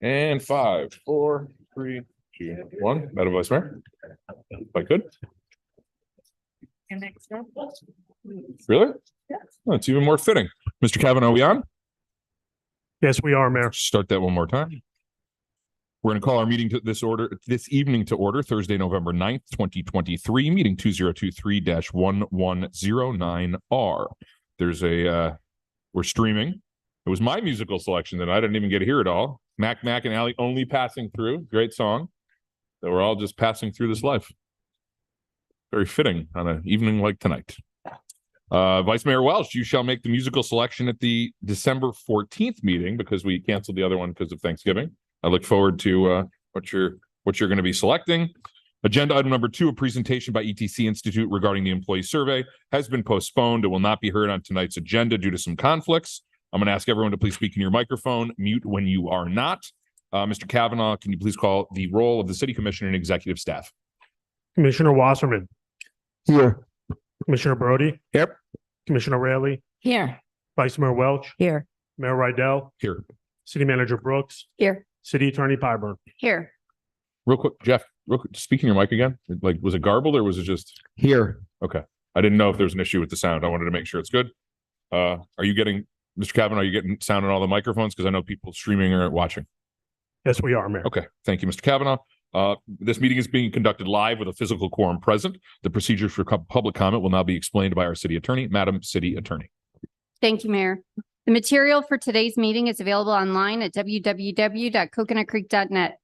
And 5, 4, 3, 2, 1. Madam Vice Mayor, if I could. And next up. Really? Yes. Oh, it's even more fitting. Mr. Kavanaugh, are we on? Yes, we are, Mayor. Start that one more time. We're going to call our meeting to this evening to order, Thursday, November 9th, 2023, meeting 2023-1109R. We're streaming. It was my musical selection that I didn't even get to hear it all. Mac and Allie Only Passing Through. Great song. That we're all just passing through this life. Very fitting on an evening like tonight. Vice Mayor Welch, you shall make the musical selection at the December 14th meeting because we canceled the other one because of Thanksgiving. I look forward to what you're going to be selecting. Agenda item number 2, a presentation by ETC Institute regarding the employee survey, has been postponed. It will not be heard on tonight's agenda due to some conflicts. I'm going to ask everyone to please speak in your microphone, mute when you are not. Mr. Kavanaugh, can you please call the roll of the City Commission and executive staff? Commissioner Wasserman. Here. Commissioner Brody. Yep. Commissioner Raley. Here. Vice Mayor Welch. Here. Mayor Rydell. Here. City Manager Brooks. Here. City Attorney Pyburn. Here. Real quick, Jeff, speaking your mic again. Like, was it garbled or was it just Here. okay? I didn't know if there was an issue with the sound. I wanted to make sure it's good. Are you getting, Mr. Kavanaugh, are you getting sound on all the microphones? Because I know people streaming or watching. Yes, we are, Mayor. Okay, thank you, Mr. Kavanaugh. This meeting is being conducted live with a physical quorum present. The procedures for public comment will now be explained by our city attorney. Madam City Attorney. Thank you, Mayor. The material for today's meeting is available online at www.coconutcreek.net.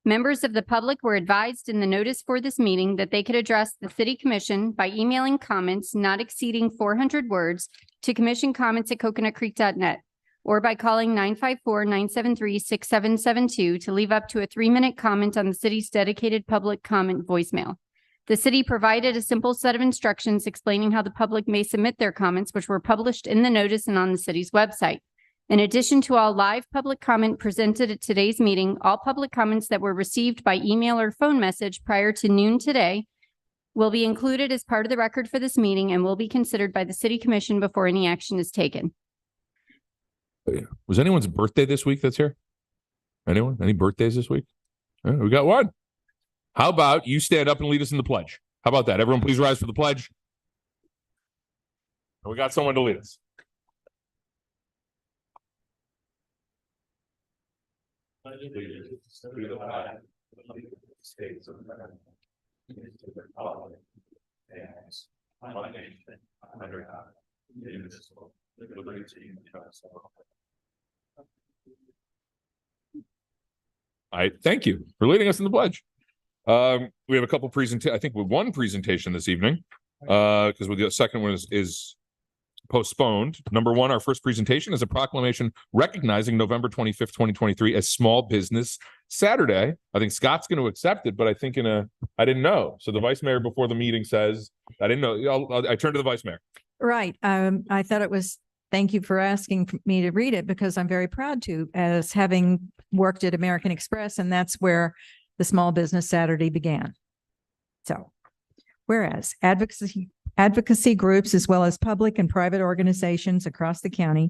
Members of the public were advised in the notice for this meeting that they could address the City Commission by emailing comments not exceeding 400 words to commissioncomments@coconutcreek.net or by calling 954-973-6772 to leave up to a 3-minute comment on the city's dedicated public comment voicemail. The city provided a simple set of instructions explaining how the public may submit their comments, which were published in the notice and on the city's website. In addition to all live public comment presented at today's meeting, all public comments that were received by email or phone message prior to noon today will be included as part of the record for this meeting and will be considered by the City Commission before any action is taken. Was anyone's birthday this week that's here? Anyone? Any birthdays this week? We got one. How about you stand up and lead us in the pledge? How about that? Everyone please rise for the pledge. We got someone to lead us. I thank you for leading us in the pledge. We have a couple presentations. I think with one presentation this evening, because the second one is postponed. Number 1, our first presentation is a proclamation recognizing November 25th, 2023 as Small Business Saturday. I think Scott's going to accept it, but I think I didn't know. So the Vice Mayor before the meeting says, I didn't know. I turn to the Vice Mayor. Right. I thought it was, thank you for asking me to read it because I'm very proud to, as having worked at American Express, and that's where the Small Business Saturday began. So, whereas advocacy groups, as well as public and private organizations across the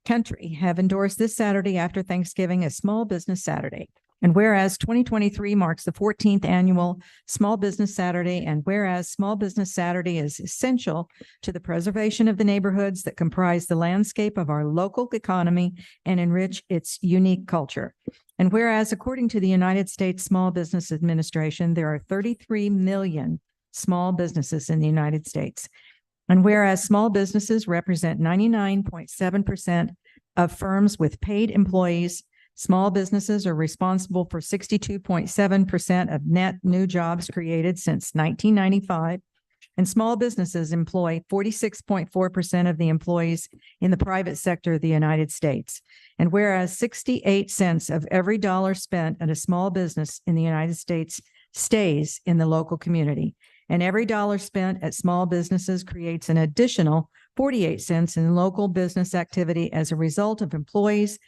country have endorsed this Saturday after Thanksgiving as Small Business Saturday. And whereas 2023 marks the 14th annual Small Business Saturday, and whereas Small Business Saturday is essential to the preservation of the neighborhoods that comprise the landscape of our local economy and enrich its unique culture. And whereas, according to the United States Small Business Administration, there are 33 million small businesses in the United States. And whereas small businesses represent 99.7% of firms with paid employees, small businesses are responsible for 62.7% of net new jobs created since 1995. And small businesses employ 46.4% of the employees in the private sector of the United States. And whereas 68 cents of every dollar spent at a small business in the United States stays in the local community, and every dollar spent at small businesses creates an additional 48 cents in local business activity as a result of employees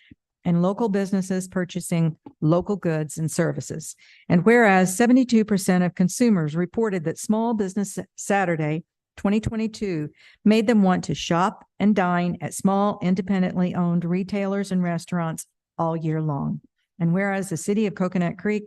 and local businesses purchasing local goods and services. And whereas 72% of consumers reported that Small Business Saturday 2022 made them want to shop and dine at small independently owned retailers and restaurants all year long. And whereas the city of Coconut Creek,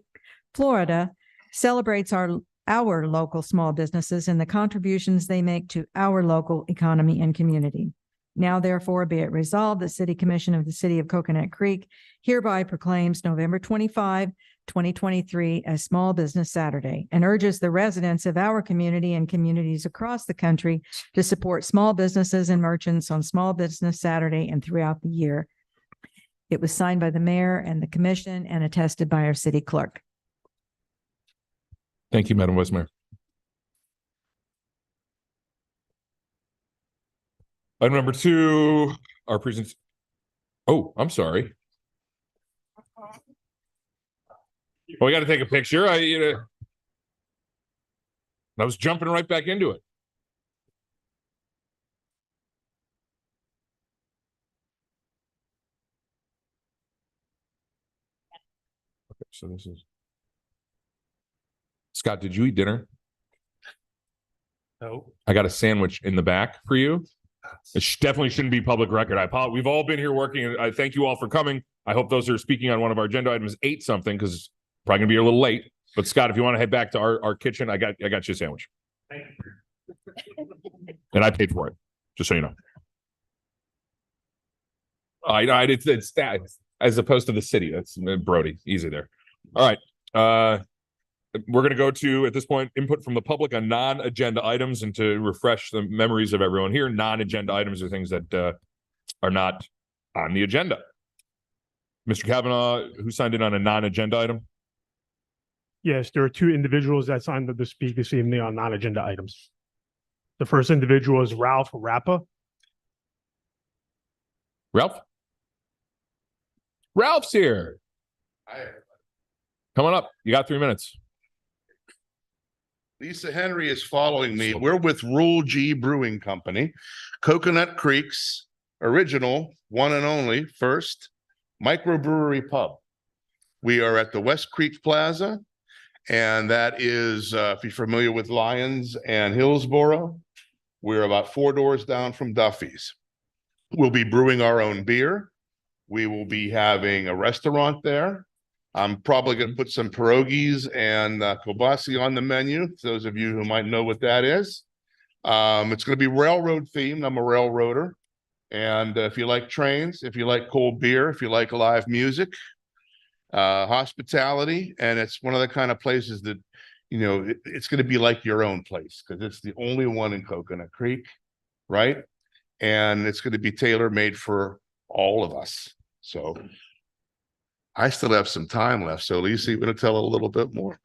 Florida celebrates our local small businesses and the contributions they make to our local economy and community. Now therefore be it resolved, the City Commission of the City of Coconut Creek hereby proclaims November 25, 2023 as Small Business Saturday and urges the residents of our community and communities across the country to support small businesses and merchants on Small Business Saturday and throughout the year. It was signed by the mayor and the commission and attested by our city clerk. Thank you, Madam Vice Mayor. Item number 2, our presents. Oh, I'm sorry. Oh, we got to take a picture. I was jumping right back into it. Okay, so this is Scott. Did you eat dinner? No. I got a sandwich in the back for you. It definitely shouldn't be public record. I apologize. We've all been here working, and I thank you all for coming. I hope those who are speaking on one of our agenda items ate something because it's probably gonna be a little late. But Scott, if you want to head back to our kitchen, I got you a sandwich. Thank you. And I paid for it, just so you know. I know it's that as opposed to the city. That's Brody, easy there. All right. We're going to go to, at this point, input from the public on non-agenda items, and to refresh the memories of everyone here, non-agenda items are things that are not on the agenda. Mr. Kavanaugh, who signed in on a non-agenda item? Yes, there are 2 individuals that signed up to speak this evening on non-agenda items. The first individual is Ralph Rappa. Ralph? Ralph's here. Come on up. You got 3 minutes. Lisa Henry is following me. We're with Rule G Brewing Company, Coconut Creek's original, one and only, first microbrewery pub. We are at the West Creek Plaza, and that is, if you're familiar with Lyons and Hillsboro, we're about 4 doors down from Duffy's. We'll be brewing our own beer. We will be having a restaurant there. I'm probably going to put some pierogies and kielbasa on the menu. Those of you who might know what that is. It's going to be railroad themed. I'm a railroader. And if you like trains, if you like cold beer, if you like live music, hospitality, and it's one of the kind of places that, you know, it's going to be like your own place because it's the only one in Coconut Creek, right? And it's going to be tailor-made for all of us. So I still have some time left. So Lisa, you want to tell a little bit more?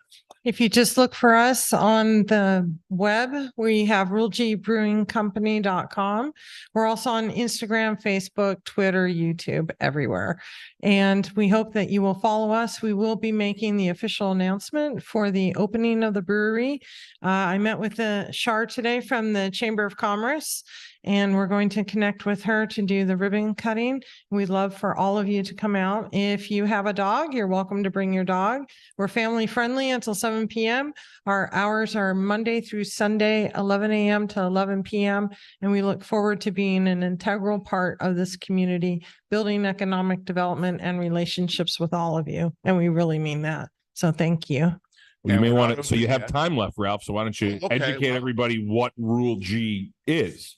If you just look for us on the web, we have rulegbrewingcompany.com. We're also on Instagram, Facebook, Twitter, YouTube, everywhere. And we hope that you will follow us. We will be making the official announcement for the opening of the brewery. I met with Shar today from the Chamber of Commerce, and we're going to connect with her to do the ribbon cutting. We'd love for all of you to come out. If you have a dog, you're welcome to bring your dog. We're family friendly until 7 p.m. Our hours are Monday through Sunday, 11 a.m. to 11 p.m. And we look forward to being an integral part of this community, building economic development and relationships with all of you. And we really mean that. So thank you. You And may we're want to, not so you only have that- time left, Ralph. So why don't you Okay, educate well- everybody what Rule G is?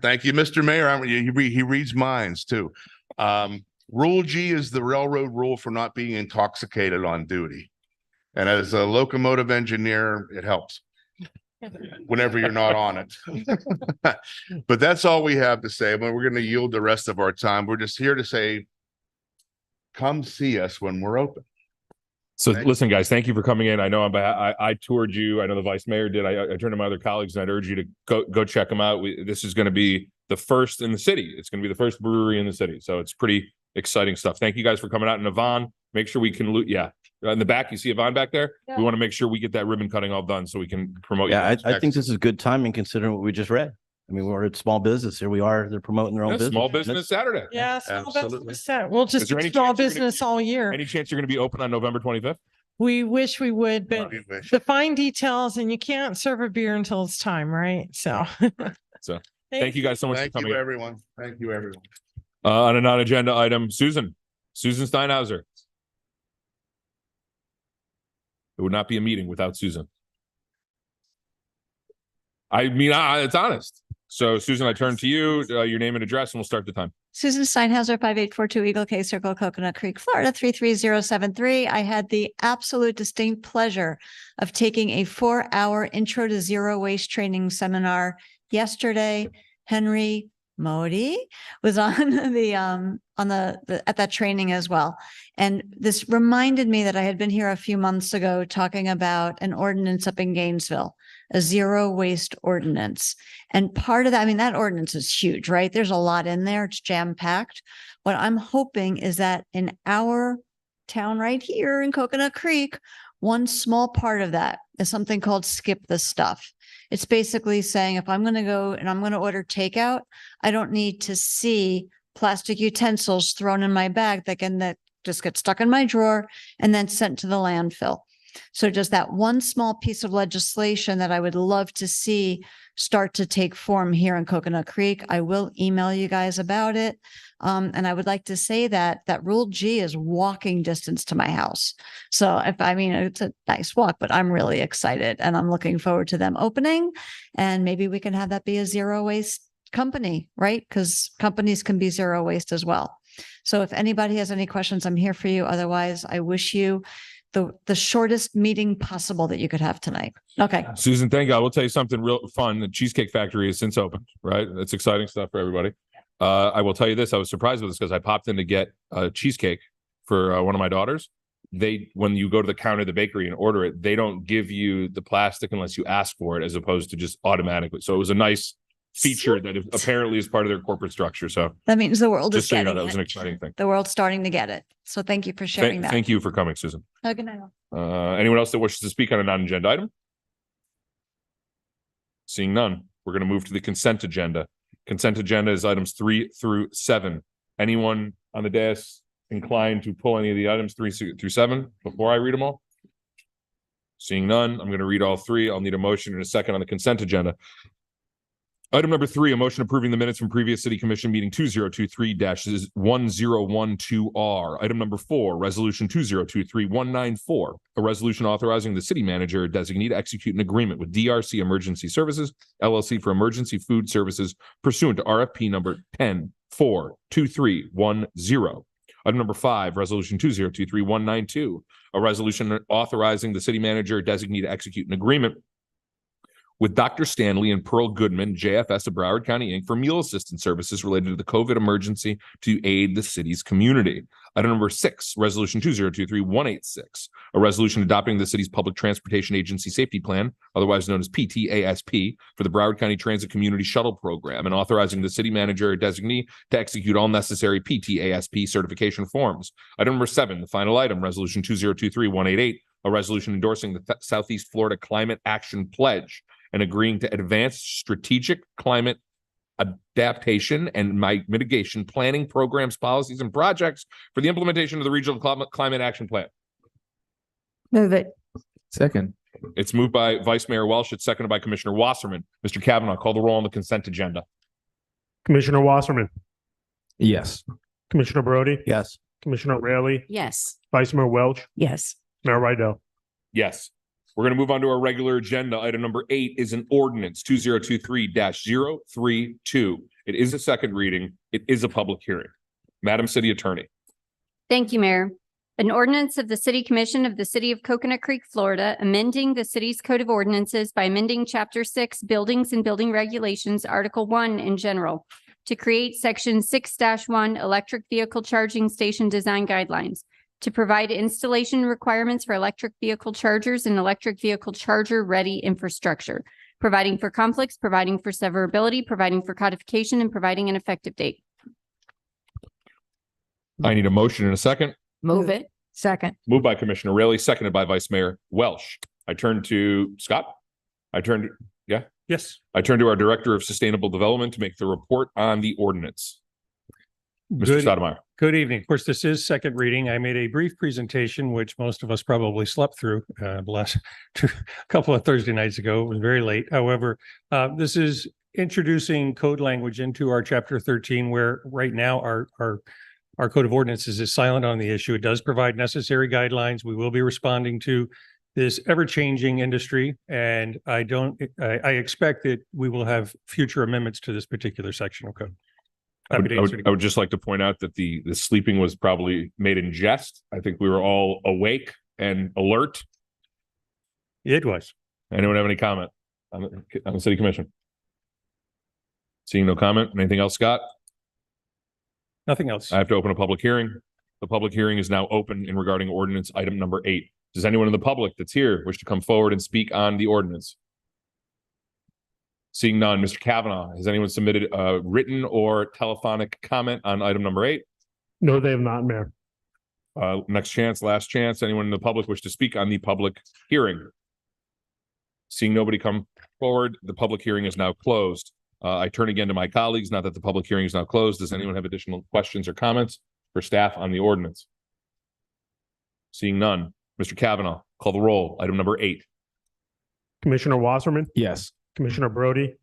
Thank you, Mr. Mayor. He reads minds too. Rule G is the railroad rule for not being intoxicated on duty. And as a locomotive engineer, it helps whenever you're not on it. But that's all we have to say. But we're going to yield the rest of our time. We're just here to say, come see us when we're open. So Right. listen, guys, thank you for coming in. I know I toured you. I know the vice mayor did. I turned to my other colleagues and I'd urge you to go check them out. This is going to be the first in the city. It's going to be the first brewery in the city. So it's pretty exciting stuff. Thank you guys for coming out. And Yvonne, make sure we can in the back, you see Yvonne back there? Yeah. We want to make sure we get that ribbon cutting all done so we can promote you. Yeah, guys. I think this is good timing considering what we just read. I mean, we're a small business. Here we are. They're promoting their own Yeah, business. small And business that's- Saturday. Yeah, small Absolutely. business set. We'll Is just there do any small chance you're gonna- business all year. Any chance you're going to be open on November 25th? We wish we would, but We wish. the fine details, and you can't serve a beer until it's time, right? So. So, Thank you guys so much Thank for coming you, in. everyone. Thank you, everyone. On a non-agenda item, Susan Steinhauser. It would not be a meeting without Susan. I mean, it's honest. So Susan, I turn to you, your name and address, and we'll start the time. Susan Steinhauser, 5842 Eagle Cay Circle, Coconut Creek, Florida, 33073. I had the absolute distinct pleasure of taking a 4-hour intro to zero waste training seminar yesterday. Henry Modi was on the at that training as well. And this reminded me that I had been here a few months ago talking about an ordinance up in Gainesville, a zero waste ordinance. And part of that, I mean, that ordinance is huge, right? There's a lot in there. It's jam packed. What I'm hoping is that in our town right here in Coconut Creek, one small part of that is something called Skip the Stuff. It's basically saying if I'm going to go and I'm going to order takeout, I don't need to see plastic utensils thrown in my bag that just get stuck in my drawer and then sent to the landfill. So just that one small piece of legislation that I would love to see start to take form here in Coconut Creek. I will email you guys about it. And I would like to say that Rule G is walking distance to my house. So it's a nice walk, but I'm really excited and I'm looking forward to them opening. And maybe we can have that be a zero waste company, right? Because companies can be zero waste as well. So if anybody has any questions, I'm here for you. Otherwise, I wish you the shortest meeting possible that you could have tonight. Okay. Susan, thank God. We'll tell you something real fun. The Cheesecake Factory has since opened, right? That's exciting stuff for everybody. I will tell you this. I was surprised with this because I popped in to get a cheesecake for one of my daughters. When you go to the counter of the bakery and order it, they don't give you the plastic unless you ask for it, as opposed to just automatically. So it was a nice feature that apparently is part of their corporate structure. So that means the world is just so you know, getting that was it. an exciting thing. The world's starting to get it. So thank you for sharing that. Thank you for coming, Susan. Have a good night. Anyone else that wishes to speak on a non-agenda item? Seeing none, we're going to move to the consent agenda. Consent agenda is items 3 through 7. Anyone on the dais inclined to pull any of the items 3 through 7 before I read them all? Seeing none, I'm going to read all 3. I'll need a motion in a second on the consent agenda. Item number 3, a motion approving the minutes from previous city commission meeting 2023-1012R. Item number 4, resolution 2023-194, a resolution authorizing the city manager designee to execute an agreement with DRC Emergency Services, LLC for emergency food services pursuant to RFP number 10-42310. Item number 5, resolution 2023-192, a resolution authorizing the city manager designee to execute an agreement with Dr. Stanley and Pearl Goodman, JFS of Broward County, Inc. for meal assistance services related to the COVID emergency to aid the city's community. Item number 6, resolution 2023-186, a resolution adopting the city's public transportation agency safety plan, otherwise known as PTASP, for the Broward County Transit Community Shuttle Program, and authorizing the city manager or designee to execute all necessary PTASP certification forms. Item number 7, the final item, resolution 2023-188, a resolution endorsing the Southeast Florida Climate Action Pledge and agreeing to advance strategic climate adaptation and mitigation planning programs, policies, and projects for the implementation of the Regional Climate Action Plan. Move it. Second. It's moved by Vice Mayor Welch. It's seconded by Commissioner Wasserman. Mr. Kavanaugh, call the roll on the consent agenda. Commissioner Wasserman, Yes. Commissioner Brody, Yes. Commissioner Raley, Yes. Vice Mayor Welch, Yes. Mayor Rydell. Yes. We're going to move on to our regular agenda. Item number 8 is an ordinance 2023-032. It is a second reading. It is a public hearing. Madam City Attorney. Thank you, Mayor. An ordinance of the City Commission of the City of Coconut Creek, Florida, amending the city's code of ordinances by amending Chapter 6, Buildings and Building Regulations, Article 1 in general, to create Section 6-1 Electric Vehicle Charging Station Design Guidelines, to provide installation requirements for electric vehicle chargers and electric vehicle charger-ready infrastructure, providing for conflicts, providing for severability, providing for codification, and providing an effective date. I need a motion in a second. Move it. Second. Moved by Commissioner Raley, seconded by Vice Mayor Welch. I turn to Scott. I turn to our Director of Sustainable Development to make the report on the ordinance. Mr. Good, Stoudemire. good evening. Of course, this is second reading. I made a brief presentation, which most of us probably slept through the last couple of Thursday nights ago. It was very late. However, this is introducing code language into our Chapter 13, where right now our code of ordinances is silent on the issue. It does provide necessary guidelines. We will be responding to this ever-changing industry, and I expect that we will have future amendments to this particular section of code. I would just like to point out that the sleeping was probably made in jest. I think we were all awake and alert. It was. Anyone have any comment on the city commission? Seeing no comment. Anything else, Scott? Nothing else. I have to open a public hearing. The public hearing is now open in regarding ordinance item number 8. Does anyone in the public that's here wish to come forward and speak on the ordinance? Seeing none, Mr. Kavanaugh, has anyone submitted a written or telephonic comment on item number 8? No, they have not, Mayor. Next chance, last chance. Anyone in the public wish to speak on the public hearing? Seeing nobody come forward, the public hearing is now closed. I turn again to my colleagues, now that the public hearing is now closed. Does anyone have additional questions or comments for staff on the ordinance? Seeing none, Mr. Kavanaugh, call the roll. Item number 8. Commissioner Wasserman, Yes. Commissioner Brody,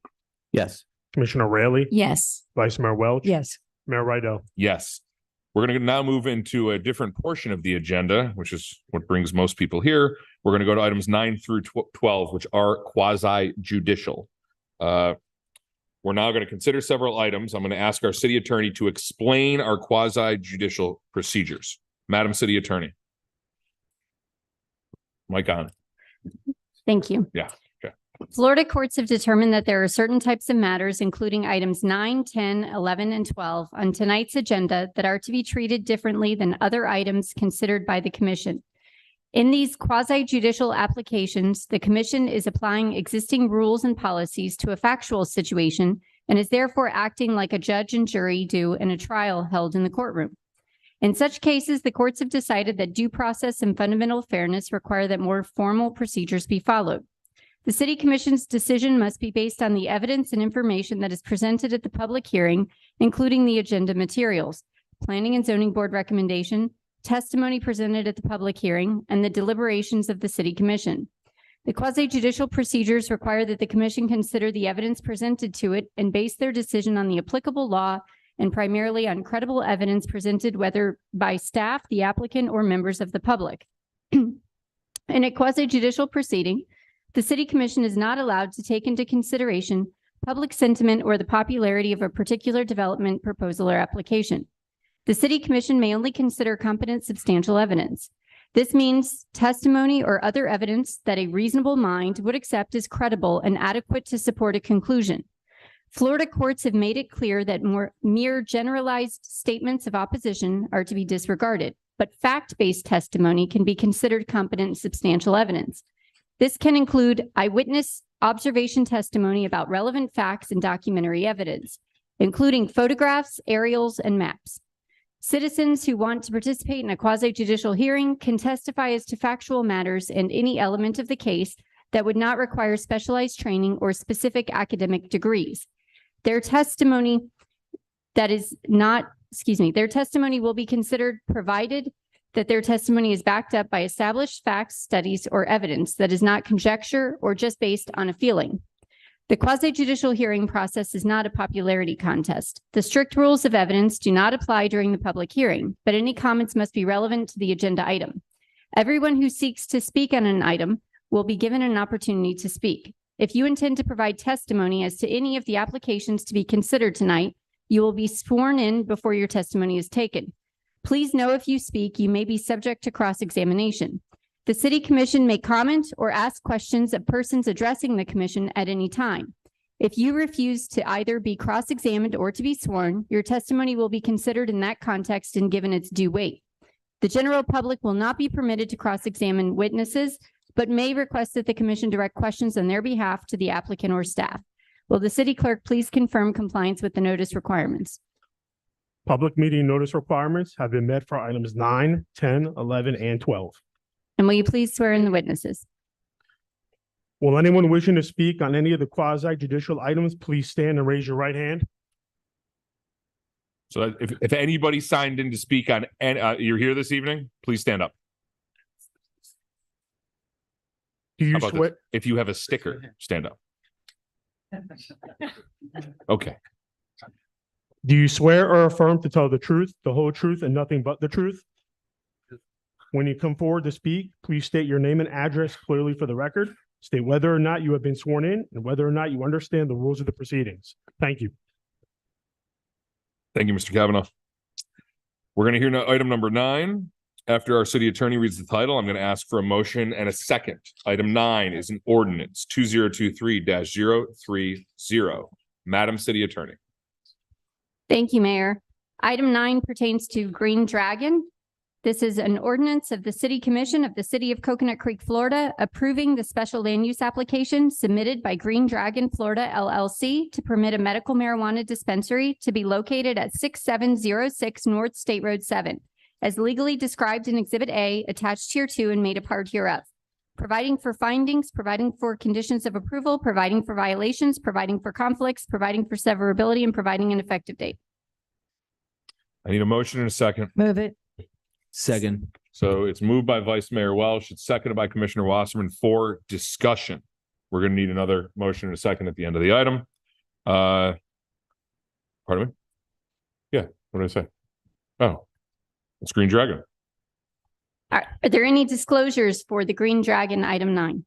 Yes. Commissioner Raley, Yes. Vice Mayor Welch. Yes. Mayor Rydell. Yes. We're going to now move into a different portion of the agenda, which is what brings most people here. We're going to go to items 9 through 12, which are quasi judicial. We're now going to consider several items. I'm going to ask our city attorney to explain our quasi judicial procedures. Madam City Attorney. Mic on. Thank you. Yeah, okay. Florida courts have determined that there are certain types of matters, including items 9, 10, 11, and 12 on tonight's agenda that are to be treated differently than other items considered by the commission. In these quasi-judicial applications, the commission is applying existing rules and policies to a factual situation and is therefore acting like a judge and jury do in a trial held in the courtroom. In such cases, the courts have decided that due process and fundamental fairness require that more formal procedures be followed. The City Commission's decision must be based on the evidence and information that is presented at the public hearing, including the agenda materials, Planning and Zoning Board recommendation, testimony presented at the public hearing, and the deliberations of the City Commission. The quasi-judicial procedures require that the Commission consider the evidence presented to it and base their decision on the applicable law and primarily on credible evidence presented whether by staff, the applicant, or members of the public. In a quasi-judicial proceeding, the City Commission is not allowed to take into consideration public sentiment or the popularity of a particular development proposal or application. The City Commission may only consider competent substantial evidence. This means testimony or other evidence that a reasonable mind would accept as credible and adequate to support a conclusion. Florida courts have made it clear that mere generalized statements of opposition are to be disregarded, but fact-based testimony can be considered competent and substantial evidence. This can include eyewitness observation testimony about relevant facts and documentary evidence, including photographs, aerials, and maps. Citizens who want to participate in a quasi-judicial hearing can testify as to factual matters and any element of the case that would not require specialized training or specific academic degrees. Their testimony their testimony will be considered provided that their testimony is backed up by established facts, studies, or evidence that is not conjecture or just based on a feeling. The quasi-judicial hearing process is not a popularity contest. The strict rules of evidence do not apply during the public hearing, but any comments must be relevant to the agenda item. Everyone who seeks to speak on an item will be given an opportunity to speak. If you intend to provide testimony as to any of the applications to be considered tonight, you will be sworn in before your testimony is taken. Please know if you speak, you may be subject to cross-examination. The City Commission may comment or ask questions of persons addressing the Commission at any time. If you refuse to either be cross-examined or to be sworn, your testimony will be considered in that context and given its due weight. The general public will not be permitted to cross-examine witnesses, but may request that the Commission direct questions on their behalf to the applicant or staff. Will the city clerk please confirm compliance with the notice requirements? Public meeting notice requirements have been met for items 9, 10, 11, and 12. And will you please swear in the witnesses? Will anyone wishing to speak on any of the quasi-judicial items, please stand and raise your right hand? So if anybody signed in to speak on, and you're here this evening, please stand up. Do How you about swear? this? If you have a sticker, stand up. Okay. Do you swear or affirm to tell the truth, the whole truth, and nothing but the truth? When you come forward to speak, please state your name and address clearly for the record. State whether or not you have been sworn in and whether or not you understand the rules of the proceedings. Thank you. Thank you, Mr. Kavanaugh. We're going to hear item number 9. After our city attorney reads the title, I'm going to ask for a motion and a second. Item 9 is an ordinance 2023-030. Madam City Attorney. Thank you, Mayor. Item 9 pertains to Green Dragon. This is an ordinance of the City Commission of the City of Coconut Creek, Florida, approving the special land use application submitted by Green Dragon Florida LLC to permit a medical marijuana dispensary to be located at 6706 North State Road 7, as legally described in Exhibit A, attached here to and made a part hereof. Providing for findings, providing for conditions of approval, providing for violations, providing for conflicts, providing for severability, and providing an effective date. I need a motion and a second. Move it. Second. So it's moved by Vice Mayor Welsh. It's seconded by Commissioner Wasserman for discussion. We're going to need another motion and a second at the end of the item. Pardon me? Yeah, what did I say? Oh, it's Green Dragon. Are there any disclosures for the Green Dragon item 9?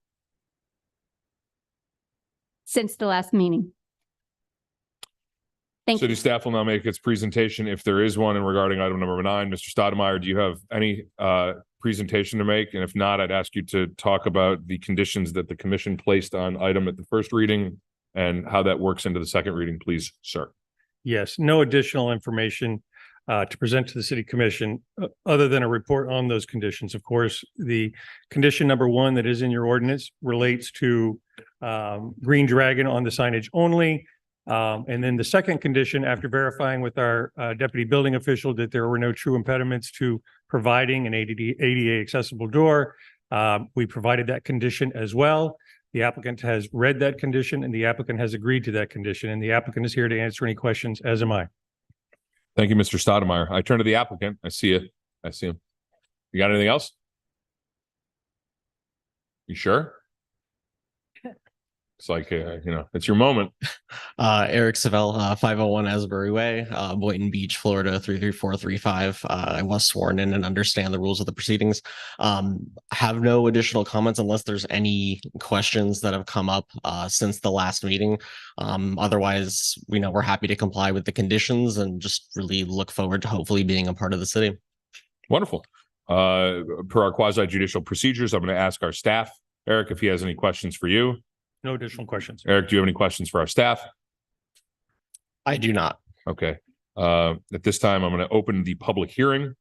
Since the last meeting? Thank City you. staff will now make its presentation if there is one, and regarding item number 9, Mr. Stoudemire, do you have any presentation to make? And if not, I'd ask you to talk about the conditions that the commission placed on item at the first reading and how that works into the second reading, please, sir. Yes, no additional information to present to the city commission other than a report on those conditions. Of course, the condition number 1 that is in your ordinance relates to Green Dragon on the signage only. And then the second condition, after verifying with our deputy building official that there were no true impediments to providing an ADA accessible door, we provided that condition as well. The applicant has read that condition and the applicant has agreed to that condition, and the applicant is here to answer any questions, as am I. Thank you, Mr. Stoudemire. I turn to the applicant. I see it. I see him. You got anything else? You sure? It's like, it's your moment. Eric Savell, 501 Asbury Way, Boynton Beach, Florida, 33435. I was sworn in and understand the rules of the proceedings. Have no additional comments unless there's any questions that have come up since the last meeting. Otherwise, we're happy to comply with the conditions and just really look forward to hopefully being a part of the city. Wonderful. Per our quasi judicial procedures, I'm going to ask our staff, Eric, if he has any questions for you. No additional questions. Eric, do you have any questions for our staff? I do not. Okay. At this time, I'm going to open the public hearing.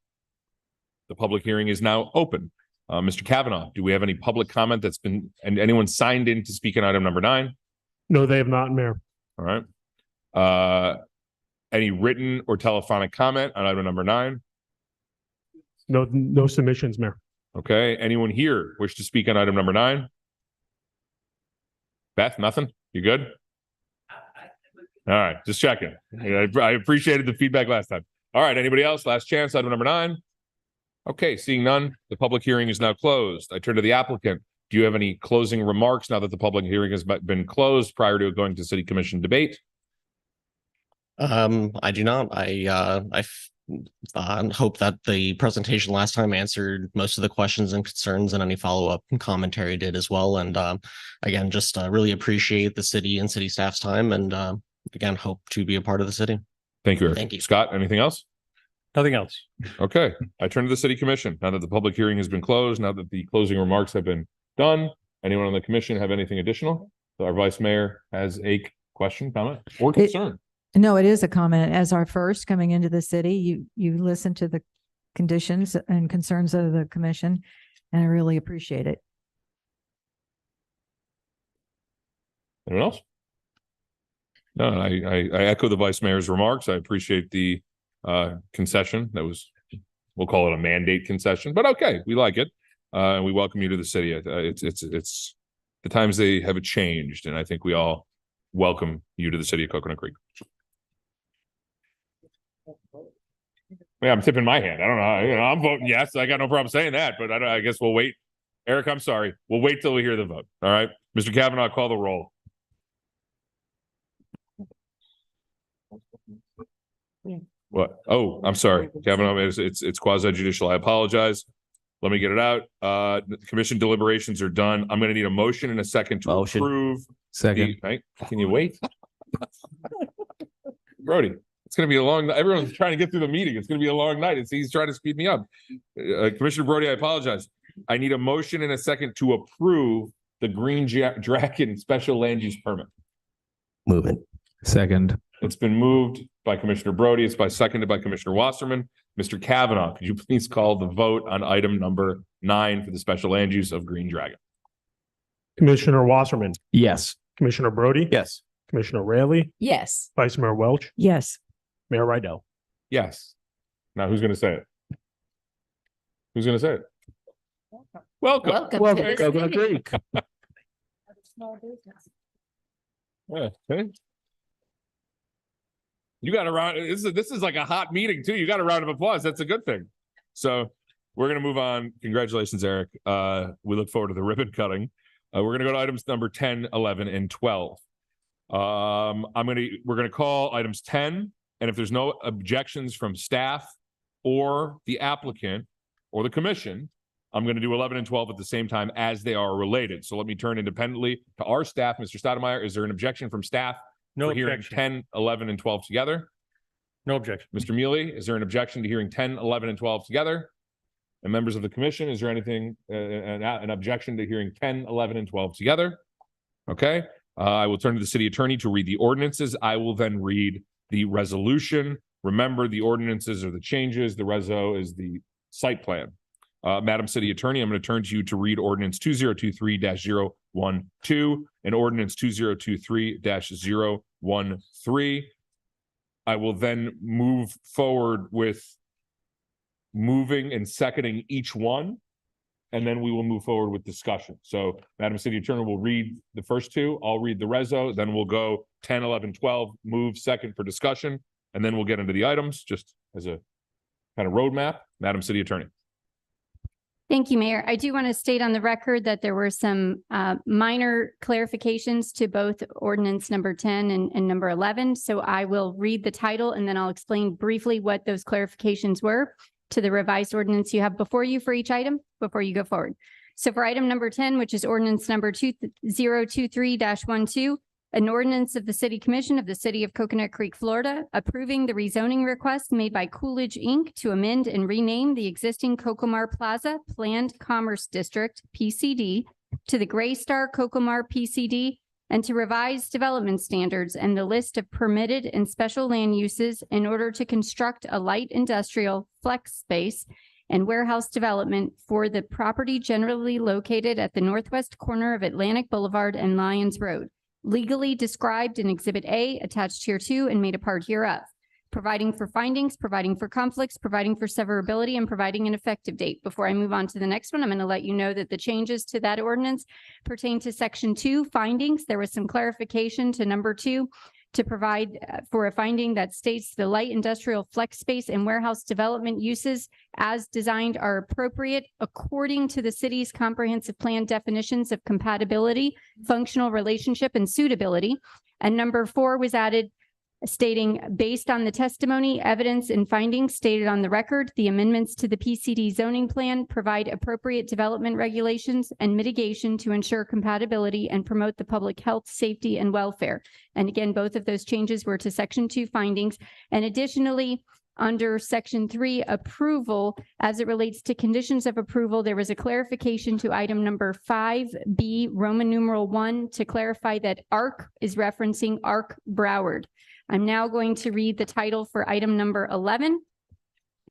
The public hearing is now open. Mr. Kavanaugh, do we have any public comment and anyone signed in to speak on item number 9? No, they have not, Mayor. All right. Any written or telephonic comment on item number 9? No submissions, Mayor. Okay. Anyone here wish to speak on item number 9? Beth, nothing? You good? All right, just checking. I appreciated the feedback last time. All right, anybody else? Last chance, item number 9. Okay, seeing none, the public hearing is now closed. I turn to the applicant. Do you have any closing remarks now that the public hearing has been closed prior to going to city commission debate? I do not. I hope that the presentation last time answered most of the questions and concerns, and any follow-up commentary did as well. And again, just really appreciate the city and city staff's time, and again, hope to be a part of the city. Thank you, Eric. Thank you. Scott, anything else? Nothing else. Okay, I turn to the city commission. Now that the public hearing has been closed, now that the closing remarks have been done, anyone on the commission have anything additional? Our vice mayor has a question, comment, or concern. No, it is a comment. As our first coming into the city, you listen to the conditions and concerns of the commission, and I really appreciate it. Anyone else? No, I echo the vice mayor's remarks. I appreciate the concession. That was, we'll call it a mandate concession, but okay, we like it. And we welcome you to the city. It's the times they have changed, and I think we all welcome you to the city of Coconut Creek. Yeah, I'm tipping my hand. I don't know. I'm voting yes. I got no problem saying that, but I guess we'll wait. Eric, I'm sorry. We'll wait till we hear the vote. All right. Mr. Kavanaugh, call the roll. What? Oh, I'm sorry. Kavanaugh, it's quasi judicial. I apologize. Let me get it out. The commission deliberations are done. I'm going to need a motion and a second to Motion. approve. Second. Right? Can you wait? Brody, it's going to be a long, everyone's trying to get through the meeting. It's going to be a long night. He's trying to speed me up. Commissioner Brody, I apologize. I need a motion and a second to approve the Green Dragon special land use permit. Move it. Second. It's been moved by Commissioner Brody. It's seconded by Commissioner Wasserman. Mr. Kavanaugh, could you please call the vote on item number 9 for the special land use of Green Dragon? Commissioner Wasserman, Yes. Commissioner Brody. Yes. Commissioner Rayleigh, Yes. Vice Mayor Welch, Yes. Mayor Rydell. Yes. Now who's going to say it? Who's going to say it? Welcome. Welcome to the city. Creek. Yeah, okay. You got a round. This is like a hot meeting too. You got a round of applause. That's a good thing. So we're gonna move on. Congratulations, Eric. We look forward to the ribbon cutting. We're gonna go to items number 10, 11, and 12. We're gonna call items 10, and if there's no objections from staff or the applicant or the commission, I'm going to do 11 and 12 at the same time as they are related. So let me turn independently to our staff. Mr. Stoudemire, is there an objection from staff? No for hearing objection. 10, 11, and 12 together? No objection. Mr. Mealy, is there an objection to hearing 10, 11, and 12 together? And members of the commission, is there anything, an objection to hearing 10, 11, and 12 together? Okay, I will turn to the city attorney to read the ordinances. I will then read the resolution. Remember, the ordinances are the changes. The reso is the site plan. Madam City Attorney, I'm going to turn to you to read ordinance 2023-012 and ordinance 2023-013. I will then move forward with moving and seconding each one, and then we will move forward with discussion. So Madam City Attorney will read the first two. I'll read the reso, then we'll go 10, 11, 12, move second for discussion, and then we'll get into the items just as a kind of roadmap. Madam City Attorney. Thank you, Mayor. I do want to state on the record that there were some minor clarifications to both ordinance number 10 and number 11. So I will read the title and then I'll explain briefly what those clarifications were to the revised ordinance you have before you for each item before you go forward. So for item number 10, which is ordinance number 2023-12, an ordinance of the City Commission of the City of Coconut Creek, Florida, approving the rezoning request made by Coolidge Inc. to amend and rename the existing Cocomar Plaza Planned Commerce District, PCD, to the Gray Star Cocomar PCD, and to revise development standards and the list of permitted and special land uses in order to construct a light industrial flex space and warehouse development for the property generally located at the northwest corner of Atlantic Boulevard and Lyons Road, legally described in Exhibit A attached hereto and made a part hereof, providing for findings, providing for conflicts, providing for severability, and providing an effective date. Before I move on to the next one, I'm going to let you know that the changes to that ordinance pertain to Section 2 findings. There was some clarification to number 2 to provide for a finding that states the light industrial flex space and warehouse development uses as designed are appropriate according to the city's comprehensive plan definitions of compatibility, functional relationship, and suitability. And number 4 was added stating, based on the testimony, evidence, and findings stated on the record, the amendments to the PCD zoning plan provide appropriate development regulations and mitigation to ensure compatibility and promote the public health, safety, and welfare. And again, both of those changes were to Section 2 findings. And additionally, under Section 3 approval, as it relates to conditions of approval, there was a clarification to item number 5B, Roman numeral 1, to clarify that ARC is referencing ARC Broward. I'm now going to read the title for item number 11,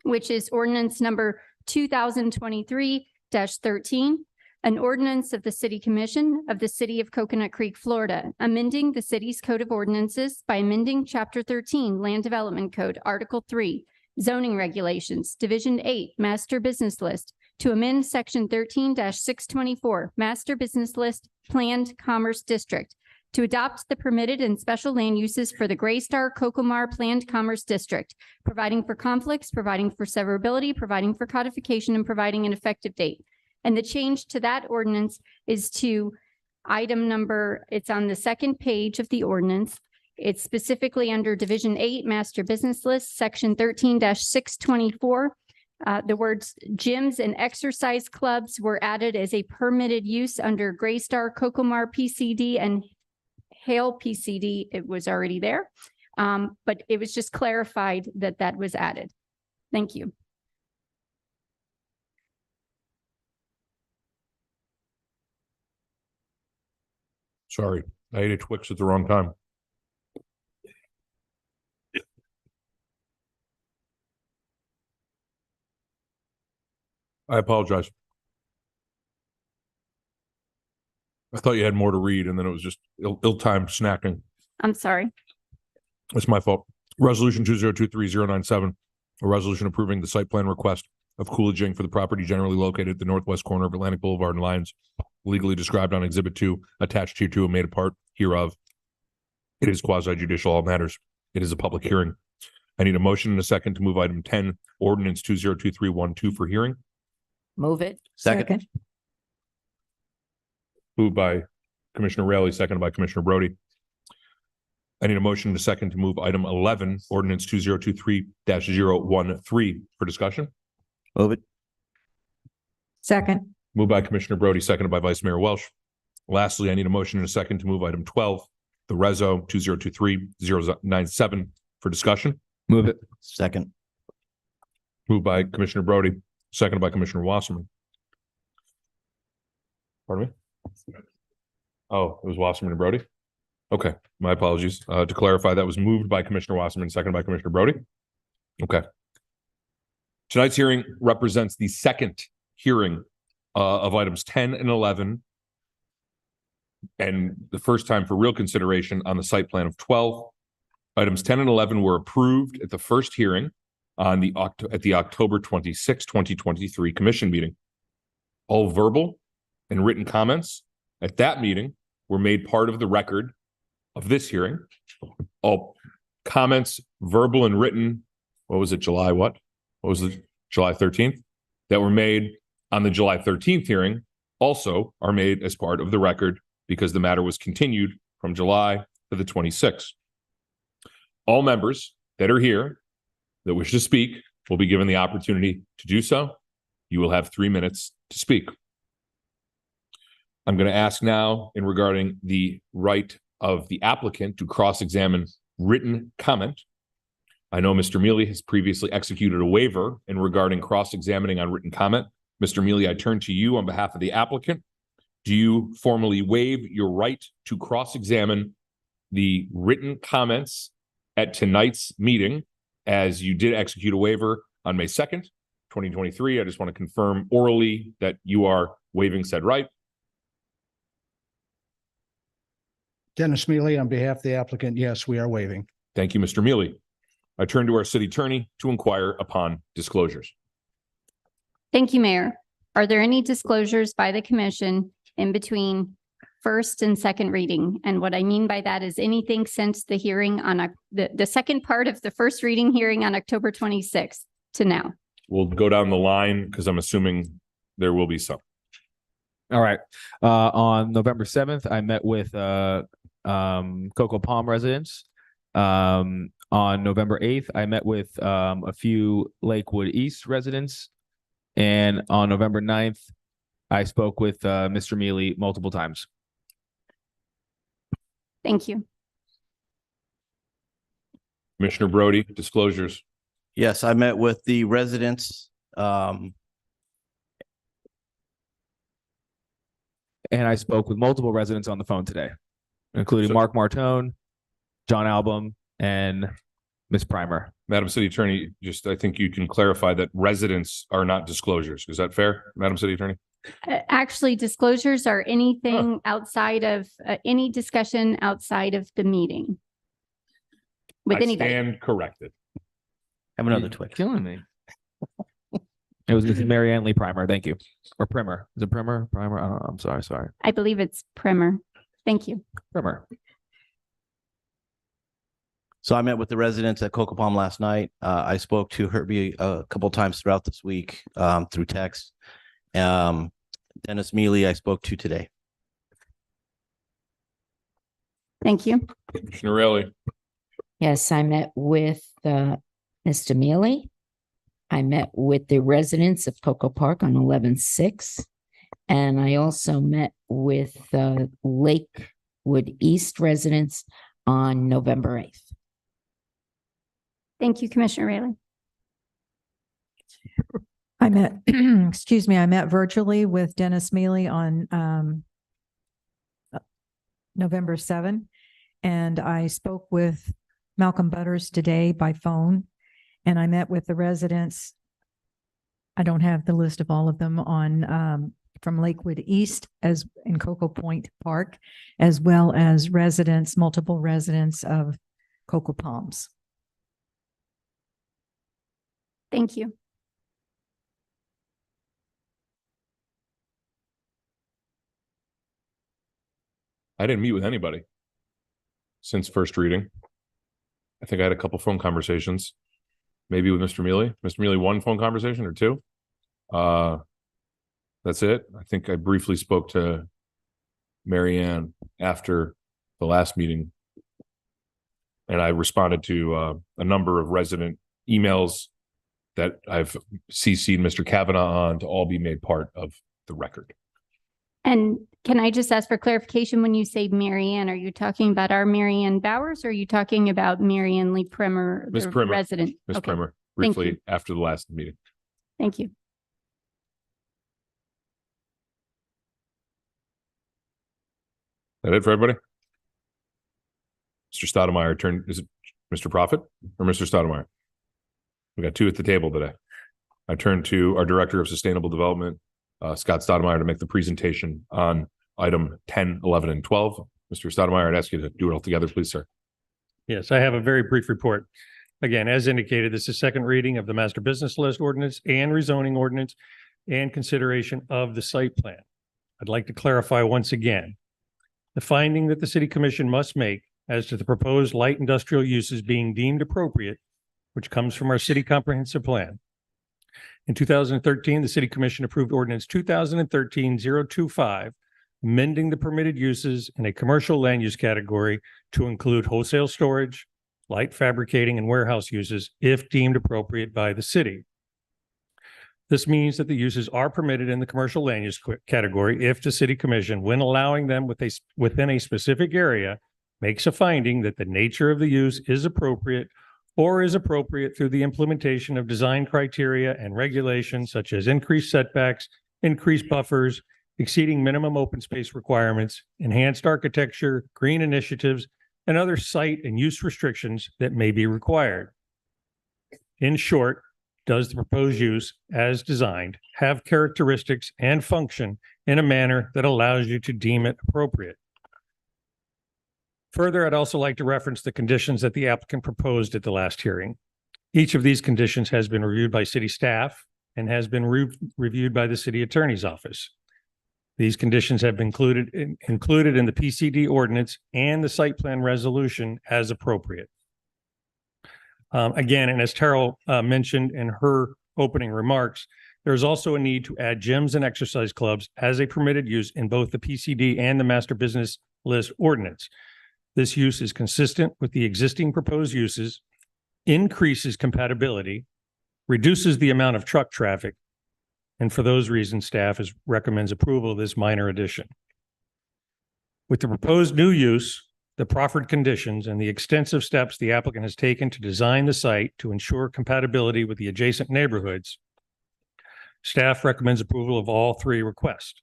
which is ordinance number 2023-13, an ordinance of the City Commission of the City of Coconut Creek, Florida, amending the city's code of ordinances by amending Chapter 13, Land Development Code, Article 3, Zoning Regulations, Division 8, Master Business List, to amend Section 13-624, Master Business List, Planned Commerce District, to adopt the permitted and special land uses for the Gray Star Cocomar Planned Commerce District, providing for conflicts, providing for severability, providing for codification, and providing an effective date. And the change to that ordinance is to item number, it's on the second page of the ordinance. It's specifically under Division 8, Master Business List, Section 13-624, The words gyms and exercise clubs were added as a permitted use under Greystar, Cocomar PCD, and Hale PCD. It was already there. But it was just clarified that that was added. Thank you. Sorry, I ate a Twix at the wrong time. I apologize. I thought you had more to read, and then it was just ill-timed snacking. I'm sorry. It's my fault. Resolution 2023-097, a resolution approving the site plan request of Coolidge Inc. for the property generally located at the northwest corner of Atlantic Boulevard and Lyons, legally described on Exhibit 2, attached hereto and made a part hereof. It is quasi judicial, all matters. It is a public hearing. I need a motion and a second to move item 10, ordinance 2023-12 for hearing. Move it. Second. Moved by Commissioner Raley, seconded by Commissioner Brody. I need a motion and a second to move item 11, ordinance 2023-013 for discussion. Move it. Second. Moved by Commissioner Brody, seconded by Vice Mayor Welsh. Lastly, I need a motion and a second to move item 12, the Reso 2023-097 for discussion. Move it. Second. Moved by Commissioner Brody, seconded by Commissioner Wasserman. Pardon me? Oh, it was Wasserman and Brody? Okay, my apologies. To clarify, that was moved by Commissioner Wasserman, seconded by Commissioner Brody. Okay. Tonight's hearing represents the second hearing of items 10 and 11, and the first time for real consideration on the site plan of 12. Items 10 and 11 were approved at the first hearing on at the October 26, 2023 commission meeting. All verbal and written comments at that meeting were made part of the record of this hearing. All comments, verbal and written, what was it, July what? What was it, July 13th? That were made on the July 13th hearing also are made as part of the record because the matter was continued from July to the 26th. All members that are here that wish to speak will be given the opportunity to do so. You will have 3 minutes to speak. I'm going to ask now in regarding the right of the applicant to cross-examine written comment. I know Mr. Mealy has previously executed a waiver in regarding cross-examining on written comment. Mr. Mealy, I turn to you on behalf of the applicant. Do you formally waive your right to cross-examine the written comments at tonight's meeting, as you did execute a waiver on May 2nd, 2023? I just want to confirm orally that you are waiving said right. Dennis Mealy, on behalf of the applicant, yes, we are waiving. Thank you, Mr. Mealy. I turn to our city attorney to inquire upon disclosures. Thank you, Mayor. Are there any disclosures by the commission in between first and second reading? And what I mean by that is anything since the hearing on the second part of the first reading hearing on October 26th to now. We'll go down the line because I'm assuming there will be some. All right. On November 7th, I met with Coco Palm residents. On November 8th, I met with a few Lakewood East residents. And on November 9th, I spoke with Mr. Mealy multiple times. Thank you. Commissioner Brody, disclosures. Yes, I met with the residents. And I spoke with multiple residents on the phone today, including Mark Martone, John Album, and Ms. Primer. Madam City Attorney, just I think you can clarify that residents are not disclosures. Is that fair, Madam City Attorney? Actually, disclosures are anything outside of any discussion outside of the meeting with anybody. Stand corrected. Have another Twix. Killing me. It was Mrs. Mary Ann Lee Primer. Thank you. Or Primer. Is it Primer? Primer? I don't know. I'm sorry. I believe it's Primer. Thank you. Primer. So I met with the residents at Coco Palm last night. I spoke to Herbie a couple times throughout this week through text. Dennis Mealy, I spoke to today. Thank you. Commissioner Raley. Yes, I met with Mr. Mealy I met with the residents of Coco Park on 11/6. And I also met with Lakewood East residents on November 8th. Thank you, Commissioner Rayleigh. I met, excuse me, I met virtually with Dennis Mealy on November 7. And I spoke with Malcolm Butters today by phone. And I met with the residents. I don't have the list of all of them on from Lakewood East as in Cocoa Point Park, as well as residents, multiple residents of Cocoa Palms. Thank you. I didn't meet with anybody since first reading. I think I had a couple phone conversations, maybe with Mr. Mealy. Mr. Mealy, one phone conversation or two. That's it. I think I briefly spoke to Mary Ann after the last meeting. And I responded to a number of resident emails that I've CC'd Mr. Kavanaugh on to all be made part of the record. And can I just ask for clarification when you say Mary Ann, are you talking about our Mary Ann Bowers or are you talking about Mary Ann Lee Primer, Ms. the Primer. resident? Ms. Okay. Primer, Thank briefly you. after the last meeting. Thank you. That it for everybody? Mr. Stoudemire, is it Mr. Prophet or Mr. Stoudemire? We got two at the table today. I turn to our Director of Sustainable Development, Scott Stoudemire, to make the presentation on item 10, 11, and 12. Mr. Stoudemire, I'd ask you to do it all together, please, sir. Yes, I have a very brief report. Again, as indicated, this is second reading of the master business list ordinance and rezoning ordinance and consideration of the site plan. I'd like to clarify once again, the finding that the city commission must make as to the proposed light industrial uses being deemed appropriate, which comes from our city comprehensive plan. In 2013, the city commission approved ordinance 2013-025, amending the permitted uses in a commercial land use category to include wholesale storage, light fabricating, and warehouse uses if deemed appropriate by the city. This means that the uses are permitted in the commercial land use category if the city commission, when allowing them within a specific area, makes a finding that the nature of the use is appropriate or is appropriate through the implementation of design criteria and regulations such as increased setbacks, increased buffers, exceeding minimum open space requirements, enhanced architecture, green initiatives, and other site and use restrictions that may be required. In short, does the proposed use as designed have characteristics and function in a manner that allows you to deem it appropriate? Further, I'd also like to reference the conditions that the applicant proposed at the last hearing. Each of these conditions has been reviewed by city staff and has been reviewed by the city attorney's office. These conditions have been included in the PCD ordinance and the site plan resolution as appropriate. Again, and as Terrell mentioned in her opening remarks, there's also a need to add gyms and exercise clubs as a permitted use in both the PCD and the master business list ordinance. This use is consistent with the existing proposed uses, increases compatibility, reduces the amount of truck traffic, and for those reasons, staff recommends approval of this minor addition. With the proposed new use, the proffered conditions, and the extensive steps the applicant has taken to design the site to ensure compatibility with the adjacent neighborhoods, staff recommends approval of all three requests.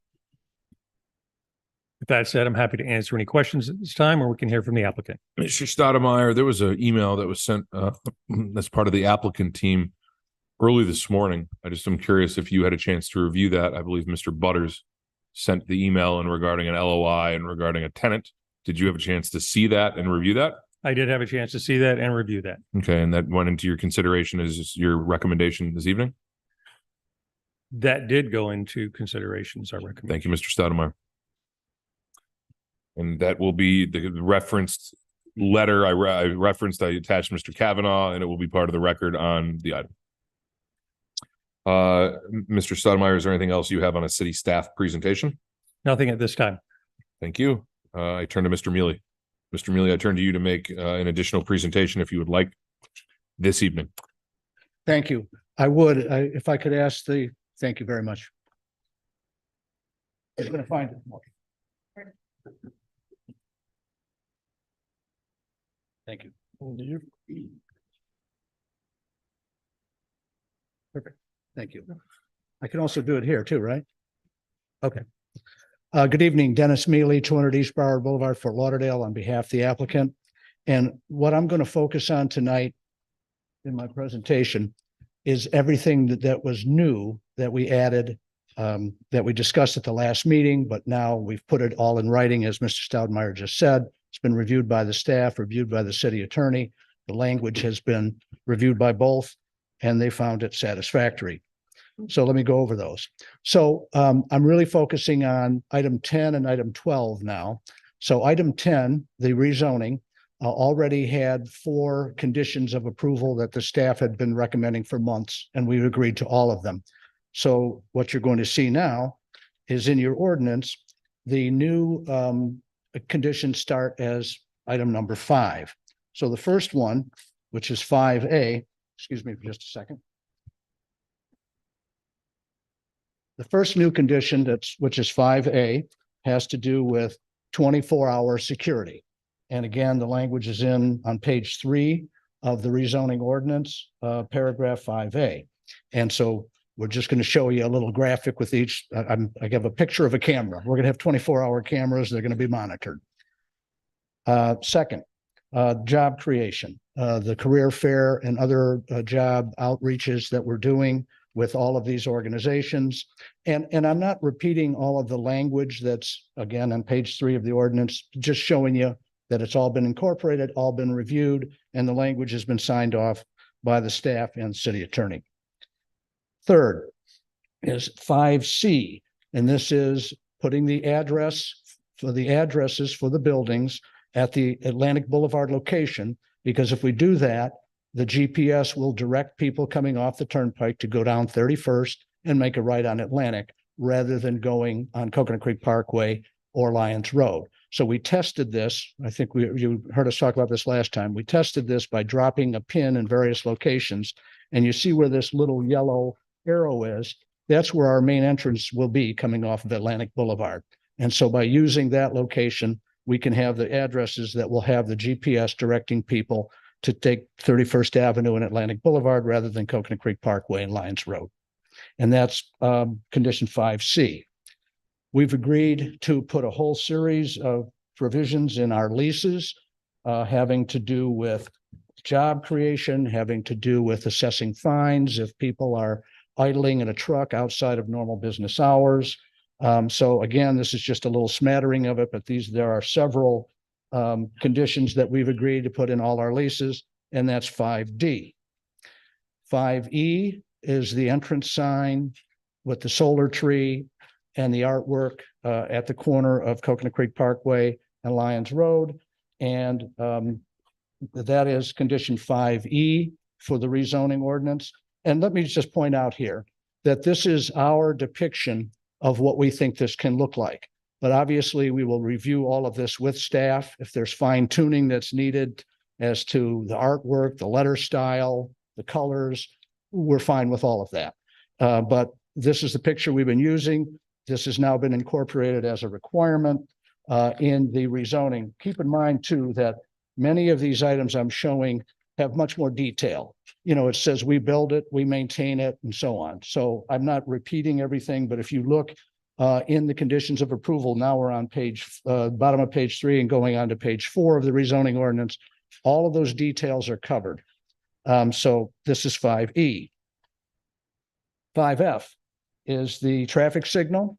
With that said, I'm happy to answer any questions at this time, or we can hear from the applicant. Mr. Stoudemire, there was an email that was sent as part of the applicant team early this morning. I just am curious if you had a chance to review that. I believe Mr. Butters sent the email and regarding an LOI and regarding a tenant. Did you have a chance to see that and review that? I did have a chance to see that and review that. Okay, and that went into your consideration as your recommendation this evening? That did go into considerations, I recommend. Thank you, Mr. Stoudemire. And that will be the referenced letter I referenced. I attached Mr. Kavanaugh, and it will be part of the record on the item. Mr. Stoudemire, is there anything else you have on a city staff presentation? Nothing at this time. Thank you. I turn to Mr. Mealy. Mr. Mealy, I turn to you to make an additional presentation if you would like this evening. Thank you. I would, if I could ask thank you very much. I'm gonna find it. Thank you. Perfect. Thank you. I can also do it here too, right? Okay. Good evening, Dennis Mealy, 200 East Broward Boulevard, Fort Lauderdale, on behalf of the applicant. And what I'm going to focus on tonight in my presentation is everything that was new that we added, that we discussed at the last meeting, but now we've put it all in writing, as Mr. Stoudemire just said. It's been reviewed by the staff, reviewed by the city attorney. The language has been reviewed by both, and they found it satisfactory. So let me go over those. So I'm really focusing on item 10 and item 12 now. So item 10, the rezoning, already had 4 conditions of approval that the staff had been recommending for months, and we agreed to all of them. So what you're going to see now is in your ordinance, the new conditions start as item number 5. So the first one, which is 5A, excuse me for just a second. The first new condition which is 5A has to do with 24-hour security. And again, the language is on page 3 of the rezoning ordinance, paragraph 5A. And so we're just going to show you a little graphic with each. I have a picture of a camera. We're going to have 24-hour cameras. They're going to be monitored. Second, job creation, the career fair and other job outreaches that we're doing with all of these organizations. And I'm not repeating all of the language that's, again, on page 3 of the ordinance, just showing you that it's all been incorporated, all been reviewed, and the language has been signed off by the staff and city attorney. Third is 5C, and this is putting the addresses for the buildings at the Atlantic Boulevard location, because if we do that, the GPS will direct people coming off the turnpike to go down 31st and make a right on Atlantic rather than going on Coconut Creek Parkway or Lyons Road. So we tested this. I think you heard us talk about this last time. We tested this by dropping a pin in various locations, and you see where this little yellow arrow is. That's where our main entrance will be coming off of Atlantic Boulevard. And so by using that location, we can have the addresses that will have the GPS directing people to take 31st Avenue and Atlantic Boulevard rather than Coconut Creek Parkway and Lyons Road. And that's condition 5C. We've agreed to put a whole series of provisions in our leases having to do with job creation, having to do with assessing fines if people are idling in a truck outside of normal business hours. So again, this is just a little smattering of it, but there are several conditions that we've agreed to put in all our leases, and that's 5D. 5E is the entrance sign with the solar tree and the artwork at the corner of Coconut Creek Parkway and Lyons Road. And that is condition 5E for the rezoning ordinance. And let me just point out here that this is our depiction of what we think this can look like. But obviously, we will review all of this with staff. If there's fine tuning that's needed as to the artwork, the letter style, the colors, we're fine with all of that. But this is the picture we've been using. This has now been incorporated as a requirement in the rezoning. Keep in mind, too, that many of these items I'm showing have much more detail. You know, it says we build it, we maintain it, and so on. So I'm not repeating everything, but if you look in the conditions of approval, now we're on bottom of page 3 and going on to page 4 of the rezoning ordinance. All of those details are covered. So this is 5E. 5F is the traffic signal.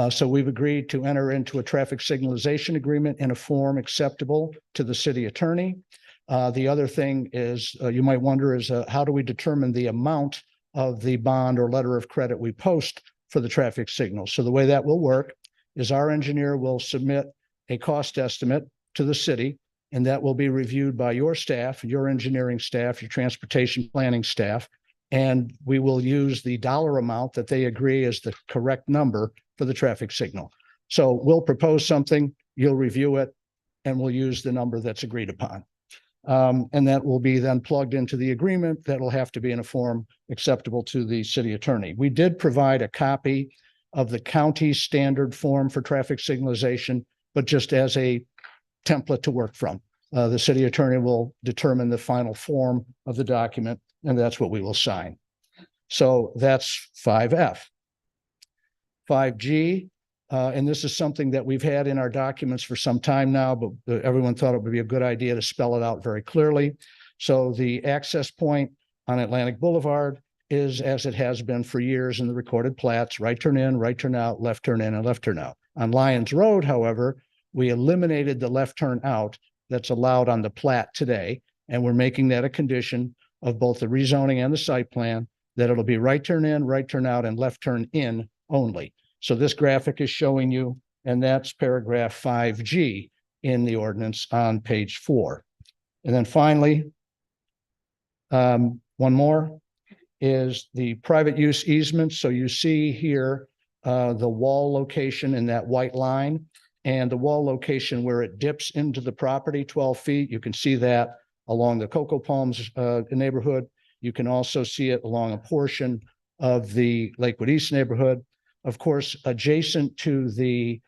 So we've agreed to enter into a traffic signalization agreement in a form acceptable to the city attorney. The other thing is, you might wonder, is how do we determine the amount of the bond or letter of credit we post for the traffic signal? So the way that will work is our engineer will submit a cost estimate to the city, and that will be reviewed by your staff, your engineering staff, your transportation planning staff, and we will use the dollar amount that they agree is the correct number for the traffic signal. So we'll propose something, you'll review it, and we'll use the number that's agreed upon. And that will be then plugged into the agreement that will have to be in a form acceptable to the city attorney. We did provide a copy of the county standard form for traffic signalization, but just as a template to work from. The city attorney will determine the final form of the document, and that's what we will sign. So that's 5F. 5G, and this is something that we've had in our documents for some time now, but everyone thought it would be a good idea to spell it out very clearly. So the access point on Atlantic Boulevard is as it has been for years in the recorded plats: right turn in, right turn out, left turn in, and left turn out. On Lyons Road, however, we eliminated the left turn out that's allowed on the plat today, and we're making that a condition of both the rezoning and the site plan, that it'll be right turn in, right turn out, and left turn in only. So this graphic is showing you, and that's paragraph 5G in the ordinance on page 4. And then finally, one more is the private use easement. So you see here the wall location in that white line, and the wall location where it dips into the property 12 feet. You can see that along the Cocoa Palms neighborhood. You can also see it along a portion of the Lakewood East neighborhood. Of course, adjacent to the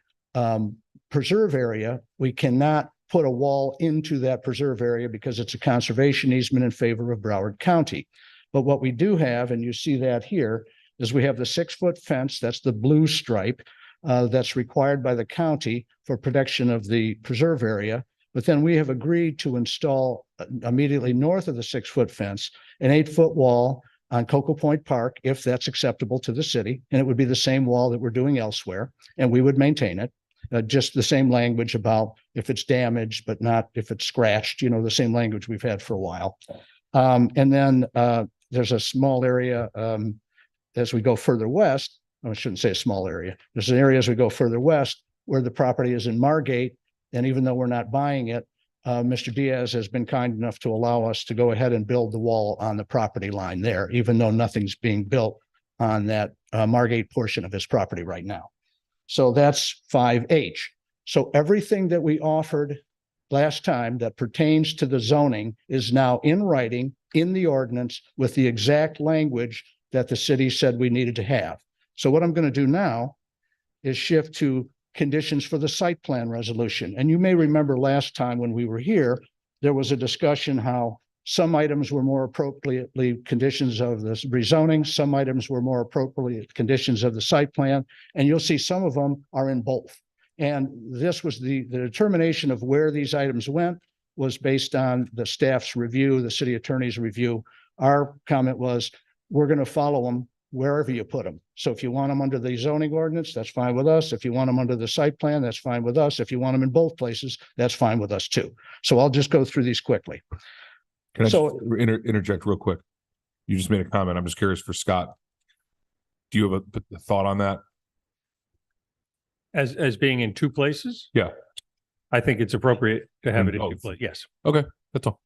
preserve area, we cannot put a wall into that preserve area because it's a conservation easement in favor of Broward County. But what we do have, and you see that here, is we have the 6-foot fence, that's the blue stripe, that's required by the county for protection of the preserve area. But then we have agreed to install immediately north of the 6-foot fence, an 8-foot wall on Cocoa Point Park, if that's acceptable to the city. And it would be the same wall that we're doing elsewhere, and we would maintain it. Just the same language about if it's damaged, but not if it's scratched, you know, the same language we've had for a while. And then there's a small area as we go further west. I shouldn't say a small area. There's an area as we go further west where the property is in Margate. And even though we're not buying it, Mr. Diaz has been kind enough to allow us to go ahead and build the wall on the property line there, even though nothing's being built on that Margate portion of his property right now. So that's 5H. So everything that we offered last time that pertains to the zoning is now in writing in the ordinance with the exact language that the city said we needed to have. So what I'm going to do now is shift to conditions for the site plan resolution. And you may remember last time when we were here, there was a discussion how some items were more appropriately conditions of the rezoning, some items were more appropriately conditions of the site plan, and you'll see some of them are in both. And this was the determination of where these items went was based on the staff's review, the city attorney's review. Our comment was, we're going to follow them wherever you put them. So if you want them under the zoning ordinance, that's fine with us. If you want them under the site plan, that's fine with us. If you want them in both places, that's fine with us too. So I'll just go through these quickly. Can I So- just interject real quick? You just made a comment. I'm just curious for Scott. Do you have a thought on that? As being in two places? Yeah. I think it's appropriate to have In it in two both. places. Yes. Okay, that's all.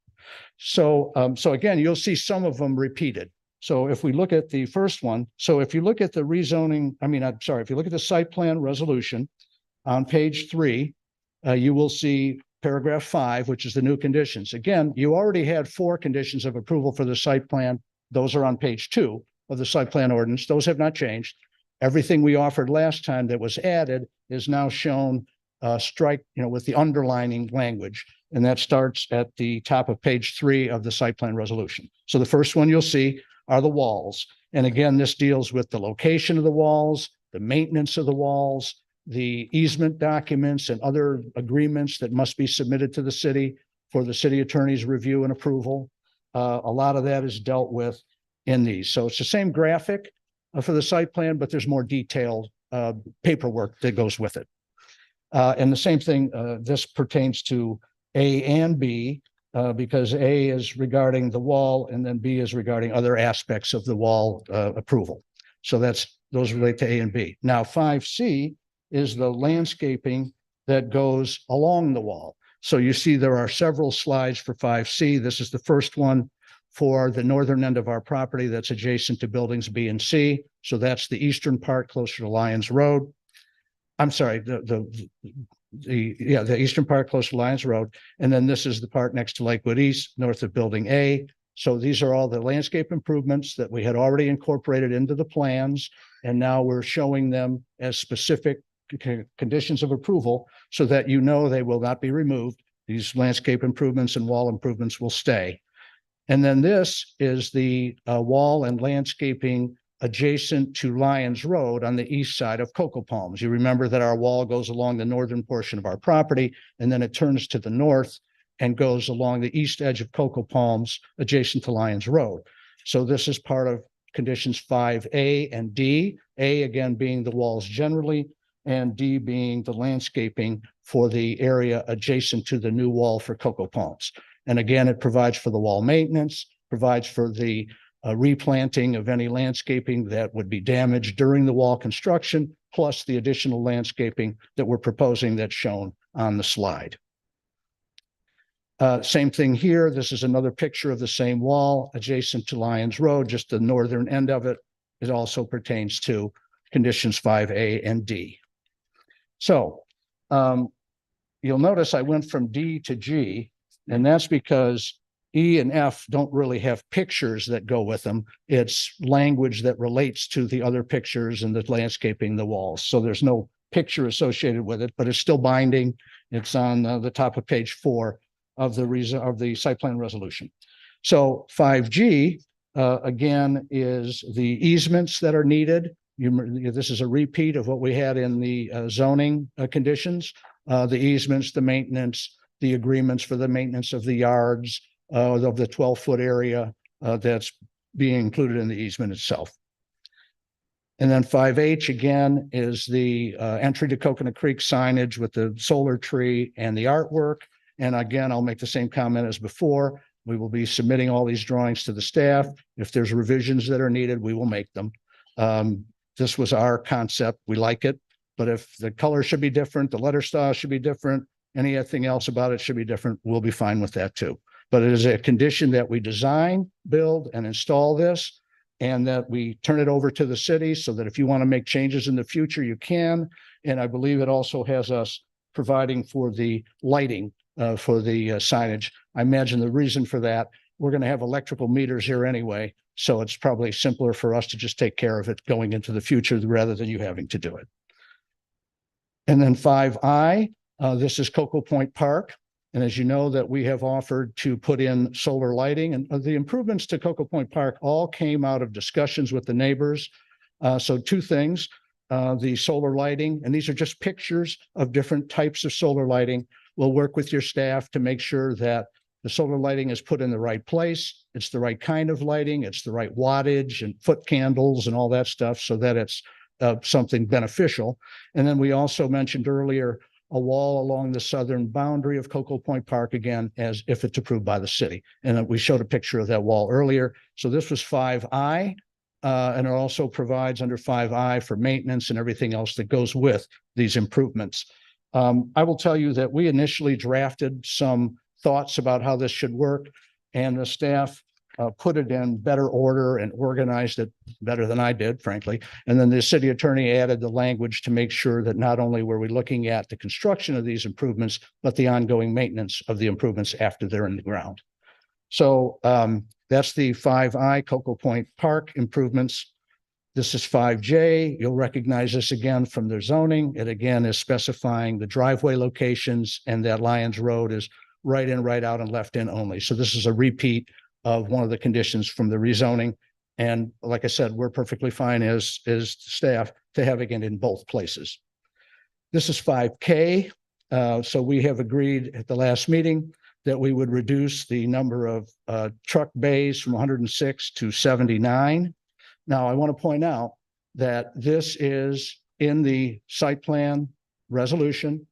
So, so again, you'll see some of them repeated. So if we look at the first one, so if you look at the rezoning, if you look at the site plan resolution on page 3, you will see paragraph 5, which is the new conditions. Again, you already had 4 conditions of approval for the site plan. Those are on page 2 of the site plan ordinance. Those have not changed. Everything we offered last time that was added is now shown with the underlining language. And that starts at the top of page 3 of the site plan resolution. So the first one you'll see are the walls. And again, this deals with the location of the walls, the maintenance of the walls, the easement documents and other agreements that must be submitted to the city for the city attorney's review and approval. A lot of that is dealt with in these. So it's the same graphic for the site plan, but there's more detailed paperwork that goes with it. And the same thing, this pertains to A and B, because A is regarding the wall and then B is regarding other aspects of the wall approval. So those relate to A and B. Now 5C is the landscaping that goes along the wall. So you see there are several slides for 5C. This is the first one for the northern end of our property that's adjacent to buildings B and C. So that's the eastern part closer to Lyons Road. I'm sorry, the the eastern part close to Lions Road. And then this is the part next to Lakewood East, north of Building A. So these are all the landscape improvements that we had already incorporated into the plans. And now we're showing them as specific conditions of approval so that you know they will not be removed. These landscape improvements and wall improvements will stay. And then this is the wall and landscaping adjacent to Lions Road on the east side of Cocoa Palms. You remember that our wall goes along the northern portion of our property, and then it turns to the north and goes along the east edge of Cocoa Palms adjacent to Lions Road. So this is part of conditions 5A and D, A again being the walls generally, and D being the landscaping for the area adjacent to the new wall for Cocoa Palms. And again, it provides for the wall maintenance, provides for the replanting of any landscaping that would be damaged during the wall construction, plus the additional landscaping that we're proposing that's shown on the slide. Same thing here. This is another picture of the same wall adjacent to Lions Road, just the northern end of it. It also pertains to conditions 5A and D. So you'll notice I went from D to G, and that's because E and F don't really have pictures that go with them. It's language that relates to the other pictures and the landscaping, the walls. So there's no picture associated with it, but it's still binding. It's on the top of page 4 of the site plan resolution. So 5G, again, is the easements that are needed. This is a repeat of what we had in the zoning conditions, the easements, the maintenance, the agreements for the maintenance of the yards, of the 12-foot area that's being included in the easement itself. And then 5H again is the entry to Coconut Creek signage with the solar tree and the artwork. And again, I'll make the same comment as before. We will be submitting all these drawings to the staff. If there's revisions that are needed, we will make them. This was our concept. We like it. But if the color should be different, the letter style should be different, anything else about it should be different, we'll be fine with that too. But it is a condition that we design, build, and install this, and that we turn it over to the city so that if you want to make changes in the future, you can. And I believe it also has us providing for the lighting for the signage. I imagine the reason for that, we're going to have electrical meters here anyway, so it's probably simpler for us to just take care of it going into the future rather than you having to do it. And then 5I, this is Cocoa Point Park. And as you know, that we have offered to put in solar lighting, and the improvements to Cocoa Point Park all came out of discussions with the neighbors. So two things, the solar lighting, and these are just pictures of different types of solar lighting. We'll work with your staff to make sure that the solar lighting is put in the right place. It's the right kind of lighting. It's the right wattage and foot candles and all that stuff so that it's something beneficial. And then we also mentioned earlier a wall along the southern boundary of Cocoa Point Park, again, as if it's approved by the city. And we showed a picture of that wall earlier. So this was 5I, and it also provides under 5I for maintenance and everything else that goes with these improvements. I will tell you that we initially drafted some thoughts about how this should work, and the staff put it in better order and organized it better than I did, frankly. And then the city attorney added the language to make sure that not only were we looking at the construction of these improvements, but the ongoing maintenance of the improvements after they're in the ground. So that's the 5I Cocoa Point Park improvements. This is 5J. You'll recognize this again from their zoning. It again is specifying the driveway locations, and that Lions Road is right in, right out, and left in only. So this is a repeat of one of the conditions from the rezoning. And like I said, we're perfectly fine as staff to having it in both places. This is 5K. So we have agreed at the last meeting that we would reduce the number of truck bays from 106 to 79. Now, I want to point out that this is in the site plan resolution.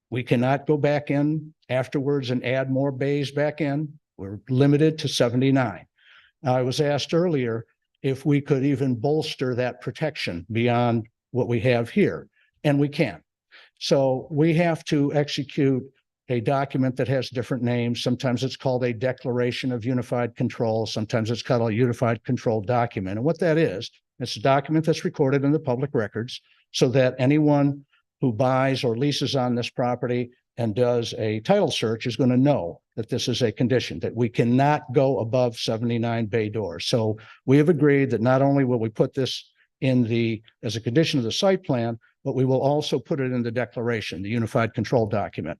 We cannot go back in afterwards and add more bays back in. We're limited to 79. Now, I was asked earlier if we could even bolster that protection beyond what we have here, and we can. So we have to execute a document that has different names. Sometimes it's called a declaration of unified control. Sometimes it's called a unified control document. And what that is, it's a document that's recorded in the public records so that anyone who buys or leases on this property and does a title search is going to know that this is a condition, that we cannot go above 79 bay doors. So we have agreed that not only will we put this as a condition of the site plan, but we will also put it in the declaration, the unified control document,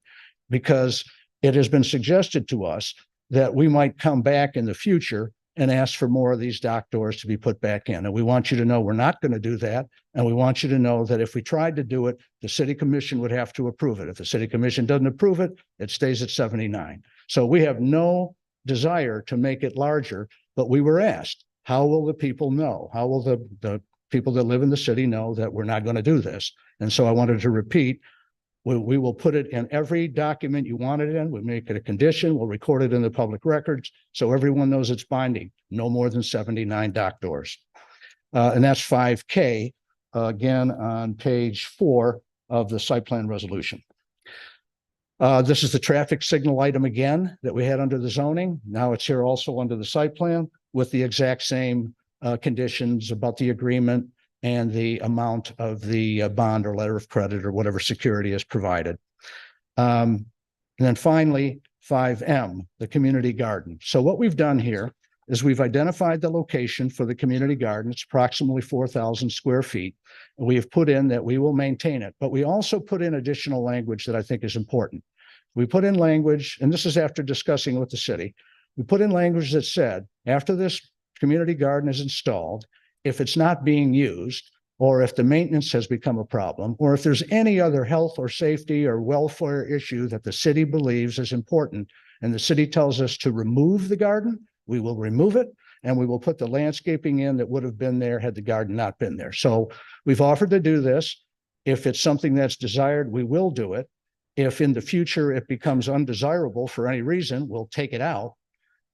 because it has been suggested to us that we might come back in the future and ask for more of these dock doors to be put back in. And we want you to know we're not going to do that. And we want you to know that if we tried to do it, the city commission would have to approve it. If the city commission doesn't approve it, it stays at 79. So we have no desire to make it larger, but we were asked, how will the people know? How will the people that live in the city know that we're not going to do this? And so I wanted to repeat, we will put it in every document you want it in. We'll make it a condition. We'll record it in the public records so everyone knows it's binding. No more than 79 dock doors. And that's 5K, again, on page 4 of the site plan resolution. This is the traffic signal item again that we had under the zoning. Now it's here also under the site plan with the exact same conditions about the agreement and the amount of the bond or letter of credit or whatever security is provided. And then finally, 5M, the community garden. So what we've done here is we've identified the location for the community garden. It's approximately 4,000 square feet. We have put in that we will maintain it, but we also put in additional language that I think is important. We put in language, and this is after discussing with the city, we put in language that said, after this community garden is installed, if it's not being used, or if the maintenance has become a problem, or if there's any other health or safety or welfare issue that the city believes is important, and the city tells us to remove the garden, we will remove it, and we will put the landscaping in that would have been there had the garden not been there. So we've offered to do this. If it's something that's desired, we will do it. If in the future it becomes undesirable for any reason, we'll take it out.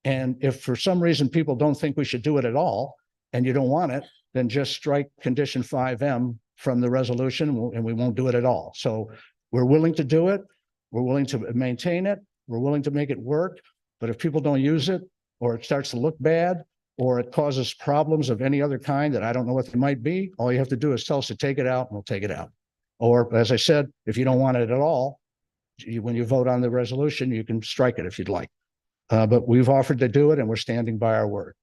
And if for some reason people don't think we should do it at all, and you don't want it, then just strike condition 5M from the resolution and we won't do it at all. So we're willing to do it. We're willing to maintain it. We're willing to make it work. But if people don't use it, or it starts to look bad, or it causes problems of any other kind that I don't know what they might be, all you have to do is tell us to take it out and we'll take it out. Or as I said, if you don't want it at all, when you vote on the resolution, you can strike it if you'd like. But we've offered to do it and we're standing by our word.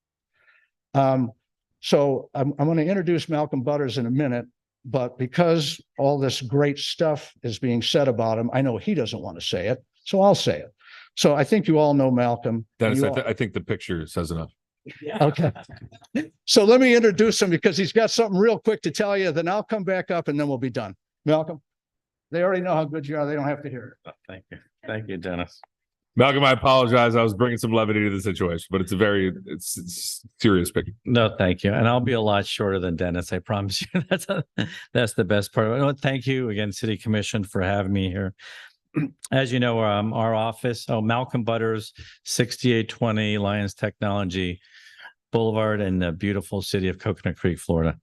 So I'm going to introduce Malcolm Butters in a minute, but because all this great stuff is being said about him, I know he doesn't want to say it, so I'll say it. So I think you all know Malcolm. Dennis, I think the picture says enough. Okay. So let me introduce him because he's got something real quick to tell you, then I'll come back up and then we'll be done. Malcolm, they already know how good you are. They don't have to hear it. Thank you. Thank you, Dennis. Malcolm, I apologize. I was bringing some levity to the situation, but it's it's serious picture. No, thank you. And I'll be a lot shorter than Dennis. I promise you. That's the best part. Thank you again, City Commission, for having me here. As you know, our office, Malcolm Butters, 6820 Lions Technology Boulevard in the beautiful city of Coconut Creek, Florida.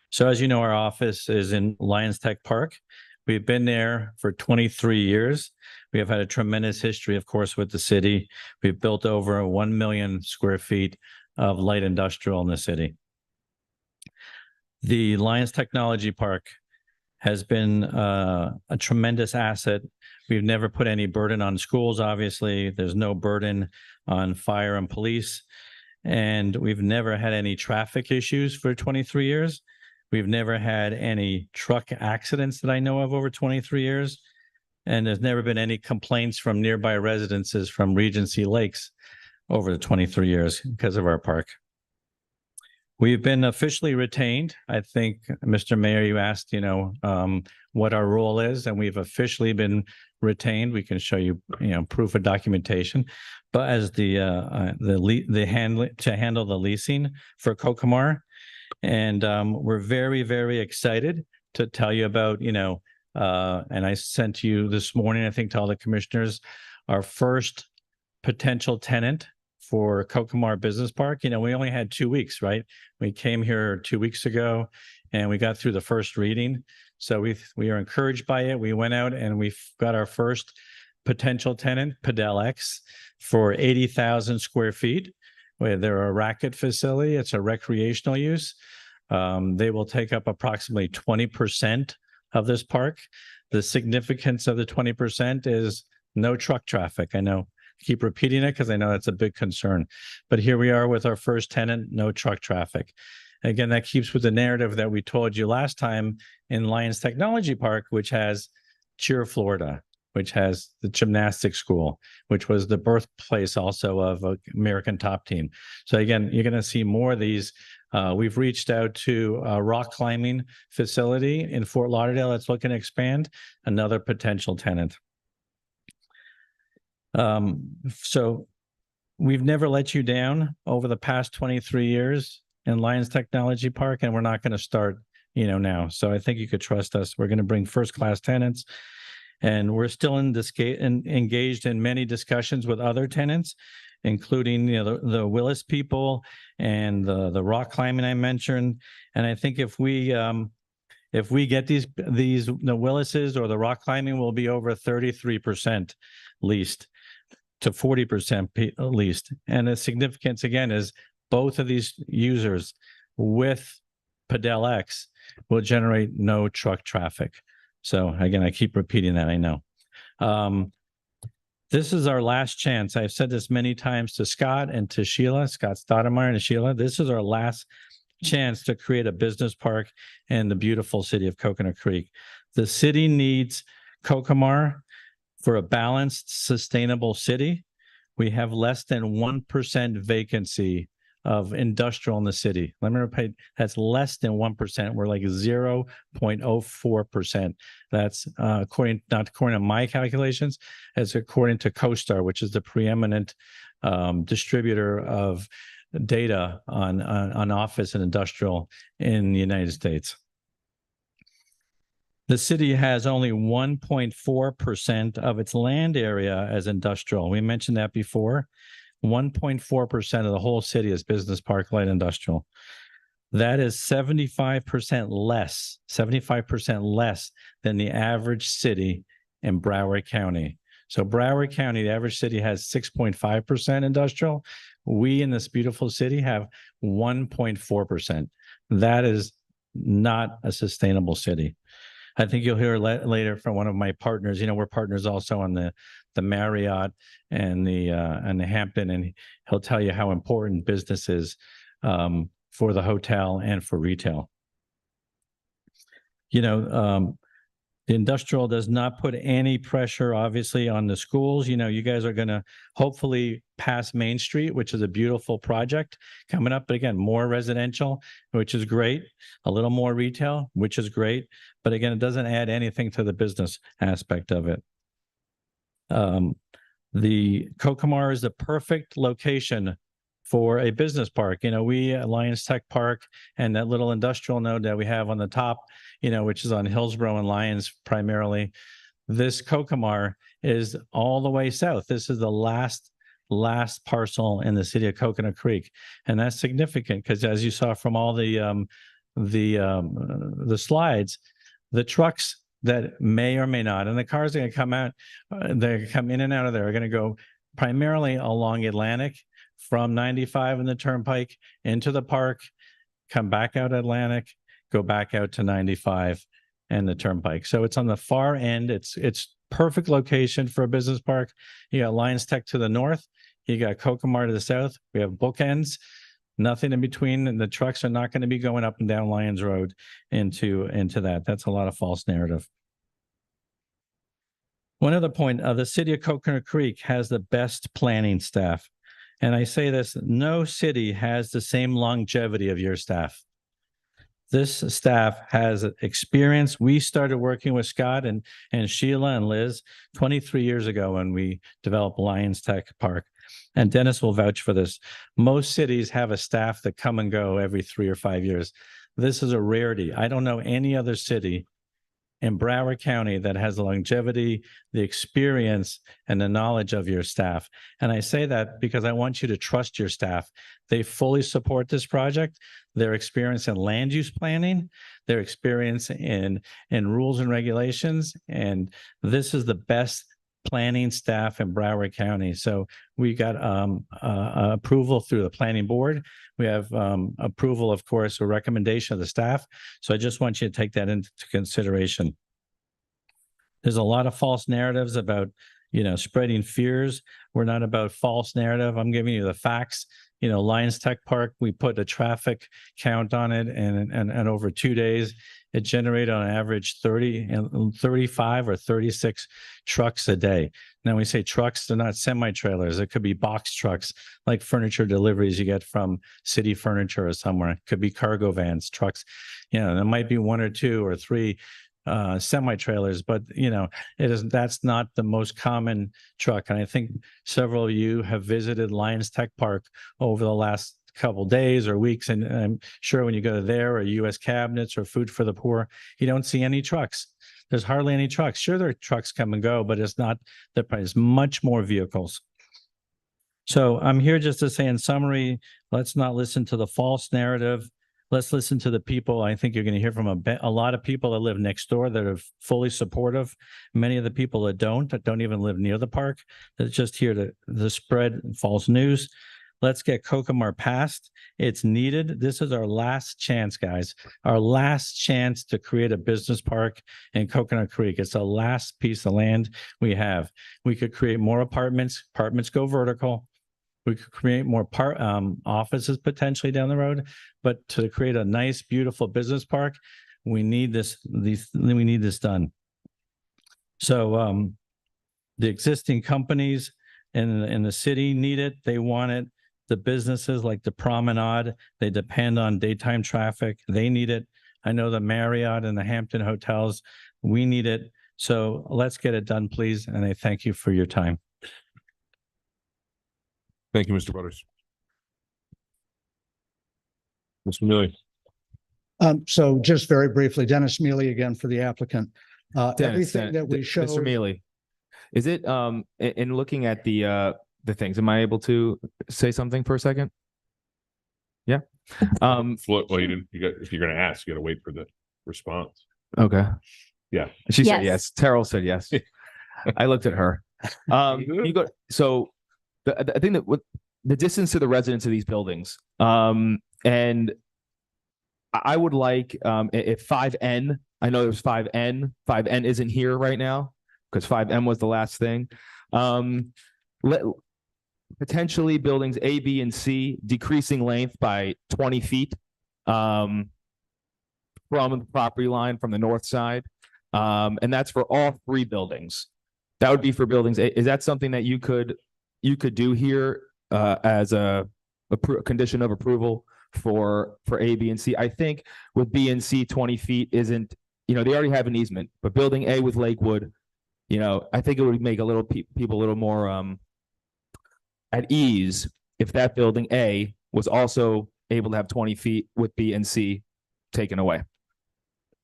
So as you know, our office is in Lions Tech Park. We've been there for 23 years. We have had a tremendous history, of course, with the city. We've built over 1 million square feet of light industrial in the city. The Lions Technology Park has been a tremendous asset. We've never put any burden on schools, obviously. There's no burden on fire and police. And we've never had any traffic issues for 23 years. We've never had any truck accidents that I know of over 23 years. And there's never been any complaints from nearby residences from Regency Lakes over the 23 years because of our park. We've been officially retained. I think, Mr. Mayor, you asked, what our role is, and we've officially been retained. We can show you, proof of documentation, but as to handle the leasing for Cocomar. And we're very, very excited to tell you about, and I sent to you this morning, I think, to all the commissioners, our first potential tenant for Cocomar Business Park. We only had 2 weeks, right? We came here 2 weeks ago and we got through the first reading. So we are encouraged by it. We went out and we've got our first potential tenant, Padel-X, for 80,000 square feet. They're a racket facility. It's a recreational use. They will take up approximately 20% of this park. The significance of the 20% is no truck traffic. I know, keep repeating it because I know that's a big concern. But here we are with our first tenant, no truck traffic. Again, that keeps with the narrative that we told you last time in Lions Technology Park, which has Cheer Florida, which has the gymnastics school, which was the birthplace also of American Top Team. So again, you're going to see more of these. We've reached out to a rock climbing facility in Fort Lauderdale that's looking to expand, another potential tenant. So we've never let you down over the past 23 years in Lions Technology Park, and we're not going to start, now. So I think you could trust us. We're going to bring first-class tenants, and we're still engaged in many discussions with other tenants, including the Willis people and the rock climbing I mentioned. And I think if we get the Willises or the rock climbing, will be over 33% leased to 40% leased. And the significance again is both of these users with Padel X will generate no truck traffic. So again, I keep repeating that, I know. This is our last chance. I've said this many times to Scott and to Sheila, Scott Stoudemire and Sheila. This is our last chance to create a business park in the beautiful city of Coconut Creek. The city needs Cocomar for a balanced, sustainable city. We have less than 1% vacancy of industrial in the city. Let me repeat, that's less than 1%. We're like 0.04%. That's not according to my calculations, it's according to CoStar, which is the preeminent distributor of data on office and industrial in the United States. The city has only 1.4% of its land area as industrial. We mentioned that before. 1.4% of the whole city is business park light industrial. That is 75% less than the average city in Broward County. So Broward County, the average city has 6.5% industrial. We in this beautiful city have 1.4%. That is not a sustainable city. I think you'll hear later from one of my partners. We're partners also on the Marriott and the Hampton, and he'll tell you how important business is for the hotel and for retail. The industrial does not put any pressure, obviously, on the schools. You guys are going to hopefully pass Main Street, which is a beautiful project coming up. But again, more residential, which is great. A little more retail, which is great. But again, it doesn't add anything to the business aspect of it. The Cocomar is the perfect location for a business park. We at Lions Tech Park and that little industrial node that we have on the top, which is on Hillsborough and Lions primarily. This Cocomar is all the way south. This is the last parcel in the city of Coconut Creek. And that's significant because as you saw from all the slides, the trucks that may or may not, and the cars are going to come out, they come in and out of there, are going to go primarily along Atlantic from 95 and the Turnpike into the park, come back out Atlantic, go back out to 95 and the Turnpike. So it's on the far end. It's perfect location for a business park. You got Lions Tech to the north. You got Cocomar to the south. We have bookends, nothing in between. And the trucks are not going to be going up and down Lions Road into that. That's a lot of false narrative. One other point, the city of Coconut Creek has the best planning staff. And I say this, no city has the same longevity of your staff. This staff has experience. We started working with Scott and Sheila and Liz 23 years ago when we developed Lions Tech Park. And Dennis will vouch for this. Most cities have a staff that come and go every 3 or 5 years. This is a rarity. I don't know any other city in Broward County that has the longevity, the experience, and the knowledge of your staff. And I say that because I want you to trust your staff. They fully support this project. Their experience in land use planning, their experience in rules and regulations, and this is the best planning staff in Broward County. So we got approval through the planning board. We have approval, of course, a recommendation of the staff. So I just want you to take that into consideration. There's a lot of false narratives about, spreading fears. We're not about false narrative. I'm giving you the facts. Lions Tech Park, we put a traffic count on it, and over 2 days, it generated on average 35 or 36 trucks a day. Now, we say trucks, they're not semi-trailers. It could be box trucks, like furniture deliveries you get from City Furniture or somewhere. It could be cargo vans, trucks. There might be 1 or 2 or 3 semi-trailers, but that's not the most common truck. And I think several of you have visited Lions Tech Park over the last couple days or weeks, and I'm sure when you go there, or US Cabinets or Food for the Poor, you don't see any trucks. There's hardly any trucks. Sure, there are trucks come and go, but it's not the price. Much more vehicles. So I'm here just to say, in summary, let's not listen to the false narrative. Let's listen to the people. I think you're going to hear from a lot of people that live next door that are fully supportive. Many of the people that don't even live near the park, that's just here to spread false news. Let's get Cocomar passed. It's needed. This is our last chance, guys. Our last chance to create a business park in Coconut Creek. It's the last piece of land we have. We could create more apartments. Apartments go vertical. We could create more offices potentially down the road, but to create a nice, beautiful business park, we need this. We need this done. So the existing companies in the city need it. They want it. The businesses like the Promenade, they depend on daytime traffic. They need it. I know the Marriott and the Hampton hotels, we need it. So let's get it done, please. And I thank you for your time. Thank you, Mr. Butters. Mr. Mealy. So just very briefly, Dennis Mealy again for the applicant. Everything that we Mr. showed. Mealy, is it in looking at the things, am I able to say something for a second? Yeah. Well, if you're going to ask, you got to wait for the response. Okay. Yeah. She said Yes. yes. Terrell said yes. I looked at her. So the thing that with the distance to the residents of these buildings, and I would like if 5N, I know there's 5N isn't here right now because 5M was the last thing. Potentially buildings A, B, and C decreasing length by 20 feet from the property line from the north side. And that's for all 3 buildings. That would be for buildings A. Is that something that you could do here as a condition of approval for A, B, and C? I think with B and C, 20 feet isn't, they already have an easement, but building A with Lakewood, I think it would make a little people a little more at ease if that building A was also able to have 20 feet with B and C taken away.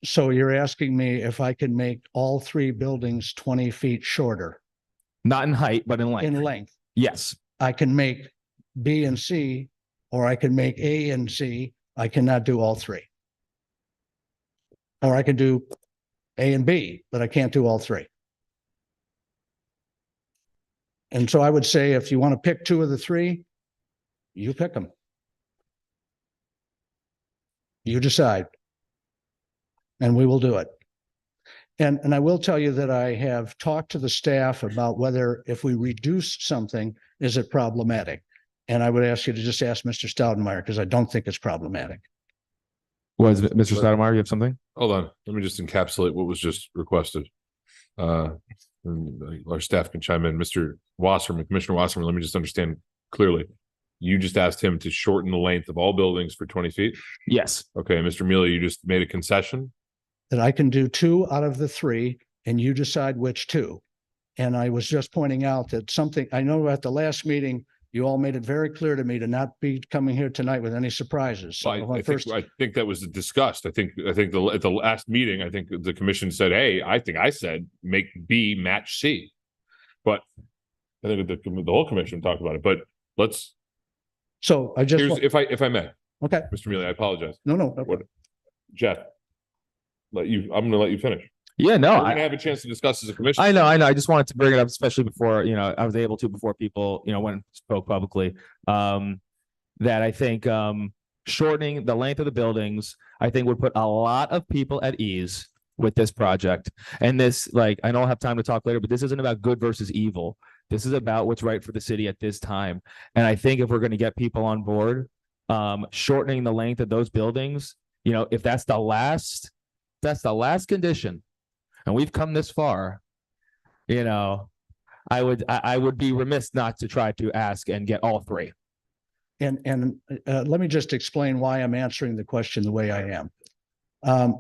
So you're asking me if I can make all 3 buildings 20 feet shorter? Not in height, but in length. In length. Yes. I can make B and C, or I can make A and C. I cannot do all 3. Or I can do A and B, but I can't do all 3. And so I would say if you want to pick 2 of the 3, you pick them. You decide. And we will do it. And I will tell you that I have talked to the staff about whether if we reduce something, is it problematic? And I would ask you to just ask Mr. Stoudenmeyer, because I don't think it's problematic. Was Mr. Stoudenmeyer, you have something? Hold on. Let me just encapsulate what was just requested. And our staff can chime in. Mr. Wasserman, Commissioner Wasserman, let me just understand clearly. You just asked him to shorten the length of all buildings for 20 feet? Yes. Okay, Mr. Mealy, you just made a concession? That I can do 2 out of the 3, and you decide which 2. And I was just pointing out that I know at the last meeting, you all made it very clear to me to not be coming here tonight with any surprises. So I think that was discussed. I think at the last meeting, I think the commission said, hey, I think I said make B match C. But I think the whole commission talked about it. But let's. So I just. If I may. Okay. Mr. Mealy, I apologize. No. Jeff, I'm going to let you finish. Yeah, no, we're going to have a chance to discuss as a commission. I know. I just wanted to bring it up, especially before, I was able to before people, went and spoke publicly, that I think shortening the length of the buildings, I think would put a lot of people at ease with this project. And this, like, I don't have time to talk later, but this isn't about good versus evil. This is about what's right for the city at this time. And I think if we're going to get people on board, shortening the length of those buildings, you know, if that's the last condition, and we've come this far, you know, I would be remiss not to try to ask and get all three. And let me just explain why I'm answering the question the way I am.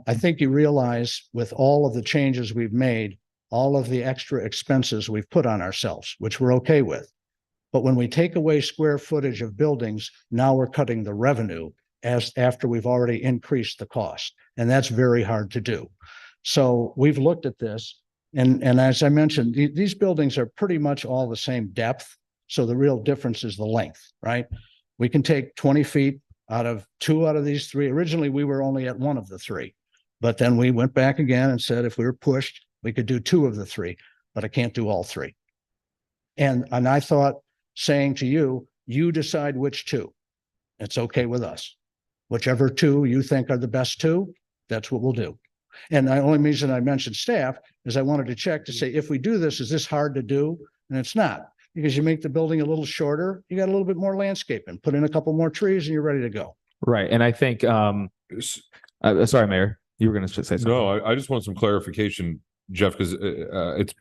I think you realize with all of the changes we've made, all of the extra expenses we've put on ourselves, which we're okay with. But when we take away square footage of buildings, now we're cutting the revenue after we've already increased the cost. And that's very hard to do. So we've looked at this. And as I mentioned, these buildings are pretty much all the same depth. So the real difference is the length, right? We can take 20 feet out of 2 out of these 3. Originally, we were only at 1 of the 3. But then we went back again and said, if we were pushed, we could do 2 of the 3, but I can't do all 3. And I thought saying to you, you decide which 2. It's okay with us. Whichever 2 you think are the best 2, that's what we'll do. And the only reason I mentioned staff is I wanted to check to say, if we do this, is this hard to do? And it's not, because you make the building a little shorter, you got a little bit more landscaping, put in a couple more trees and you're ready to go. Right. And I think, sorry, Mayor, you were going to say something. No, I just want some clarification, Jeff, because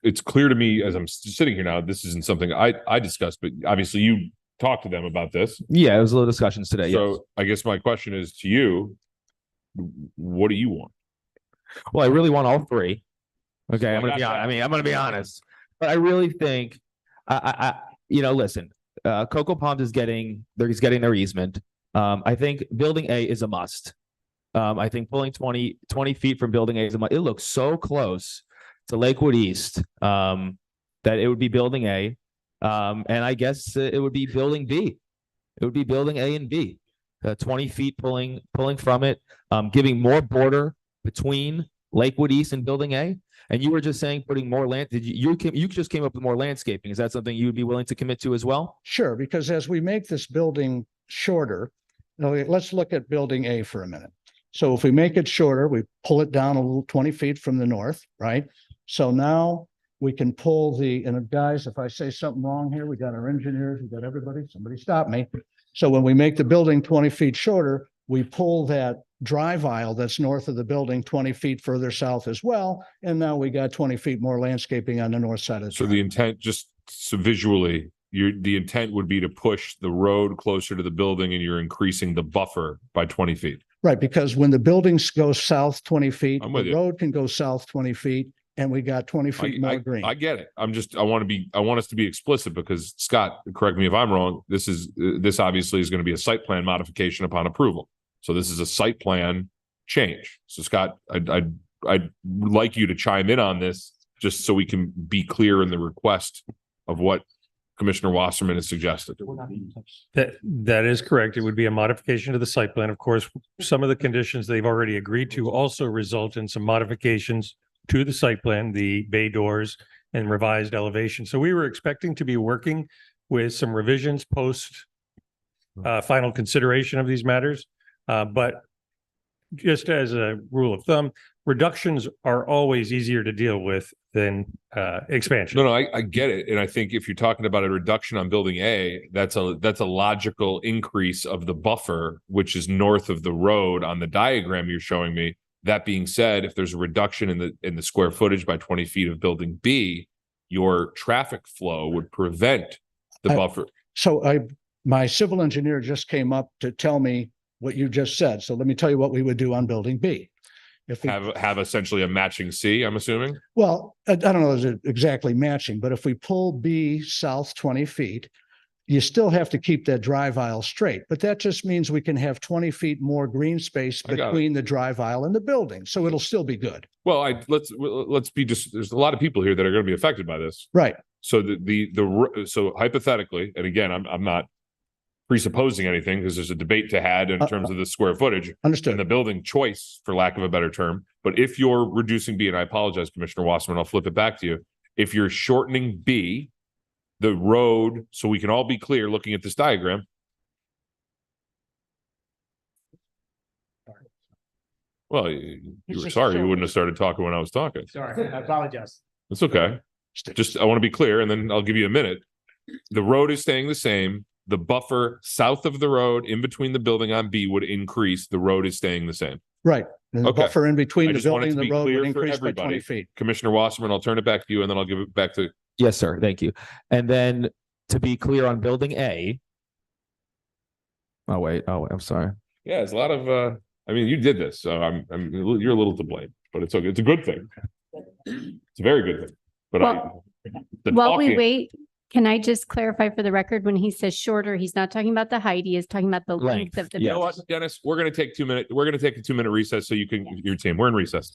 it's clear to me as I'm sitting here now, this isn't something I discussed, but obviously you talked to them about this. Yeah, it was a little discussions today. So yes. I guess my question is to you, what do you want? Well, I really want all 3. Okay, I'm I going to be got honest. that. I mean, I'm going to be honest, but I really think, you know, listen, Coco Palms is getting their easement. I think building A is a must. I think pulling 20 feet from building A is a must. It looks so close to Lakewood East that it would be building A. And I guess it would be building B. It would be building A and B. 20 feet pulling from it, giving more border between Lakewood East and building A. And you were just saying putting more land. You just came up with more landscaping. Is that something you would be willing to commit to as well? Sure, because as we make this building shorter, let's look at building A for a minute. So if we make it shorter, we pull it down a little 20 feet from the north, right? So now we can pull and guys, if I say something wrong here, we got our engineers, we got everybody, somebody stop me. So when we make the building 20 feet shorter, we pull that drive aisle that's north of the building 20 feet further south as well. And now we got 20 feet more landscaping on the north side of the So the intent, just so visually, the intent would be to push the road closer to the building and you're increasing the buffer by 20 feet. Right, because when the buildings go south 20 feet, I'm with the you. road can go south 20 feet and we got 20 feet more green. I get it. I want us to be explicit because Scott, correct me if I'm wrong. This obviously is going to be a site plan modification upon approval. So this is a site plan change. So Scott, I'd like you to chime in on this just so we can be clear in the request of what Commissioner Wasserman has suggested. That is correct. It would be a modification to the site plan. Of course, some of the conditions they've already agreed to also result in some modifications to the site plan, the bay doors and revised elevation. So we were expecting to be working with some revisions post final consideration of these matters. But just as a rule of thumb, reductions are always easier to deal with than expansion. No, I get it. And I think if you're talking about a reduction on building A, that's a logical increase of the buffer, which is north of the road on the diagram you're showing me. That being said, if there's a reduction in the square footage by 20 feet of building B, your traffic flow would prevent the buffer. So my civil engineer just came up to tell me what you just said. So let me tell you what we would do on building B. If we have essentially a matching C, I'm assuming. Well, I don't know, is it exactly matching, but if we pull B south 20 feet, you still have to keep that drive aisle straight, but that just means we can have 20 feet more green space between the drive aisle and the building. So it'll still be good. Well, let's be just, there's a lot of people here that are going to be affected by this. Right. So so hypothetically, and again, I'm not presupposing anything because there's a debate to had in terms of the square footage. Understood. And the building choice, for lack of a better term. But if you're reducing B, and I apologize, Commissioner Wasserman, I'll flip it back to you. If you're shortening B, the road, so we can all be clear looking at this diagram. Well, you It's were just sorry you short. wouldn't have started talking when I was talking. Sorry, I apologize. It's okay. Just, I want to be clear, and then I'll give you a minute. The road is staying the same. The buffer south of the road in between the building on B would increase. The road is staying the same. Right. And the Okay. buffer in between I the just want it building and to the be road clear would for increase by everybody. 20 feet. Commissioner Wasserman, I'll turn it back to you, and then I'll give it back to. Yes, sir. Thank you. And then to be clear on building A. Oh, wait. Oh, I'm sorry. Yeah, it's a lot of. I mean, you did this, so you're a little to blame, but it's okay. It's a good thing. It's a very good thing. But While we wait, can I just clarify for the record, when he says shorter, he's not talking about the height, he is talking about the length of the You know building. what, Dennis? We're gonna take 2 minutes. We're gonna take a 2-minute recess so you can your team. We're in recess.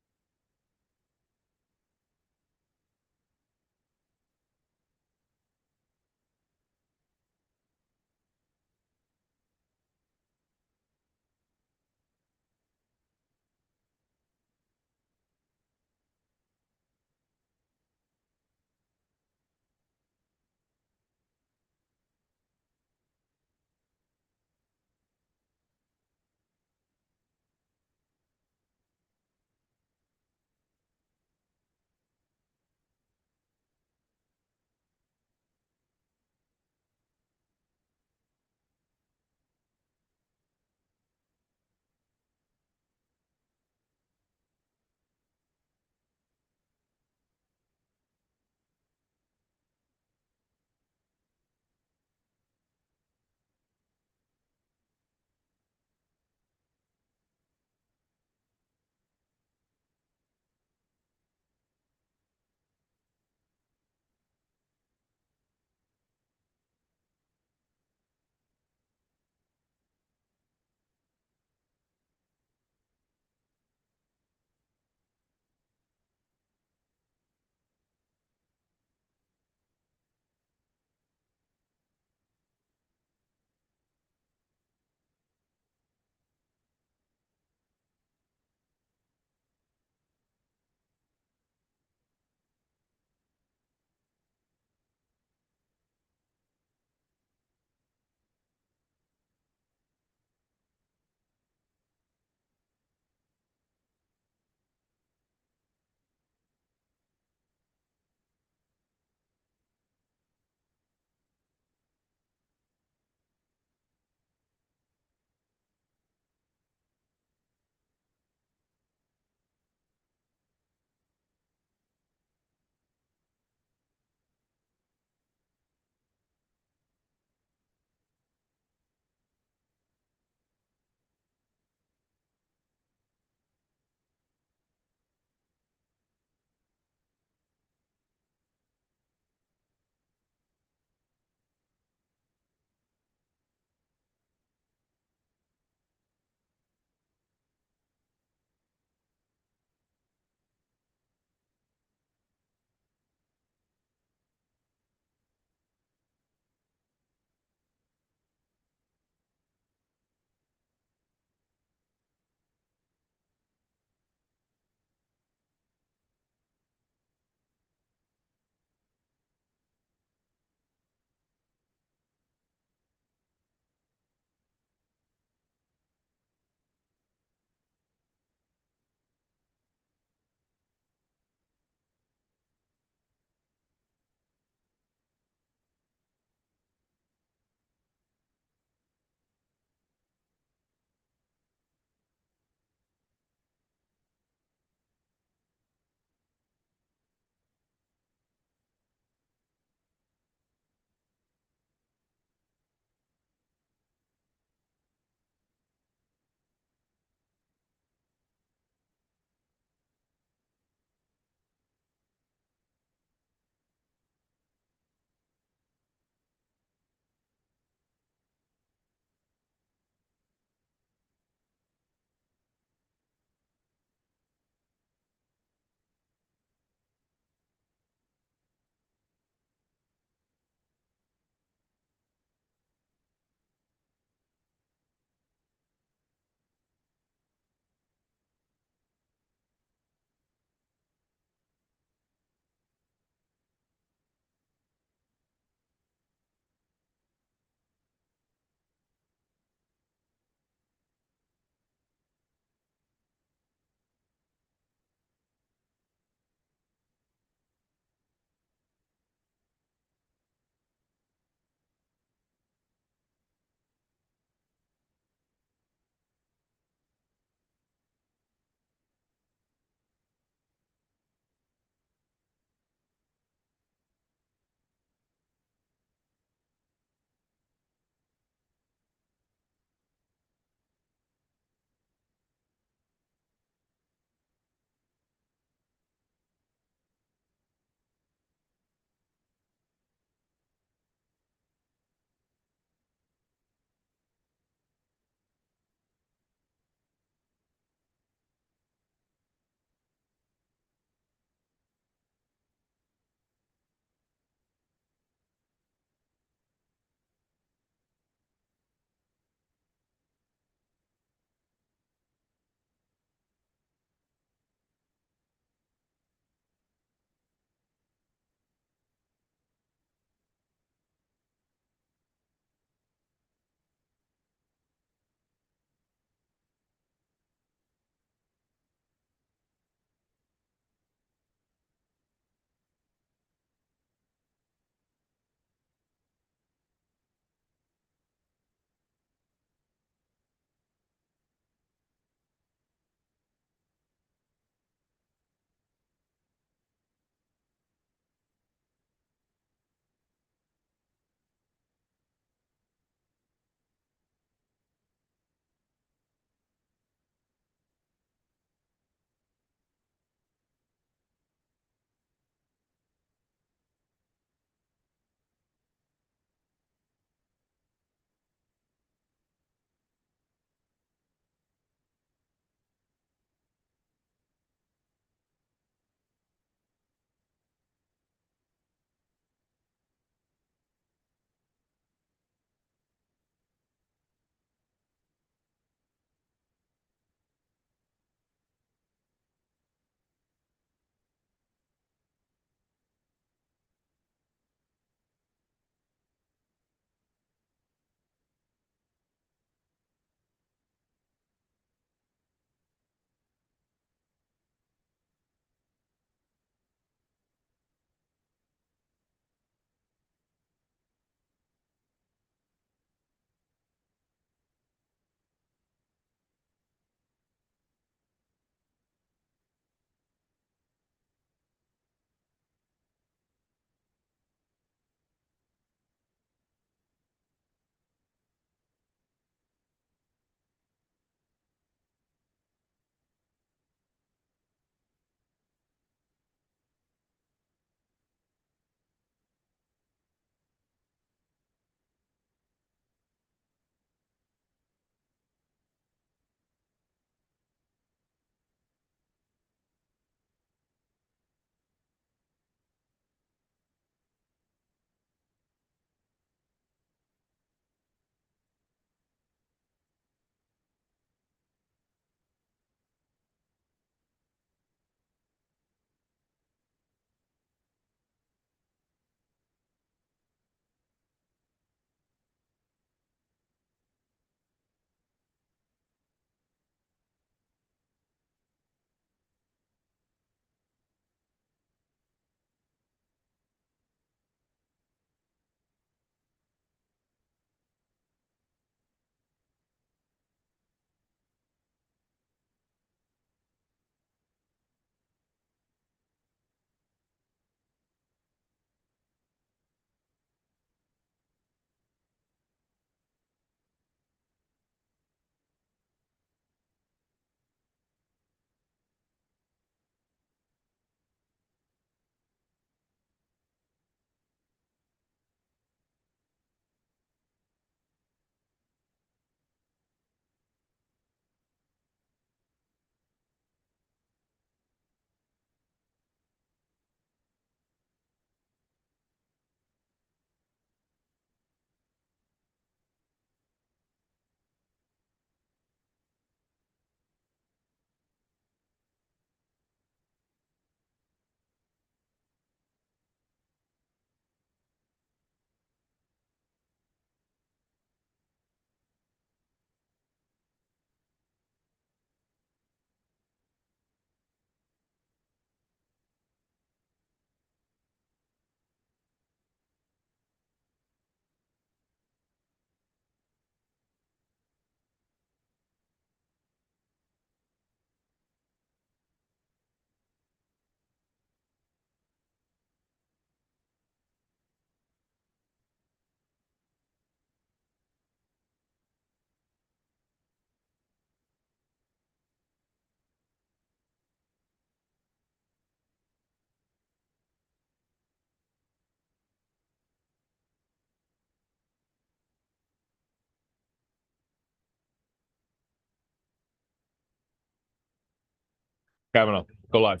Kavanaugh, go live.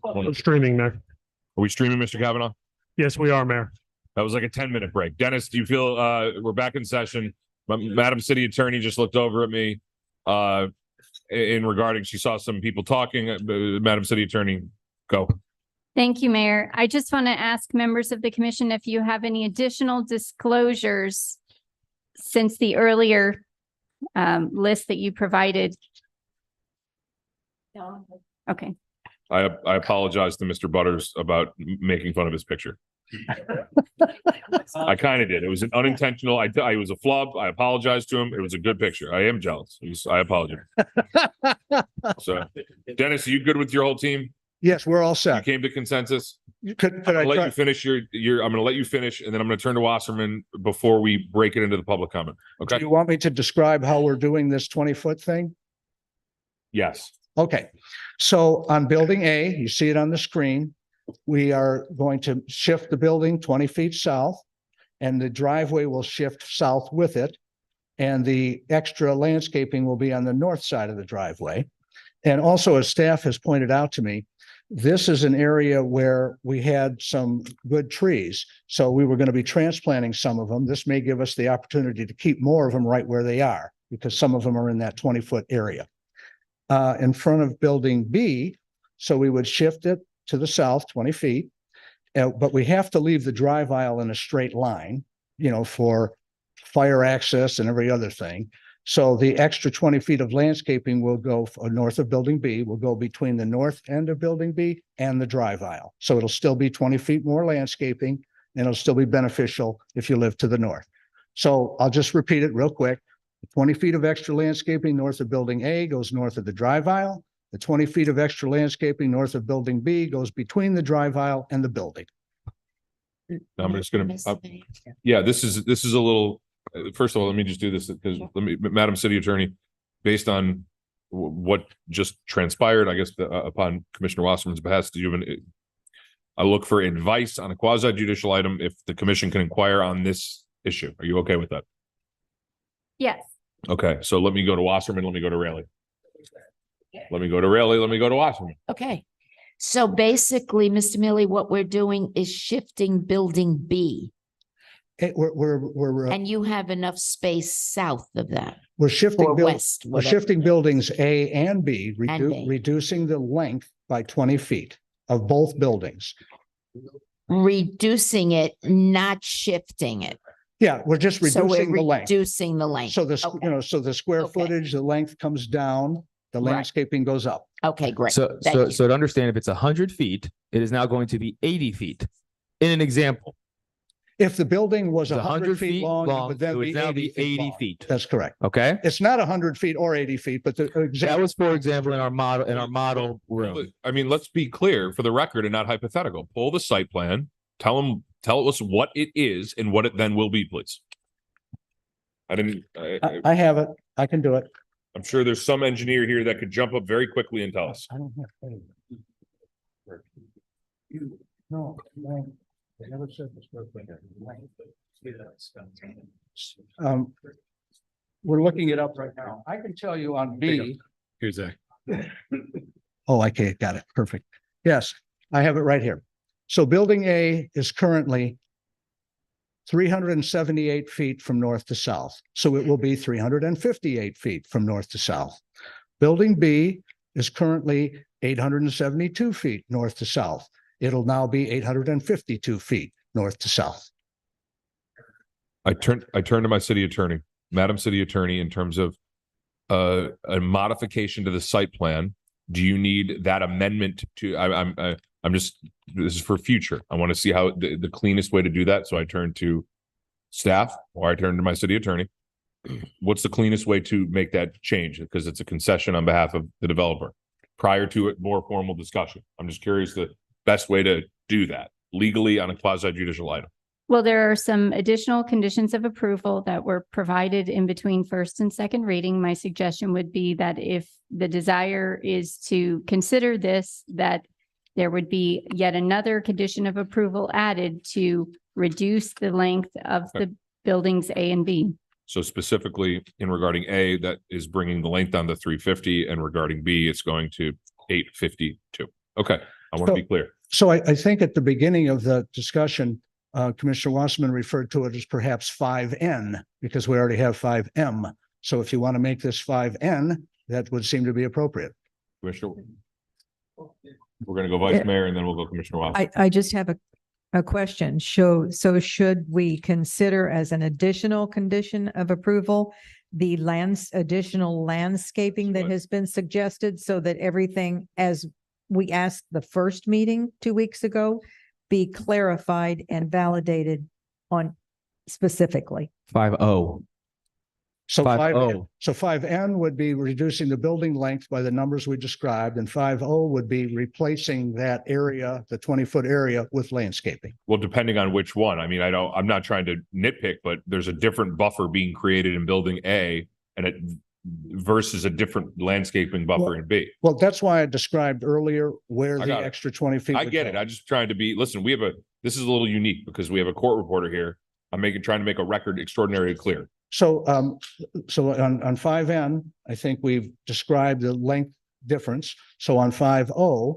I'm streaming, Mayor. Are we streaming, Mr. Kavanaugh? Yes, we are, Mayor. That was like a 10-minute break. Dennis, do you feel we're back in session? Madam City Attorney just looked over at me in regarding, she saw some people talking. Madam City Attorney, go. Thank you, Mayor. I just want to ask members of the commission if you have any additional disclosures since the earlier list that you provided. Okay. I apologize to Mr. Butters about making fun of his picture. I kind of did. It was an unintentional. I was a flub. I apologize to him. It was a good picture. I am jealous. I apologize. So, Dennis, are you good with your whole team? Yes, we're all You set. came to consensus. Could I I'll let try? you finish your. I'm going to let you finish, and then I'm going to turn to Wasserman before we break it into the public comment. Do Okay. you want me to describe how we're doing this 20-foot thing? Yes. Okay, so on building A, you see it on the screen. We are going to shift the building 20 feet south, and the driveway will shift south with it. And the extra landscaping will be on the north side of the driveway. And also, as staff has pointed out to me, this is an area where we had some good trees. So we were going to be transplanting some of them. This may give us the opportunity to keep more of them right where they are, because some of them are in that 20-foot area. In front of building B, so we would shift it to the south 20 feet. But we have to leave the drive aisle in a straight line, for fire access and every other thing. So the extra 20 feet of landscaping will go north of building B, will go between the north end of building B and the drive aisle. So it'll still be 20 feet more landscaping, and it'll still be beneficial if you live to the north. So I'll just repeat it real quick. 20 feet of extra landscaping north of building A goes north of the drive aisle. The 20 feet of extra landscaping north of building B goes between the drive aisle and the building. I'm just going to. Yeah, this is a little. First of all, let me just do this because Madam City Attorney, based on what just transpired, I guess upon Commissioner Wasserman's behest, I look for advice on a quasi judicial item if the commission can inquire on this issue. Are you okay with that? Yes. Okay, so let me go to Wasserman. Let me go to Rayleigh. Let me go to Rayleigh. Let me go to Wasserman. Okay. So basically, Mr. Milley, what we're doing is shifting building B. We're And you have enough space south of that. shifting Or west, we're whatever. shifting buildings A and B, And B. reducing the length by 20 feet of both buildings. Reducing it, not shifting it. Yeah, we're just So we're reducing the length. reducing the length. So this, Okay. so the square Okay. footage, the length comes down, the Right. landscaping goes up. Okay, great. So, Thank so, you. so to understand, if it's 100 feet, it is now going to be 80 feet. In an example, If the building was it's 100 feet long, it would it then would be now 80 be feet 80 long. feet. That's correct. Okay. It's not 100 feet or 80 feet, but the That example, was, for example, in our model room. I mean, let's be clear for the record and not hypothetical. Pull the site plan. Tell us what it is and what it then will be, please. I have it. I can do it. I'm sure there's some engineer here that could jump up very quickly and tell us. I don't have. No, they never said this. We're looking it up right now. I can tell you on B. Here's a. Oh, okay, got it. Perfect. Yes, I have it right here. So building A is currently 378 feet from north to south. So it will be 358 feet from north to south. Building B is currently 872 feet north to south. It'll now be 852 feet north to south. I turn to my city attorney, Madam City Attorney, in terms of a modification to the site plan. Do you need that amendment to? I'm just, this is for future. I want to see how the cleanest way to do that. So I turn to staff or I turn to my city attorney. What's the cleanest way to make that change? Because it's a concession on behalf of the developer prior to a more formal discussion. I'm just curious the best way to do that legally on a quasi judicial item. Well, there are some additional conditions of approval that were provided in between first and second reading. My suggestion would be that if the desire is to consider this, that there would be yet another condition of approval added to reduce the length of the buildings A and B. So specifically in regarding A, that is bringing the length down to 350, and regarding B, it's going to 852. Okay, I want to be clear. So I think at the beginning of the discussion, Commissioner Wasserman referred to it as perhaps 5N because we already have 5M. So if you want to make this 5N, that would seem to be appropriate. Commissioner, we're going to go Vice Mayor, and then we'll go Commissioner Watson. I just have a question. So should we consider as an additional condition of approval the additional landscaping that has been suggested so that everything, as we asked the first meeting 2 weeks ago, be clarified and validated on specifically? 5-0. So 5-0. 5N would be reducing the building length by the numbers we described, and 5O would be replacing that area, the 20-foot area, with landscaping. Well, depending on which one. I mean, I'm not trying to nitpick, but there's a different buffer being created in building A and it versus a different landscaping buffer in B. Well, that's why I described earlier where I the got it. extra 20 feet. I would get go. it. I'm just trying to listen, this is a little unique because we have a court reporter here. I'm trying to make a record extraordinarily clear. So on 5N, I think we've described the length difference. So on 5O,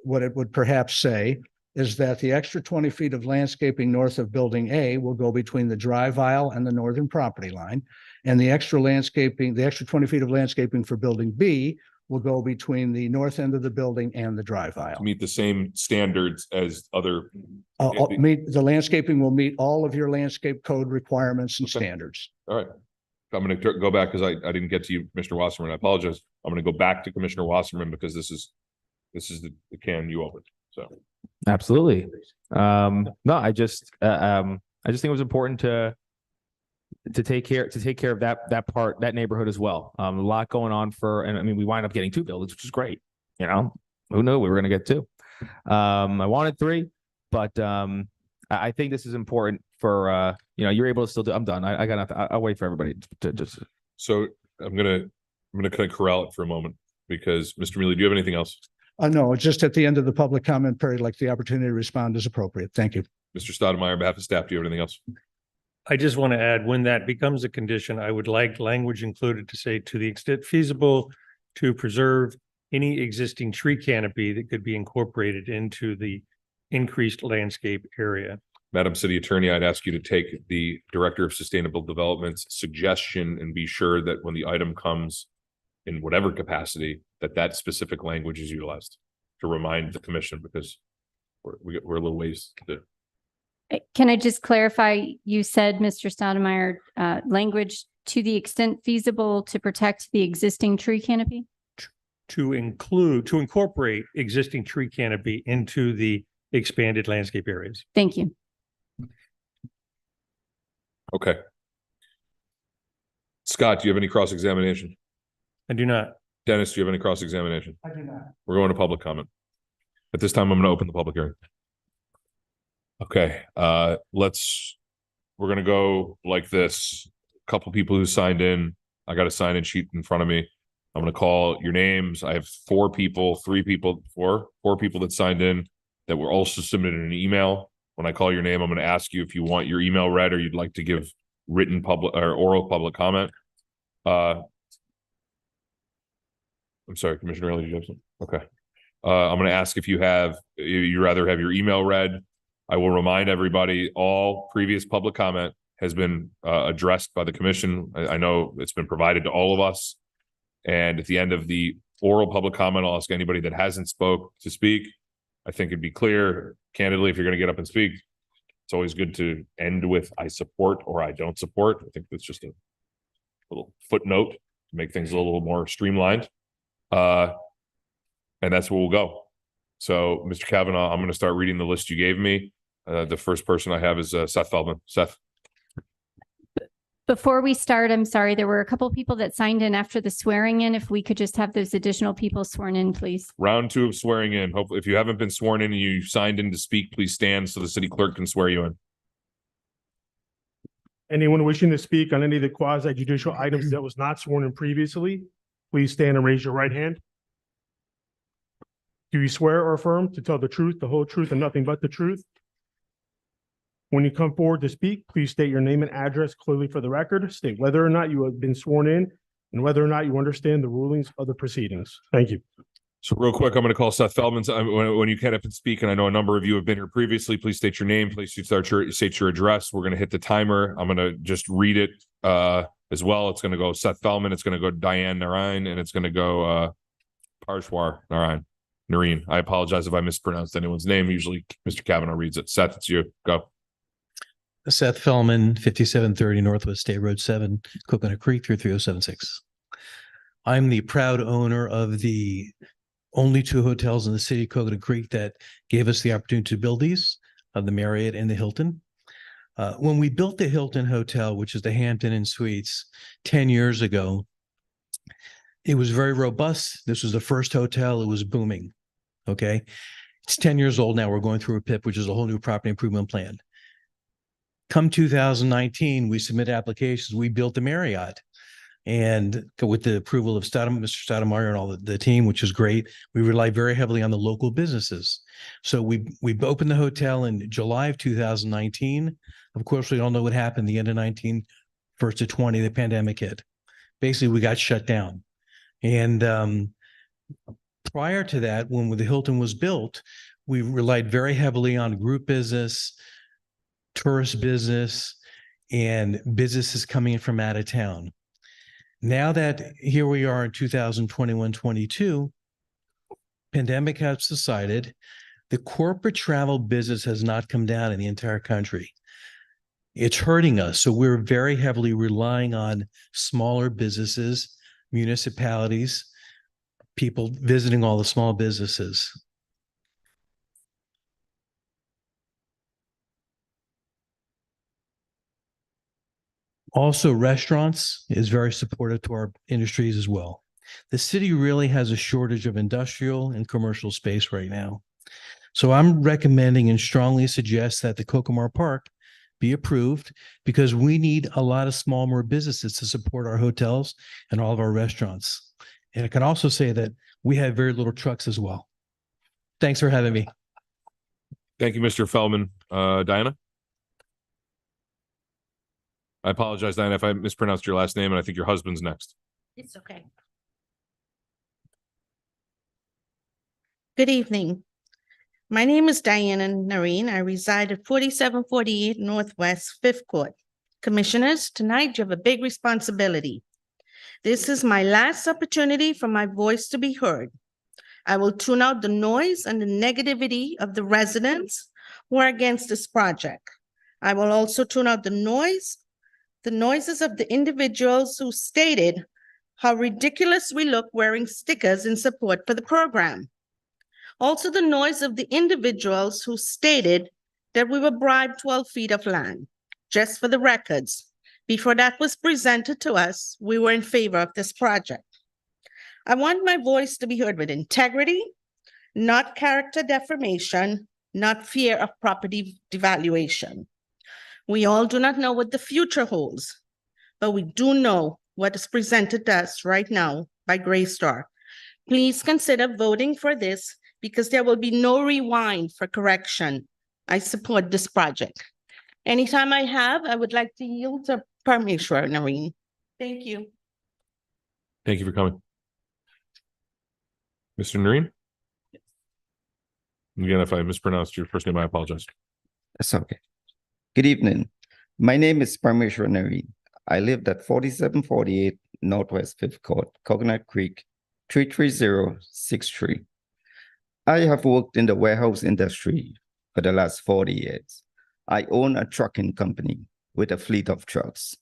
what it would perhaps say is that the extra 20 feet of landscaping north of building A will go between the drive aisle and the northern property line. And the extra 20 feet of landscaping for building B will go between the north end of the building and the drive aisle. To meet the same standards as other. The landscaping will meet all of your landscape code requirements and standards. All right. I'm going to go back because I didn't get to you, Commissioner Wasserman. I apologize. I'm going to go back to Commissioner Wasserman because this is the can you opened. So. Absolutely. No, I just think it was important to take care of that part, that neighborhood as well. A lot going on and I mean, we wind up getting 2 buildings, which is great. You know, who knew we were going to get 2? I wanted 3, but I think this is important for you're able to still do. I'm done. I got nothing. I'll wait for everybody to just. So I'm gonna kind of corral it for a moment because Mr. Mealy, do you have anything else? No, just at the end of the public comment period, like the opportunity to respond is appropriate. Thank you. Mr. Stoudemire, on behalf of staff, do you have anything else? I just want to add, when that becomes a condition, I would like language included to say, to the extent feasible, to preserve any existing tree canopy that could be incorporated into the increased landscape area. Madam City Attorney, I'd ask you to take the Director of Sustainable Development's suggestion and be sure that when the item comes in whatever capacity, that specific language is utilized to remind the commission because we're a little ways to. Can I just clarify? You said, Mr. Stoudemire, language to the extent feasible to protect the existing tree canopy? To incorporate existing tree canopy into the expanded landscape areas. Thank you. Okay. Scott, do you have any cross-examination? I do not. Dennis, do you have any cross-examination? I do not. We're going to public comment. At this time, I'm going to open the public hearing. Okay, we're going to go like this. A couple people who signed in. I got a sign-in sheet in front of me. I'm going to call your names. I have four people that signed in that were also submitted an email. When I call your name, I'm going to ask you if you want your email read or you'd like to give written public or oral public comment. I'm sorry, Commissioner Ellie, did you have something? Okay. I'm going to ask if you rather have your email read. I will remind everybody all previous public comment has been addressed by the commission. I know it's been provided to all of us. And at the end of the oral public comment, I'll ask anybody that hasn't spoke to speak. I think it'd be clear, candidly, if you're going to get up and speak, it's always good to end with I support or I don't support. I think that's just a little footnote to make things a little more streamlined. And that's where we'll go. So, Mr. Kavanaugh, I'm going to start reading the list you gave me. The first person I have is Seth Feldman. Seth. Before we start, I'm sorry, there were a couple people that signed in after the swearing in. If we could just have those additional people sworn in, please. Round 2 of swearing in. Hopefully, if you haven't been sworn in and you signed in to speak, please stand so the city clerk can swear you in. Anyone wishing to speak on any of the quasi judicial items that was not sworn in previously, please stand and raise your right hand. Do you swear or affirm to tell the truth, the whole truth, and nothing but the truth? When you come forward to speak, please state your name and address clearly for the record. State whether or not you have been sworn in and whether or not you understand the rulings of the proceedings. Thank you. So real quick, I'm going to call Seth Feldman. When you get up and speak, and I know a number of you have been here previously, please state your name, please state your address. We're going to hit the timer. I'm going to just read it as well. It's going to go Seth Feldman, it's going to go Diane Narain, and it's going to go Parshwar Nareen. I apologize if I mispronounced anyone's name. Usually Mr. Kavanaugh reads it. Seth, it's you. Go. Seth Fellman, 5730 Northwest State Road 7, Coconut Creek, 33076. I'm the proud owner of the only two hotels in the city of Coconut Creek that gave us the opportunity to build these, the Marriott and the Hilton. When we built the Hilton Hotel, which is the Hampton Inn Suites, 10 years ago, it was very robust. This was the first hotel. It was booming. Okay. It's 10 years old now. We're going through a PIP, which is a whole new property improvement plan. Come 2019, we submitted applications. We built the Marriott. And with the approval of Mr. Stoudemire and all the team, which is great, we rely very heavily on the local businesses. So we opened the hotel in July of 2019. Of course, we all know what happened the end of 19, first of 20, the pandemic hit. Basically, we got shut down. And prior to that, when the Hilton was built, we relied very heavily on group business, tourist business, and businesses coming in from out of town. Now that here we are in 2021-22, pandemic has subsided. The corporate travel business has not come down in the entire country. It's hurting us. So we're very heavily relying on smaller businesses, municipalities, people visiting all the small businesses. Also, restaurants is very supportive to our industries as well. The city really has a shortage of industrial and commercial space right now. So I'm recommending and strongly suggest that the Cocomar Park be approved because we need a lot of smaller businesses to support our hotels and all of our restaurants. And I can also say that we have very little trucks as well. Thanks for having me. Thank you, Mr. Feldman. Diana? I apologize, Diana, if I mispronounced your last name, and I think your husband's next. It's okay. Good evening. My name is Diana Nareen. I reside at 4748 Northwest 5th Court. Commissioners, tonight you have a big responsibility. This is my last opportunity for my voice to be heard. I will tune out the noise and the negativity of the residents who are against this project. I will also tune out the noises of the individuals who stated how ridiculous we look wearing stickers in support for the program. Also the noise of the individuals who stated that we were bribed 12 feet of land. Just for the records, before that was presented to us, we were in favor of this project. I want my voice to be heard with integrity, not character defamation, not fear of property devaluation. We all do not know what the future holds, but we do know what is presented to us right now by Greystar. Please consider voting for this because there will be no rewind for correction. I support this project. Anytime I have, I would like to yield to Parmeshwar Nareen. Thank you. Thank you for coming. Mr. Nareen? Again, if I mispronounced your first name, I apologize. That's okay. Good evening. My name is Parmeshwar Nareen. I lived at 4748 Northwest 5th Court, Coconut Creek, 33063. I have worked in the warehouse industry for the last 40 years. I own a trucking company with a fleet of trucks.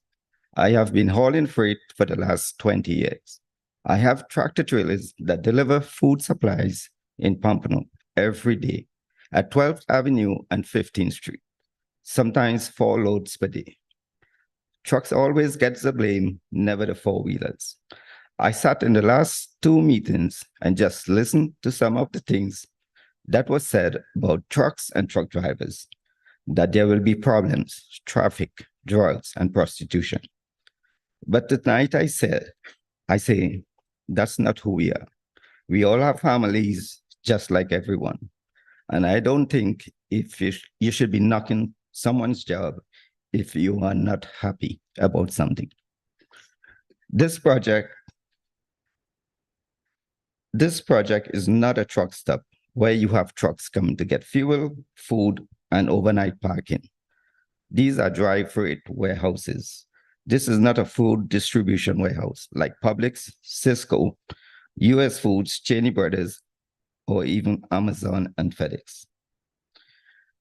I have been hauling freight for the last 20 years. I have tractor trailers that deliver food supplies in Pompano every day at 12th Avenue and 15th Street, sometimes 4 loads per day. Trucks always get the blame, never the four-wheelers. I sat in the last 2 meetings and just listened to some of the things that was said about trucks and truck drivers, that there will be problems, traffic, drugs, and prostitution. But tonight I say, that's not who we are. We all have families just like everyone. And I don't think if you should be knocking someone's job if you are not happy about something. This project is not a truck stop where you have trucks coming to get fuel, food, and overnight parking. These are dry freight warehouses. This is not a food distribution warehouse like Publix, Cisco, US Foods, Cheney Brothers, or even Amazon and FedEx.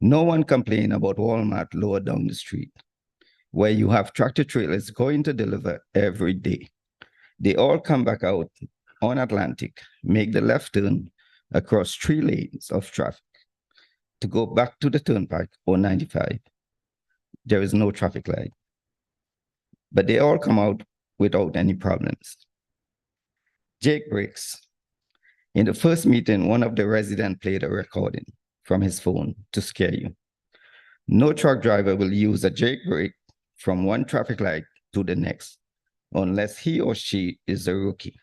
No one complained about Walmart lower down the street, where you have tractor trailers going to deliver every day. They all come back out on Atlantic, make the left turn across 3 lanes of traffic to go back to the turnpike or 95. There is no traffic light, but they all come out without any problems. Jake Briggs. In the first meeting, one of the residents played a recording from his phone to scare you. No truck driver will use a Jake brake from one traffic light to the next, unless he or she is a rookie.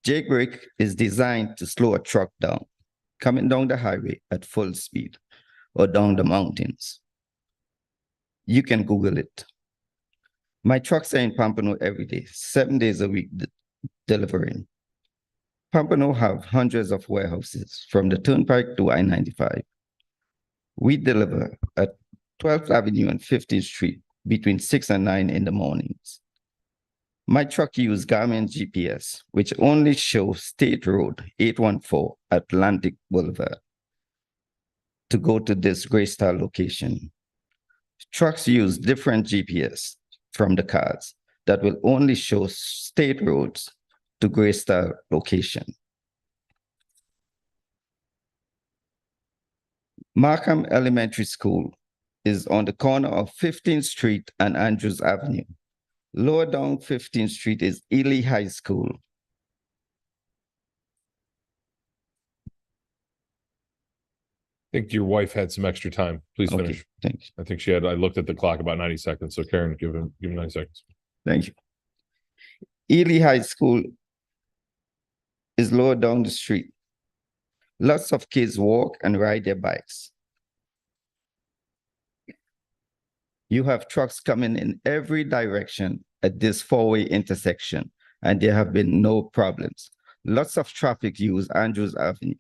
Jake brake is designed to slow a truck down, coming down the highway at full speed or down the mountains. You can Google it. My trucks are in Pompano every day, 7 days a week delivering. Pompano have hundreds of warehouses from the Turnpike to I-95. We deliver at 12th Avenue and 15th Street between 6 and 9 in the mornings. My truck uses Garmin GPS, which only shows State Road 814 Atlantic Boulevard to go to this Greystar location. Trucks use different GPS from the cars that will only show state roads to Greystar location. Markham Elementary School is on the corner of 15th Street and Andrews Avenue. Lower down 15th Street is Ely High School. I think your wife had some extra time. Please Okay, finish. thanks. I think she had, I looked at the clock about 90 seconds. So Karen, give him 90 seconds. Thank you. Ely High School is lower down the street. Lots of kids walk and ride their bikes. You have trucks coming in every direction at this four-way intersection, and there have been no problems. Lots of traffic use Andrews Avenue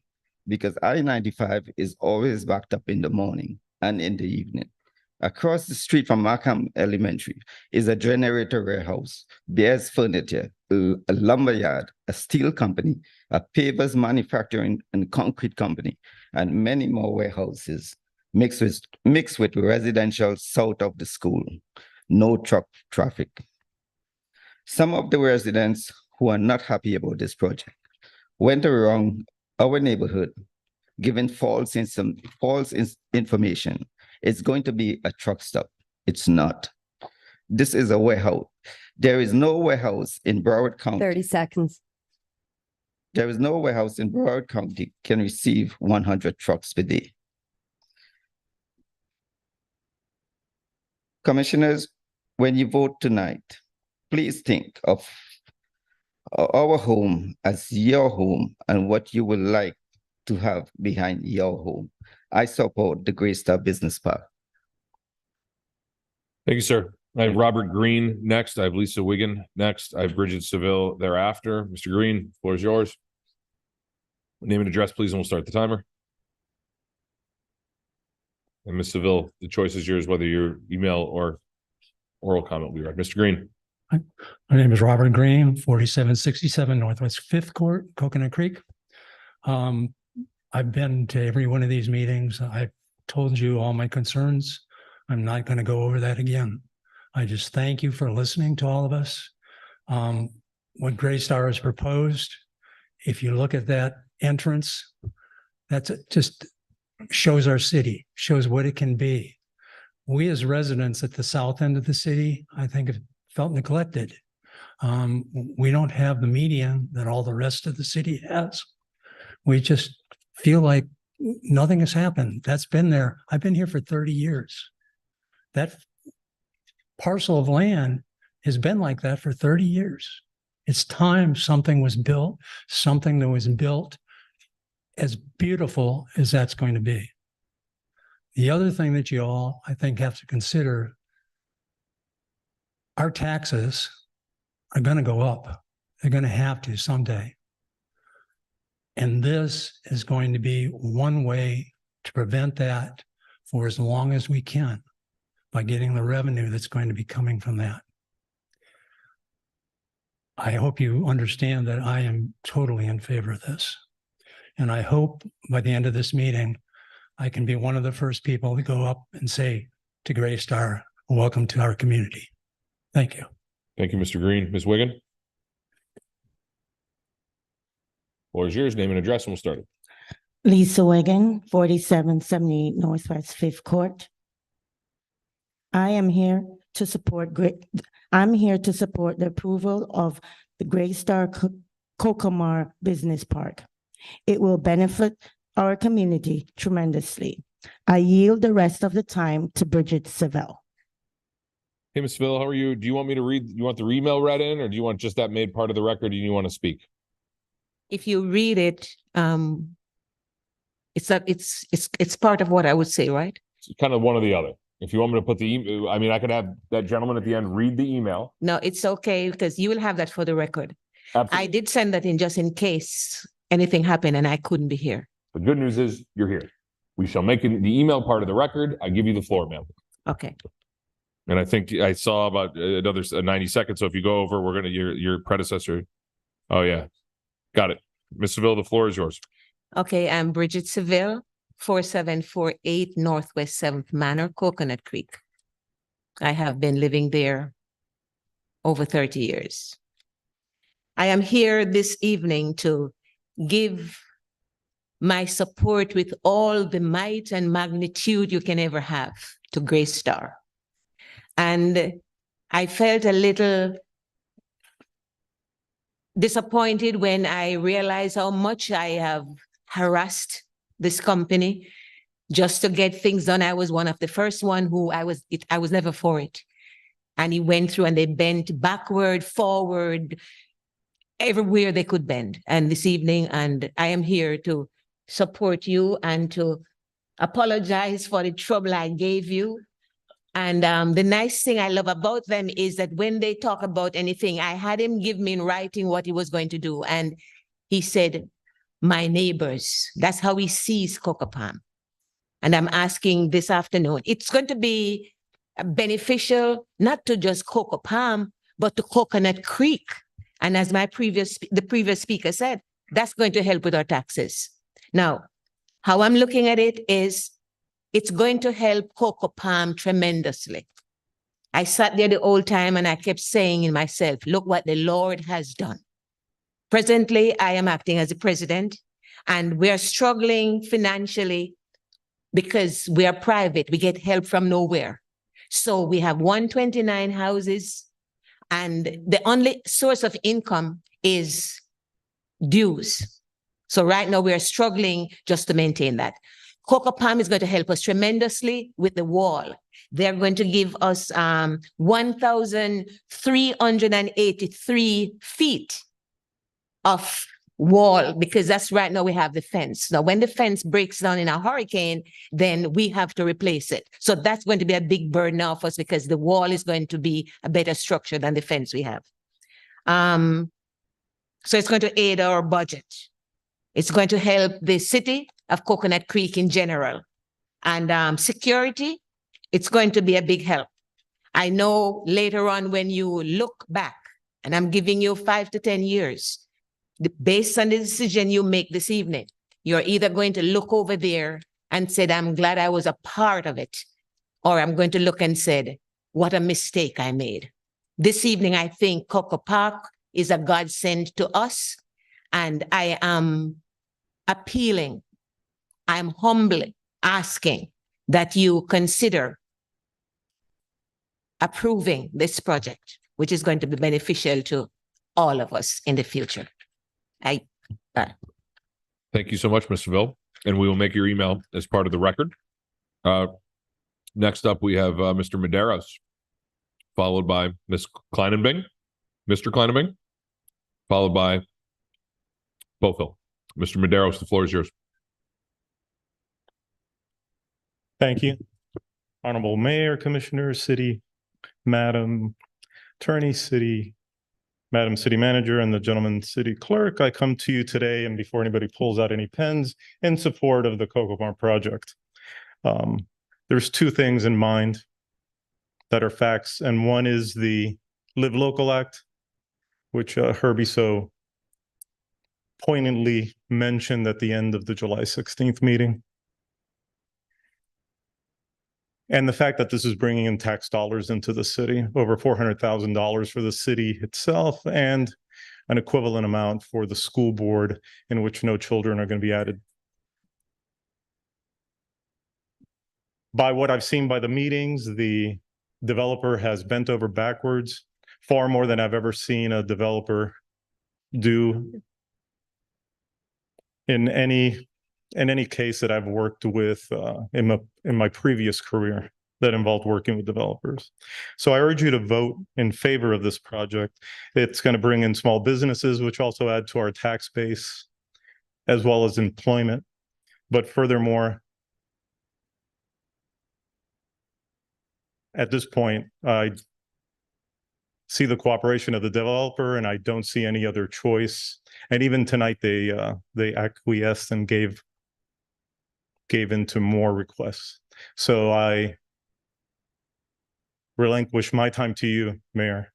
because I-95 is always backed up in the morning and in the evening. Across the street from Markham Elementary is a generator warehouse, Bears Furniture, a lumber yard, a steel company, a pavers manufacturing and concrete company, and many more warehouses mixed with residential south of the school. No truck traffic. Some of the residents who are not happy about this project went around our neighborhood giving false information. It's going to be a truck stop. It's not. This is a warehouse. There is no warehouse in Broward County. 30 seconds. There is no warehouse in Broward County can receive 100 trucks per day. Commissioners, when you vote tonight, please think of our home as your home and what you would like to have behind your home. I support the Greystar Business Park. Thank you, sir. I have Robert Green next. I have Lisa Wiggin next. I have Bridget Seville thereafter. Mr. Green, floor is yours. Name and address, please, and we'll start the timer. And Ms. Seville, the choice is yours, whether your email or oral comment will be read. Mr. Green. My name is Robert Green, 4767 Northwest Fifth Court, Coconut Creek. I've been to every one of these meetings. I've told you all my concerns. I'm not going to go over that again. I just thank you for listening to all of us. What Greystar has proposed, if you look at that entrance, that's just shows our city, shows what it can be. We as residents at the south end of the city, I think, have felt neglected. We don't have the median that all the rest of the city has. We just feel like nothing has happened. That's been there. I've been here for 30 years. That parcel of land has been like that for 30 years. It's time something was built, something that was built as beautiful as that's going to be. The other thing that you all, I think, have to consider, our taxes are going to go up. They're going to have to someday. And this is going to be one way to prevent that for as long as we can by getting the revenue that's going to be coming from that. I hope you understand that I am totally in favor of this. And I hope by the end of this meeting, I can be one of the first people to go up and say to Gray Star, welcome to our community. Thank you. Thank you, Mr. Green. Ms. Wiggin? Floor is yours, name and address, and we'll start it. Lisa Wiggin, 4778 Northwest Fifth Court. I am here to support the approval of the Gray Star Cocomar Business Park. It will benefit our community tremendously. I yield the rest of the time to Bridget Savelle. Hey, Ms. Phil, how are you? Do you want me to read, you want the email read in, or do you want just that made part of the record and you want to speak? If you read it, it's part of what I would say, right? It's kind of one or the other. If you want me to put the email, I mean, I could have that gentleman at the end read the email. No, it's okay because you will have that for the record. Absolutely. I did send that in just in case anything happened and I couldn't be here. The good news is you're here. We shall make the email part of the record. I give you the floor, ma'am. Okay. And I think I saw about another 90 seconds. So if you go over, we're going to, your predecessor. Oh, yeah. Got it. Ms. Seville, the floor is yours. Okay, I'm Bridget Seville, 4748 Northwest 7th Manor, Coconut Creek. I have been living there over 30 years. I am here this evening to give my support with all the might and magnitude you can ever have to Gray Star. And I felt a little disappointed when I realized how much I have harassed this company just to get things done. I was one of the first one who I was never for it. And he went through and they bent backward, forward, everywhere they could bend. And this evening, and I am here to support you and to apologize for the trouble I gave you. And the nice thing I love about them is that when they talk about anything, I had him give me in writing what he was going to do. And he said, my neighbors, that's how he sees Coco Palm. And I'm asking this afternoon, it's going to be beneficial, not to just Coco Palm, but to Coconut Creek. And as the previous speaker said, that's going to help with our taxes. Now, how I'm looking at it is, it's going to help Coco Palm tremendously. I sat there the whole time and I kept saying in myself, look what the Lord has done. Presently, I am acting as the president and we are struggling financially because we are private. We get help from nowhere. So we have 129 houses and the only source of income is dues. So right now we are struggling just to maintain that. Coco Palm is going to help us tremendously with the wall. They're going to give us 1,383 feet of wall because that's right now we have the fence. Now, when the fence breaks down in a hurricane, then we have to replace it. So that's going to be a big burden now for us because the wall is going to be a better structure than the fence we have. So it's going to aid our budget. It's going to help the city of Coconut Creek in general. And security, it's going to be a big help. I know later on when you look back, and I'm giving you 5 to 10 years, based on the decision you make this evening, you're either going to look over there and say, I'm glad I was a part of it, or I'm going to look and say, what a mistake I made. This evening, I think Coco Park is a godsend to us, and I am appealing, I'm humbly asking that you consider approving this project, which is going to be beneficial to all of us in the future. Thank you so much, Mr. Ville, and we will make your email as part of the record. Next up, we have Mr. Medeiros, followed by Ms. Kleinenbing, Mr. Kleinenbing, followed by Bothell. Mr. Medeiros, the floor is yours. Thank you. Honorable Mayor, Commissioners, City, Madam Attorney, Madam City Manager, and the gentleman City Clerk, I come to you today, and before anybody pulls out any pens, in support of the Cocoa Farm project. There's two things in mind that are facts, and one is the Live Local Act, which Herbie so poignantly mentioned at the end of the July 16th meeting. And the fact that this is bringing in tax dollars into the city, over $400,000 for the city itself, and an equivalent amount for the school board in which no children are going to be added. By what I've seen by the meetings, the developer has bent over backwards, far more than I've ever seen a developer do in any case that I've worked with in my previous career that involved working with developers. So I urge you to vote in favor of this project. It's going to bring in small businesses, which also add to our tax base, as well as employment. But furthermore, at this point, I see the cooperation of the developer, and I don't see any other choice. And even tonight, they acquiesced and gave into more requests. So I relinquish my time to you, Mayor.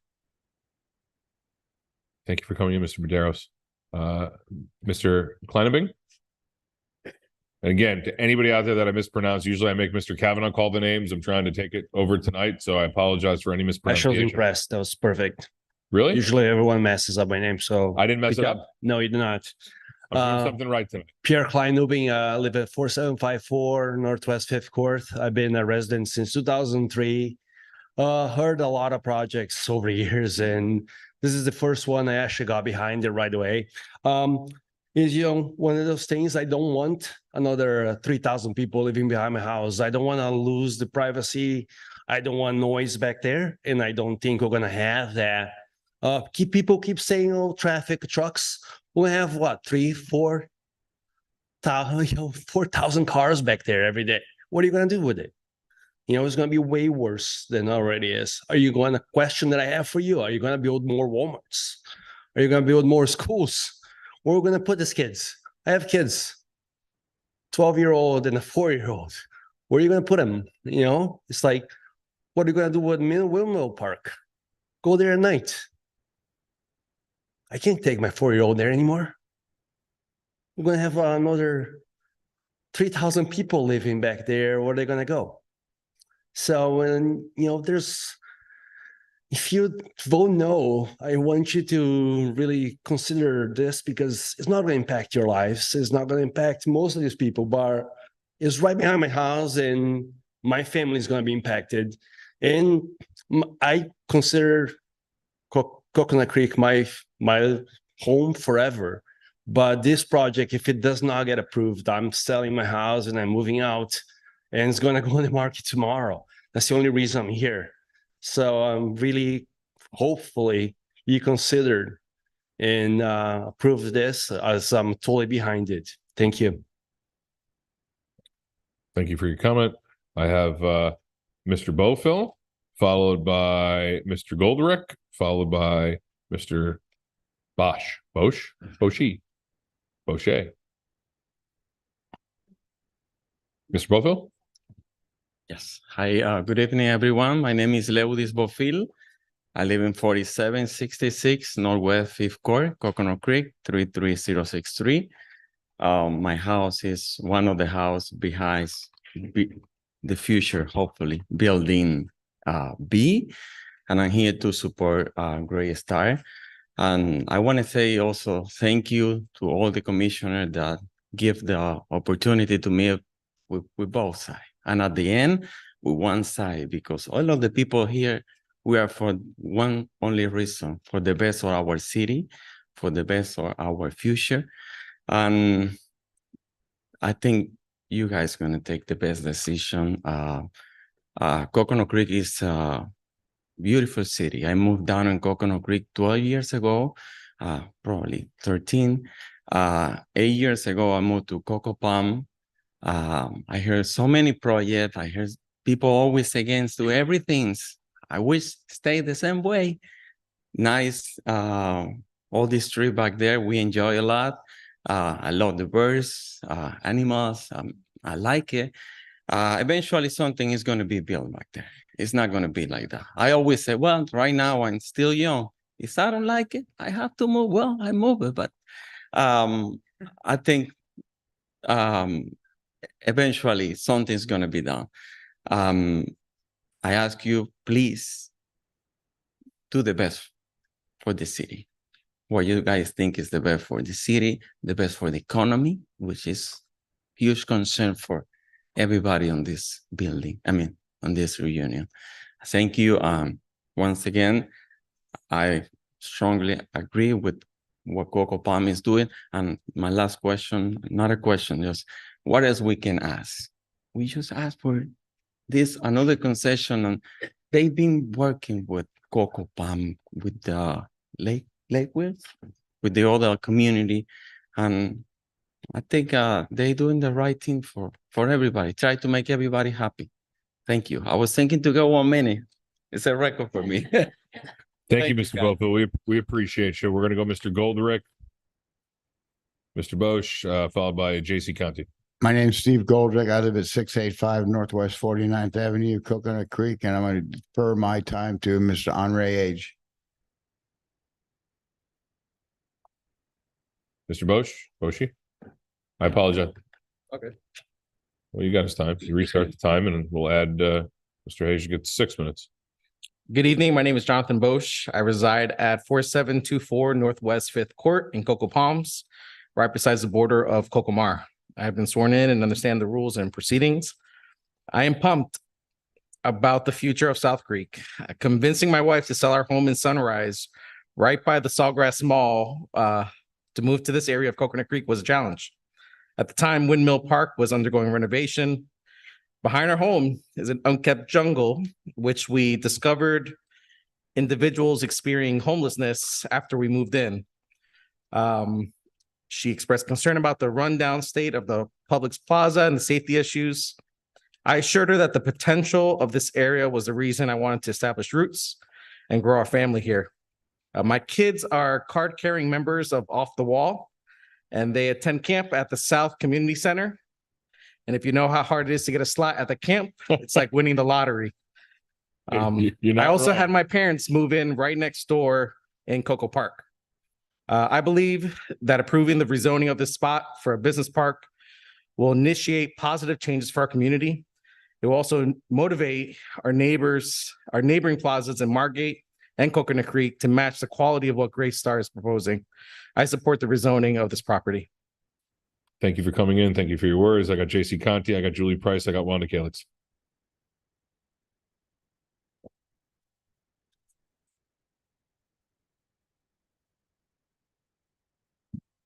Thank you for coming in, Mr. Medeiros. Mr. Kleinebing? And again, to anybody out there that I mispronounce, usually I make Mr. Kavanaugh call the names. I'm trying to take it over tonight, so I apologize for any I was mispronunciation. impressed. That was perfect. Really? Usually everyone messes up my name, so I didn't mess good it job. up? No, you did not. I'm doing something right tonight. Pierre Kleinubing, live at 4754 Northwest 5th Court. I've been a resident since 2003. Heard a lot of projects over the years, and this is the first one I actually got behind it right away. Is, you know, one of those things, I don't want another 3,000 people living behind my house. I don't want to lose the privacy. I don't want noise back there, and I don't think we're going to have that. People keep saying, oh, traffic, trucks. We have what, 4,000 cars back there every day. What are you going to do with it? You know, it's going to be way worse than it already is. Are you going to question that I have for you? Are you going to build more Walmarts? Are you going to build more schools? Where are we going to put these kids? I have kids, 12-year-old and a 4-year-old. Where are you going to put them? You know, it's like, what are you going to do with Windmill Park? Go there at night. I can't take my 4-year-old there anymore. We're going to have another 3,000 people living back there. Where are they going to go? So, when, you know, if you vote no, I want you to really consider this, because it's not going to impact your lives. It's not going to impact most of these people, but it's right behind my house, and my family is going to be impacted. And I consider Coconut Creek my home forever. But this project, if it does not get approved, I'm selling my house and I'm moving out, and it's going to go on the market tomorrow. That's the only reason I'm here. So I'm really, hopefully, you consider and approve this, as I'm totally behind it. Thank you. Thank you for your comment. I have Mr. Beaufil, followed by Mr. Goldrick, followed by Mr. Bochet. Mr. Beaufil? Yes. Hi, good evening, everyone. My name is Leudis Beaufil. I live in 4766 Northwest 5th Court, Coconut Creek, 33063. My house is one of the house behind the future, hopefully, building B. And I'm here to support Gray Star. And I want to say also thank you to all the commissioners that give the opportunity to meet with both sides. And at the end, with one side, because all of the people here, we are for one only reason, for the best of our city, for the best of our future. And I think you guys are going to take the best decision. Coconut Creek is a beautiful city. I moved down in Coconut Creek 12 years ago, probably 13. 8 years ago, I moved to Cocoa Palm. I hear so many projects. I hear people always against do everything. I wish stay the same way. Nice, all this tree back there, we enjoy a lot. I love the birds, animals. I like it. Eventually something is going to be built back there. It's not going to be like that. I always say, well, right now I'm still young. If I don't like it, I have to move. Well, I move it. But I think eventually something's going to be done. I ask you, please do the best for the city. What you guys think is the best for the city, the best for the economy, which is huge concern for everybody on this building. I mean, on this reunion. Thank you. Once again, I strongly agree with what Coco Palm is doing. And my last question, not a question, just what else we can ask? We just ask for this, another concession. And they've been working with Coco Palm, with the Lakewood, with the other community. And I think they're doing the right thing for everybody. Try to make everybody happy. Thank you. I was thinking to go 1 minute. It's a record for me. Thank you, Mr. Bofill. We appreciate you. We're going to go Mr. Goldrick, Mr. Bosch, followed by J.C. Conti. My name's Steve Goldrick. I live at 685 Northwest 49th Avenue, Coconut Creek, and I'm going to defer my time to Mr. Andre Age. Mr. Boschy? I apologize. Okay. Well, you got his time. You restart the time and we'll add Mr. Hayes gets 6 minutes. Good evening. My name is Jonathan Bosch. I reside at 4724 Northwest 5th Court in Coco Palms, right beside the border of Cocomar. I have been sworn in and understand the rules and proceedings. I am pumped about the future of South Creek. Convincing my wife to sell our home in Sunrise, right by the Sawgrass Mall, to move to this area of Coconut Creek was a challenge. At the time, Windmill Park was undergoing renovation. Behind our home is an unkept jungle, which we discovered individuals experiencing homelessness after we moved in. She expressed concern about the rundown state of the Publix Plaza and the safety issues. I assured her that the potential of this area was the reason I wanted to establish roots and grow our family here. My kids are card-carrying members of Off the Wall, and they attend camp at the South Community Center. And if you know how hard it is to get a slot at the camp, it's like winning the lottery. I also had my parents move in right next door in Coco Park. I believe that approving the rezoning of this spot for a business park will initiate positive changes for our community. It will also motivate our neighbors, our neighboring plazas in Margate and Coconut Creek to match the quality of what Greystar is proposing. I support the rezoning of this property. Thank you for coming in. Thank you for your words. I got J.C. Conti. I got Julie Price. I got Wanda Calix.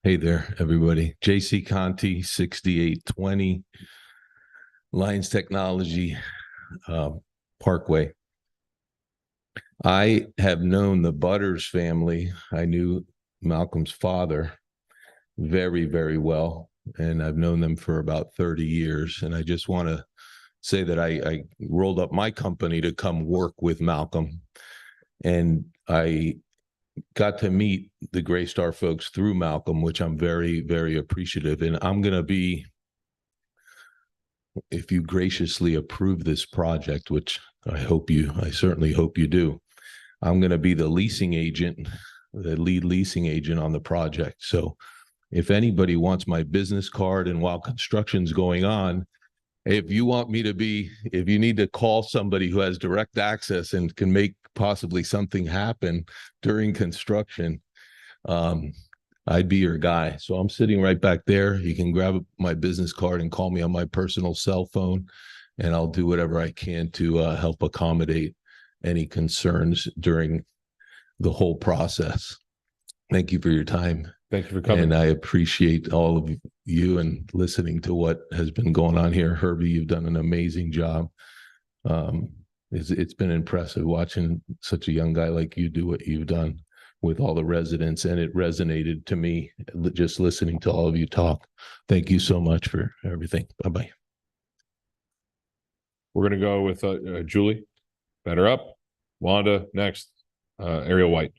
Hey there, everybody. J.C. Conti, 6820 Lions Technology Parkway. I have known the Butters family. I knew Malcolm's father very, very well, and I've known them for about 30 years. And I just want to say that I rolled up my company to come work with Malcolm, and I got to meet the Greystar folks through Malcolm, which I'm very, very appreciative. And I'm going to be, if you graciously approve this project, which I certainly hope you do, I'm going to be the leasing agent, the lead leasing agent on the project. So if anybody wants my business card, and while construction's going on, if you want me to be, if you need to call somebody who has direct access and can make possibly something happen during construction, I'd be your guy. So I'm sitting right back there. You can grab my business card and call me on my personal cell phone, and I'll do whatever I can to help accommodate any concerns during the whole process. Thank you for your time. Thank you for coming. And I appreciate all of you and listening to what has been going on here. Herbie, you've done an amazing job. It's been impressive watching such a young guy like you do what you've done. with all the residents, and it resonated to me just listening to all of you talk. Thank you so much for everything. Bye-bye. We're going to go with Julie, better up, Wanda next, Ariel White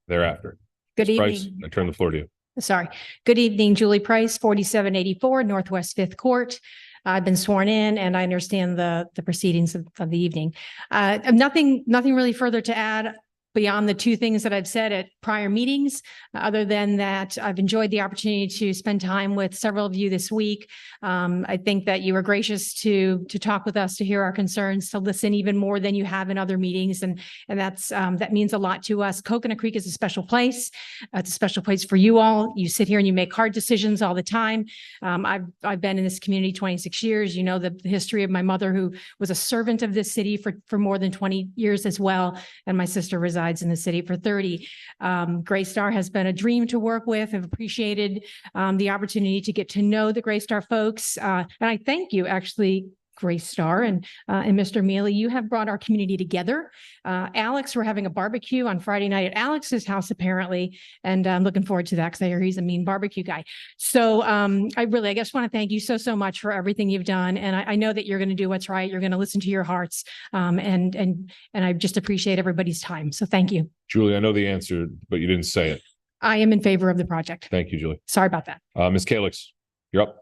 thereafter. Good Ms. Price, evening. I turn the floor to you. Sorry. Good evening, Julie Price, 4784 Northwest Fifth Court. I've been sworn in and I understand the proceedings of the evening. Nothing really further to add beyond the two things that I've said at prior meetings, other than that I've enjoyed the opportunity to spend time with several of you this week. I think that you were gracious to talk with us, to hear our concerns, to listen even more than you have in other meetings. And that means a lot to us. Coconut Creek is a special place. It's a special place for you all. You sit here and you make hard decisions all the time. I've been in this community 26 years. You know, the history of my mother, who was a servant of this city for more than 20 years as well. And my sister resides in the city for 30. Greystar has been a dream to work with. I've appreciated the opportunity to get to know the Greystar folks. And I thank you, actually, Greystar and Mr. Mealy. You have brought our community together. Alex, we're having a barbecue on Friday night at Alex's house, apparently. And I'm looking forward to that because I hear he's a mean barbecue guy. So I just want to thank you so much for everything you've done. And I know that you're going to do what's right. You're going to listen to your hearts. And I just appreciate everybody's time. So thank you. Julie, I know the answer, but you didn't say it. I am in favor of the project. Thank you, Julie. Sorry about that. Ms. Kalix, you're up.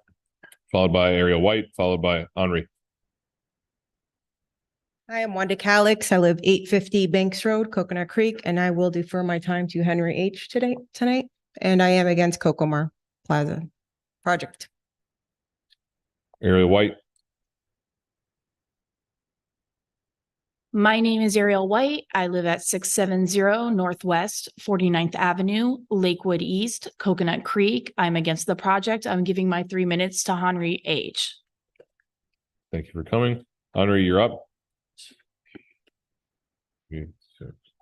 Followed by Ariel White, followed by Henri. Hi, I'm Wanda Calix. I live 850 Banks Road, Coconut Creek, and I will defer my time to Henry H. tonight. And I am against Cocomar Plaza project. Ariel White. My name is Ariel White. I live at 670 Northwest 49th Avenue, Lakewood East, Coconut Creek. I'm against the project. I'm giving my 3 minutes to Henry H. Thank you for coming. Henri, you're up.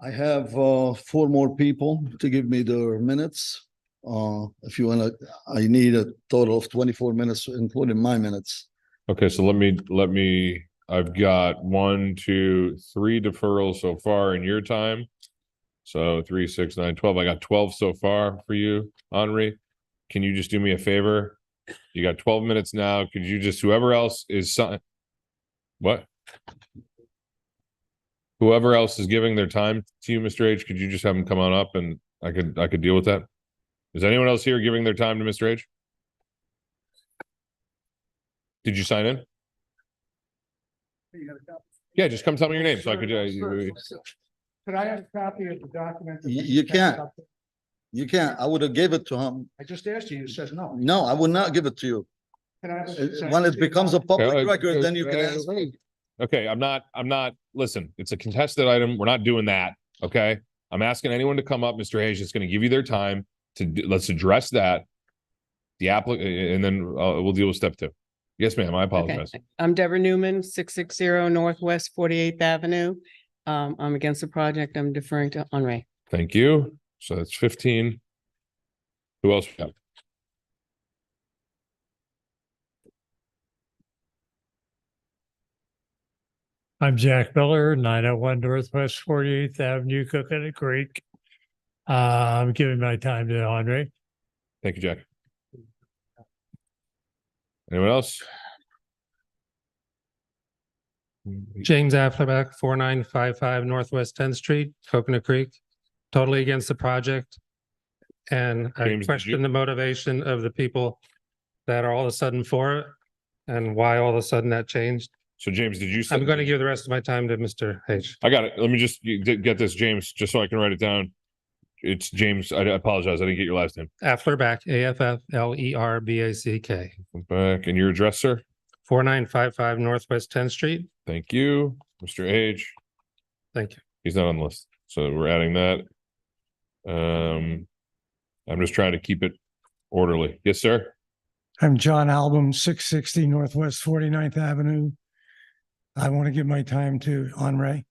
I have 4 more people to give me their minutes. If you wanna, I need a total of 24 minutes, including my minutes. Okay, so let me, I've got 1, 2, 3 deferrals so far in your time. So 3, 6, 9, 12. I got 12 so far for you, Henri. Can you just do me a favor? You got 12 minutes now. Could you just, whoever else is, what? Whoever else is giving their time to you, Mr. H, could you just have them come on up and I could deal with that? Is anyone else here giving their time to Mr. H? Did you sign in? Yeah, just come tell me your name so I could. Could I have a copy of the document? You can't. You can't. I would have gave it to him. I just asked you, you said no. No, I would not give it to you. Can I have a- When it becomes a public Okay, record, then you can ask me. Okay, I'm not, listen, it's a contested item. We're not doing that. Okay. I'm asking anyone to come up. Mr. Hayes is going to give you their time let's address that. The applicant, and then we'll deal with step 2. Yes, ma'am. I apologize. Okay. I'm Deborah Newman, 660 Northwest 48th Avenue. I'm against the project. I'm deferring to Henri. Thank you. So that's 15. Who else we got? I'm Jack Miller, 901 Northwest 48th Avenue, Coconut Creek. I'm giving my time to Henri. Thank you, Jack. Anyone else? James Afflerbach, 4955 Northwest 10th Street, Coconut Creek. Totally against the project. And I James, question the motivation of the people that are all of a sudden for it and why all of a sudden that changed. So James, did you? I'm going to give the rest of my time to Mr. H. I got it. Let me just get this, James, just so I can write it down. It's James. I apologize. I didn't get your last name. Afflerbach, Afflerback. Back. And your address, sir? 4955 Northwest 10th Street. Thank you. Mr. H. Thank you. He's not on the list. So we're adding that. I'm just trying to keep it orderly. Yes, sir. I'm John Album, 660 Northwest 49th Avenue. I want to give my time to Henri.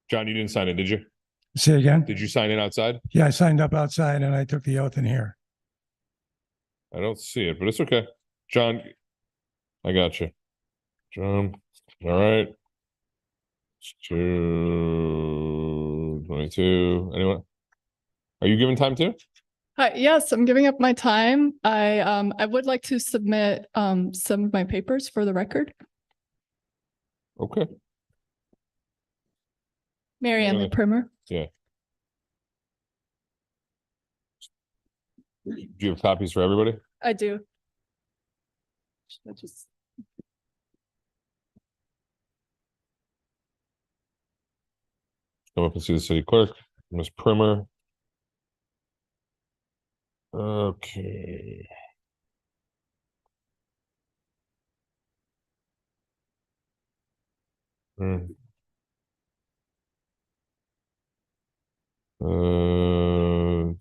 John, you didn't sign in, did you? Say again? Did you sign in outside? Yeah, I signed up outside and I took the oath in here. I don't see it, but it's okay. John, I got you. John, all right. 2, 22. Anyone? Are you giving time too? Hi, yes, I'm giving up my time. I would like to submit some of my papers for the record. Okay. Mary Ann Yeah. Primer. Yeah. Do you have copies for everybody? I do. I just Come up and see the city clerk, Ms. Primer. Okay. Hmm.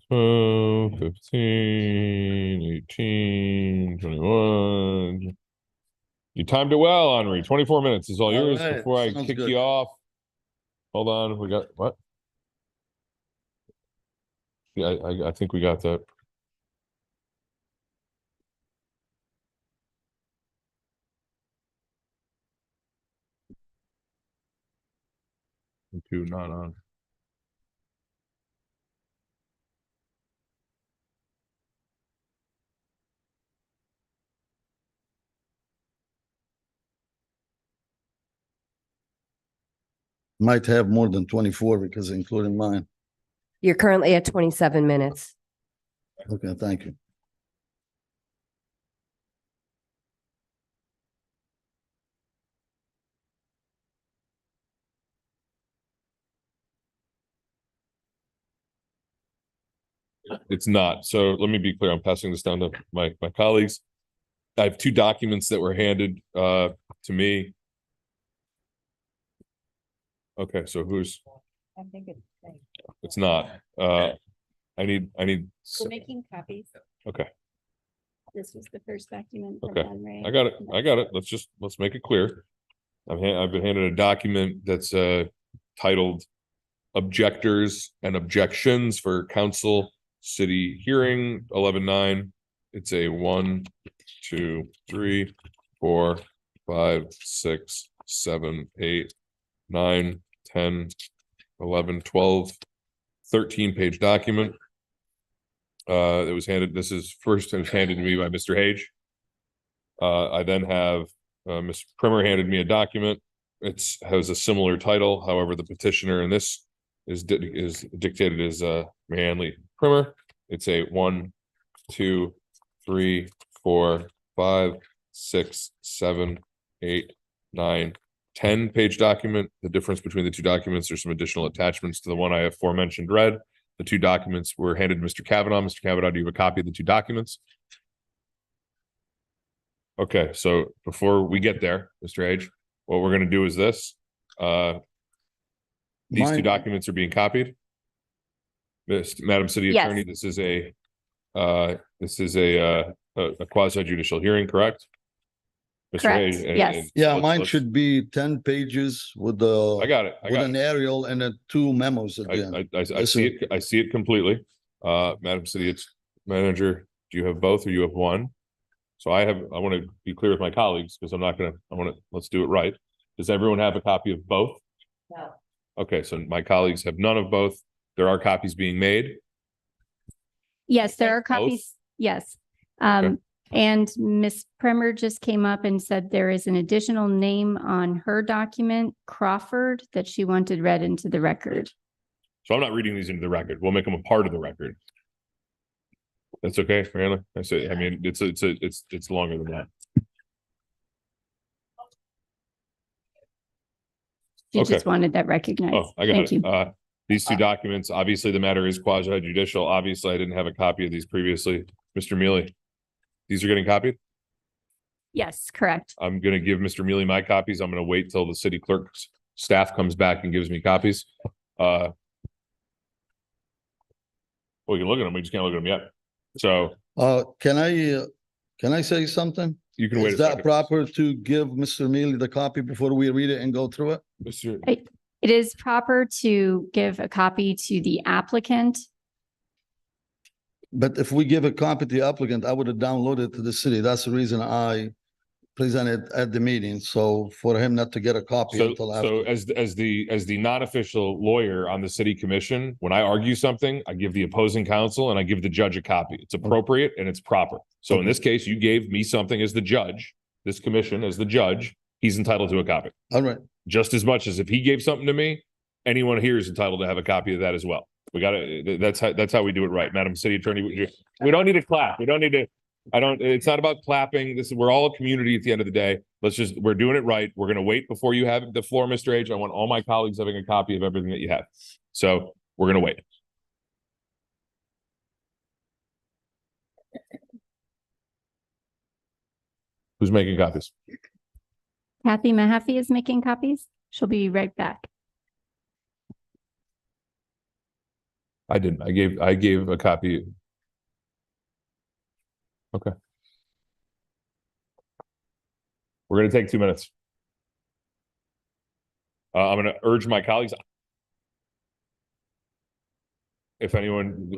12, 15, 18, 21. You timed it well, Henri. 24 minutes is all yours right, before I sounds kick good. you off. Hold on, we got what? Yeah, I think we got that. Two not on. Might have more than 24 because including mine. You're currently at 27 minutes. Okay, thank you. It's not. So let me be clear. I'm passing this down to my colleagues. I have two documents that were handed to me. Okay, so who's I think it's not. I need We're making copies. okay. This was the first document. from Okay, Henry. I got it. Let's make it clear. I've been handed a document that's titled Objectors and Objections for Council City Hearing 11-9. It's a 1, 2, 3, 4, 5, 6, 7, 8, 9, 10, 11, 12, 13-page document. It was handed, it was handed to me by Mr. Hage. I then have Ms. Primer handed me a document. It's has a similar title. However, the petitioner in this is dictated as Mary Ann Lee Primer. It's a 1, 2, 3, 4, 5, 6, 7, 8, 9, 10-page document. The difference between the two documents, there's some additional attachments to the one I have aforementioned read. The two documents were handed to Mr. Kavanaugh. Mr. Kavanaugh, do you have a copy of the two documents? Okay, so before we get there, Mr. Hage, what we're going to do is this. These two Mine- documents are being copied. Madam City Yes. Attorney, this is a quasi judicial hearing, correct? Mr. Correct, Hage, yes. Yeah, let's- mine let's- should be 10 pages with the. I got it. I With got an it. aerial and then two memos at the end. I Yes, see sir. it. I see it completely. Madam City Manager, do you have both or you have one? So I want to be clear with my colleagues because let's do it right. Does everyone have a copy of both? No. Okay, so my colleagues have none of both. There are copies being made. Yes, there are Both? copies. Yes. Okay. And Ms. Primer just came up and said there is an additional name on her document, Crawford, that she wanted read into the record. So I'm not reading these into the record. We'll make them a part of the record. That's okay, Mariana? I mean, it's longer than that. She Okay. just wanted that recognized. Oh, I got Thank it. you. These two documents, obviously the matter is quasi judicial. Obviously, I didn't have a copy of these previously. Mr. Mealy, these are getting copied? Yes, correct. I'm gonna give Mr. Mealy my copies. I'm gonna wait till the city clerk's staff comes back and gives me copies. We can look at them. We just can't look at them yet. So Can I say something? you can wait a Is that second. proper to give Mr. Mealy the copy before we read it and go through it? Mr. It is proper to give a copy to the applicant. But if we give a copy to the applicant, I would have downloaded it to the city. That's the reason I presented at the meeting. So for him not to get a copy So, until so after. as the non-official lawyer on the city commission, when I argue something, I give the opposing counsel and I give the judge a copy. It's appropriate and it's proper. So in this case, you gave me something as the judge, this commission as the judge, he's entitled to a copy. All right. Just as much as if he gave something to me, anyone here is entitled to have a copy of that as well. We gotta, that's how we do it right. Madam City Attorney, we don't need to clap. We don't need to, it's not about clapping. We're all a community at the end of the day. We're doing it right. We're going to wait before you have the floor, Mr. H. I want all my colleagues having a copy of everything that you have. So we're going to wait. Who's making copies? Kathy Mahaffey is making copies. She'll be right back. I didn't. I gave a copy. Okay. We're going to take 2 minutes. I'm going to urge my colleagues. If anyone,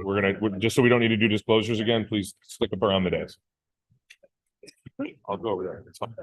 just so we don't need to do disclosures again, please stick up around the desk. I'll go over there. It's fine.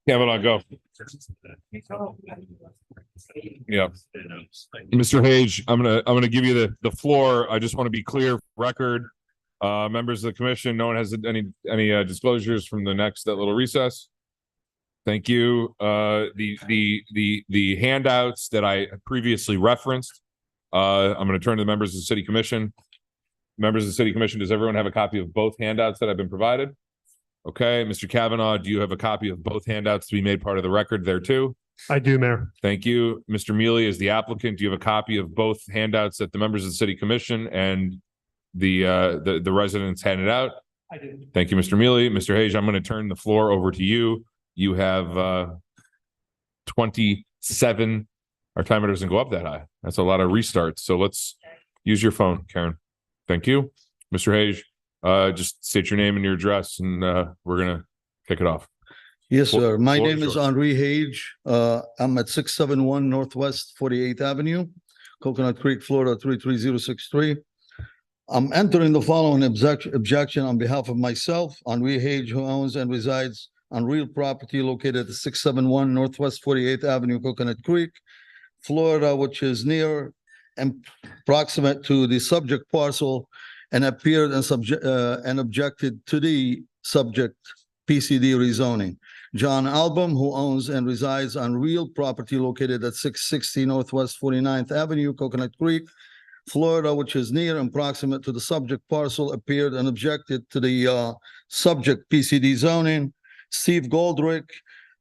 Kavanaugh, go. Yeah. Mr. Hage, I'm gonna give you the floor. I just want to be clear, record. Members of the commission, no one has any disclosures from the next little recess. Thank you. The handouts that I previously referenced, I'm going to turn to the members of the city commission. Members of the city commission, does everyone have a copy of both handouts that have been provided? Okay, Mr. Kavanaugh, do you have a copy of both handouts to be made part of the record there too? I do, Mayor. Thank you. Mr. Mealy, as the applicant, do you have a copy of both handouts that the members of the city commission and the residents handed out? I do. Thank you, Mr. Mealy. Mr. Hage, I'm going to turn the floor over to you. You have 27. Our timer doesn't go up that high. That's a lot of restarts. So let's use your phone, Karen. Thank you. Mr. Hage, just state your name and your address, and we're going to kick it off. Yes, sir. My floor name is yours. Henri Hage. I'm at 671 Northwest 48th Avenue, Coconut Creek, Florida 33063. I'm entering the following objection on behalf of myself, Henri Hage, who owns and resides on real property located at 671 Northwest 48th Avenue, Coconut Creek, Florida, which is near and proximate to the subject parcel, and appeared and objected to the subject PCD rezoning. John Album, who owns and resides on real property located at 660 Northwest 49th Avenue, Coconut Creek, Florida, which is near and proximate to the subject parcel, appeared and objected to the subject PCD zoning. Steve Goldrick,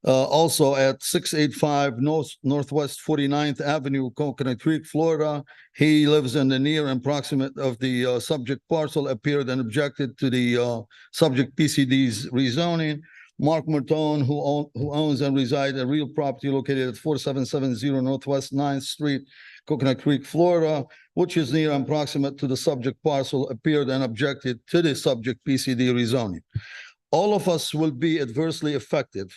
also at 685 Northwest 49th Avenue, Coconut Creek, Florida. He lives in the near and proximate of the subject parcel, appeared and objected to the subject PCD's rezoning. Mark Mertone, who owns and resides at real property located at 4770 Northwest 9th Street, Coconut Creek, Florida, which is near and proximate to the subject parcel, appeared and objected to the subject PCD rezoning. All of us will be adversely affected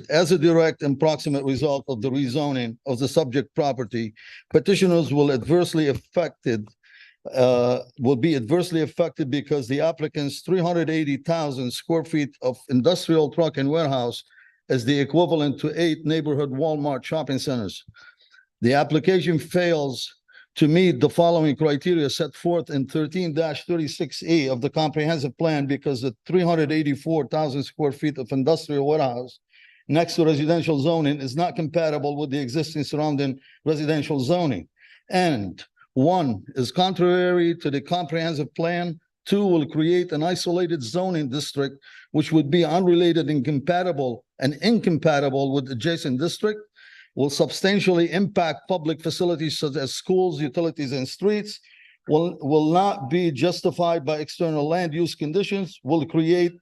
as a direct and proximate result of the rezoning of the subject property. Petitioners will be adversely affected because the applicant's 380,000 square feet of industrial truck and warehouse is the equivalent to 8 neighborhood Walmart shopping centers. The application fails to meet the following criteria set forth in 13-36E of the comprehensive plan because the 384,000 square feet of industrial warehouse next to residential zoning is not compatible with the existing surrounding residential zoning. And 1, is contrary to the comprehensive plan. 2, will create an isolated zoning district which would be unrelated and incompatible with adjacent district, will substantially impact public facilities such as schools, utilities, and streets, will not be justified by external land use conditions, will create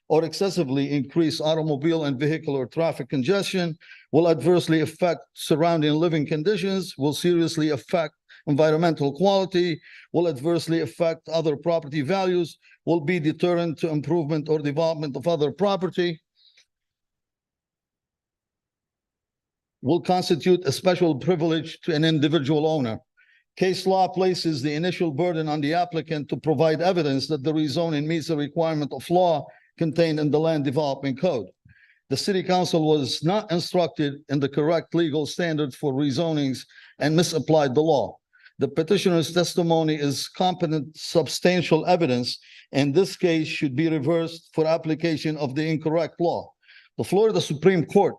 or excessively increase automobile and vehicular traffic congestion, will adversely affect surrounding living conditions, will seriously affect environmental quality, will adversely affect other property values, will be deterrent to improvement or development of other property, will constitute a special privilege to an individual owner. Case law places the initial burden on the applicant to provide evidence that the rezoning meets the requirement of law contained in the Land Development Code. The City Council was not instructed in the correct legal standards for rezonings and misapplied the law. The petitioner's testimony is competent, substantial evidence, and this case should be reversed for application of the incorrect law. The Florida Supreme Court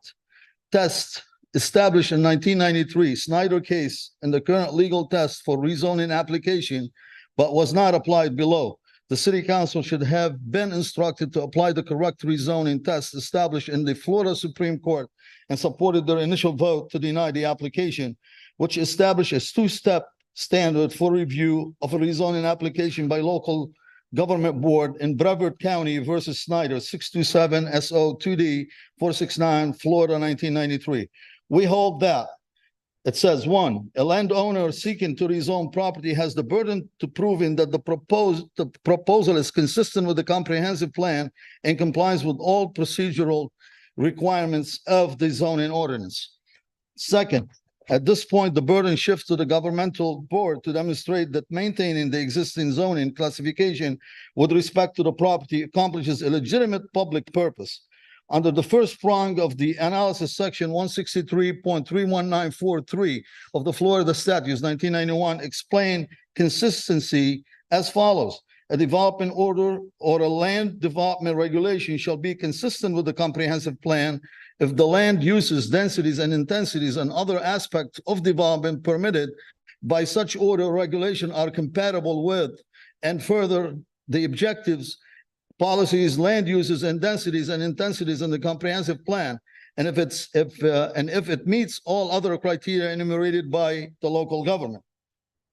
test established in 1993, Snyder case, and the current legal test for rezoning application, but was not applied below. The City Council should have been instructed to apply the correct rezoning test established in the Florida Supreme Court and supported their initial vote to deny the application, which established a 2-step standard for review of a rezoning application by local government board in Brevard County versus Snyder, 627 SO 2D 469, Florida, 1993. We hold that it says 1, a landowner seeking to rezone property has the burden to proving that the proposal is consistent with the comprehensive plan and complies with all procedural requirements of the zoning ordinance. Second, at this point, the burden shifts to the governmental board to demonstrate that maintaining the existing zoning classification with respect to the property accomplishes a legitimate public purpose. Under the first prong of the analysis, section 163.31943 of the Florida Statutes 1991 explain consistency as follows. A development order or a land development regulation shall be consistent with the comprehensive plan if the land uses, densities, and intensities and other aspects of development permitted by such order or regulation are compatible with, and further, the objectives, policies, land uses, and densities and intensities in the comprehensive plan, and if it meets all other criteria enumerated by the local government.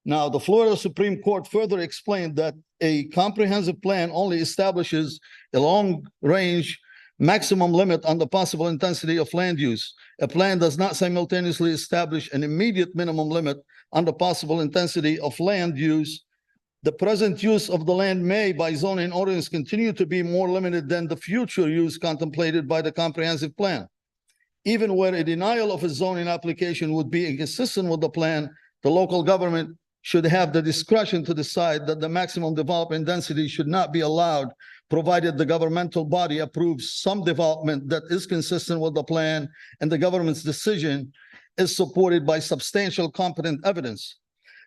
Now, the Florida Supreme Court further explained that a comprehensive plan only establishes a long-range maximum limit on the possible intensity of land use. A plan does not simultaneously establish an immediate minimum limit on the possible intensity of land use. The present use of the land may, by zoning ordinance, continue to be more limited than the future use contemplated by the comprehensive plan. Even where a denial of a zoning application would be inconsistent with the plan, the local government should have the discretion to decide that the maximum development density should not be allowed, provided the governmental body approves some development that is consistent with the plan and the government's decision is supported by substantial competent evidence.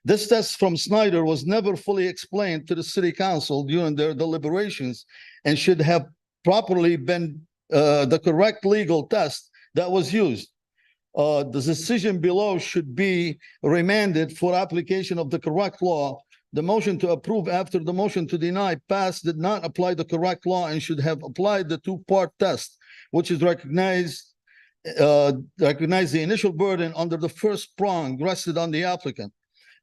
This test from Snyder was never fully explained to the city council during their deliberations and should have properly been the correct legal test that was used. The decision below should be remanded for application of the correct law. The motion to approve after the motion to deny passed did not apply the correct law and should have applied the two-part test, which is recognize the initial burden under the first prong rested on the applicant.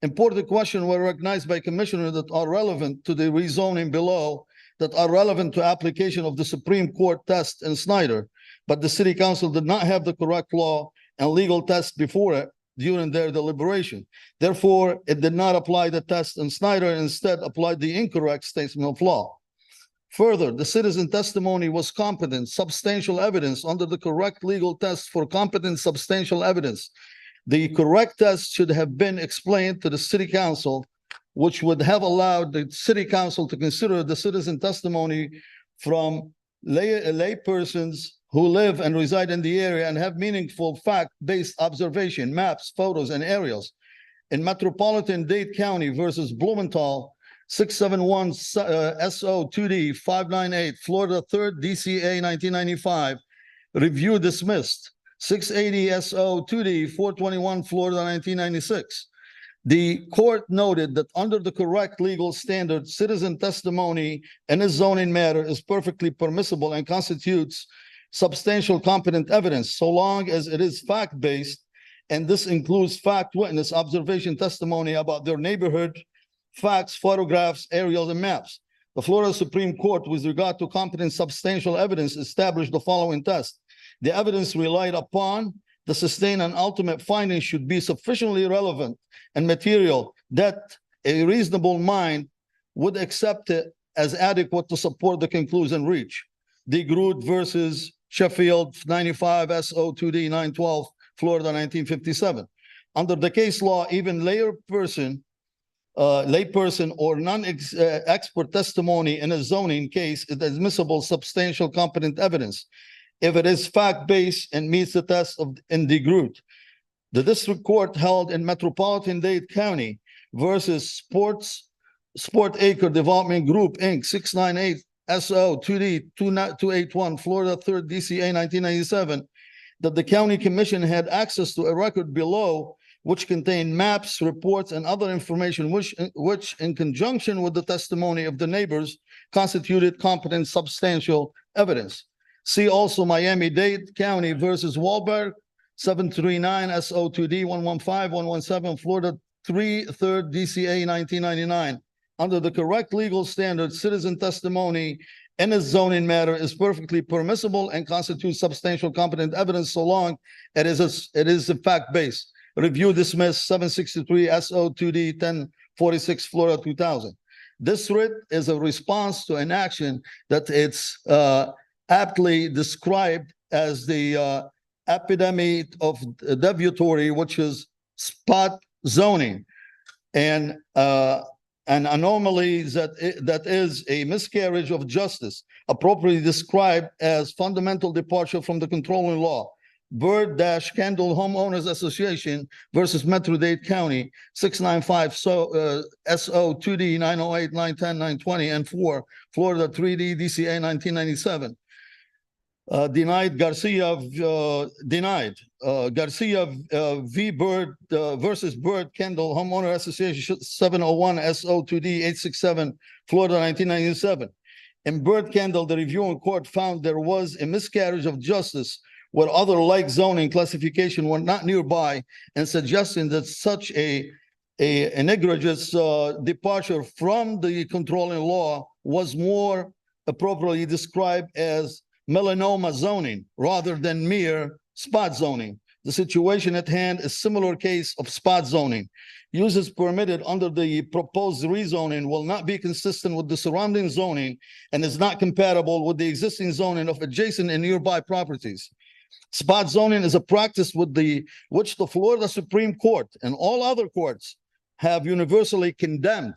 Important questions were recognized by commissioners that are relevant to the rezoning below, that are relevant to application of the Supreme Court test in Snyder, but the city council did not have the correct law and legal test before it during their deliberation. Therefore, it did not apply the test in Snyder and instead applied the incorrect statement of law. Further, the citizen testimony was competent, substantial evidence under the correct legal test for competent, substantial evidence. The correct test should have been explained to the city council, which would have allowed the city council to consider the citizen testimony from lay persons who live and reside in the area and have meaningful fact-based observation, maps, photos, and aerials. In Metropolitan-Dade County versus Blumenthal, 671 SO 2D 598, Florida 3rd DCA 1995, review dismissed. 680 SO 2D 421, Florida 1996. The court noted that under the correct legal standard, citizen testimony in a zoning matter is perfectly permissible and constitutes substantial competent evidence, so long as it is fact-based, and this includes fact witness observation testimony about their neighborhood, facts, photographs, aerials, and maps. The Florida Supreme Court, with regard to competent substantial evidence, established the following test. The evidence relied upon, the sustained and ultimate findings should be sufficiently relevant and material that a reasonable mind would accept it as adequate to support the conclusion reached. DeGroot versus Sheffield 95 SO 2D 912, Florida 1957. Under the case law, even layperson or non-expert testimony in a zoning case is admissible substantial competent evidence if it is fact-based and meets the test of in DeGroot. The district court held in Metropolitan-Dade County versus Sport Acre Development Group, Inc., 698 SO 2D 281, Florida 3rd DCA 1997, that the county commission had access to a record below which contained maps, reports, and other information which in conjunction with the testimony of the neighbors constituted competent substantial evidence. See also Miami-Dade County versus Wahlberg, 739 SO 2D 115 117, Florida 3rd DCA 1999. Under the correct legal standard, citizen testimony in a zoning matter is perfectly permissible and constitutes substantial competent evidence so long it is a fact-based. Review dismissed 763 SO 2D 1046, Florida 2000. This writ is a response to an action that it's aptly described as the epidemic of deviatory, which is spot zoning, and an anomaly that is a miscarriage of justice. appropriately described as fundamental departure from the controlling law. Bird-Candle Homeowners Association versus Metro-Dade County, 695 SO 2D 908 910 920 and 4, Florida 3D DCA 1997. Denied Garcia v. Bird versus Bird Kendall Homeowner Association 701 SO2D 867 Florida 1997. In Bird Kendall, the reviewing court found there was a miscarriage of justice where other like zoning classification were not nearby, and suggesting that such an egregious departure from the controlling law was more appropriately described as melanoma zoning rather than mere spot zoning. The situation at hand is similar case of spot zoning. Uses permitted under the proposed rezoning will not be consistent with the surrounding zoning and is not compatible with the existing zoning of adjacent and nearby properties. Spot zoning is a practice which the Florida Supreme Court and all other courts have universally condemned.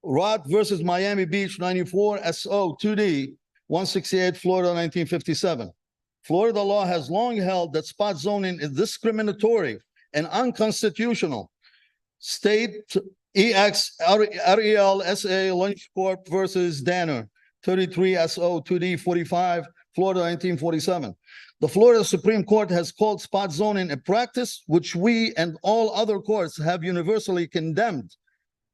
Rod versus Miami Beach 94 SO 2D 168 Florida 1957. Florida law has long held that spot zoning is discriminatory and unconstitutional. State EX REL SA Lynch Corp versus Danner 33 SO 2D 45 Florida 1947. The Florida Supreme Court has called spot zoning a practice which we and all other courts have universally condemned.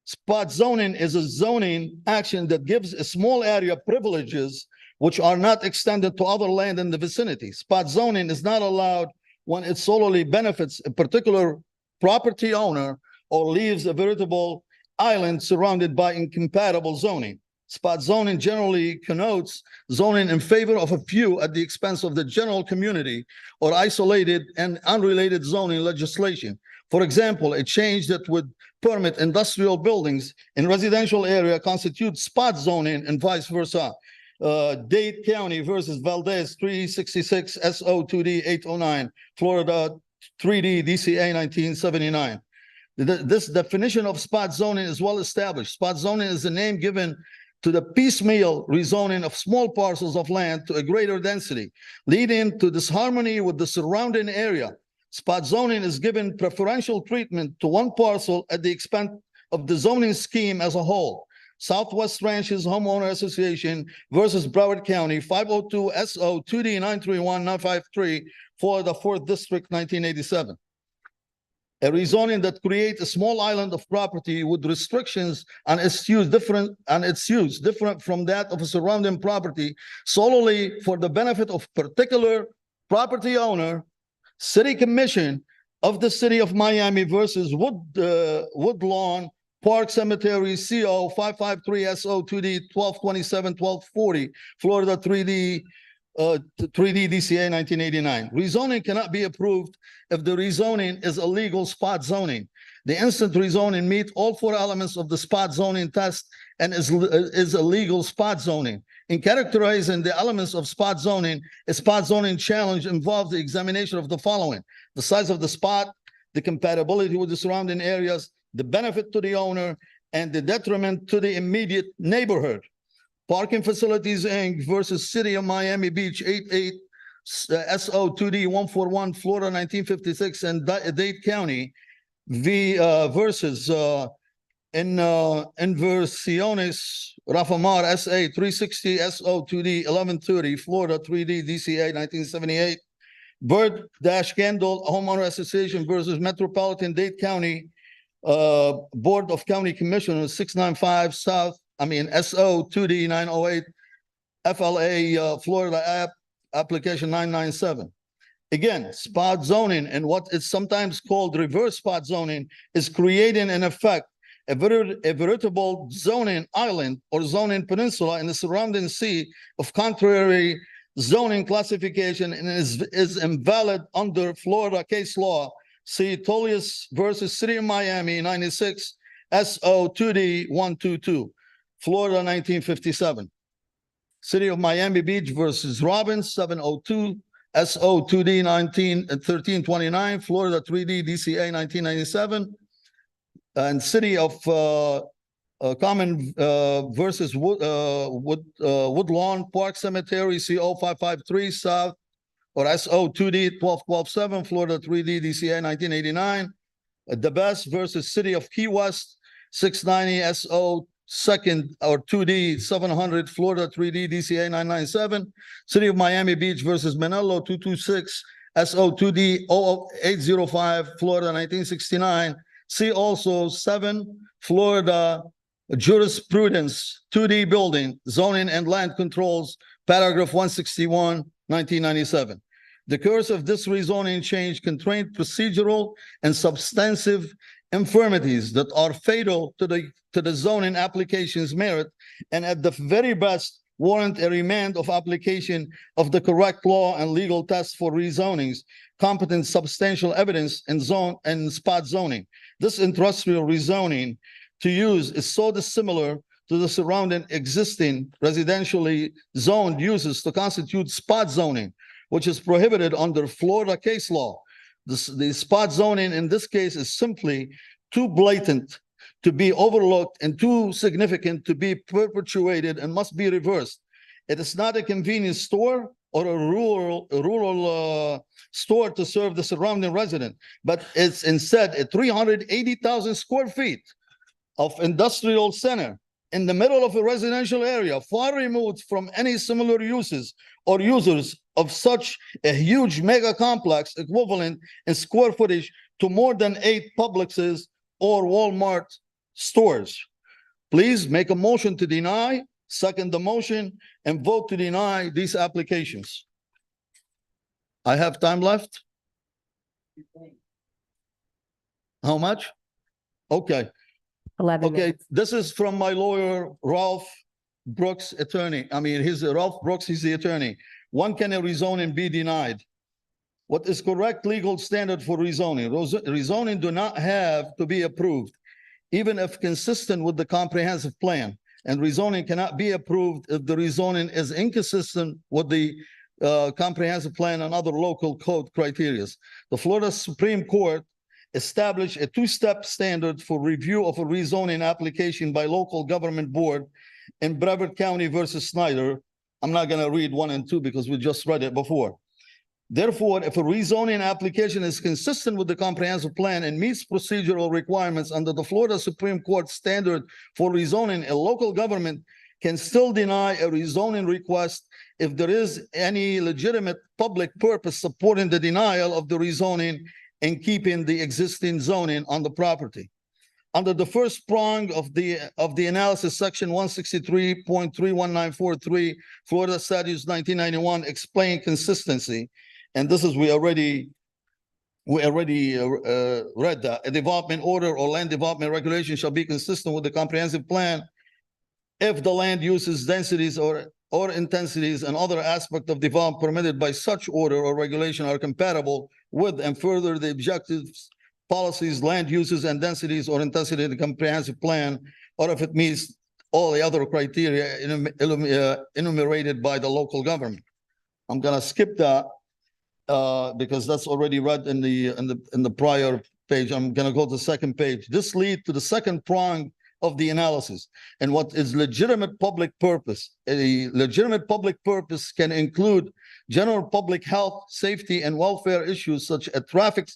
Spot zoning is a zoning action that gives a small area privileges which are not extended to other land in the vicinity. Spot zoning is not allowed when it solely benefits a particular property owner or leaves a veritable island surrounded by incompatible zoning. Spot zoning generally connotes zoning in favor of a few at the expense of the general community or isolated and unrelated zoning legislation. For example, a change that would permit industrial buildings in residential area constitutes spot zoning and vice versa. Dade County versus Valdez 366 SO 2D 809, Florida 3D DCA 1979. This definition of spot zoning is well established. Spot zoning is the name given to the piecemeal rezoning of small parcels of land to a greater density, leading to disharmony with the surrounding area. Spot zoning is given preferential treatment to one parcel at the expense of the zoning scheme as a whole. Southwest Ranches Homeowner Association versus Broward County, 502 SO 2D 931 953, Florida 4th District, 1987. A rezoning that creates a small island of property with restrictions on its use different from that of a surrounding property solely for the benefit of particular property owner. City Commission of the City of Miami versus Woodlawn Park Cemetery CO 553 SO 2D 1227 1240 Florida 3D DCA 1989. Rezoning cannot be approved if the rezoning is illegal spot zoning. The instant rezoning meet all four elements of the spot zoning test and is illegal spot zoning. In characterizing the elements of spot zoning, a spot zoning challenge involves the examination of the following: the size of the spot, the compatibility with the surrounding areas, the benefit to the owner, and the detriment to the immediate neighborhood. Parking Facilities Inc. versus City of Miami Beach 88 SO 2D 141 Florida 1956 and Dade County versus Inversiones Rafamar SA 360 SO 2D 1130 Florida 3D DCA 1978. Bird-Candle Homeowner Association versus Metropolitan Dade County Board of County Commissioners 695 SO 2D 908 FLA Florida application 997. Again, spot zoning and what is sometimes called reverse spot zoning is creating in effect a veritable zoning island or zoning peninsula in the surrounding sea of contrary zoning classification and is invalid under Florida case law. See Tolius versus City of Miami 96 SO 2D 122 Florida 1957. City of Miami Beach versus Robbins 702 SO 2D 1329 Florida 3D DCA 1997. And City of Common versus Woodlawn Park Cemetery, CO 553 South, or SO 2D 12127, Florida 3D DCA 1989. The Best versus City of Key West, 690 SO second or 2D 700, Florida 3D DCA 997. City of Miami Beach versus Manello 226 SO 2D 0805, Florida 1969. See also 7, Florida Jurisprudence 2D Building, Zoning and Land Controls, paragraph 161, 1997. The course of this rezoning change contained procedural and substantive infirmities that are fatal to the zoning application's merit, and at the very best warrant a remand of application of the correct law and legal tests for rezonings, competent substantial evidence in zone and spot zoning. This industrial rezoning to use is so dissimilar to the surrounding existing residentially zoned uses to constitute spot zoning, which is prohibited under Florida case law. The spot zoning in this case is simply too blatant to be overlooked and too significant to be perpetuated and must be reversed. It is not a convenience store or a rural store to serve the surrounding resident, but it's instead a 380,000 square feet of industrial center in the middle of a residential area, far removed from any similar uses or users of such a huge mega complex equivalent in square footage to more than 8 Publixes or Walmart stores. Please make a motion to deny, second the motion, and vote to deny these applications. I have time left? How much? Okay. 11 Okay, minutes. this is from my lawyer, Ralph Brooks, attorney. I mean, Ralph Brooks, he's the attorney. When can a rezoning be denied? What is correct legal standard for rezoning? Rezoning do not have to be approved, even if consistent with the comprehensive plan. And rezoning cannot be approved if the rezoning is inconsistent with the comprehensive plan and other local code criteria. The Florida Supreme Court established a 2-step standard for review of a rezoning application by local government board in Brevard County versus Snyder. I'm not going to read 1 and 2 because we just read it before. Therefore, if a rezoning application is consistent with the comprehensive plan and meets procedural requirements under the Florida Supreme Court standard for rezoning, a local government can still deny a rezoning request if there is any legitimate public purpose supporting the denial of the rezoning and keeping the existing zoning on the property. Under the first prong of the analysis, section 163.31943, Florida Statutes 1991 explain consistency. And this is, we already read that. A development order or land development regulation shall be consistent with the comprehensive plan if the land uses, densities or intensities and other aspects of development permitted by such order or regulation are compatible with and further the objectives, policies, land uses, and densities or intensity of the comprehensive plan, or if it meets all the other criteria enumerated by the local government. I'm gonna skip that because that's already read in the prior page. I'm gonna go to the second page. This leads to the second prong of the analysis and what is legitimate public purpose. A legitimate public purpose can include general public health, safety, and welfare issues such as traffic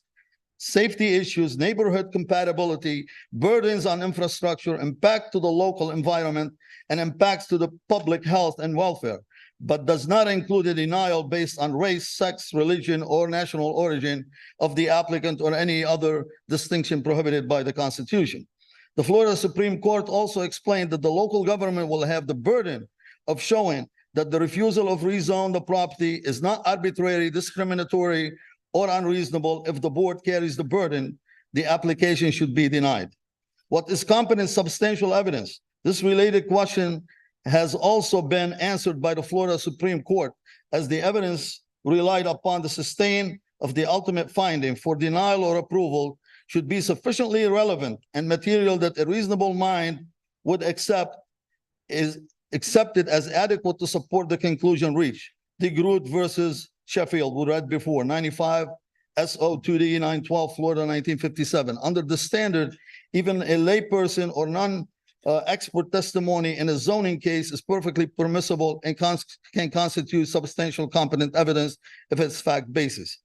safety issues, neighborhood compatibility, burdens on infrastructure, impact to the local environment, and impacts to the public health and welfare, but does not include a denial based on race, sex, religion, or national origin of the applicant or any other distinction prohibited by the Constitution. The Florida Supreme Court also explained that the local government will have the burden of showing that the refusal of rezone the property is not arbitrary, discriminatory, or unreasonable. If the board carries the burden, the application should be denied. What is competent substantial evidence? This related question has also been answered by the Florida Supreme Court, as the evidence relied upon the sustain of the ultimate finding for denial or approval should be sufficiently relevant and material that a reasonable mind would accept is accepted as adequate to support the conclusion reached. DeGroot versus Sheffield, we read before, 95 SO 2D 912, Florida, 1957. Under the standard, even a layperson or expert testimony in a zoning case is perfectly permissible and can constitute substantial competent evidence if it's fact basis,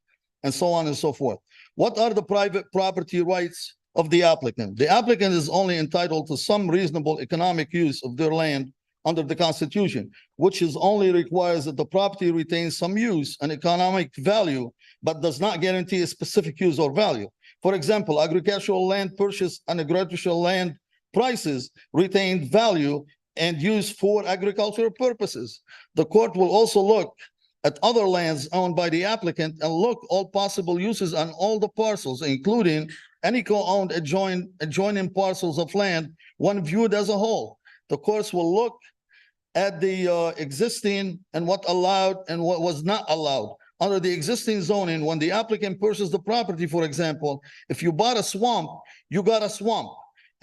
and so on and so forth. What are the private property rights of the applicant? The applicant is only entitled to some reasonable economic use of their land under the Constitution, which is only requires that the property retains some use and economic value, but does not guarantee a specific use or value. For example, agricultural land purchase and agricultural land prices retained value and used for agricultural purposes. The court will also look at other lands owned by the applicant and look all possible uses on all the parcels, including any co-owned adjoining parcels of land when viewed as a whole. The courts will look at the existing and what allowed and what was not allowed. Under the existing zoning, when the applicant purchased the property, for example, if you bought a swamp, you got a swamp.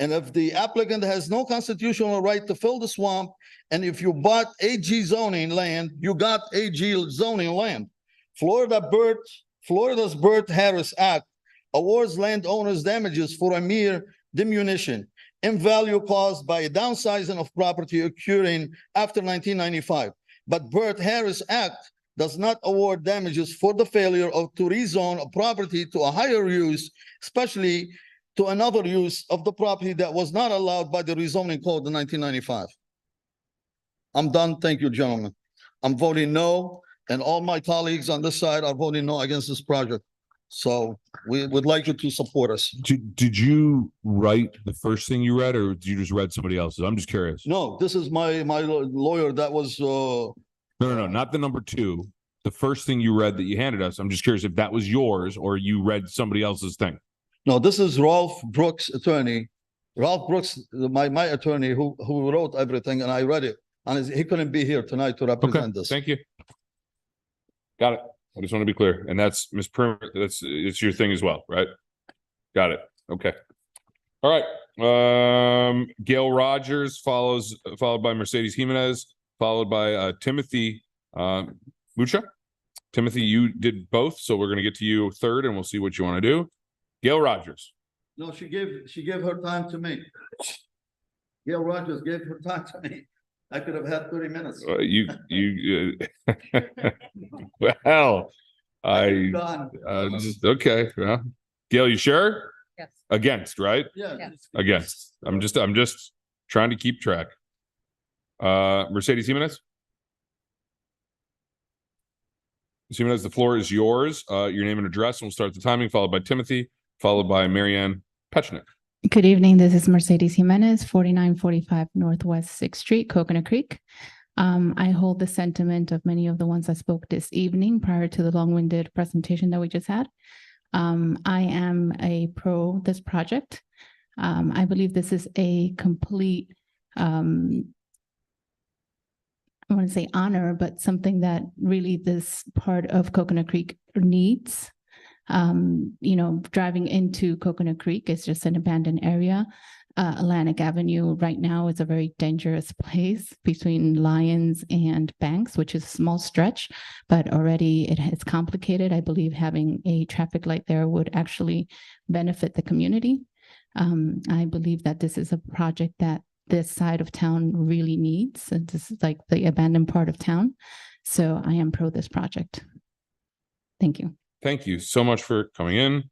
And if the applicant has no constitutional right to fill the swamp, and if you bought AG zoning land, you got AG zoning land. Florida's Burt-Harris Act awards landowners damages for a mere diminution in value caused by a downsizing of property occurring after 1995. But Burt-Harris Act does not award damages for the failure to rezone a property to a higher use, especially to another use of the property that was not allowed by the rezoning code in 1995. I'm done. Thank you, gentlemen. I'm voting no, and all my colleagues on this side are voting no against this project. So we would like you to support us. Did you write the first thing you read, or did you just read somebody else's? I'm just curious. No, this is my lawyer that was No, not the number two. The first thing you read that you handed us. I'm just curious if that was yours or you read somebody else's thing. No, this is Ralph Brooks' attorney. Ralph Brooks, my attorney who wrote everything, and I read it. And he couldn't be here tonight to represent this. Thank you. Got it. I just want to be clear. And that's Ms. Primer, it's your thing as well, right? Got it. Okay. All right. Gail Rogers followed by Mercedes Jimenez, followed by Timothy Mucha. Timothy, you did both, so we're going to get to you third, and we'll see what you want to do. Gail Rogers. No, she gave her time to me. Gail Rogers gave her time to me. I could have had 30 minutes. Well, okay. Well, Gail, you sure? Yes. Against, right? Yeah. Yes. Against. I'm just trying to keep track. Mercedes Jimenez. Jimenez, the floor is yours. Your name and address, and we'll start the timing, followed by Timothy, followed by Marianne Pechnick. Good evening. This is Mercedes Jimenez, 4945 Northwest 6th Street, Coconut Creek. I hold the sentiment of many of the ones I spoke this evening prior to the long-winded presentation that we just had. I am a pro this project. I believe this is a complete, I want to say honor, but something that really this part of Coconut Creek needs. Driving into Coconut Creek is just an abandoned area. Atlantic Avenue right now is a very dangerous place between Lyons and Banks, which is a small stretch, but already it's complicated. I believe having a traffic light there would actually benefit the community. I believe that this is a project that this side of town really needs. And this is like the abandoned part of town. So I am pro this project. Thank you. Thank you so much for coming in.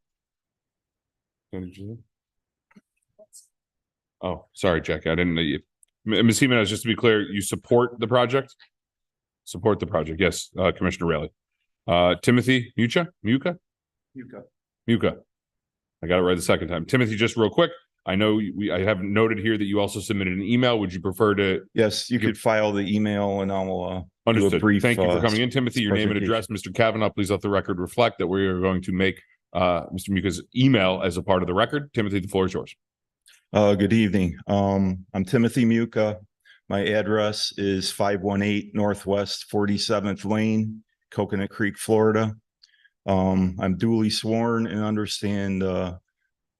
Oh, sorry, Jack. I didn't know you. Ms. Jimenez, just to be clear, you support the project? Support the project. Yes, Commissioner Raley. Timothy Mucha. I got it right the second time. Timothy, just real quick. I know I have noted here that you also submitted an email. Would you prefer to? Yes, you could file the email and I'll understood. do a brief. Thank you for coming in, Timothy. Your name and address, Mr. Kavanaugh. Please let the record reflect that we are going to make Mr. Muca's email as a part of the record. Timothy, the floor is yours. Good evening. I'm Timothy Muca. My address is 518 Northwest 47th Lane, Coconut Creek, Florida. I'm duly sworn and understand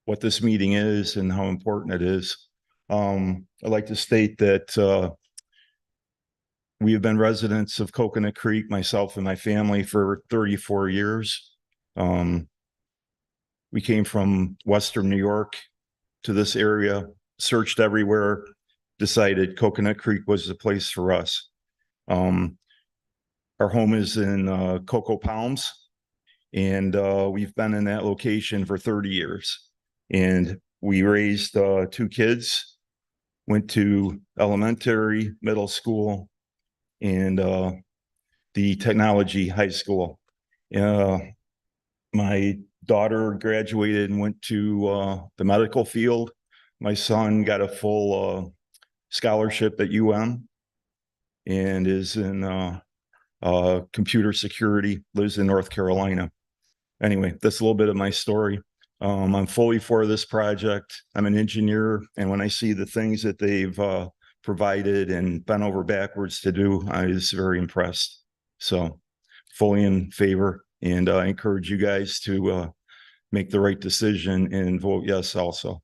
what this meeting is and how important it is. I'd like to state that we have been residents of Coconut Creek, myself and my family, for 34 years. We came from Western New York to this area, searched everywhere, decided Coconut Creek was the place for us. Our home is in Cocoa Palms, and we've been in that location for 30 years. And we raised 2 kids, went to elementary, middle school, and the technology high school. My daughter graduated and went to the medical field. My son got a full scholarship at UM and is in computer security, lives in North Carolina. Anyway, that's a little bit of my story. I'm fully for this project. I'm an engineer, and when I see the things that they've provided and bent over backwards to do, I was very impressed. So fully in favor, and I encourage you guys to make the right decision and vote yes also.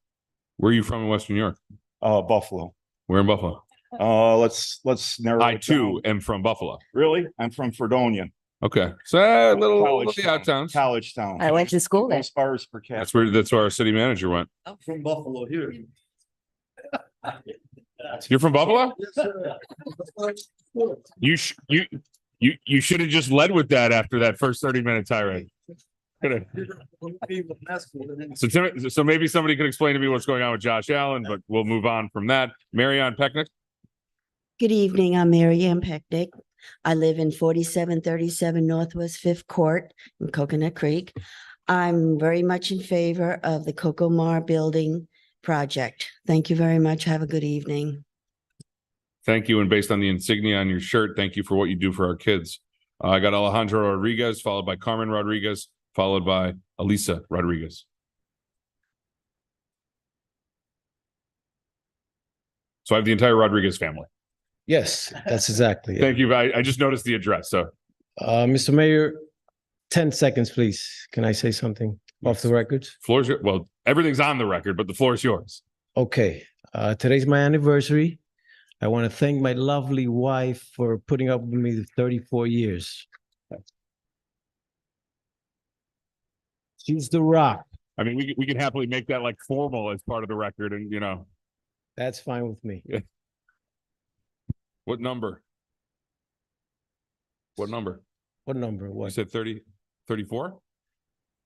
Where are you from in Western New York? Buffalo. Where in Buffalo? Let's narrow I it too down. am from Buffalo. Really? I'm from Fredonia. Okay. So a little College the town. out towns. College town. I went to school there. Most bars per capita. That's where our city manager went. I'm from Buffalo here. You're from Buffalo? Yes, sir. You should have just led with that after that first 30-minute tirade. Could've. So maybe somebody could explain to me what's going on with Josh Allen, but we'll move on from that. Marianne Pecknick. Good evening. I'm Mary Ann Pecknick. I live in 4737 Northwest 5th Court in Coconut Creek. I'm very much in favor of the Cocomar building project. Thank you very much. Have a good evening. Thank you. And based on the insignia on your shirt, thank you for what you do for our kids. I got Alejandro Rodriguez, followed by Carmen Rodriguez, followed by Elisa Rodriguez. So I have the entire Rodriguez family. Yes, that's exactly it. Thank you. I just noticed the address. So Mr. Mayor, 10 seconds, please. Can I say something off the record? Floor's your, well, everything's on the record, but the floor is yours. Okay. Today's my anniversary. I want to thank my lovely wife for putting up with me 34 years. She's the rock. I mean, we can happily make that like formal as part of the record, and you know. That's fine with me. Yeah. What number? What number? What number? What? You said 30, 34?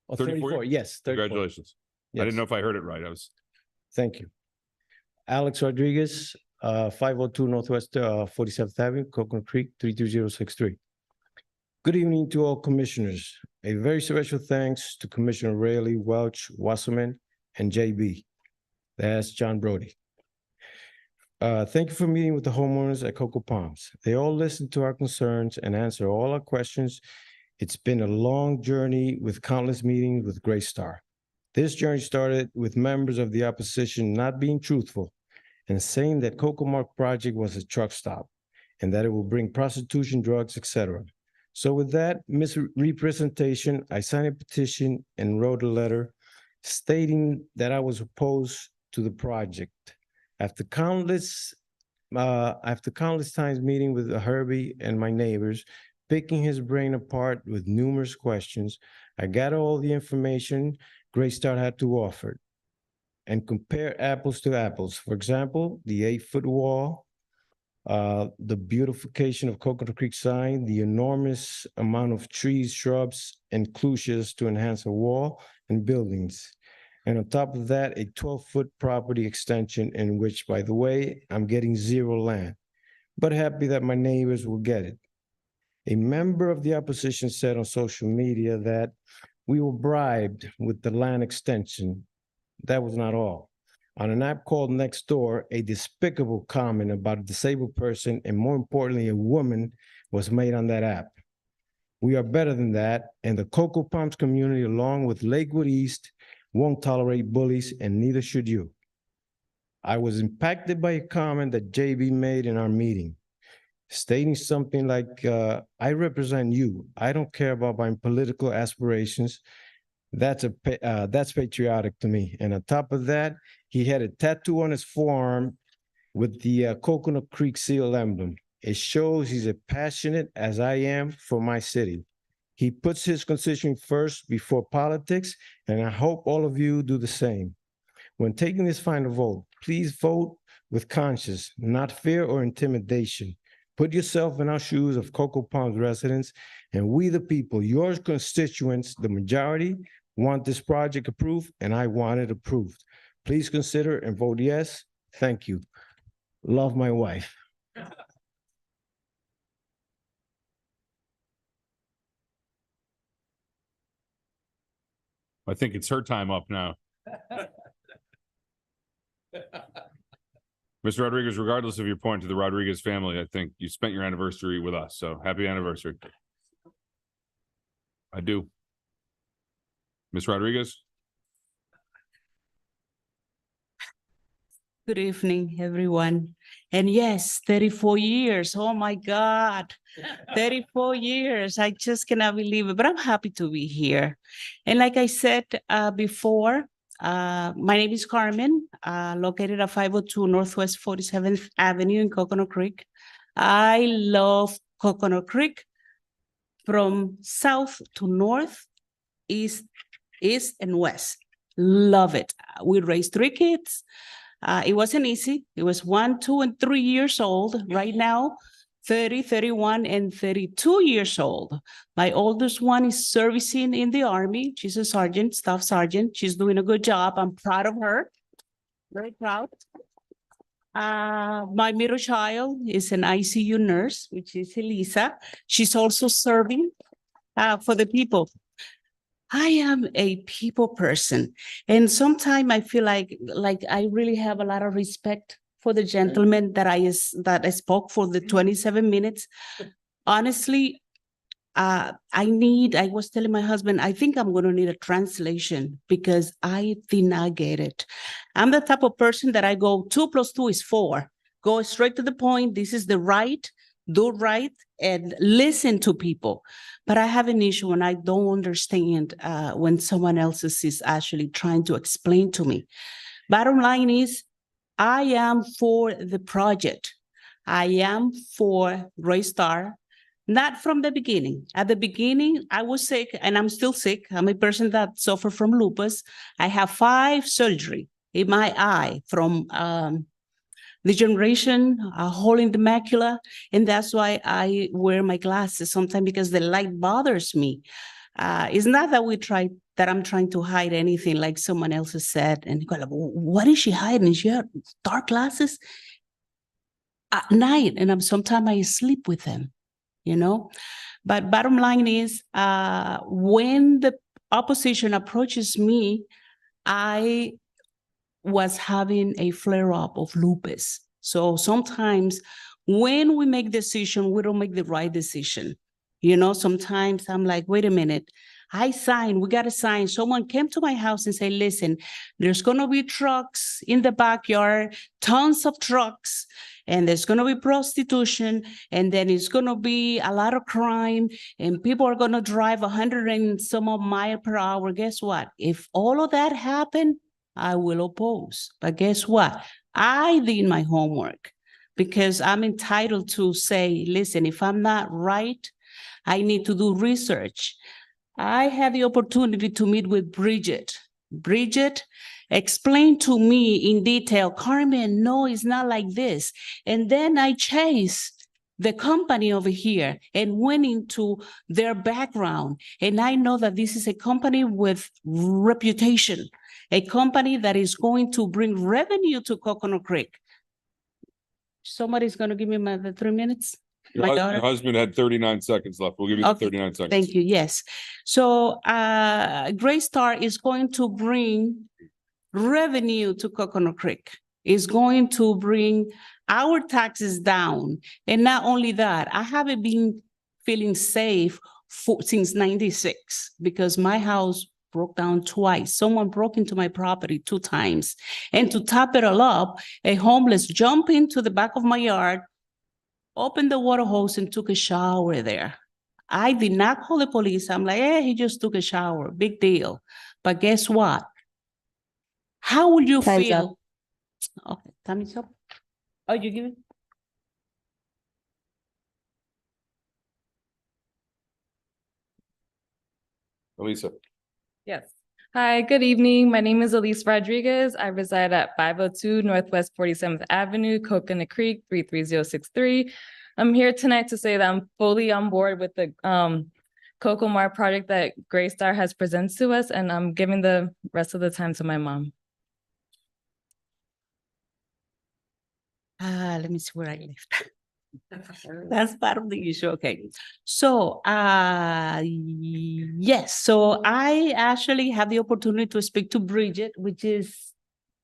Oh, 34. Yes. 34. Congratulations. Yes. I didn't know if I heard it right. Thank you. Alex Rodriguez, 502 Northwest 47th Avenue, Coconut Creek, 32063. Good evening to all commissioners. A very special thanks to Commissioner Raley, Welch, Wasserman, and JB. That's John Brody. Thank you for meeting with the homeowners at Cocoa Palms. They all listened to our concerns and answered all our questions. It's been a long journey with countless meetings with Greystar. This journey started with members of the opposition not being truthful and saying that Cocomar project was a truck stop and that it will bring prostitution, drugs, etc. So with that misrepresentation, I signed a petition and wrote a letter stating that I was opposed to the project. After countless times meeting with Herbie and my neighbors, picking his brain apart with numerous questions, I got all the information Greystar had to offer and compare apples to apples. For example, the 8-foot wall, the beautification of Coconut Creek sign, the enormous amount of trees, shrubs, and clusias to enhance a wall and buildings. And on top of that, a 12-foot property extension in which, by the way, I'm getting zero land, but happy that my neighbors will get it. A member of the opposition said on social media that we were bribed with the land extension. That was not all. On an app called Nextdoor, a despicable comment about a disabled person, and more importantly, a woman, was made on that app. We are better than that, and the Cocoa Palms community, along with Lakewood East, won't tolerate bullies, and neither should you. I was impacted by a comment that JB made in our meeting, stating something like, I represent you. I don't care about my political aspirations. That's patriotic to me. And on top of that, he had a tattoo on his forearm with the Coconut Creek seal emblem. It shows he's as passionate as I am for my city. He puts his constituent first before politics, and I hope all of you do the same. When taking this final vote, please vote with conscience, not fear or intimidation. Put yourself in our shoes of Cocoa Palms residents, and we the people, your constituents, the majority, want this project approved, and I want it approved. Please consider and vote yes. Thank you. Love, my wife. I think it's her time up now. Mr. Rodriguez, regardless of your point to the Rodriguez family, I think you spent your anniversary with us, so happy anniversary. I do. Ms. Rodriguez? Good evening, everyone. And yes, 34 years. Oh my God. 34 years. I just cannot believe it, but I'm happy to be here. And like I said before, my name is Carmen, located at 502 Northwest 47th Avenue in Coconut Creek. I love Coconut Creek from south to north, east and west. Love it. We raised 3 kids. It wasn't easy. It was 1, 2, and 3 years old. Right now, 30, 31, and 32 years old. My oldest one is servicing in the Army. She's a sergeant, staff sergeant. She's doing a good job. I'm proud of her. Very proud. My middle child is an ICU nurse, which is Elisa. She's also serving for the people. I am a people person, and sometimes I feel like I really have a lot of respect for the gentleman that I spoke for the 27 minutes. Honestly, I was telling my husband, I think I'm going to need a translation because I did not get it. I'm the type of person that I go 2 + 2 is 4. Go straight to the point. This is the right, do right, and listen to people. But I have an issue when I don't understand when someone else is actually trying to explain to me. Bottom line is, I am for the project. I am for Greystar, not from the beginning. At the beginning, I was sick, and I'm still sick. I'm a person that suffers from lupus. I have 5 surgeries in my eye from degeneration, a hole in the macula, and that's why I wear my glasses sometimes because the light bothers me. It's not that I'm trying to hide anything like someone else has said, and you go like, what is she hiding? She have dark glasses at night, and sometimes I sleep with them, you know. But bottom line is, when the opposition approaches me, I was having a flare-up of lupus. So sometimes when we make decision, we don't make the right decision. You know, sometimes I'm like, wait a minute, we got to sign. Someone came to my house and said, listen, there's going to be trucks in the backyard, tons of trucks, and there's going to be prostitution, and then it's going to be a lot of crime, and people are going to drive 100 and some odd miles per hour. Guess what? If all of that happened, I will oppose. But guess what? I did my homework because I'm entitled to say, listen, if I'm not right, I need to do research. I had the opportunity to meet with Bridget. Bridget explained to me in detail, Carmen, no, it's not like this. And then I chased the company over here and went into their background. And I know that this is a company with reputation, a company that is going to bring revenue to Coconut Creek. Somebody's going to give me the 3 minutes? Your husband had 39 seconds left. We'll give you the 39 seconds. Thank you. Yes. So Greystar is going to bring revenue to Coconut Creek. Is going to bring our taxes down. And not only that, I haven't been feeling safe since 96 because my house broke down twice. Someone broke into my property 2 times. And to top it all up, a homeless jumped into the back of my yard, opened the water hose and took a shower there. I did not call the police. I'm like, hey, he just took a shower. Big deal. But guess what? How would you Time's feel? up. Okay, time is up. Oh, you give it? Elisa. Yes. Hi, good evening. My name is Elise Rodriguez. I reside at 502 Northwest 47th Avenue, Coconut Creek, 33063. I'm here tonight to say that I'm fully on board with the Coco Mar project that Greystar has presented to us, and I'm giving the rest of the time to my mom. Let me see where I left. That's part of the issue. Okay. So, yes. So I actually have the opportunity to speak to Bridget, which is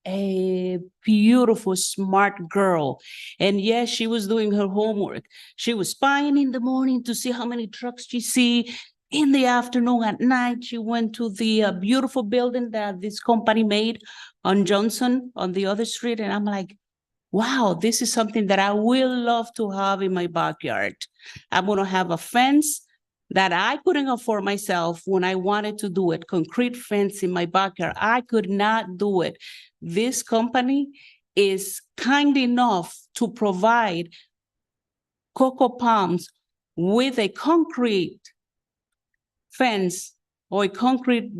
a beautiful, smart girl. And yes, she was doing her homework. She was spying in the morning to see how many trucks she see. In the afternoon, at night, she went to the beautiful building that this company made on Johnson on the other street. And I'm like, wow, this is something that I will love to have in my backyard. I'm going to have a fence that I couldn't afford myself when I wanted to do it, concrete fence in my backyard. I could not do it. This company is kind enough to provide cocoa palms with a concrete fence or a concrete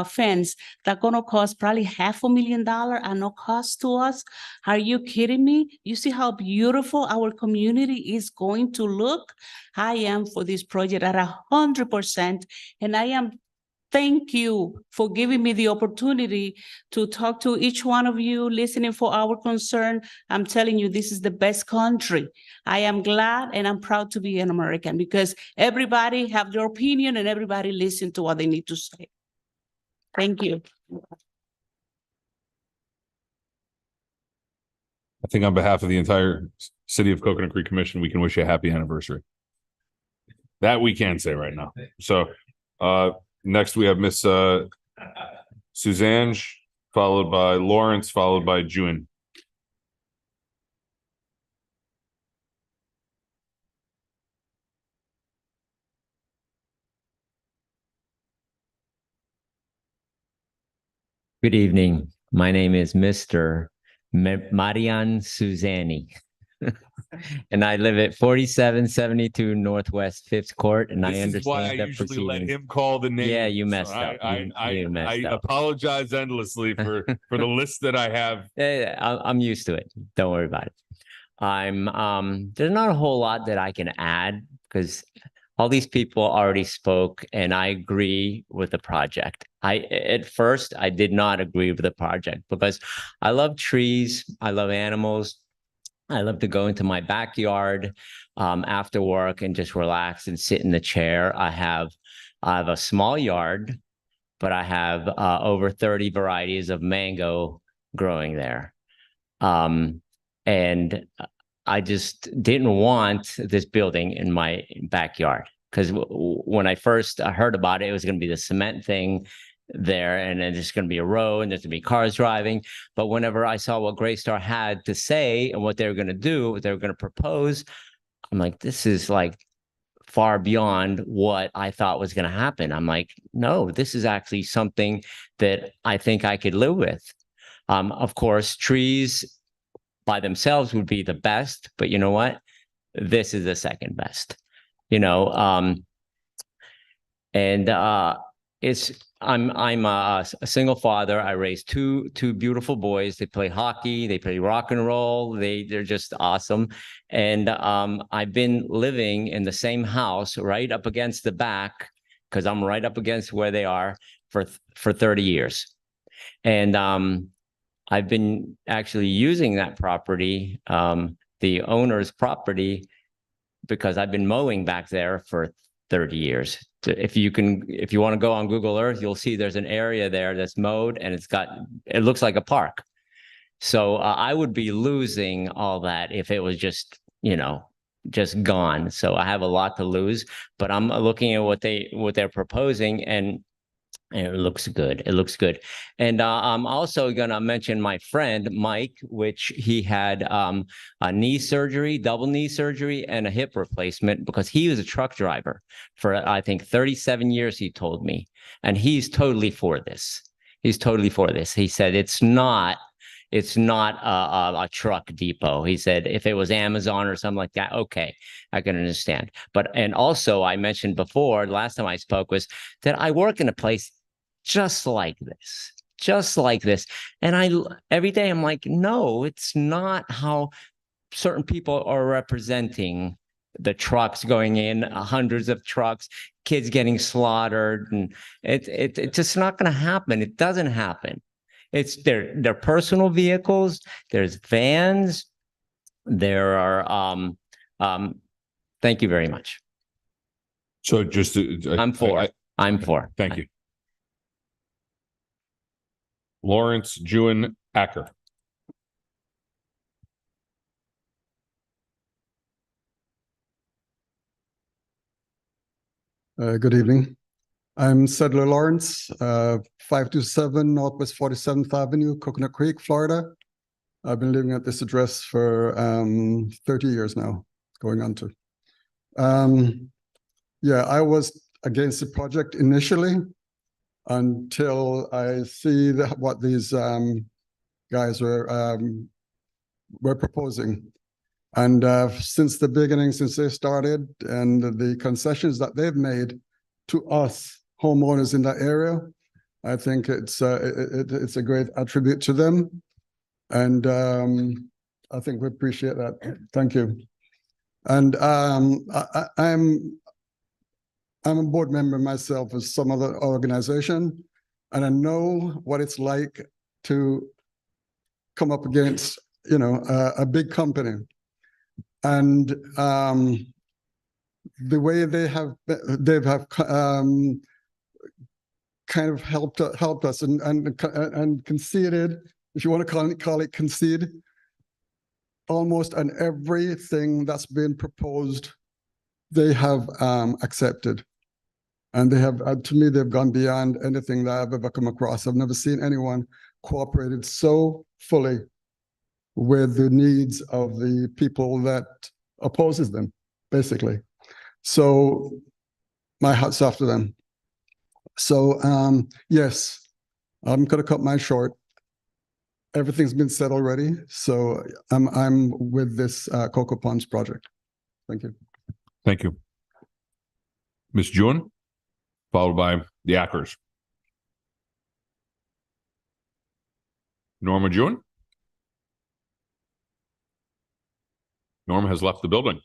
fence that's going to cost probably $500,000 and no cost to us. Are you kidding me? You see how beautiful our community is going to look? I am for this project at 100%. And I am thank you for giving me the opportunity to talk to each one of you, listening for our concern. I'm telling you, this is the best country. I am glad and I'm proud to be an American because everybody have their opinion and everybody listen to what they need to say. Thank you. I think on behalf of the entire City of Coconut Creek Commission, we can wish you a happy anniversary. That we can say right now. So, next, we have Miss Suzanne, followed by Lawrence, followed by June. Good evening. My name is Mr. Marian Suzani. And I live at 4772 Northwest 5th Court, and I This is understand why I that usually let proceedings. him call the name. Yeah, you messed So up. You messed I up. apologize endlessly for the list that I have. Yeah, I'm used to it. Don't worry about it. There's not a whole lot that I can add because all these people already spoke, and I agree with the project. At first, I did not agree with the project because I love trees, I love animals. I love to go into my backyard after work and just relax and sit in the chair. I have a small yard, but I have over 30 varieties of mango growing there. And I just didn't want this building in my backyard because when I first heard about it, it was going to be the cement thing there, and then there's going to be a road and there's going to be cars driving. But whenever I saw what Greystar had to say and what they were going to do, what they were going to propose, I'm like, this is like far beyond what I thought was going to happen. I'm like, no, this is actually something that I think I could live with. Of course, trees by themselves would be the best, but you know what? This is the second best, you know? I'm a single father. I raised two beautiful boys. They play hockey, they play rock and roll. They're just awesome. And I've been living in the same house right up against the back because I'm right up against where they are for 30 years. And I've been actually using that property, the owner's property, because I've been mowing back there for 30 years. If you want to go on Google Earth, you'll see there's an area there that's mowed and it looks like a park. So I would be losing all that if it was just gone. So I have a lot to lose, but I'm looking at what they're proposing, and it looks good. It looks good. And I'm also going to mention my friend, Mike, which he had a knee surgery, double knee surgery, and a hip replacement because he was a truck driver for, I think, 37 years, he told me. And he's totally for this. He's totally for this. He said, it's not a truck depot. He said, if it was Amazon or something like that, okay, I can understand. And also I mentioned before, last time I spoke, was that I work in a place just like this. Just like this. And every day I'm like, no, it's not how certain people are representing the trucks going in, hundreds of trucks, kids getting slaughtered. And it's just not going to happen. It doesn't happen. It's their personal vehicles. There's vans. There are, thank you very much. So just, I'm for. I'm for. Thank you. Lawrence Jewin Acker. Good evening. I'm Settler Lawrence, 527 Northwest 47th Avenue, Coconut Creek, Florida. I've been living at this address for 30 years now, going on to. Yeah, I was against the project initially until I see what these guys were proposing. And since the beginning, since they started, and the concessions that they've made to us homeowners in that area, I think it's a great attribute to them. And I think we appreciate that. Thank you. And I'm a board member myself of some other organization, and I know what it's like to come up against, you know, a big company. And the way they've kind of helped us and conceded, if you want to call it concede, almost on everything that's been proposed, they have accepted. And they have, to me, they've gone beyond anything that I've ever come across. I've never seen anyone cooperated so fully with the needs of the people that opposes them, basically. So my hat's off to them. So yes, I'm gonna cut mine short. Everything's been said already. So I'm with this Cocoa Palms project. Thank you. Thank you. Ms. Jewin, followed by the Ackers. Norma Jewin. Norma has left the building.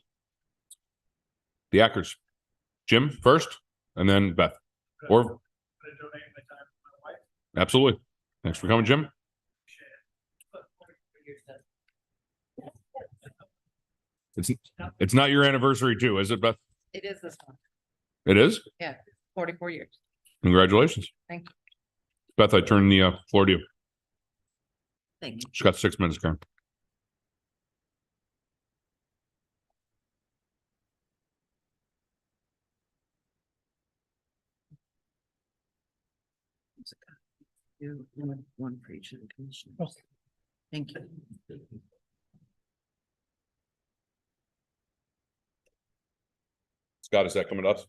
The Ackers. Jim first, and then Beth. Or absolutely. Thanks for coming, Jim. It's not your anniversary too, is it, Beth? It is this one. It is? Yeah, 44 years. Congratulations. Thank you. Beth, I turn the floor to you. Thank you. She's got 6 minutes, Karen. One for each of the commissioners. Thank you. Scott, is that coming to us?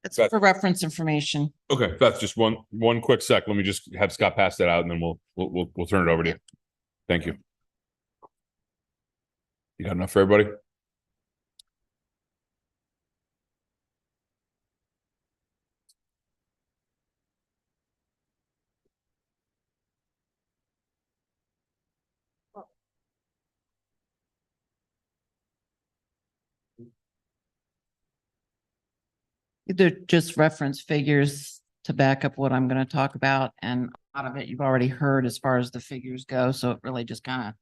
It's Beth. for reference information. Okay, Beth, just one quick sec. Let me just have Scott pass that out, and then we'll turn it over to you. Thank you. You got enough for everybody? They're just reference figures to back up what I'm going to talk about. And a lot of it you've already heard as far as the figures go. So it really just kind of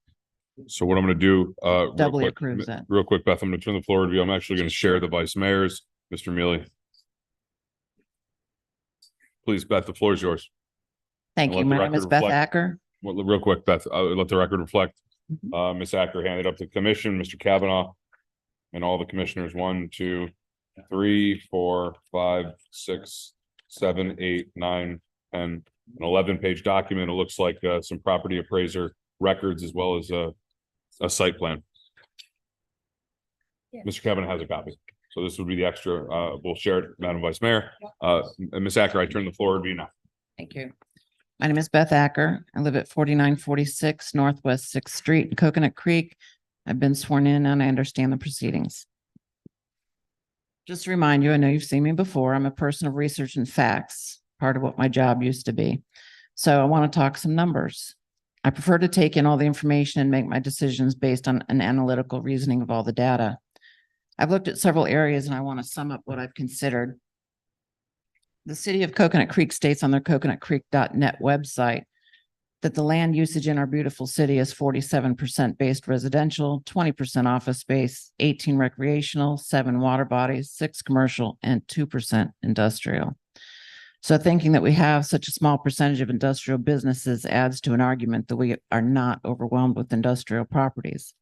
So what I'm going to do, doubly approves that. real quick, Beth, I'm going to turn the floor to you. I'm actually going to share the vice mayors, Mr. Mealy. Please, Beth, the floor is yours. Thank you. My name is Beth Acker. Well, real quick, Beth, let the record reflect. Ms. Acker handed up to the commission, Mr. Kavanaugh, and all the commissioners, 1, 2, 3, 4, 5, 6, 7, 8, 9, 10, an 11-page document. It looks like some property appraiser records as well as a site plan. Mr. Kavanaugh has a copy. So this would be the extra. We'll share it, Madam Vice Mayor. Ms. Acker, I turn the floor to you now. Thank you. My name is Beth Acker. I live at 4946 Northwest 6th Street in Coconut Creek. I've been sworn in and I understand the proceedings. Just to remind you, I know you've seen me before. I'm a person of research and facts, part of what my job used to be. So I want to talk some numbers. I prefer to take in all the information and make my decisions based on an analytical reasoning of all the data. I've looked at several areas and I want to sum up what I've considered. The city of Coconut Creek states on their coconutcreek.net website that the land usage in our beautiful city is 47% based residential, 20% office space, 18 recreational, 7 water bodies, 6 commercial, and 2% industrial. So thinking that we have such a small percentage of industrial businesses adds to an argument that we are not overwhelmed with industrial properties.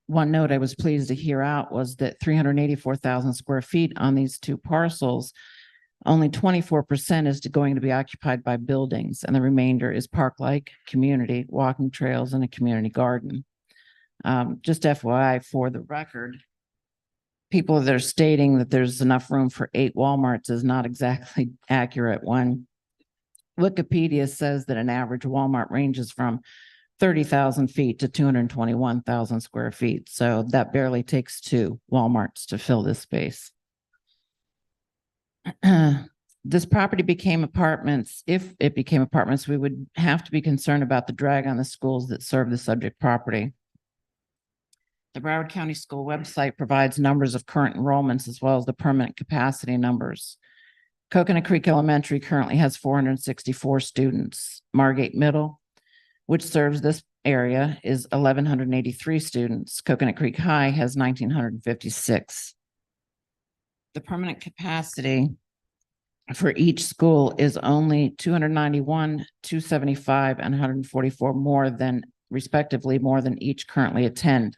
One note I was pleased to hear out was that 384,000 square feet on these 2 parcels, only 24% is going to be occupied by buildings, and the remainder is park-like, community, walking trails, and a community garden. Just FYI, for the record, people that are stating that there's enough room for 8 Walmarts is not exactly accurate when Wikipedia says that an average Walmart ranges from 30,000 feet to 221,000 square feet. So that barely takes 2 Walmarts to fill this space. This property became apartments. If it became apartments, we would have to be concerned about the drag on the schools that serve the subject property. The Broward County School website provides numbers of current enrollments as well as the permanent capacity numbers. Coconut Creek Elementary currently has 464 students. Margate Middle, which serves this area, is 1,183 students. Coconut Creek High has 1,956. The permanent capacity for each school is only 291, 275, and 144 more than, respectively, more than each currently attend.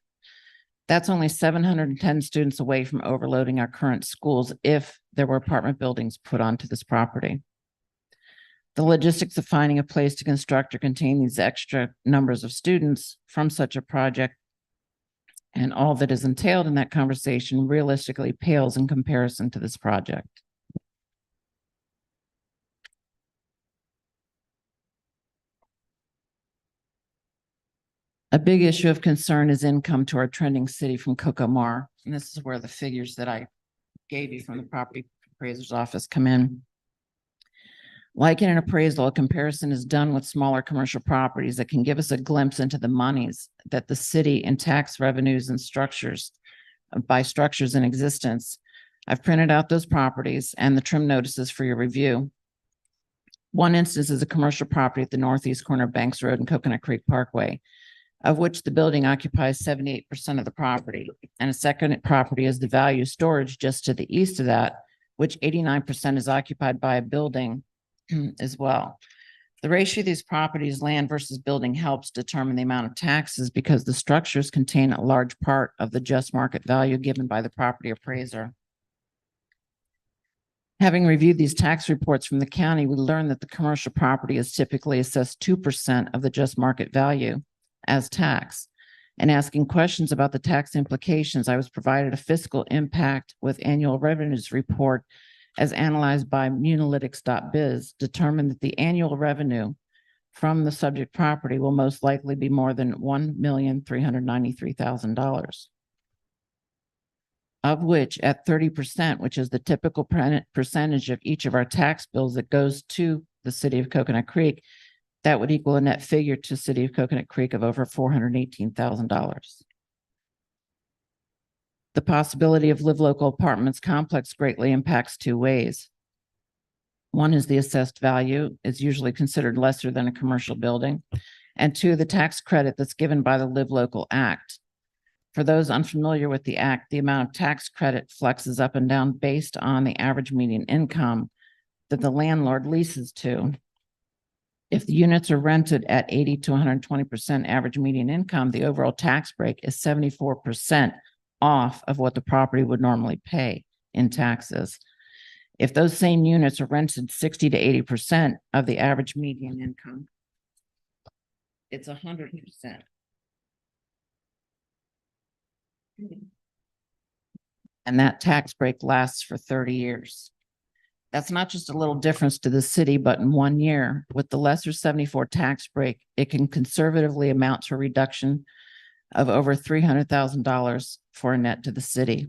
That's only 710 students away from overloading our current schools if there were apartment buildings put onto this property. The logistics of finding a place to construct or contain these extra numbers of students from such a project and all that is entailed in that conversation realistically pales in comparison to this project. A big issue of concern is income to our trending city from Cocomar. And this is where the figures that I gave you from the property appraiser's office come in. Like in an appraisal, a comparison is done with smaller commercial properties that can give us a glimpse into the monies that the city in tax revenues and structures by structures in existence. I've printed out those properties and the trim notices for your review. One instance is a commercial property at the northeast corner of Banks Road and Coconut Creek Parkway, of which the building occupies 78% of the property. And a second property is the value storage just to the east of that, which 89% is occupied by a building as well. The ratio of these properties, land versus building, helps determine the amount of taxes because the structures contain a large part of the just market value given by the property appraiser. Having reviewed these tax reports from the county, we learned that the commercial property is typically assessed 2% of the just market value as tax. And asking questions about the tax implications, I was provided a fiscal impact with annual revenues report as analyzed by Munalytics.biz, determined that the annual revenue from the subject property will most likely be more than $1,393,000. Of which at 30%, which is the typical percentage of each of our tax bills that goes to the city of Coconut Creek, that would equal a net figure to city of Coconut Creek of over $418,000. The possibility of Live Local Apartments complex greatly impacts 2 ways. One is the assessed value is usually considered lesser than a commercial building. And 2, the tax credit that's given by the Live Local Act. For those unfamiliar with the act, the amount of tax credit flexes up and down based on the average median income that the landlord leases to. If the units are rented at 80 to 120% average median income, the overall tax break is 74% off of what the property would normally pay in taxes. If those same units are rented 60 to 80% of the average median income, it's 100%. And that tax break lasts for 30 years. That's not just a little difference to the city, but in 1 year, with the lesser 74 tax break, it can conservatively amount to a reduction of over $300,000 for a net to the city.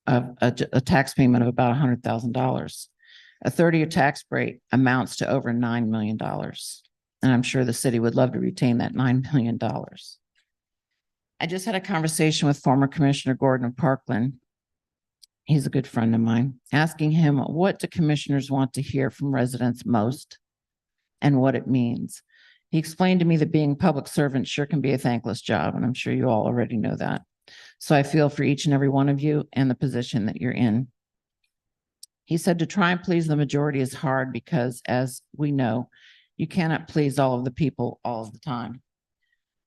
of a tax payment of about $100,000. A 30-year tax break amounts to over $9 million. And I'm sure the city would love to retain that $9 million. I just had a conversation with former Commissioner Gordon of Parkland. He's a good friend of mine, asking him, what do commissioners want to hear from residents most and what it means? He explained to me that being a public servant sure can be a thankless job, and I'm sure you all already know that. So I feel for each and every one of you and the position that you're in. He said to try and please the majority is hard because, as we know, you cannot please all of the people all of the time.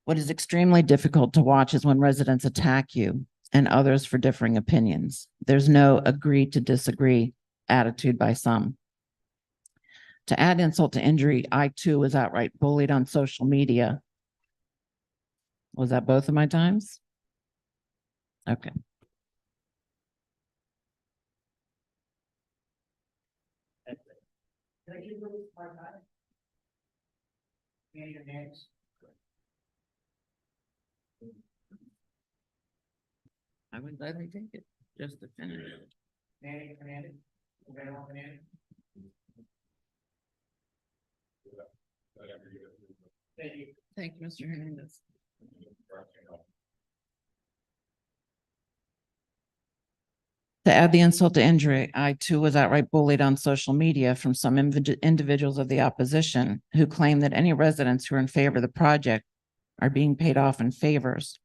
What is extremely difficult to watch is when residents attack you and others for differing opinions. There's no agree to disagree attitude by some. To add insult to injury, I too was outright bullied on social media. Was that both of my times? Okay. I would gladly take it, just to finish. Thank you, Mr. Hernandez. To add the insult to injury, I too was outright bullied on social media from some individuals of the opposition who claim that any residents who are in favor of the project are being paid off in favors.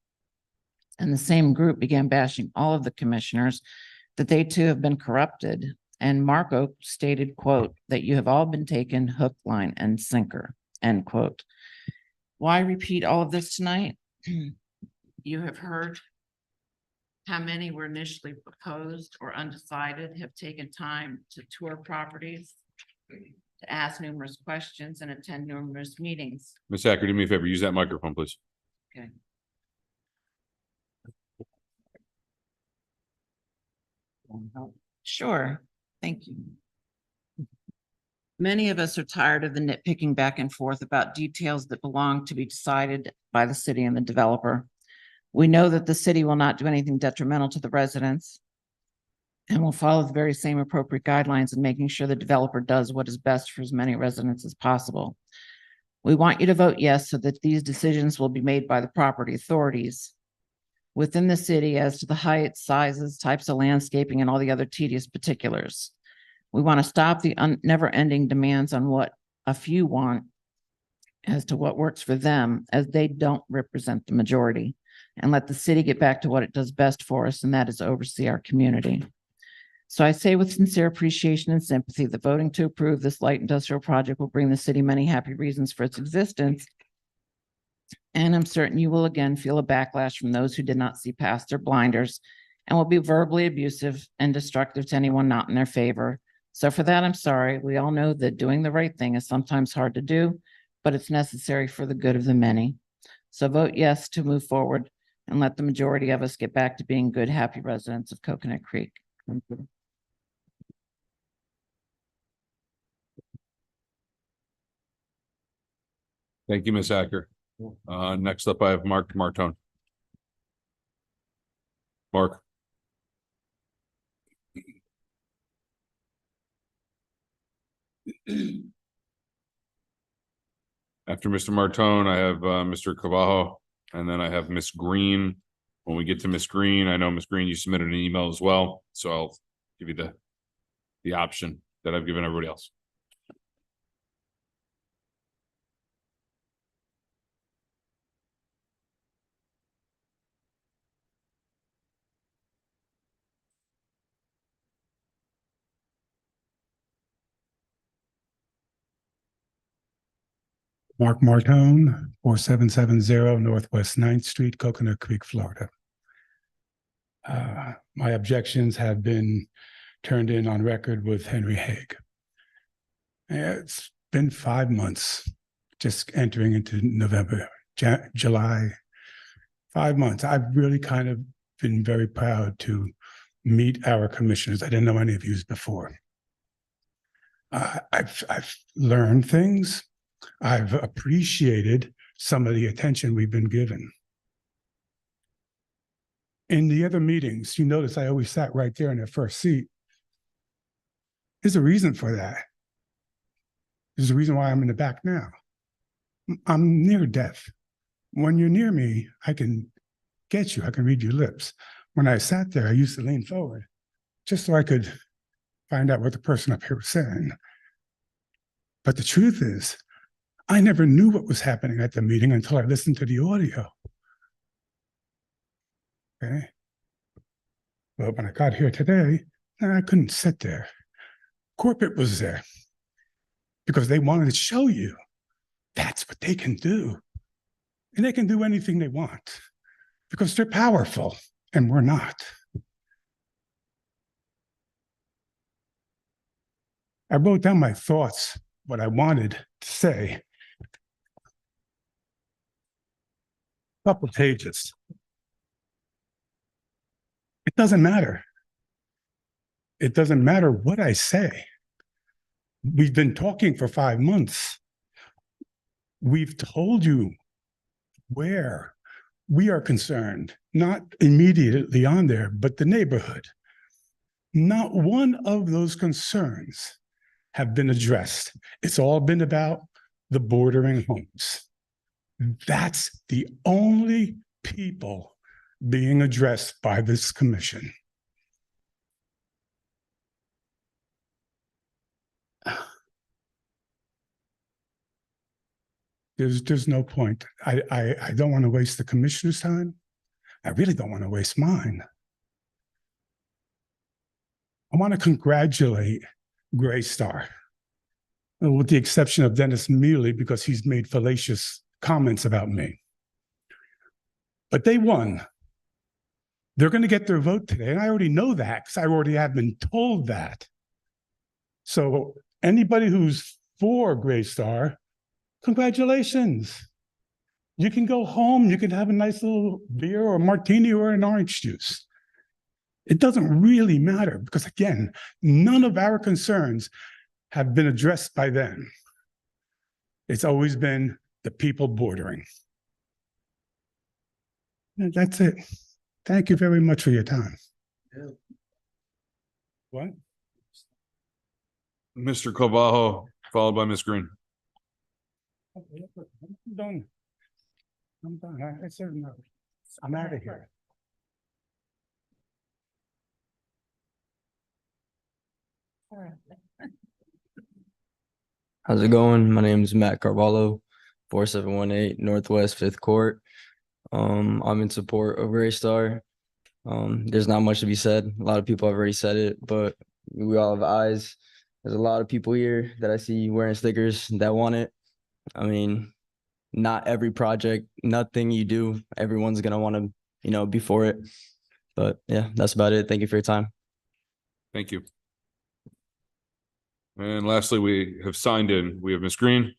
And the same group began bashing all of the commissioners that they too have been corrupted. And Marco stated, quote, that you have all been taken hook, line, and sinker, end quote. Why repeat all of this tonight? You have heard how many were initially opposed or undecided, have taken time to tour properties, to ask numerous questions and attend numerous meetings. Ms. Acker, do me a favor, use that microphone, please. Okay. Sure, thank you. Many of us are tired of the nitpicking back and forth about details that belong to be decided by the city and the developer. We know that the city will not do anything detrimental to the residents and will follow the very same appropriate guidelines in making sure the developer does what is best for as many residents as possible. We want you to vote yes so that these decisions will be made by the property authorities within the city as to the height, sizes, types of landscaping, and all the other tedious particulars. We want to stop the never-ending demands on what a few want as to what works for them, as they don't represent the majority, and let the city get back to what it does best for us, and that is oversee our community. So I say with sincere appreciation and sympathy that voting to approve this light industrial project will bring the city many happy reasons for its existence. And I'm certain you will again feel a backlash from those who did not see past their blinders and will be verbally abusive and destructive to anyone not in their favor. So for that, I'm sorry. We all know that doing the right thing is sometimes hard to do, but it's necessary for the good of the many. So vote yes to move forward and let the majority of us get back to being good, happy residents of Coconut Creek. Thank you. Thank you, Ms. Acker. Next up, I have Mark Martone. Mark. After Mr. Martone, I have Mr. Cavajo, and then I have Miss Green. When we get to Miss Green, I know Miss Green, you submitted an email as well, so I'll give you the option that I've given everybody else. Mark Martone, 4770 Northwest 9th Street, Coconut Creek, Florida. My objections have been turned in on record with Henry Haig. It's been 5 months, just entering into November, July, 5 months. I've really kind of been very proud to meet our commissioners. I didn't know any of you before. I've learned things. I've appreciated some of the attention we've been given. In the other meetings, you notice I always sat right there in the first seat. There's a reason for that. There's a reason why I'm in the back now. I'm near death. When you're near me, I can get you. I can read your lips. When I sat there, I used to lean forward just so I could find out what the person up here was saying. But the truth is, I never knew what was happening at the meeting until I listened to the audio. Okay. Well, when I got here today, I couldn't sit there. Corporate was there because they wanted to show you that's what they can do. And they can do anything they want because they're powerful and we're not. I wrote down my thoughts, what I wanted to say. Couple pages. It doesn't matter. It doesn't matter what I say. We've been talking for 5 months. We've told you where we are concerned, not immediately on there, but the neighborhood. Not one of those concerns have been addressed. It's all been about the bordering homes. That's the only people being addressed by this commission. There's no point. I don't want to waste the commissioner's time. I really don't want to waste mine. I want to congratulate Greystar, with the exception of Dennis Mealy, because he's made fallacious comments about me. But they won. They're going to get their vote today. And I already know that because I already have been told that. So anybody who's for Greystar, congratulations. You can go home. You can have a nice little beer or a martini or an orange juice. It doesn't really matter because, again, none of our concerns have been addressed by them. It's always been the people bordering. And that's it. Thank you very much for your time. Yeah. What? Mr. Cobajo, followed by Ms. Green. Okay, I'm done. I'm done. I'm out of here. How's it going? My name is Matt Carvalho, 4718 Northwest 5th Court. I'm in support of Greystar. There's not much to be said. A lot of people have already said it, but we all have eyes. There's a lot of people here that I see wearing stickers that want it. I mean, not every project, nothing you do, everyone's going to want to, be for it. But yeah, that's about it. Thank you for your time. Thank you. And lastly, we have signed in. We have Ms. Green.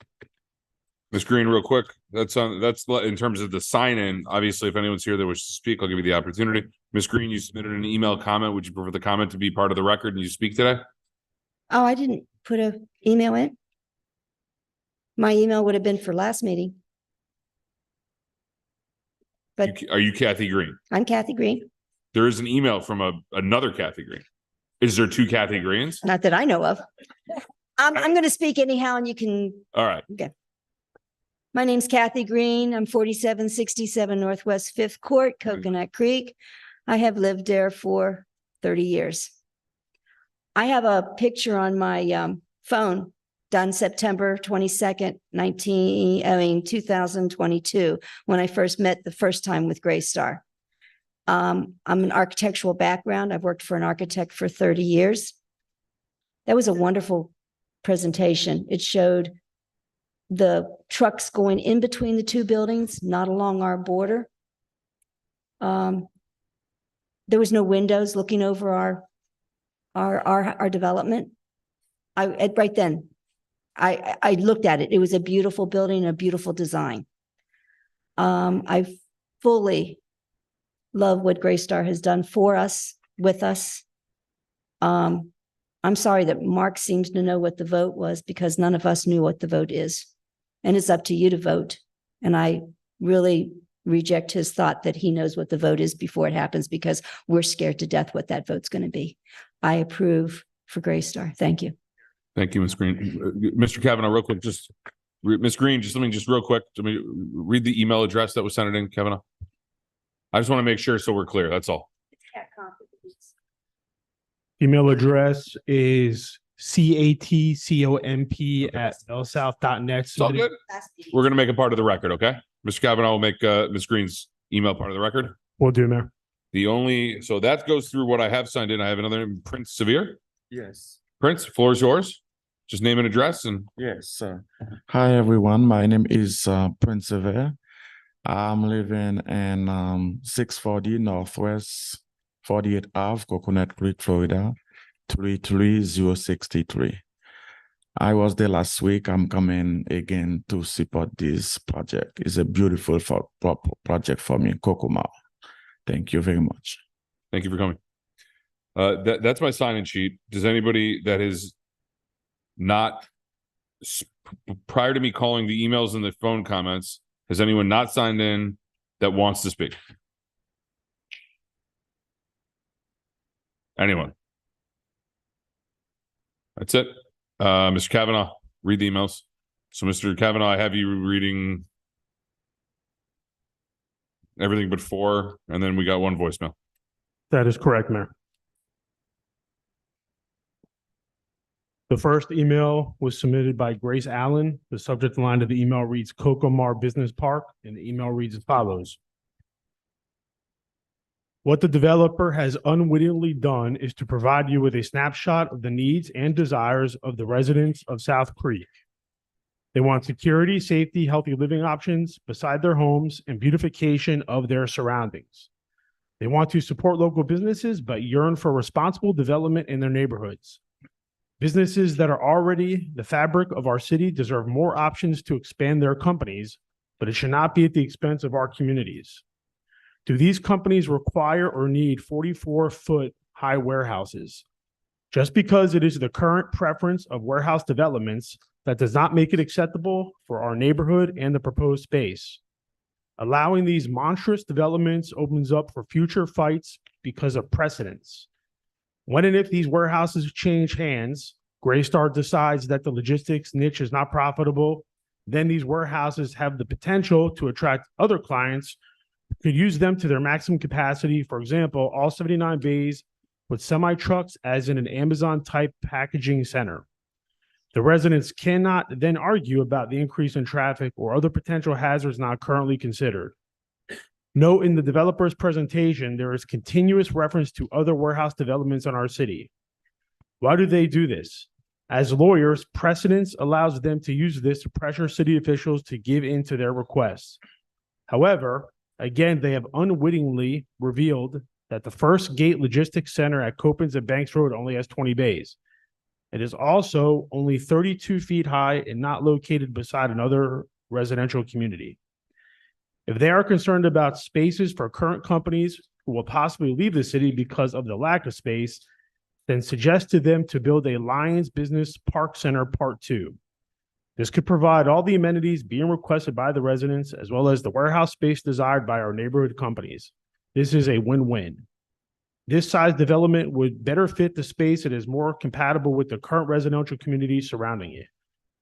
Ms. Green, real quick. That's in terms of the sign in. Obviously, if anyone's here that wishes to speak, I'll give you the opportunity. Ms. Green, you submitted an email comment. Would you prefer the comment to be part of the record and you speak today? Oh, I didn't put an email in. My email would have been for last meeting. But Are you Kathy Green? I'm Kathy Green. There is an email from another Kathy Green. Is there two Kathy Greens? Not that I know of. I'm going to speak anyhow and you can. All right. Okay. My name's Kathy Green. I'm 4767 Northwest 5th Court, Coconut Creek. I have lived there for 30 years. I have a picture on my phone done September 22nd, 2022, when I first met the first time with Greystar. I'm an architectural background. I've worked for an architect for 30 years. That was a wonderful presentation. It showed the trucks going in between the two buildings, not along our border. There was no windows looking over our development. Right then, I looked at it. It was a beautiful building, a beautiful design. I fully love what Greystar has done for us, with us. I'm sorry that Mark seems to know what the vote was because none of us knew what the vote is. And it's up to you to vote. And I really reject his thought that he knows what the vote is before it happens because we're scared to death what that vote's going to be. I approve for Greystar. Thank you. Thank you, Ms. Green. Mr. Kavanaugh, real quick, Ms. Green, just something just real quick. Let me read the email address that was sent in, Kavanaugh. I just want to make sure so we're clear. That's all. Email address is catcomp@lsouth.net. It's all good. We're going to make it part of the record, okay? Mr. Kavanaugh will make Ms. Green's email part of the record. Will do, Mayor. So that goes through what I have signed in. I have another Prince Severe. Yes. Prince, floor is yours. Just name and address and. Yes. Hi, everyone. My name is Prince Severe. I'm living in 640 Northwest 48th Ave, Coconut Creek, Florida, 33063. I was there last week. I'm coming again to support this project. It's a beautiful project for me, Kokomar. Thank you very much. Thank you for coming. That's my sign-in sheet. Does anybody that is not prior to me calling the emails and the phone comments, has anyone not signed in that wants to speak? Anyone? That's it. Mr. Kavanaugh, read the emails. So, Mr. Kavanaugh, I have you reading everything but 4, and then we got 1 voicemail. That is correct, Mayor. The first email was submitted by Grace Allen. The subject line of the email reads Kokomar Business Park, and the email reads as follows. What the developer has unwittingly done is to provide you with a snapshot of the needs and desires of the residents of South Creek. They want security, safety, healthy living options beside their homes and beautification of their surroundings. They want to support local businesses, but yearn for responsible development in their neighborhoods. Businesses that are already the fabric of our city deserve more options to expand their companies, but it should not be at the expense of our communities. Do these companies require or need 44-foot high warehouses? Just because it is the current preference of warehouse developments, that does not make it acceptable for our neighborhood and the proposed space. Allowing these monstrous developments opens up for future fights because of precedents. When and if these warehouses change hands, Greystar decides that the logistics niche is not profitable, then these warehouses have the potential to attract other clients who could use them to their maximum capacity. For example, all 79 bays with semi-trucks as in an Amazon-type packaging center. The residents cannot then argue about the increase in traffic or other potential hazards not currently considered. Note in the developer's presentation, there is continuous reference to other warehouse developments in our city. Why do they do this? As lawyers, precedence allows them to use this to pressure city officials to give in to their requests. However, again, they have unwittingly revealed that the First Gate Logistics Center at Copans and Banks Road only has 20 bays. It is also only 32 feet high and not located beside another residential community. If they are concerned about spaces for current companies who will possibly leave the city because of the lack of space, then suggest to them to build a Lions Business Park Center Part 2. This could provide all the amenities being requested by the residents, as well as the warehouse space desired by our neighborhood companies. This is a win-win. This size development would better fit the space and is more compatible with the current residential community surrounding it.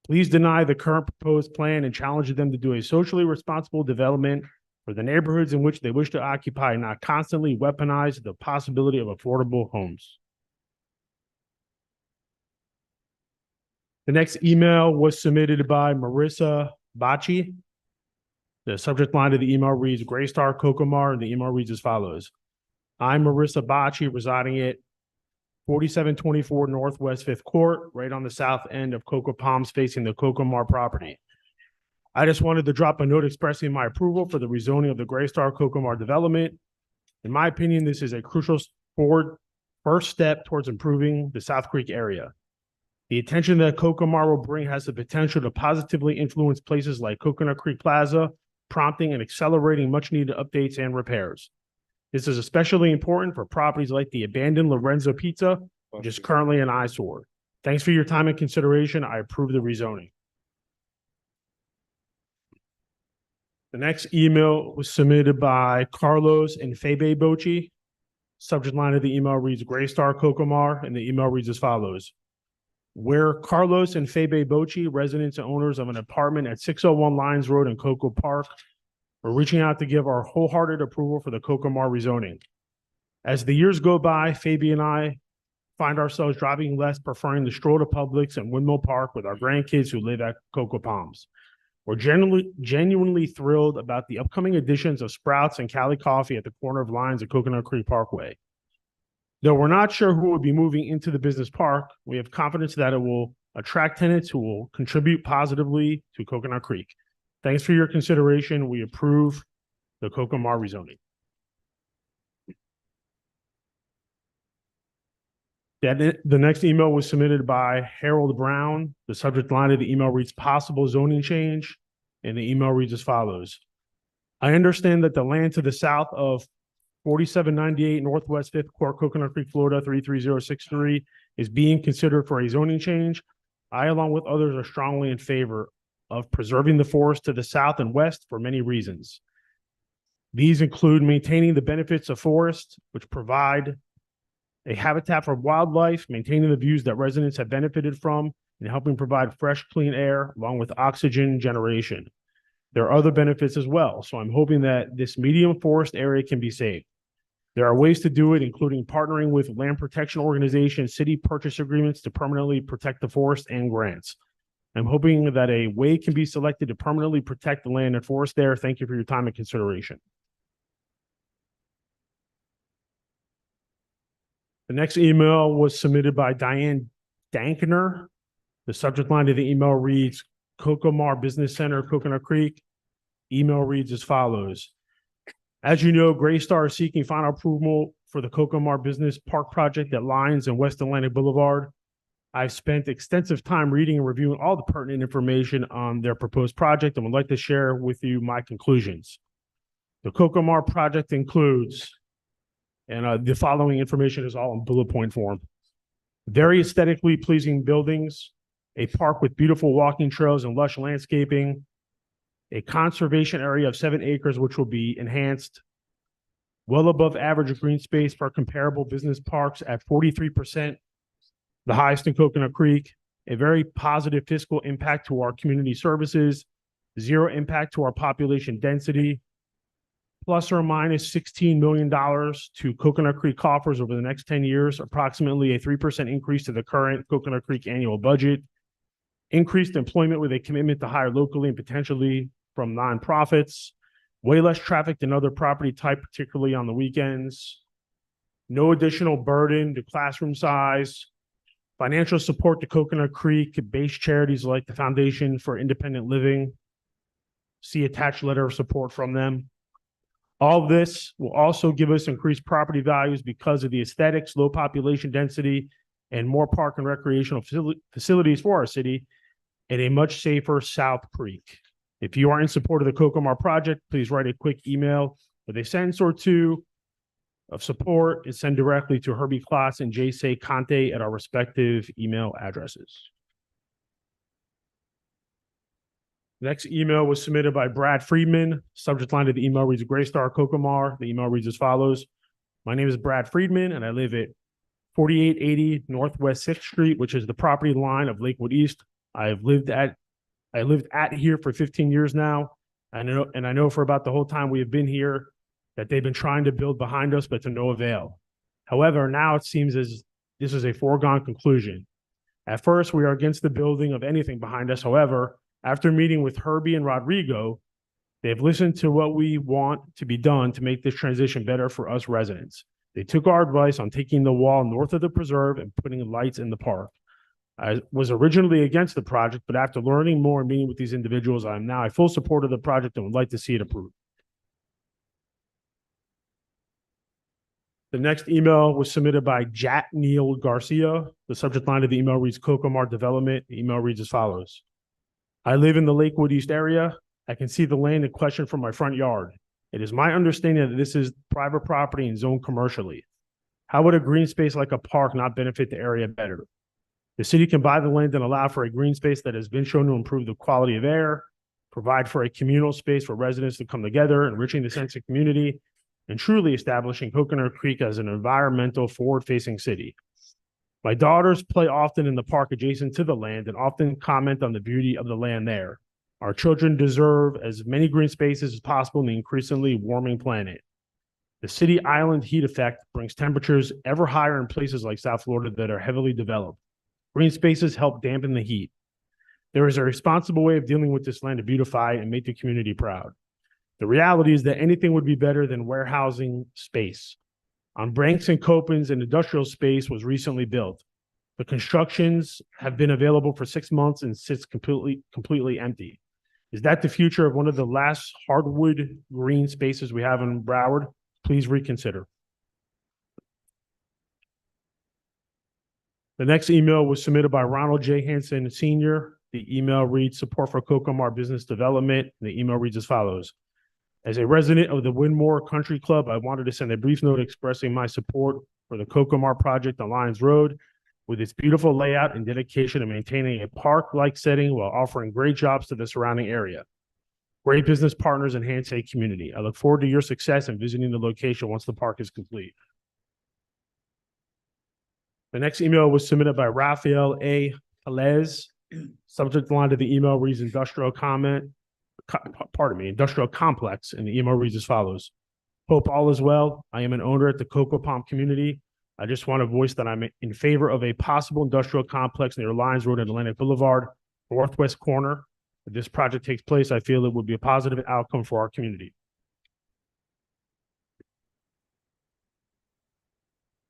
Please deny the current proposed plan and challenge them to do a socially responsible development for the neighborhoods in which they wish to occupy, and not constantly weaponize the possibility of affordable homes. The next email was submitted by Marissa Bacci. The subject line of the email reads Greystar Kokomar, and the email reads as follows. I'm Marissa Bacci, residing at 4724 Northwest 5th Court, right on the south end of Coco Palms, facing the Kokomar property. I just wanted to drop a note expressing my approval for the rezoning of the Greystar Kokomar development. In my opinion, this is a crucial first step towards improving the South Creek area. The attention that Kokomar will bring has the potential to positively influence places like Coconut Creek Plaza, prompting and accelerating much-needed updates and repairs. This is especially important for properties like the abandoned Lorenzo Pizza, which is currently an eyesore. Thanks for your time and consideration. I approve the rezoning. The next email was submitted by Carlos and Febe Bochi. Subject line of the email reads Graystar Cocomar, and the email reads as follows. Where Carlos and Febe Bochi, residents and owners of an apartment at 601 Lions Road in Coco Park, we're reaching out to give our wholehearted approval for the Cocomar rezoning. As the years go by, Fabi and I find ourselves driving less, preferring to stroll to Publix and Windmill Park with our grandkids who live at Coco Palms. We're genuinely thrilled about the upcoming additions of Sprouts and Cali Coffee at the corner of Lions and Coconut Creek Parkway. Though we're not sure who will be moving into the business park, we have confidence that it will attract tenants who will contribute positively to Coconut Creek. Thanks for your consideration. We approve the Cocomar rezoning. The next email was submitted by Harold Brown. The subject line of the email reads possible zoning change, and the email reads as follows. I understand that the land to the south of 4798 Northwest 5th Court, Coconut Creek, Florida 33063 is being considered for a zoning change. I, along with others, are strongly in favor of preserving the forest to the south and west for many reasons. These include maintaining the benefits of forest, which provide a habitat for wildlife, maintaining the views that residents have benefited from, and helping provide fresh, clean air along with oxygen generation. There are other benefits as well, so I'm hoping that this medium forest area can be saved. There are ways to do it, including partnering with land protection organizations, city purchase agreements to permanently protect the forest, and grants. I'm hoping that a way can be selected to permanently protect the land and forest there. Thank you for your time and consideration. The next email was submitted by Diane Dankner. The subject line of the email reads Cocomar Business Center, Coconut Creek. Email reads as follows. As you know, Graystar is seeking final approval for the Cocomar Business Park project at Lions and West Atlantic Boulevard. I've spent extensive time reading and reviewing all the pertinent information on their proposed project and would like to share with you my conclusions. The Cocomar project includes, and the following information is all in bullet point form. Very aesthetically pleasing buildings, a park with beautiful walking trails and lush landscaping, a conservation area of 7 acres, which will be enhanced, well above average green space for comparable business parks at 43%, the highest in Coconut Creek, a very positive fiscal impact to our community services, zero impact to our population density, plus or minus $16 million to Coconut Creek coffers over the next 10 years, approximately a 3% increase to the current Coconut Creek annual budget, increased employment with a commitment to hire locally and potentially from nonprofits, way less traffic than other property type, particularly on the weekends, no additional burden to classroom size, financial support to Coconut Creek based charities like the Foundation for Independent Living. See attached letter of support from them. All of this will also give us increased property values because of the aesthetics, low population density, and more park and recreational facilities for our city, and a much safer South Creek. If you are in support of the Cocomar project, please write a quick email with a sentence or two of support and send directly to Herbie Klaas and J.C. Conte at our respective email addresses. Next email was submitted by Brad Friedman. Subject line of the email reads Graystar Cocomar. The email reads as follows. My name is Brad Friedman, and I live at 4880 Northwest 6th Street, which is the property line of Lakewood East. I lived at here for 15 years now. I know for about the whole time we have been here that they've been trying to build behind us, but to no avail. However, now it seems as this is a foregone conclusion. At first, we are against the building of anything behind us. However, after meeting with Herbie and Rodrigo, they have listened to what we want to be done to make this transition better for us residents. They took our advice on taking the wall north of the preserve and putting lights in the park. I was originally against the project, but after learning more and meeting with these individuals, I am now a full supporter of the project and would like to see it approved. The next email was submitted by Jack Neil Garcia. The subject line of the email reads Cocomar Development. The email reads as follows. I live in the Lakewood East area. I can see the land in question from my front yard. It is my understanding that this is private property and zoned commercially. How would a green space like a park not benefit the area better? The city can buy the land and allow for a green space that has been shown to improve the quality of air, provide for a communal space for residents to come together, enriching the sense of community, and truly establishing Coconut Creek as an environmental forward-facing city. My daughters play often in the park adjacent to the land and often comment on the beauty of the land there. Our children deserve as many green spaces as possible in the increasingly warming planet. The city island heat effect brings temperatures ever higher in places like South Florida that are heavily developed. Green spaces help dampen the heat. There is a responsible way of dealing with this land to beautify and make the community proud. The reality is that anything would be better than warehousing space. On Branks and Copans, an industrial space was recently built. The constructions have been available for 6 months and sits completely empty. Is that the future of one of the last hardwood green spaces we have in Broward? Please reconsider. The next email was submitted by Ronald J. Hanson Sr. The email reads, support for Cocomar business development. And the email reads as follows. As a resident of the Winmore Country Club, I wanted to send a brief note expressing my support for the Cocomar project on Lyons Road with its beautiful layout and dedication to maintaining a park-like setting while offering great jobs to the surrounding area. Great business partners enhance a community. I look forward to your success in visiting the location once the park is complete. The next email was submitted by Rafael A. Pelez. Subject line to the email reads industrial complex, and the email reads as follows. Hope all is well. I am an owner at the Cocoa Palm community. I just want to voice that I'm in favor of a possible industrial complex near Lyons Road and Atlantic Boulevard, northwest corner. If this project takes place, I feel it would be a positive outcome for our community.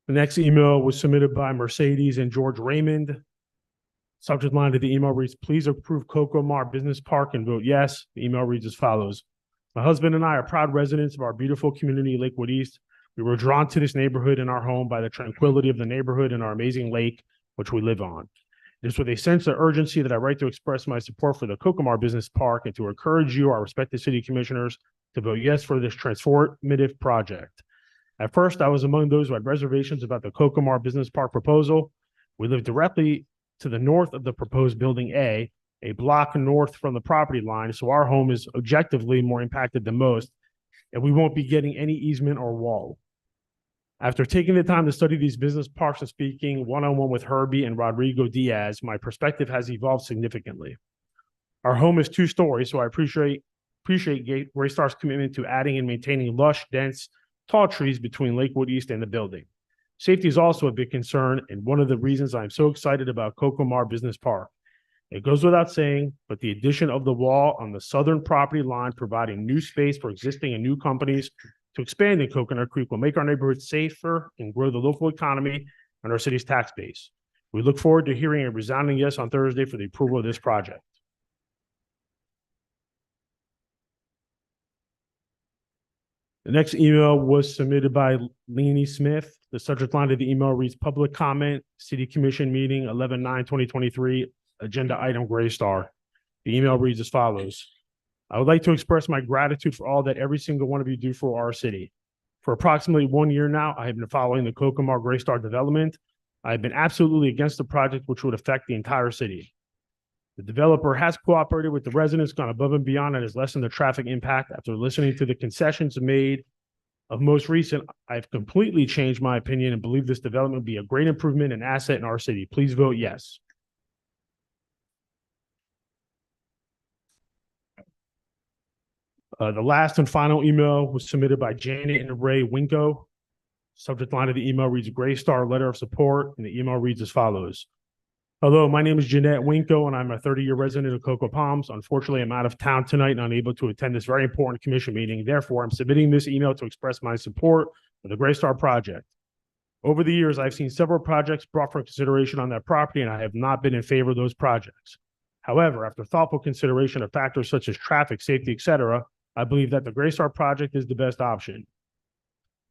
The next email was submitted by Mercedes and George Raymond. Subject line to the email reads, please approve Cocomar Business Park and vote yes. The email reads as follows. My husband and I are proud residents of our beautiful community, Lakewood East. We were drawn to this neighborhood in our home by the tranquility of the neighborhood and our amazing lake, which we live on. It is with a sense of urgency that I write to express my support for the Cocomar Business Park and to encourage you, our respected city commissioners, to vote yes for this transformative project. At first, I was among those who had reservations about the Cocomar Business Park proposal. We live directly to the north of the proposed Building A block north from the property line, so our home is objectively more impacted than most, and we won't be getting any easement or wall. After taking the time to study these business parks and speaking one-on-one with Herbie and Rodrigo Diaz, my perspective has evolved significantly. Our home is 2 stories, so I appreciate Greystar's commitment to adding and maintaining lush, dense, tall trees between Lakewood East and the building. Safety is also a big concern, and one of the reasons I'm so excited about Cocomar Business Park. It goes without saying, but the addition of the wall on the southern property line, providing new space for existing and new companies to expand in Coconut Creek, will make our neighborhood safer and grow the local economy and our city's tax base. We look forward to hearing a resounding yes on Thursday for the approval of this project. The next email was submitted by Leanie Smith. The subject line of the email reads public comment, City Commission meeting 11/9/2023, agenda item Greystar. The email reads as follows. I would like to express my gratitude for all that every single one of you do for our city. For approximately 1 year now, I have been following the Cocomar Greystar development. I have been absolutely against the project, which would affect the entire city. The developer has cooperated with the residents, gone above and beyond, and has lessened the traffic impact. After listening to the concessions made of most recent, I've completely changed my opinion and believe this development will be a great improvement and asset in our city. Please vote yes. The last and final email was submitted by Janet and Ray Winko. Subject line of the email reads Greystar letter of support, and the email reads as follows. Hello, my name is Jeanette Winko, and I'm a 30-year resident of Cocoa Palms. Unfortunately, I'm out of town tonight and unable to attend this very important commission meeting. Therefore, I'm submitting this email to express my support for the Greystar project. Over the years, I've seen several projects brought for consideration on that property, and I have not been in favor of those projects. However, after thoughtful consideration of factors such as traffic, safety, etc., I believe that the Greystar project is the best option.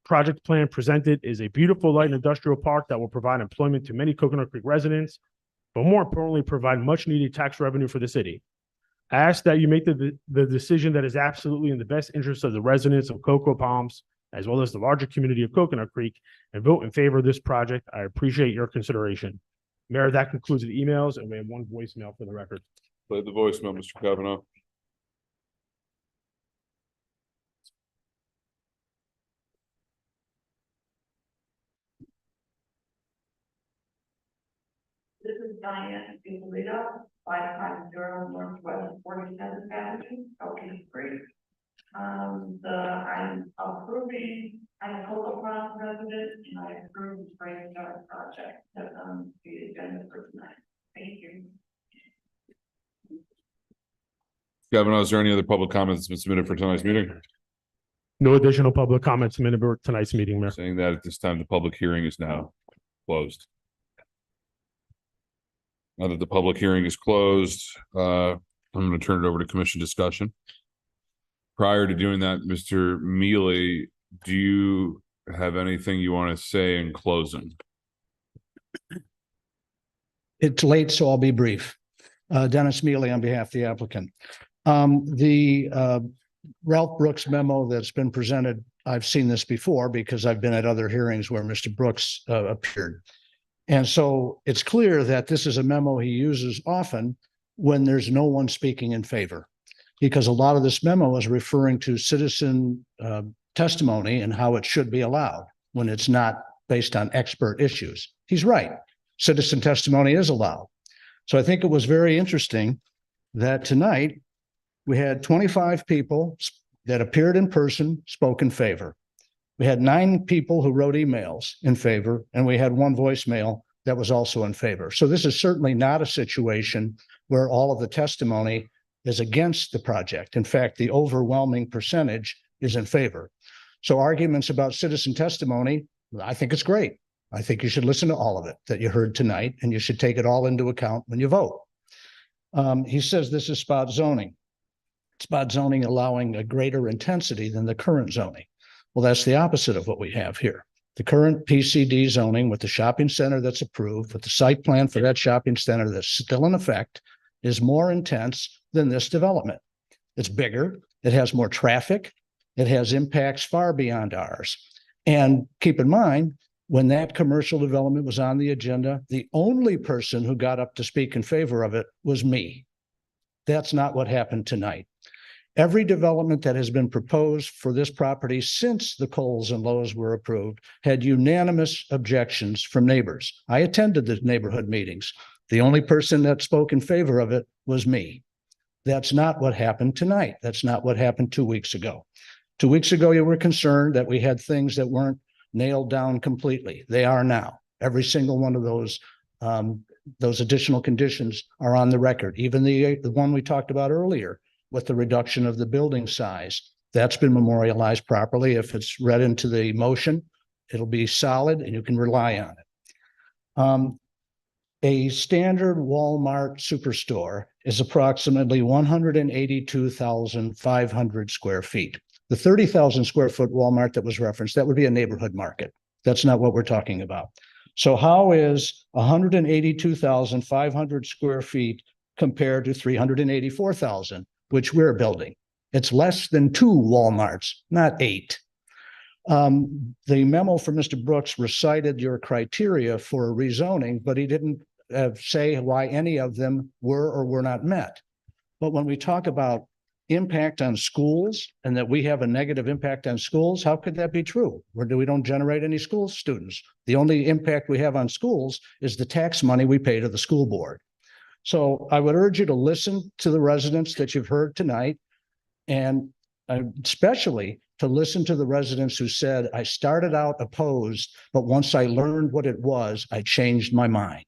Project plan presented is a beautiful light industrial park that will provide employment to many Coconut Creek residents, but more importantly, provide much needed tax revenue for the city. I ask that you make the decision that is absolutely in the best interest of the residents of Cocoa Palms, as well as the larger community of Coconut Creek, and vote in favor of this project. I appreciate your consideration. Mayor, that concludes the emails, and we have 1 voicemail for the record. Play the voicemail, Mr. Kavanaugh. This is Diane Ippolito, 550 Northwest 47th Avenue, Elkins Creek. I'm a Cocoa Pond resident, and I approve the Spring Start project that's on the agenda for tonight. Thank you. Kavanaugh, is there any other public comments that's been submitted for tonight's meeting? No additional public comments submitted for tonight's meeting, Mayor. Saying that at this time, the public hearing is now closed. Now that the public hearing is closed, I'm going to turn it over to commission discussion. Prior to doing that, Mr. Mealy, do you have anything you want to say in closing? It's late, so I'll be brief. Dennis Mealy on behalf of the applicant. The Ralph Brooks memo that's been presented, I've seen this before because I've been at other hearings where Mr. Brooks appeared. And so it's clear that this is a memo he uses often when there's no one speaking in favor, because a lot of this memo is referring to citizen testimony and how it should be allowed when it's not based on expert issues. He's right. Citizen testimony is allowed. So I think it was very interesting that tonight we had 25 people that appeared in person, spoke in favor. We had 9 people who wrote emails in favor, and we had 1 voicemail that was also in favor. So this is certainly not a situation where all of the testimony is against the project. In fact, the overwhelming percentage is in favor. So arguments about citizen testimony, I think it's great. I think you should listen to all of it that you heard tonight, and you should take it all into account when you vote. He says this is spot zoning. Spot zoning allowing a greater intensity than the current zoning. Well, that's the opposite of what we have here. The current PCD zoning with the shopping center that's approved, with the site plan for that shopping center that's still in effect, is more intense than this development. It's bigger, it has more traffic, it has impacts far beyond ours. And keep in mind, when that commercial development was on the agenda, the only person who got up to speak in favor of it was me. That's not what happened tonight. Every development that has been proposed for this property since the Kohl's and Lowe's were approved had unanimous objections from neighbors. I attended the neighborhood meetings. The only person that spoke in favor of it was me. That's not what happened tonight. That's not what happened 2 weeks ago. 2 weeks ago, you were concerned that we had things that weren't nailed down completely. They are now. Every single one of those additional conditions are on the record. Even the one we talked about earlier with the reduction of the building size, that's been memorialized properly. If it's read into the motion, it'll be solid and you can rely on it. A standard Walmart superstore is approximately 182,500 square feet. The 30,000 square foot Walmart that was referenced, that would be a neighborhood market. That's not what we're talking about. So how is 182,500 square feet compared to 384,000, which we're building? It's less than 2 Walmarts, not 8. The memo from Mr. Brooks recited your criteria for rezoning, but he didn't say why any of them were or were not met. But when we talk about impact on schools and that we have a negative impact on schools, how could that be true? We don't generate any school students. The only impact we have on schools is the tax money we pay to the school board. So I would urge you to listen to the residents that you've heard tonight, and especially to listen to the residents who said, I started out opposed, but once I learned what it was, I changed my mind.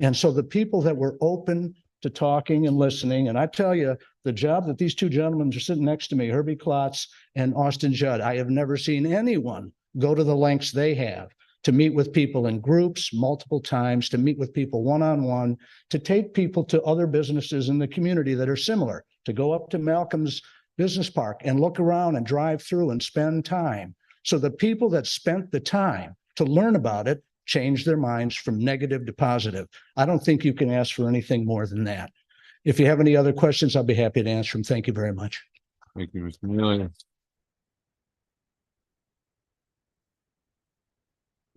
And so the people that were open to talking and listening, and I tell you, the job that these 2 gentlemen are sitting next to me, Herbie Klotz and Austin Judd, I have never seen anyone go to the lengths they have to meet with people in groups multiple times, to meet with people one-on-one, to take people to other businesses in the community that are similar, to go up to Malcolm's Business Park and look around and drive through and spend time. So the people that spent the time to learn about it change their minds from negative to positive. I don't think you can ask for anything more than that. If you have any other questions, I'll be happy to answer them. Thank you very much. Thank you, Mr. Mealy.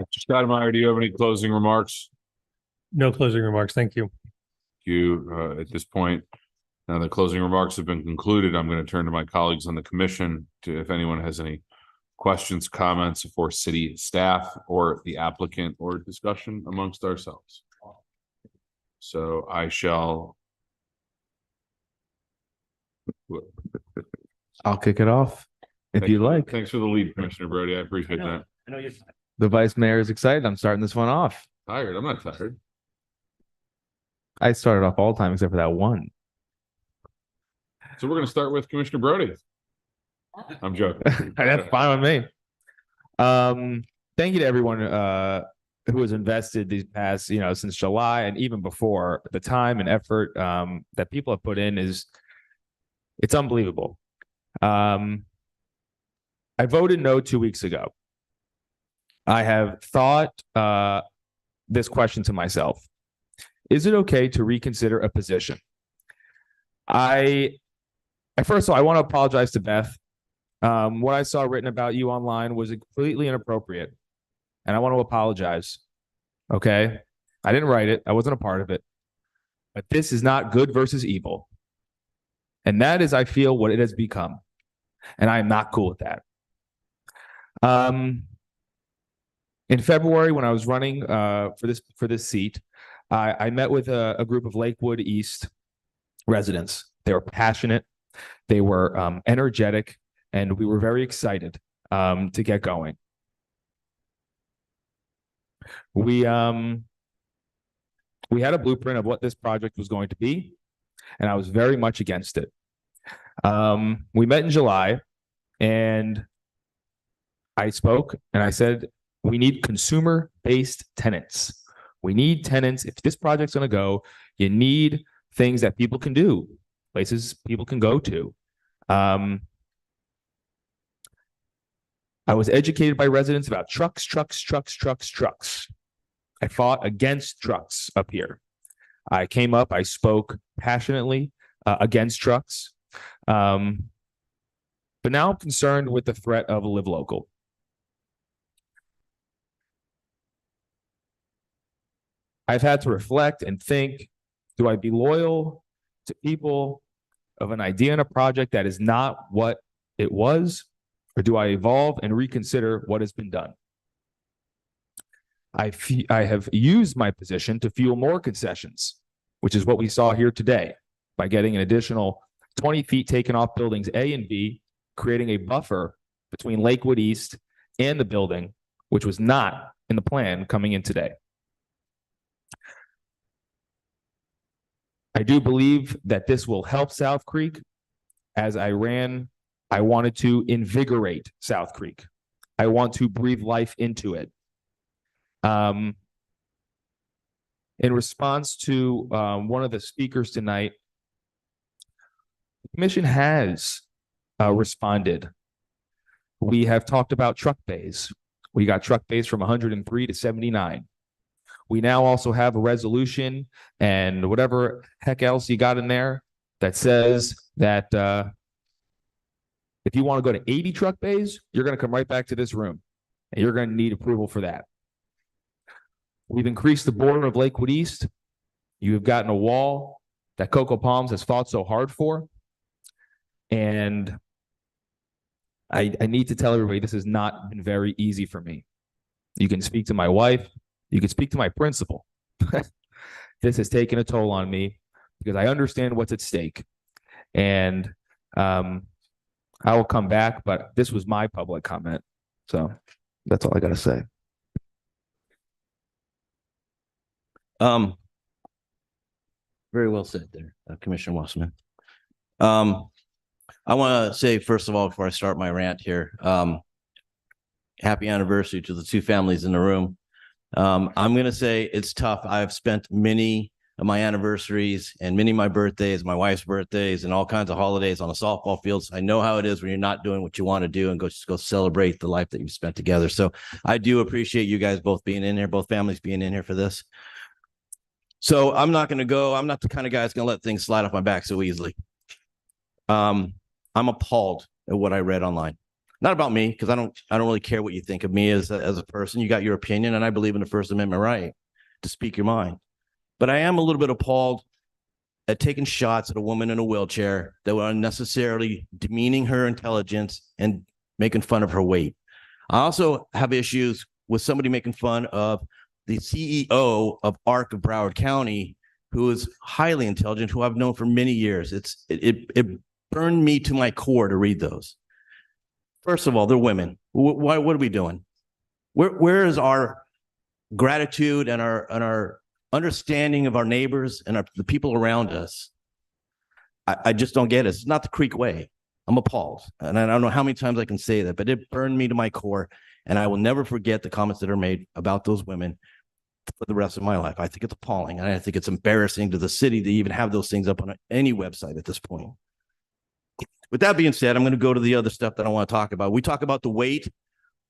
Mr. Stoudemire, do you have any closing remarks? No closing remarks. Thank you. Thank you. At this point, now the closing remarks have been concluded. I'm going to turn to my colleagues on the commission to, if anyone has any questions, comments for city staff or the applicant, or discussion amongst ourselves. So I shall. I'll kick it off if Thanks you for- like. Thanks for the lead, Commissioner Brody. I appreciate that. I know you're. The vice mayor is excited. I'm starting this one off. Tired. I'm not tired. I started off all the time except for that one. So we're going to start with Commissioner Brody. I'm joking. That's fine with me. Thank you to everyone who has invested these past, since July and even before. The time and effort that people have put in it's unbelievable. I voted no 2 weeks ago. I have thought this question to myself. Is it okay to reconsider a position? First of all, I want to apologize to Beth. What I saw written about you online was completely inappropriate, and I want to apologize. Okay? I didn't write it. I wasn't a part of it. But this is not good versus evil. And that is, I feel, what it has become. And I am not cool with that. In February, when I was running for this seat, I met with a group of Lakewood East residents. They were passionate, they were energetic, and we were very excited to get going. We had a blueprint of what this project was going to be, and I was very much against it. We met in July, and I spoke and I said, we need consumer-based tenants. We need tenants. If this project's going to go, you need things that people can do, places people can go to. I was educated by residents about trucks. I fought against trucks up here. I came up, I spoke passionately against trucks. But now I'm concerned with the threat of a live local. I've had to reflect and think, do I be loyal to people of an idea and a project that is not what it was, or do I evolve and reconsider what has been done? I have used my position to fuel more concessions, which is what we saw here today, by getting an additional 20 feet taken off buildings A and B, creating a buffer between Lakewood East and the building, which was not in the plan coming in today. I do believe that this will help South Creek. As I wanted to invigorate South Creek. I want to breathe life into it. In response to one of the speakers tonight, the commission has responded. We have talked about truck bays. We got truck bays from 103 to 79. We now also have a resolution and whatever heck else you got in there that says that if you want to go to 80 truck bays, you're going to come right back to this room and you're going to need approval for that. We've increased the border of Lakewood East. You have gotten a wall that Coco Palms has fought so hard for. And I need to tell everybody this has not been very easy for me. You can speak to my wife. You can speak to my principal. This has taken a toll on me because I understand what's at stake. And I will come back, but this was my public comment. So that's all I got to say. Very well said there, Commissioner Wasserman. I want to say, first of all, before I start my rant here, happy anniversary to the two families in the room. I'm going to say it's tough. I've spent many of my anniversaries and many of my birthdays, my wife's birthdays, and all kinds of holidays on the softball fields. I know how it is when you're not doing what you want to do and just go celebrate the life that you've spent together. So I do appreciate you guys both being in here, both families being in here for this. So I'm not the kind of guy that's going to let things slide off my back so easily. I'm appalled at what I read online. Not about me, because I don't really care what you think of me as a person. You got your opinion, and I believe in the First Amendment right to speak your mind. But I am a little bit appalled at taking shots at a woman in a wheelchair that were unnecessarily demeaning her intelligence and making fun of her weight. I also have issues with somebody making fun of the CEO of ARC of Broward County, who is highly intelligent, who I've known for many years. It burned me to my core to read those. First of all, they're women. What are we doing? Where is our gratitude and our understanding of our neighbors and the people around us? I just don't get it. It's not the Creek way. I'm appalled. And I don't know how many times I can say that, but it burned me to my core. And I will never forget the comments that are made about those women for the rest of my life. I think it's appalling. And I think it's embarrassing to the city to even have those things up on any website at this point. With that being said, I'm going to go to the other stuff that I want to talk about. We talk about the weight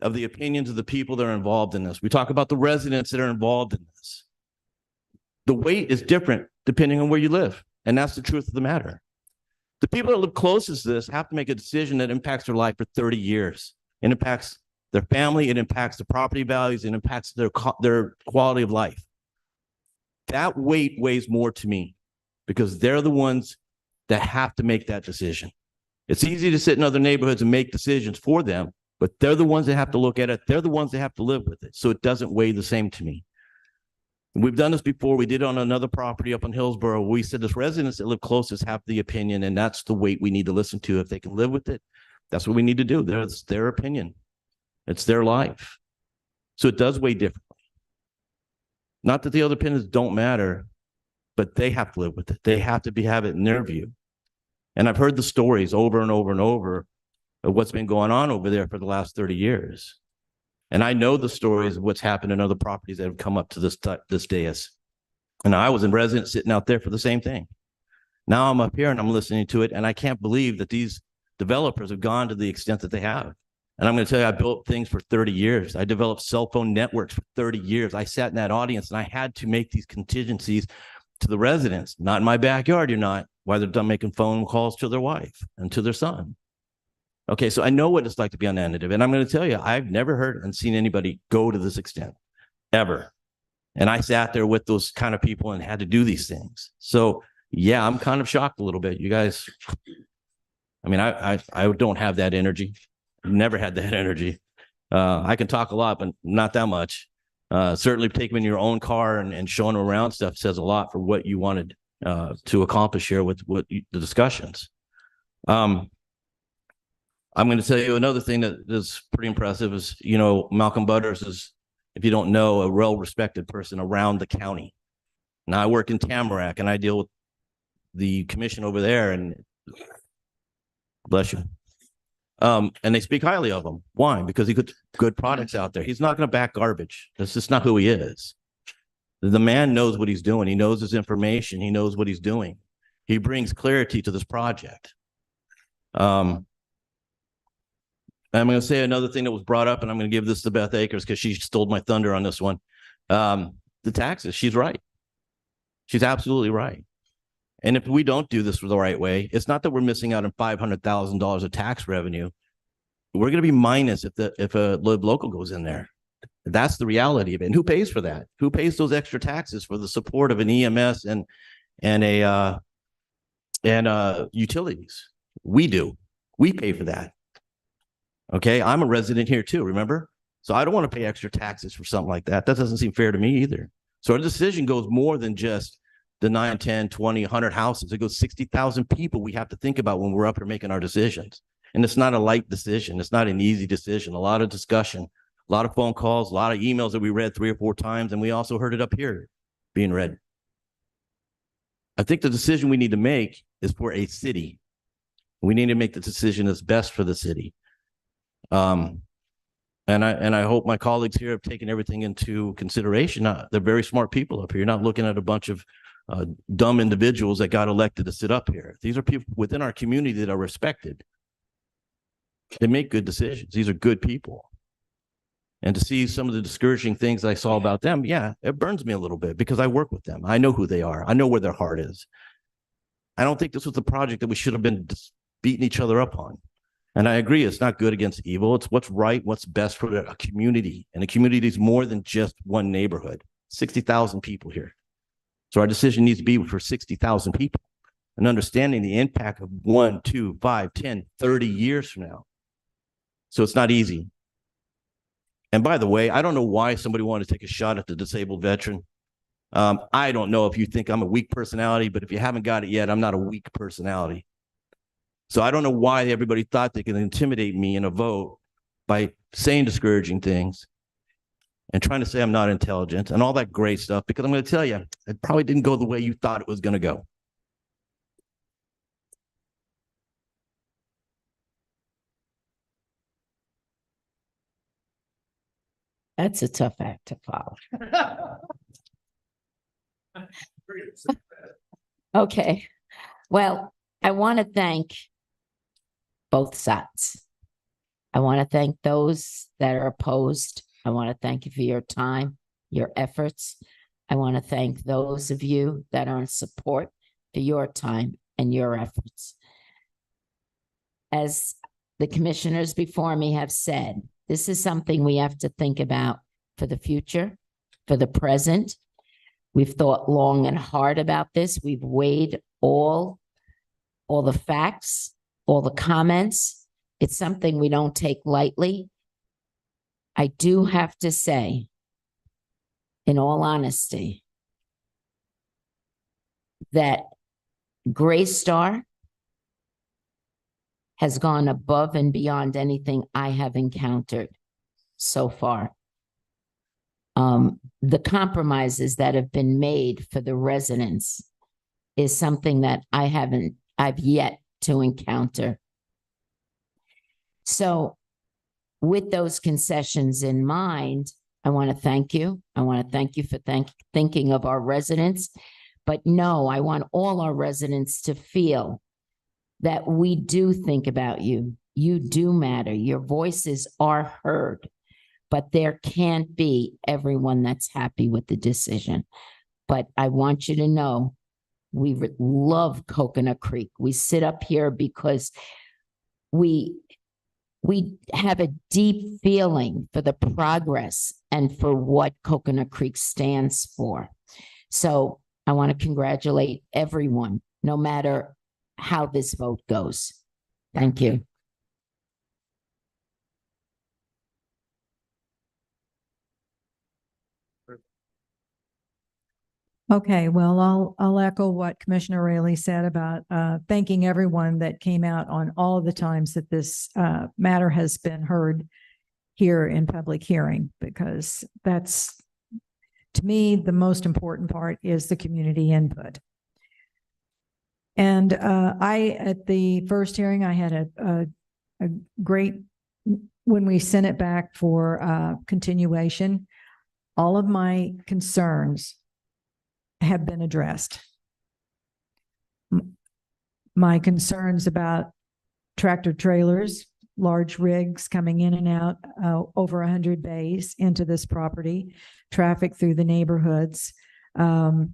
of the opinions of the people that are involved in this. We talk about the residents that are involved in this. The weight is different depending on where you live. And that's the truth of the matter. The people that live closest to this have to make a decision that impacts their life for 30 years. It impacts their family. It impacts the property values. It impacts their quality of life. That weight weighs more to me because they're the ones that have to make that decision. It's easy to sit in other neighborhoods and make decisions for them, but they're the ones that have to look at it. They're the ones that have to live with it. So it doesn't weigh the same to me. We've done this before. We did it on another property up in Hillsborough. We said the residents that live closest have the opinion, and that's the weight we need to listen to. If they can live with it, that's what we need to do. That's their opinion. It's their life. So it does weigh differently. Not that the other opinions don't matter, but they have to live with it. They have to have it in their view. And I've heard the stories over and over and over of what's been going on over there for the last 30 years. And I know the stories of what's happened in other properties that have come up to this dais. And I was a resident sitting out there for the same thing. Now I'm up here and I'm listening to it, and I can't believe that these developers have gone to the extent that they have. And I'm going to tell you, I built things for 30 years. I developed cell phone networks for 30 years. I sat in that audience and I had to make these contingencies to the residents. Not in my backyard, you're not. While they're done making phone calls to their wife and to their son. Okay, so I know what it's like to be on that end of it. And I'm going to tell you, I've never heard and seen anybody go to this extent, ever. And I sat there with those kind of people and had to do these things. So yeah, I'm kind of shocked a little bit. You guys, I mean, I don't have that energy. Never had that energy. I can talk a lot, but not that much. Certainly take them in your own car and showing them around stuff says a lot for what you wanted to accomplish here with the discussions. I'm going to tell you another thing that is pretty impressive is, you know, Malcolm Butters is, if you don't know, a well-respected person around the county. Now I work in Tamarack and I deal with the commission over there, and bless you. And they speak highly of him. Why? Because he puts good products out there. He's not going to back garbage. That's just not who he is. The man knows what he's doing. He knows his information. He knows what he's doing. He brings clarity to this project. I'm going to say another thing that was brought up, and I'm going to give this to Beth Akers because she stole my thunder on this one. The taxes, she's right. She's absolutely right. And if we don't do this the right way, it's not that we're missing out on $500,000 of tax revenue. We're going to be minus if a local goes in there. That's the reality of it. And who pays for that? Who pays those extra taxes for the support of an EMS and utilities? We do. We pay for that. Okay, I'm a resident here too, remember? So I don't want to pay extra taxes for something like that. That doesn't seem fair to me either. So our decision goes more than just the 9, 10, 20, 100 houses. It goes 60,000 people we have to think about when we're up here making our decisions. And it's not a light decision. It's not an easy decision. A lot of discussion, a lot of phone calls, a lot of emails that we read 3 or 4 times, and we also heard it up here being read. I think the decision we need to make is for a city. We need to make the decision that's best for the city. And I hope my colleagues here have taken everything into consideration. They're very smart people up here. You're not looking at a bunch of dumb individuals that got elected to sit up here. These are people within our community that are respected. They make good decisions. These are good people. And to see some of the discouraging things I saw about them, yeah, it burns me a little bit because I work with them. I know who they are. I know where their heart is. I don't think this was the project that we should have been beating each other up on. And I agree, it's not good against evil. It's what's right, what's best for a community. And a community is more than just one neighborhood. 60,000 people here. So our decision needs to be for 60,000 people and understanding the impact of 1, 2, 5, 10, 30 years from now. So it's not easy. And by the way, I don't know why somebody wanted to take a shot at the disabled veteran. I don't know if you think I'm a weak personality, but if you haven't got it yet, I'm not a weak personality. So I don't know why everybody thought they could intimidate me in a vote by saying discouraging things and trying to say I'm not intelligent and all that great stuff, because I'm going to tell you, it probably didn't go the way you thought it was going to go. That's a tough act to follow. Okay, well, I want to thank both sides. I want to thank those that are opposed. I want to thank you for your time, your efforts. I want to thank those of you that are in support for your time and your efforts. As the commissioners before me have said, this is something we have to think about for the future, for the present. We've thought long and hard about this. We've weighed all the facts, all the comments. It's something we don't take lightly. I do have to say, in all honesty, that Greystar has gone above and beyond anything I have encountered so far. The compromises that have been made for the residents is something that I've yet to encounter. So with those concessions in mind, I want to thank you. I want to thank you for thinking of our residents. But no, I want all our residents to feel that we do think about you. You do matter. Your voices are heard. But there can't be everyone that's happy with the decision. But I want you to know, we love Coconut Creek. We sit up here because we have a deep feeling for the progress and for what Coconut Creek stands for. So I want to congratulate everyone, no matter how this vote goes. Thank you. Okay, well, I'll echo what Commissioner Raley said about thanking everyone that came out on all of the times that this matter has been heard here in public hearing, because that's, to me, the most important part is the community input. And at the first hearing, I had a great, when we sent it back for continuation, all of my concerns have been addressed. My concerns about tractor trailers, large rigs coming in and out over 100 bays into this property, traffic through the neighborhoods, the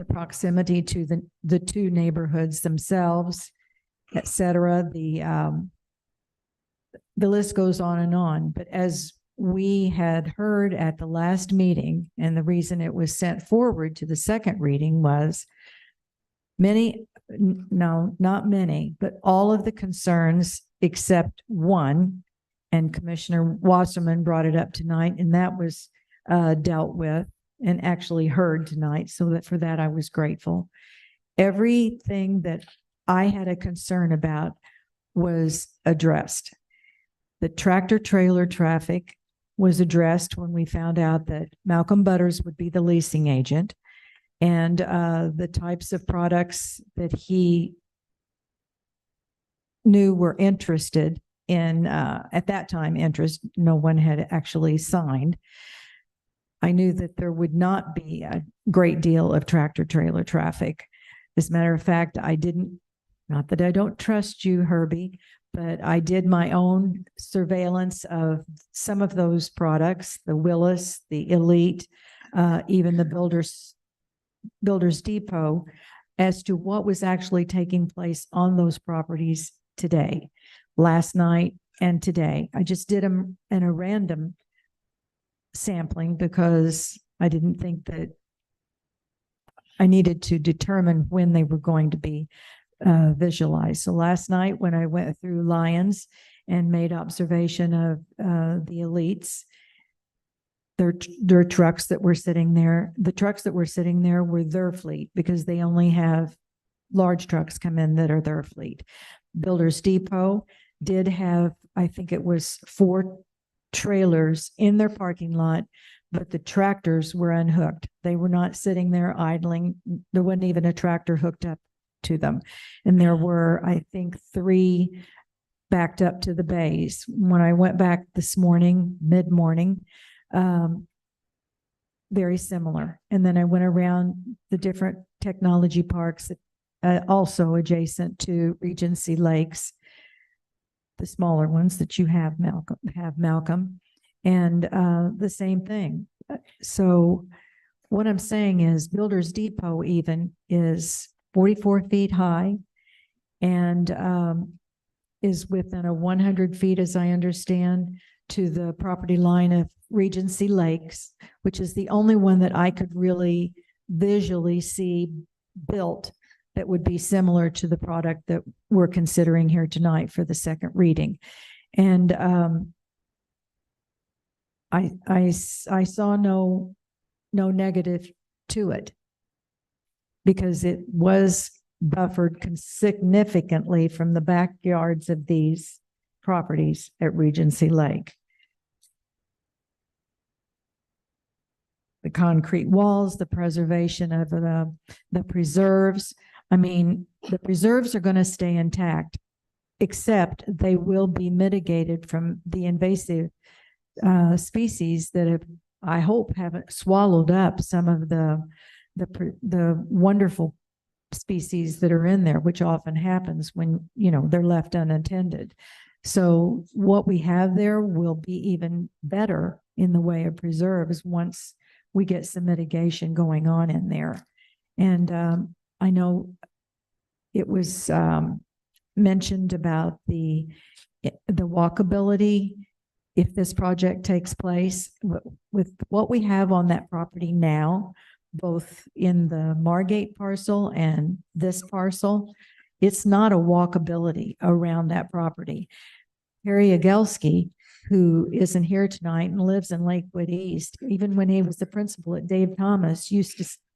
proximity to the two neighborhoods themselves, et cetera. The list goes on and on. But as we had heard at the last meeting, and the reason it was sent forward to the second reading was not many, but all of the concerns except one, and Commissioner Wasserman brought it up tonight, and that was dealt with and actually heard tonight. So that for that, I was grateful. Everything that I had a concern about was addressed. The tractor trailer traffic was addressed when we found out that Malcolm Butters would be the leasing agent, and the types of products that he knew were interested in, at that time, no one had actually signed. I knew that there would not be a great deal of tractor trailer traffic. As a matter of fact, not that I don't trust you, Herbie, but I did my own surveillance of some of those products, the Willis, the Elite, even the Builders Depot, as to what was actually taking place on those properties today, last night and today. I just did them in a random sampling because I didn't think that I needed to determine when they were going to be visualized. So last night when I went through Lyons and made observation of the Elites, their trucks that were sitting there. The trucks that were sitting there were their fleet because they only have large trucks come in that are their fleet. Builders Depot did have, I think it was 4 trailers in their parking lot, but the tractors were unhooked. They were not sitting there idling. There wasn't even a tractor hooked up to them. And there were, I think, 3 backed up to the bays. When I went back this morning, mid-morning, very similar. And then I went around the different technology parks, also adjacent to Regency Lakes, the smaller ones that you have, Malcolm, and the same thing. So what I'm saying is Builders Depot even is 44 feet high and is within a 100 feet, as I understand, to the property line of Regency Lakes, which is the only one that I could really visually see built that would be similar to the product that we're considering here tonight for the second reading. And I saw no negative to it because it was buffered significantly from the backyards of these properties at Regency Lake. The concrete walls, the preservation of the preserves. I mean, the preserves are going to stay intact, except they will be mitigated from the invasive species that have, I hope, haven't swallowed up some of the wonderful species that are in there, which often happens when, they're left unattended. So what we have there will be even better in the way of preserves once we get some mitigation going on in there. And I know it was mentioned about the walkability if this project takes place. With what we have on that property now, both in the Margate parcel and this parcel, it's not a walkability around that property. Harry Agelski, who isn't here tonight and lives in Lakewood East, even when he was the principal at Dave Thomas, he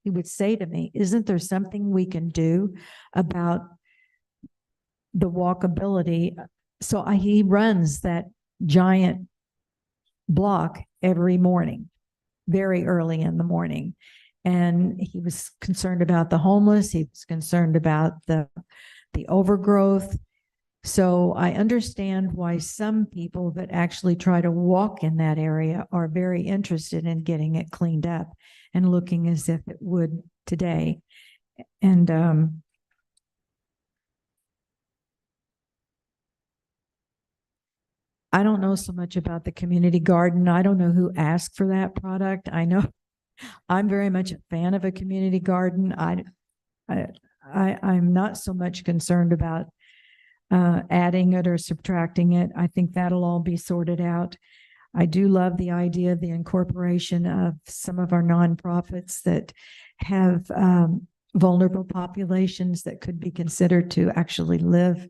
would say to me, isn't there something we can do about the walkability? So he runs that giant block every morning, very early in the morning. And he was concerned about the homeless. He was concerned about the overgrowth. So I understand why some people that actually try to walk in that area are very interested in getting it cleaned up and looking as if it would today. And I don't know so much about the community garden. I don't know who asked for that product. I know I'm very much a fan of a community garden. I'm not so much concerned about adding it or subtracting it. I think that'll all be sorted out. I do love the idea of the incorporation of some of our nonprofits that have vulnerable populations that could be considered to actually live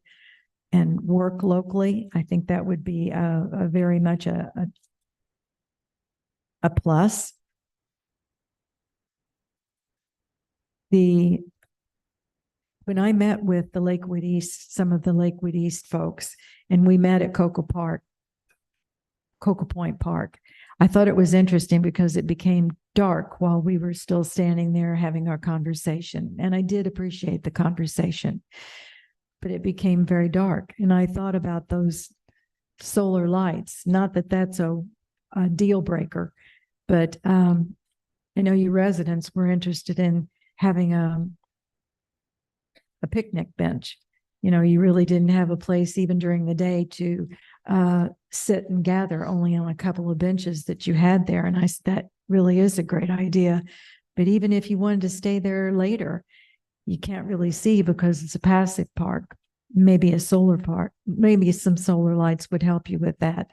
and work locally. I think that would be a very much a plus. When I met with the Lakewood East, some of the Lakewood East folks, and we met at Cocoa Point Park, I thought it was interesting because it became dark while we were still standing there having our conversation. And I did appreciate the conversation, but it became very dark. And I thought about those solar lights, not that that's a deal breaker, but I know you residents were interested in having a picnic bench. You really didn't have a place even during the day to sit and gather, only on a couple of benches that you had there. And I said, that really is a great idea. But even if you wanted to stay there later, you can't really see because it's a passive park, maybe a solar park, maybe some solar lights would help you with that.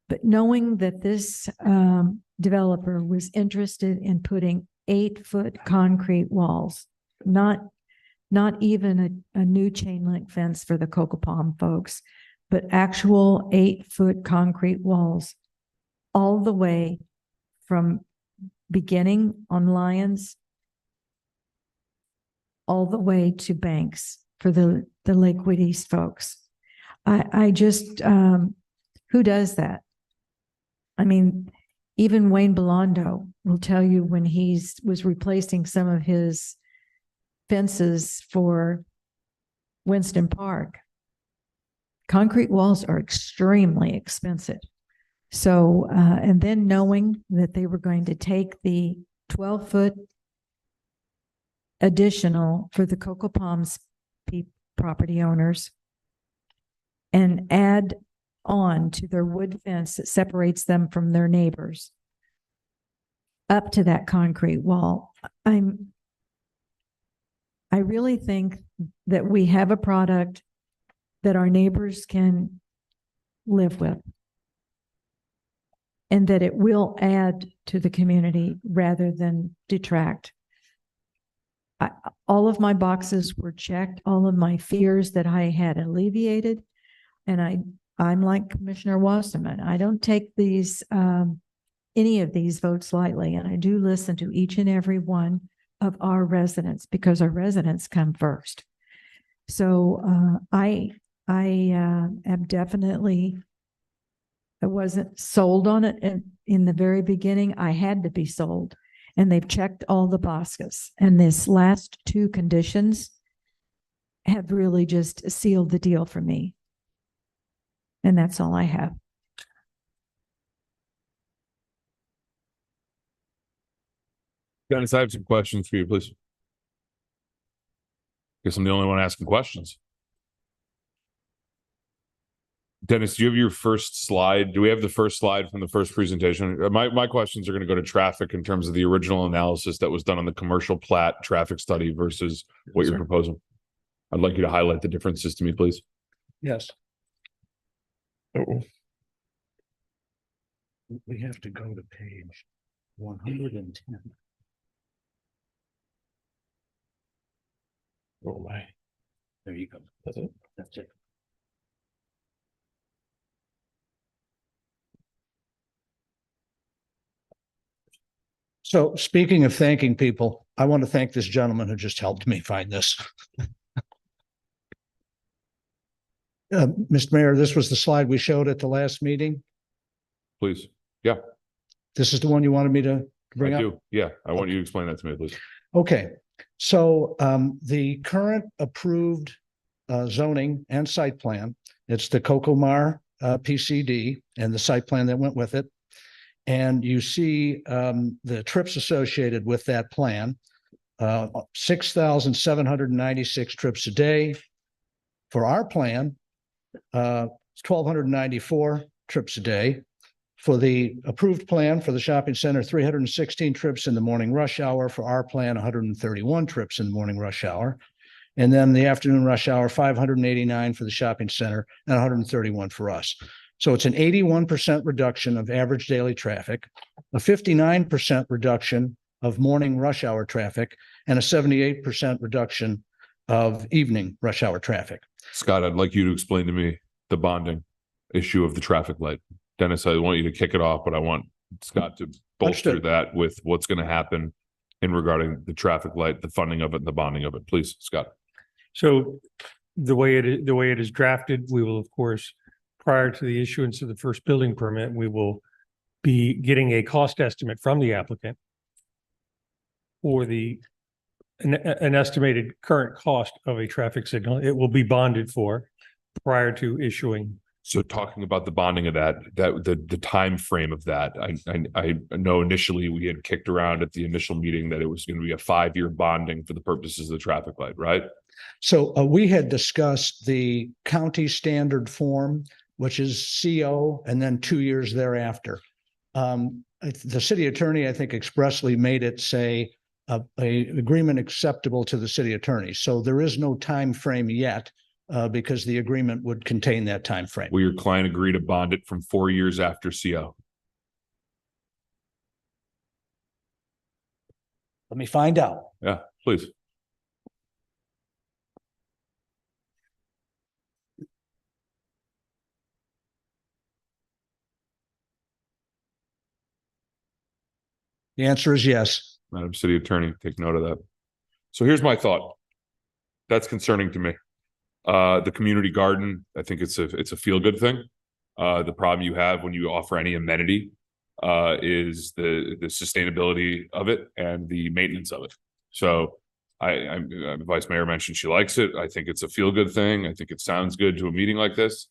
But knowing that this developer was interested in putting 8-foot concrete walls, not even a new chain link fence for the Cocoa Palm folks, but actual 8-foot concrete walls all the way from beginning on Lyons all the way to Banks for the Lakewood East folks. I just, who does that? I mean, even Wayne Belondo will tell you when was replacing some of his fences for Winston Park, concrete walls are extremely expensive. So, and then knowing that they were going to take the 12-foot additional for the Cocoa Palms property owners and add on to their wood fence that separates them from their neighbors up to that concrete wall. I really think that we have a product that our neighbors can live with and that it will add to the community rather than detract. All of my boxes were checked, all of my fears that I had alleviated, and I'm like Commissioner Wasserman. I don't take these any of these votes lightly, and I do listen to each and every one of our residents because our residents come first. So I am definitely, I wasn't sold on it in the very beginning. I had to be sold, and they've checked all the boxes. And this last two conditions have really just sealed the deal for me. And that's all I have. Dennis, I have some questions for you, please. Guess I'm the only one asking questions. Dennis, do you have your first slide? Do we have the first slide from the first presentation? My questions are going to go to traffic in terms of the original analysis that was done on the commercial plat traffic study versus what you're proposing. I'd like you to highlight the differences to me, please. Yes. We have to go to page 110. Oh my. There you go. That's it? That's it. So speaking of thanking people, I want to thank this gentleman who just helped me find this. Mr. Mayor, this was the slide we showed at the last meeting. Please. Yeah, This is the one you wanted me to bring I up? do. Yeah, I want you to explain that to me, please. Okay, so the current approved zoning and site plan, it's the Cocomar PCD and the site plan that went with it. And you see the trips associated with that plan, 6,796 trips a day. For our plan, 1,294 trips a day. For the approved plan for the shopping center, 316 trips in the morning rush hour. For our plan, 131 trips in the morning rush hour. And then the afternoon rush hour, 589 for the shopping center and 131 for us. So it's an 81% reduction of average daily traffic, a 59% reduction of morning rush hour traffic, and a 78% reduction of evening rush hour traffic. Scott, I'd like you to explain to me the bonding issue of the traffic light. Dennis, I want you to kick it off, but I want Scott to bolster Understood. that with what's going to happen in regarding the traffic light, the funding of it, and the bonding of it. Please, Scott. So the way it is drafted, we will, of course, prior to the issuance of the first building permit, we will be getting a cost estimate from the applicant for an estimated current cost of a traffic signal. It will be bonded for prior to issuing. So talking about the bonding of that the time frame of that, I know initially we had kicked around at the initial meeting that it was going to be a 5-year bonding for the purposes of the traffic light, right? So we had discussed the county standard form, which is CO, and then 2 years thereafter. The city attorney, I think, expressly made it say a agreement acceptable to the city attorney. So there is no time frame yet because the agreement would contain that time frame. Will your client agree to bond it from 4 years after CO? Let me find out. Yeah, please. The answer is yes. Madam City Attorney, take note of that. So here's my thought. That's concerning to me. The community garden, I think it's a feel-good thing. The problem you have when you offer any amenity is the sustainability of it and the maintenance of it. So the Vice Mayor mentioned she likes it. I think it's a feel-good thing. I think it sounds good to a meeting like this.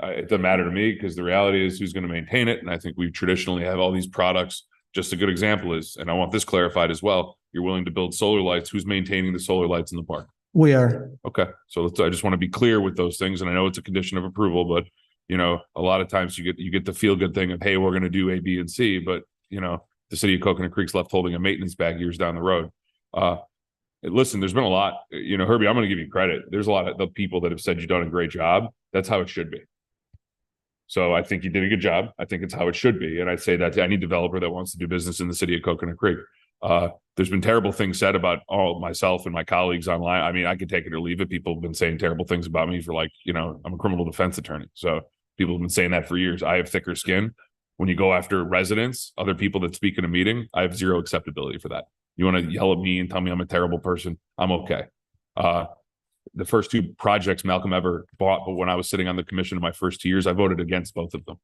It doesn't matter to me because the reality is who's going to maintain it. And I think we traditionally have all these products. Just a good example is, and I want this clarified as well, you're willing to build solar lights. Who's maintaining the solar lights in the park? We are. Okay. So I just want to be clear with those things. And I know it's a condition of approval, but you know, a lot of times you get the feel good thing of, hey, we're going to do A, B, and C, but you know, the city of Coconut Creek's left holding a maintenance bag years down the road. Listen, there's been a lot, you know, Herbie, I'm going to give you credit. There's a lot of the people that have said you've done a great job. That's how it should be. So I think you did a good job. I think it's how it should be. And I'd say that to any developer that wants to do business in the city of Coconut Creek. There's been terrible things said about myself and my colleagues online. I mean, I could take it or leave it. People have been saying terrible things about me for like, you know, I'm a criminal defense attorney. So people have been saying that for years. I have thicker skin. When you go after residents, other people that speak in a meeting, I have zero acceptability for that. You want to yell at me and tell me I'm a terrible person? I'm okay. The first two projects Malcolm ever bought, but when I was sitting on the commission in my first 2 years, I voted against both of them.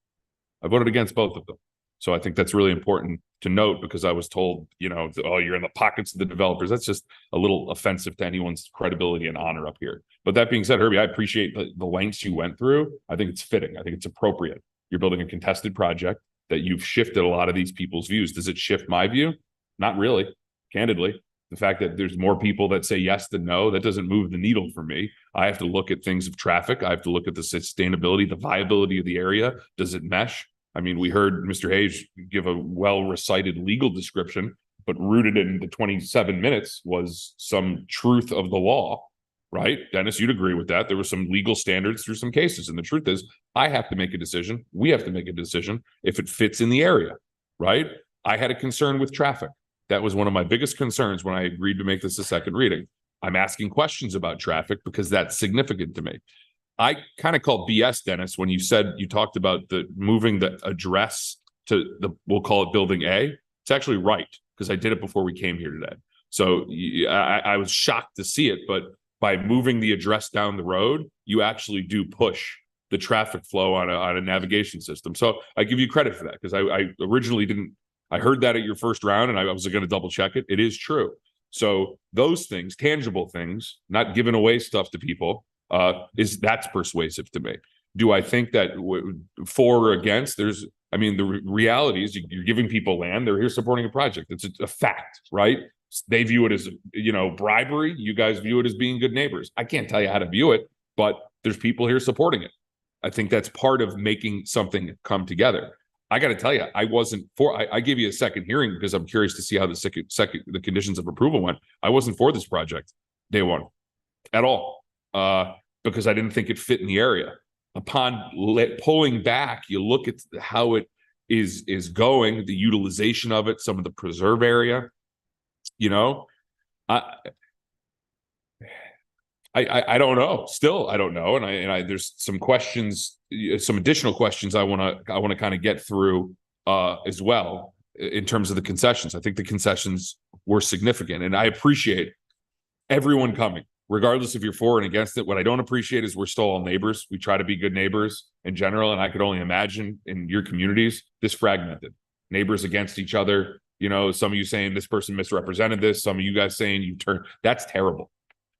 So I think that's really important to note because I was told, you know, oh, you're in the pockets of the developers. That's just a little offensive to anyone's credibility and honor up here. But that being said, Herbie, I appreciate the lengths you went through. I think it's fitting. I think it's appropriate. You're building a contested project that you've shifted a lot of these people's views. Does it shift my view? Not really, candidly. The fact that there's more people that say yes than no, that doesn't move the needle for me. I have to look at things of traffic. I have to look at the sustainability, the viability of the area. Does it mesh? I mean, we heard Mr. Hayes give a well-recited legal description, but rooted in the 27 minutes was some truth of the law, right? Dennis, you'd agree with that. There were some legal standards through some cases. And the truth is, I have to make a decision. We have to make a decision if it fits in the area, right? I had a concern with traffic. That was one of my biggest concerns when I agreed to make this a second reading. I'm asking questions about traffic because that's significant to me. I kind of called BS, Dennis, when you talked about moving the address to we'll call it building A. It's actually right because I did it before we came here today. So I was shocked to see it, but by moving the address down the road, you actually do push the traffic flow on a navigation system. So I give you credit for that because I originally didn't. I heard that at your first round and I was going to double check it. It is true. So those things, tangible things, not giving away stuff to people, that's persuasive to me. Do I think that for or against? The reality is you're giving people land. They're here supporting a project. It's a fact, right? They view it as, you know, bribery. You guys view it as being good neighbors. I can't tell you how to view it, but there's people here supporting it. I think that's part of making something come together. I got to tell you, I wasn't for. I gave you a second hearing because I'm curious to see how the conditions of approval went. I wasn't for this project day one at all because I didn't think it fit in the area. Upon pulling back, you look at how it is going, the utilization of it, some of the preserve area. You know, I don't know. Still, I don't know, and I there's some questions, some additional questions I want to kind of get through as well in terms of the concessions. I think the concessions were significant, and I appreciate everyone coming, regardless if you're for and against it. What I don't appreciate is we're still all neighbors. We try to be good neighbors in general, and I could only imagine in your communities this fragmented, neighbors against each other. You know, some of you saying this person misrepresented this, some of you guys saying you turned. That's terrible.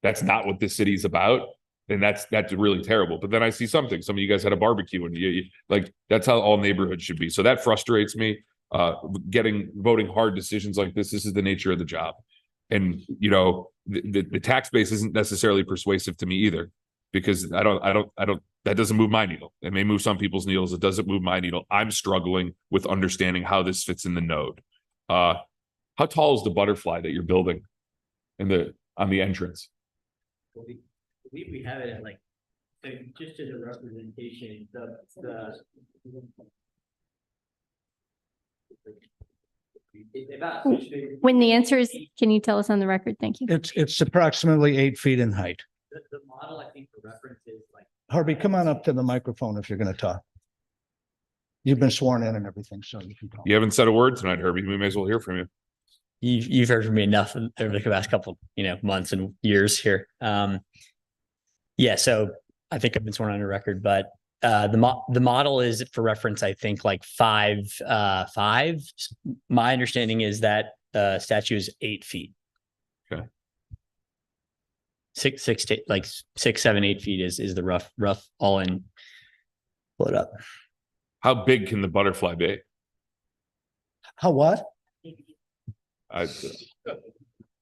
That's not what this city's about. And that's really terrible. But then I see some of you guys had a barbecue and you like, that's how all neighborhoods should be. So that frustrates me. Voting hard decisions like this is the nature of the job. And, you know, the tax base isn't necessarily persuasive to me either, because I don't, that doesn't move my needle. It may move some people's needles. It doesn't move my needle. I'm struggling with understanding how this fits in the node. How tall is the butterfly that you're building on the entrance? We have it at like, so just as a representation, When the answer is, can you tell us on the record? Thank you. It's approximately 8 feet in height. The model, I think, for reference is like. Harvey, come on up to the microphone if you're going to talk. You've been sworn in and everything, so you can talk. You haven't said a word tonight, Herbie. We may as well hear from you. You've heard from me enough over the past couple, months and years here. Yeah, so I think I've been sworn on the record, but the model is, for reference, I think like 5'5". My understanding is that statue is 8 feet. Okay. 6, 7, 8 feet is the rough all in. Pull it up. How big can the butterfly be? How what? Well,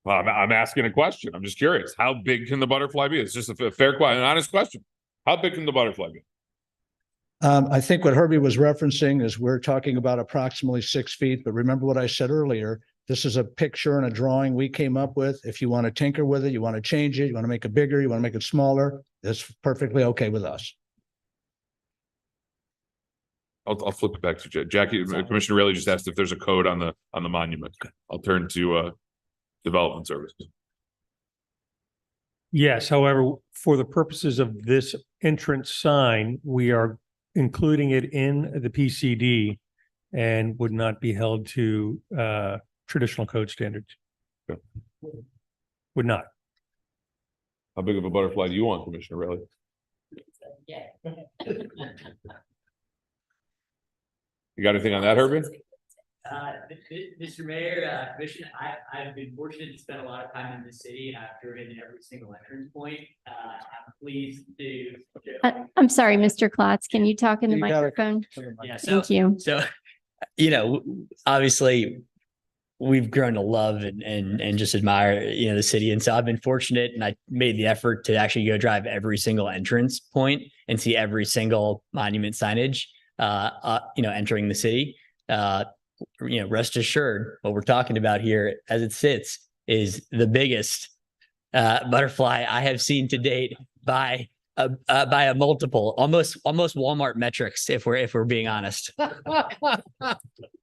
I'm asking a question. I'm just curious. How big can the butterfly be? It's just a fair question, an honest question. How big can the butterfly be? I think what Herbie was referencing is we're talking about approximately 6 feet, but remember what I said earlier, this is a picture and a drawing we came up with. If you want to tinker with it, you want to change it, you want to make it bigger, you want to make it smaller, that's perfectly okay with us. I'll flip it back to Jackie. Commissioner Rayleigh just asked if there's a code on the monument. I'll turn to Development Services. Yes, however, for the purposes of this entrance sign, we are including it in the PCD and would not be held to traditional code standards. Okay. Would not. How big of a butterfly do you want, Commissioner Rayleigh? Yeah. You got anything on that, Herbie? Mr. Mayor, Commission, I've been fortunate to spend a lot of time in the city, and I've driven every single entrance point. I'm pleased to. I'm sorry, Mr. Klotz, can you talk in the You got it. microphone? Yeah, Thank you. So, obviously we've grown to love and just admire, the city. And so I've been fortunate, and I made the effort to actually go drive every single entrance point and see every single monument signage, entering the city. Rest assured, what we're talking about here as it sits is the biggest butterfly I have seen to date by a multiple, almost Walmart metrics, if we're being honest.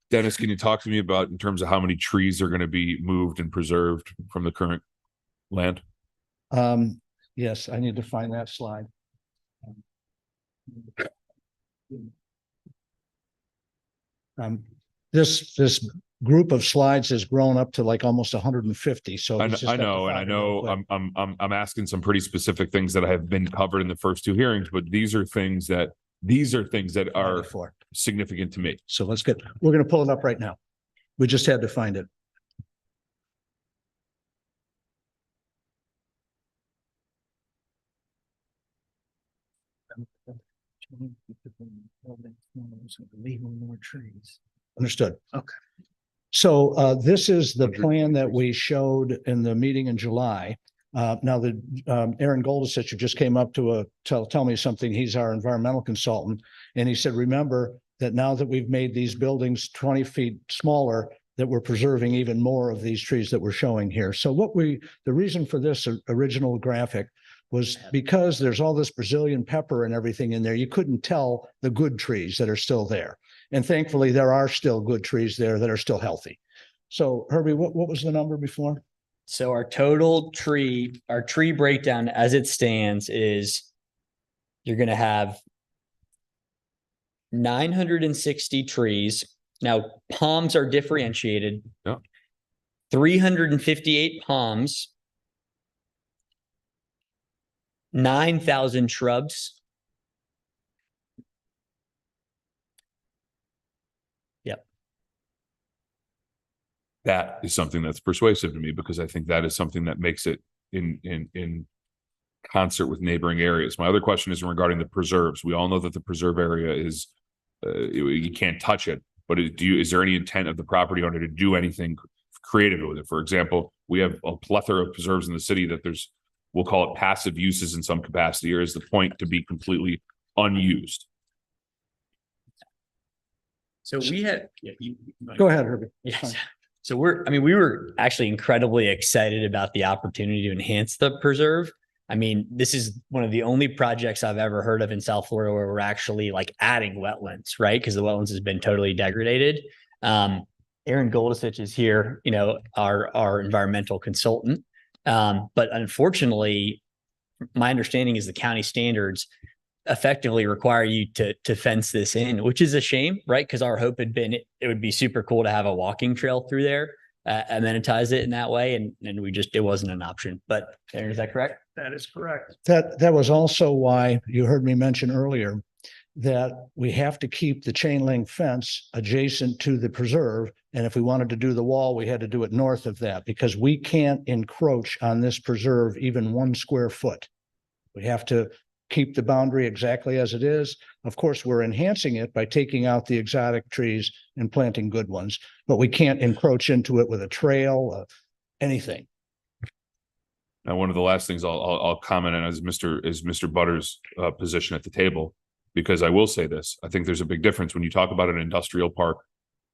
Dennis, can you talk to me about in terms of how many trees are going to be moved and preserved from the current land? Yes, I need to find that slide. This group of slides has grown up to like almost 150. So I it's just know, got to and I find it real know quick. I'm asking some pretty specific things that have been covered in the first two hearings, but these are things that are Before. significant to me. So we're going to pull it up right now. We just had to find it. Understood. Okay. So this is the plan that we showed in the meeting in July. Now Aaron Goldisich, who just came up to tell me something, he's our environmental consultant. And he said, remember that now that we've made these buildings 20 feet smaller, that we're preserving even more of these trees that we're showing here. So the reason for this original graphic was because there's all this Brazilian pepper and everything in there, you couldn't tell the good trees that are still there. And thankfully, there are still good trees there that are still healthy. So Herbie, what was the number before? So our tree breakdown as it stands is you're going to have 960 trees. Now, palms are differentiated. Yep. 358 palms, 9,000 shrubs. Yep. That is something that's persuasive to me, because I think that is something that makes it in concert with neighboring areas. My other question is regarding the preserves. We all know that the preserve area is you can't touch it, but is there any intent of the property owner to do anything creative with it? For example, we have a plethora of preserves in the city that we'll call it passive uses in some capacity, or is the point to be completely unused? So we have. Go ahead, Herbie. Yes. So we were actually incredibly excited about the opportunity to enhance the preserve. I mean, this is one of the only projects I've ever heard of in South Florida where we're actually like adding wetlands, right? Because the wetlands has been totally degraded. Aaron Goldisich is here, our environmental consultant. But unfortunately, my understanding is the county standards effectively require you to fence this in, which is a shame, right? Because our hope had been it would be super cool to have a walking trail through there, amenitize it in that way, and it wasn't an option. But Aaron, is that correct? That is correct. That was also why you heard me mention earlier that we have to keep the chain link fence adjacent to the preserve. And if we wanted to do the wall, we had to do it north of that because we can't encroach on this preserve even 1 square foot. We have to keep the boundary exactly as it is. Of course, we're enhancing it by taking out the exotic trees and planting good ones, but we can't encroach into it with a trail, anything. Now, one of the last things I'll comment on is Mr. Butters' position at the table, because I will say this: I think there's a big difference when you talk about an industrial park.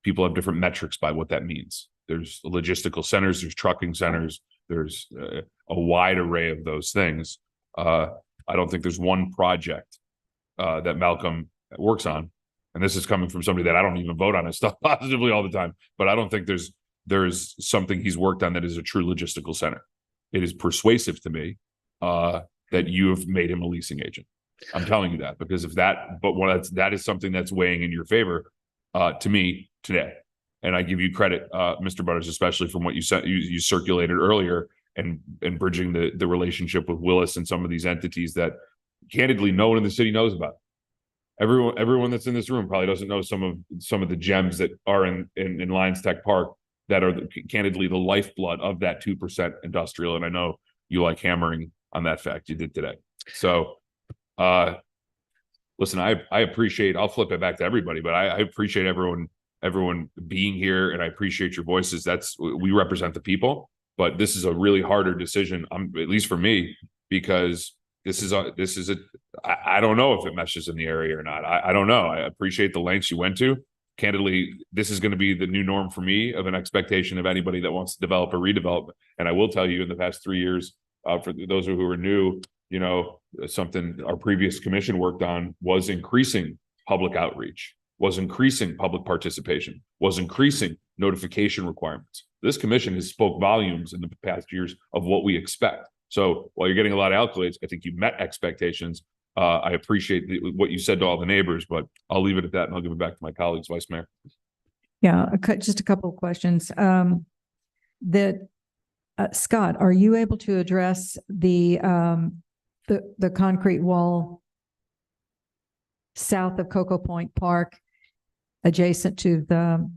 People have different metrics by what that means. There's logistical centers, there's trucking centers, there's a wide array of those things. I don't think there's one project that Malcolm works on, and this is coming from somebody that I don't even vote on his stuff positively all the time. But I don't think there's something he's worked on that is a true logistical center. It is persuasive to me that you have made him a leasing agent. I'm telling you that because that is something that's weighing in your favor to me today. And I give you credit, Mr. Butters, especially from what you said, you circulated earlier and bridging the relationship with Willis and some of these entities that candidly no one in the city knows about. Everyone that's in this room probably doesn't know some of the gems that are in Lions Tech Park that are candidly the lifeblood of that 2% industrial. And I know you like hammering on that fact. You did today. So listen, I appreciate, I'll flip it back to everybody, but I appreciate everyone being here, and I appreciate your voices. We represent the people, but this is a really harder decision, at least for me, because I don't know if it meshes in the area or not. I don't know. I appreciate the lengths you went to. Candidly, this is going to be the new norm for me of an expectation of anybody that wants to develop a redevelopment. And I will tell you, in the past 3 years, for those who are new, something our previous commission worked on was increasing public outreach, was increasing public participation, was increasing notification requirements. This commission has spoke volumes in the past years of what we expect. So while you're getting a lot of accolades, I think you met expectations. I appreciate what you said to all the neighbors, but I'll leave it at that and I'll give it back to my colleagues, Vice Mayor. Yeah, just a couple of questions. Scott, are you able to address the concrete wall south of Cocoa Point Park, adjacent to the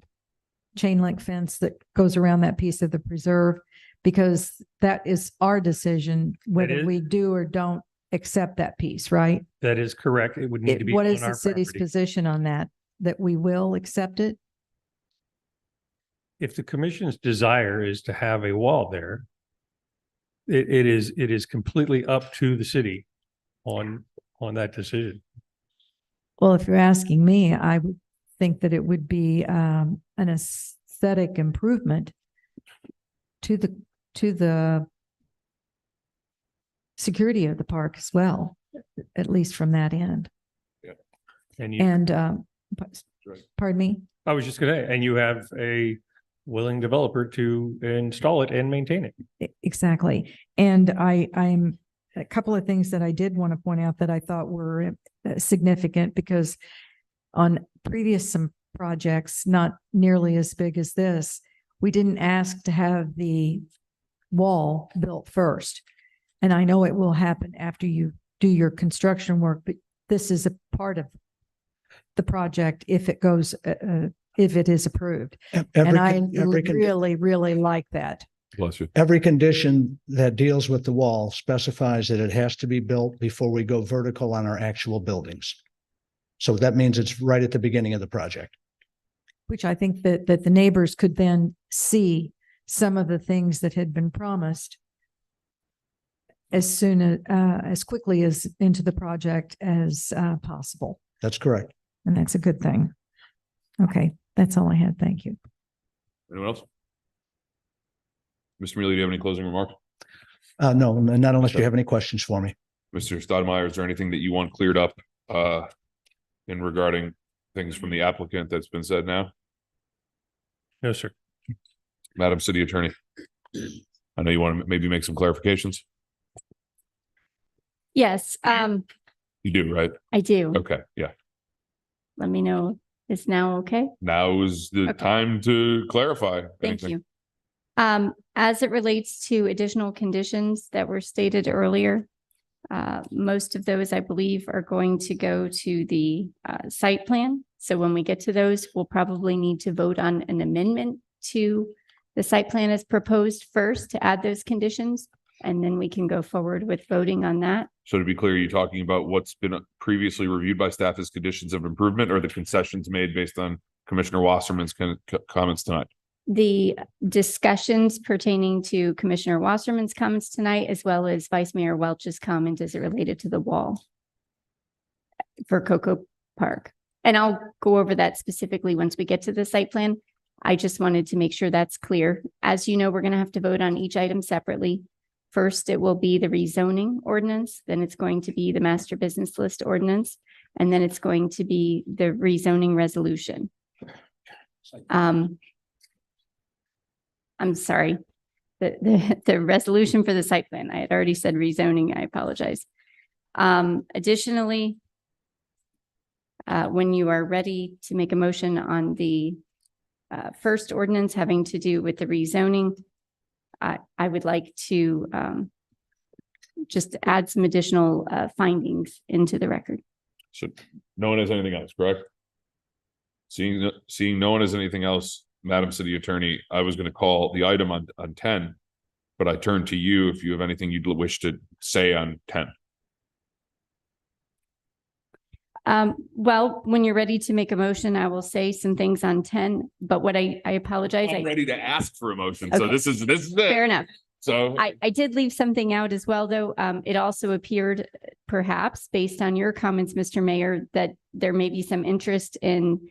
chain link fence that goes around that piece of the preserve? Because that is our decision whether we do or don't accept that piece, right? That is correct. It would need to be. What is the city's position on that? That we will accept it? If the commission's desire is to have a wall there, it is completely up to the city on that decision. Well, if you're asking me, I would think that it would be an aesthetic improvement to the security of the park as well, at least from that end. Yeah. Pardon me? I was just gonna, and you have a willing developer to install it and maintain it. Exactly. And I'm a couple of things that I did want to point out that I thought were significant, because on some projects, not nearly as big as this, we didn't ask to have the wall built first. And I know it will happen after you do your construction work, but this is a part of the project if it goes, if it is approved. And I really like that. Bless you. Every condition that deals with the wall specifies that it has to be built before we go vertical on our actual buildings. So that means it's right at the beginning of the project. Which I think that the neighbors could then see some of the things that had been promised as quickly as into the project as possible. That's correct. And that's a good thing. Okay, that's all I had. Thank you. Anyone else? Mr. Mealy, do you have any closing remarks? No, not unless you have any questions for me. Mr. Stoudemire, is there anything that you want cleared up in regarding things from the applicant that's been said now? No, sir. Madam City Attorney, I know you want to maybe make some clarifications. Yes. You do, right? I do. Okay, yeah. Let me know. Is now okay? Now is the time to clarify. Thank anything. you. As it relates to additional conditions that were stated earlier, most of those, I believe, are going to go to the site plan. So when we get to those, we'll probably need to vote on an amendment to the site plan as proposed first to add those conditions, and then we can go forward with voting on that. So to be clear, you're talking about what's been previously reviewed by staff as conditions of improvement, or the concessions made based on Commissioner Wasserman's comments tonight? The discussions pertaining to Commissioner Wasserman's comments tonight, as well as Vice Mayor Welch's comment as it related to the wall for Cocoa Park. And I'll go over that specifically once we get to the site plan. I just wanted to make sure that's clear. As you know, we're going to have to vote on each item separately. First, it will be the rezoning ordinance, then it's going to be the master business list ordinance, and then it's going to be the rezoning resolution. I'm sorry, the resolution for the site plan. I had already said rezoning. I apologize. Additionally, when you are ready to make a motion on the first ordinance having to do with the rezoning, I would like to just add some additional findings into the record. So no one has anything else, correct? Seeing no one has anything else, Madam City Attorney, I was going to call the item on 10, but I turn to you if you have anything you'd wish to say on 10. Well, when you're ready to make a motion, I will say some things on 10, but what I apologize. I'm ready to ask for a motion. So Okay. this is it. Fair enough. So I did leave something out as well, though. It also appeared, perhaps based on your comments, Mr. Mayor, that there may be some interest in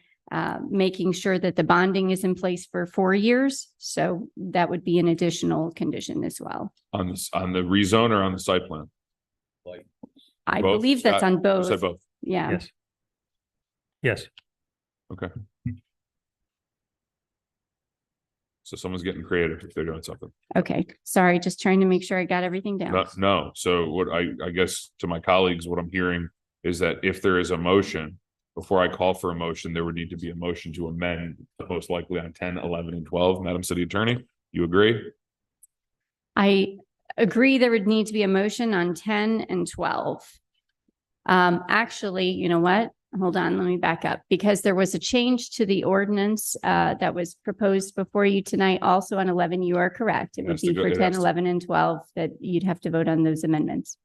making sure that the bonding is in place for 4 years. So that would be an additional condition as well. on the rezone or on the site plan? I Both? believe that's Scott, on you both. said both. Yeah. Yes. Yes. Okay. So someone's getting creative if they're doing something. Okay. Sorry, just trying to make sure I got everything down. No. So what I guess to my colleagues, what I'm hearing is that if there is a motion, before I call for a motion, there would need to be a motion to amend, most likely on 10, 11, and 12. Madam City Attorney, you agree? I agree there would need to be a motion on 10 and 12. Actually, you know what? Hold on, let me back up, because there was a change to the ordinance that was proposed before you tonight. Also on 11, you are correct. It would has to be go- for it 10, has to- 11, and 12 that you'd have to vote on those amendments.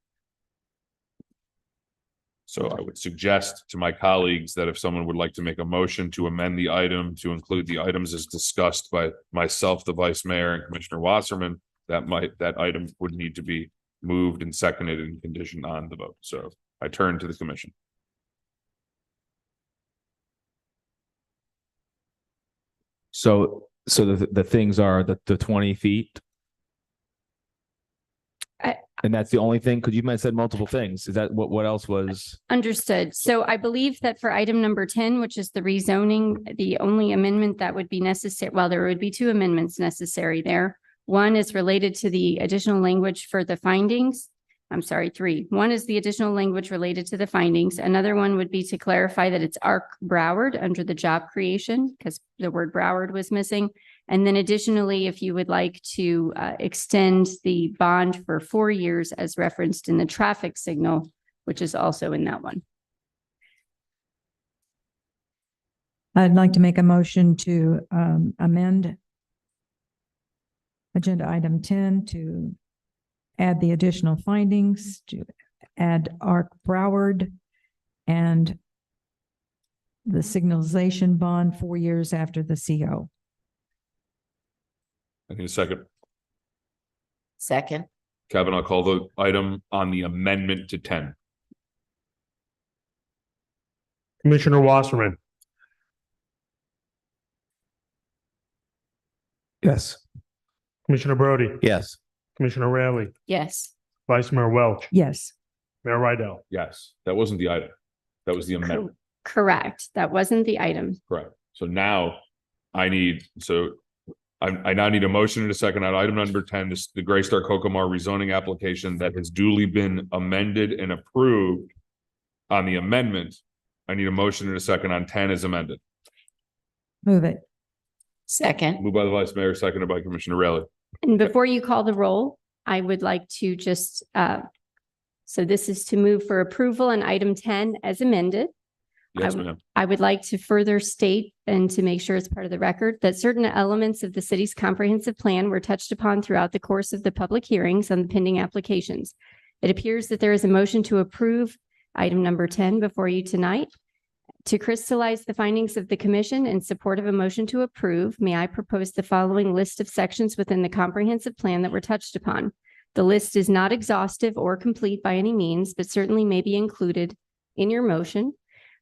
So I would suggest to my colleagues that if someone would like to make a motion to amend the item to include the items as discussed by myself, the Vice Mayor, and Commissioner Wasserman, that item would need to be moved and seconded and conditioned on the vote. So I turn to the commission. So the things are the 20 feet. And that's the only thing, because you might have said multiple things. Is that what else was? Understood. So I believe that for item number 10, which is the rezoning, the only amendment that would be necessary, well, there would be two amendments necessary there. One is related to the additional language for the findings. I'm sorry, 3. One is the additional language related to the findings. Another one would be to clarify that it's Ark Broward under the job creation, because the word Broward was missing. And then additionally, if you would like to extend the bond for 4 years as referenced in the traffic signal, which is also in that one. I'd like to make a motion to amend agenda item 10 to add the additional findings, to add Ark Broward and the signalization bond 4 years after the CO. I need a second. Second. Kevin, I'll call the item on the amendment to 10. Commissioner Wasserman, Yes. Commissioner Brody, Yes. Commissioner Raley, Yes. Vice Mayor Welch, Yes. Mayor Rydell. Yes, that wasn't the item. That was the amendment. Correct. That wasn't the item. Correct. So now I now need a motion and a second on item number 10, this the Greystar Cocomar rezoning application that has duly been amended and approved on the amendment, I need a motion and a second on 10 as amended. Move it. Second. Moved by the Vice Mayor, seconded by Commissioner Rayleigh. And before you call the roll, I would like to just, so this is to move for approval on item 10 as amended. Yes, ma'am. I would like to further state and to make sure it's part of the record that certain elements of the city's comprehensive plan were touched upon throughout the course of the public hearings on the pending applications. It appears that there is a motion to approve item number 10 before you tonight. To crystallize the findings of the commission in support of a motion to approve, may I propose the following list of sections within the comprehensive plan that were touched upon. The list is not exhaustive or complete by any means, but certainly may be included in your motion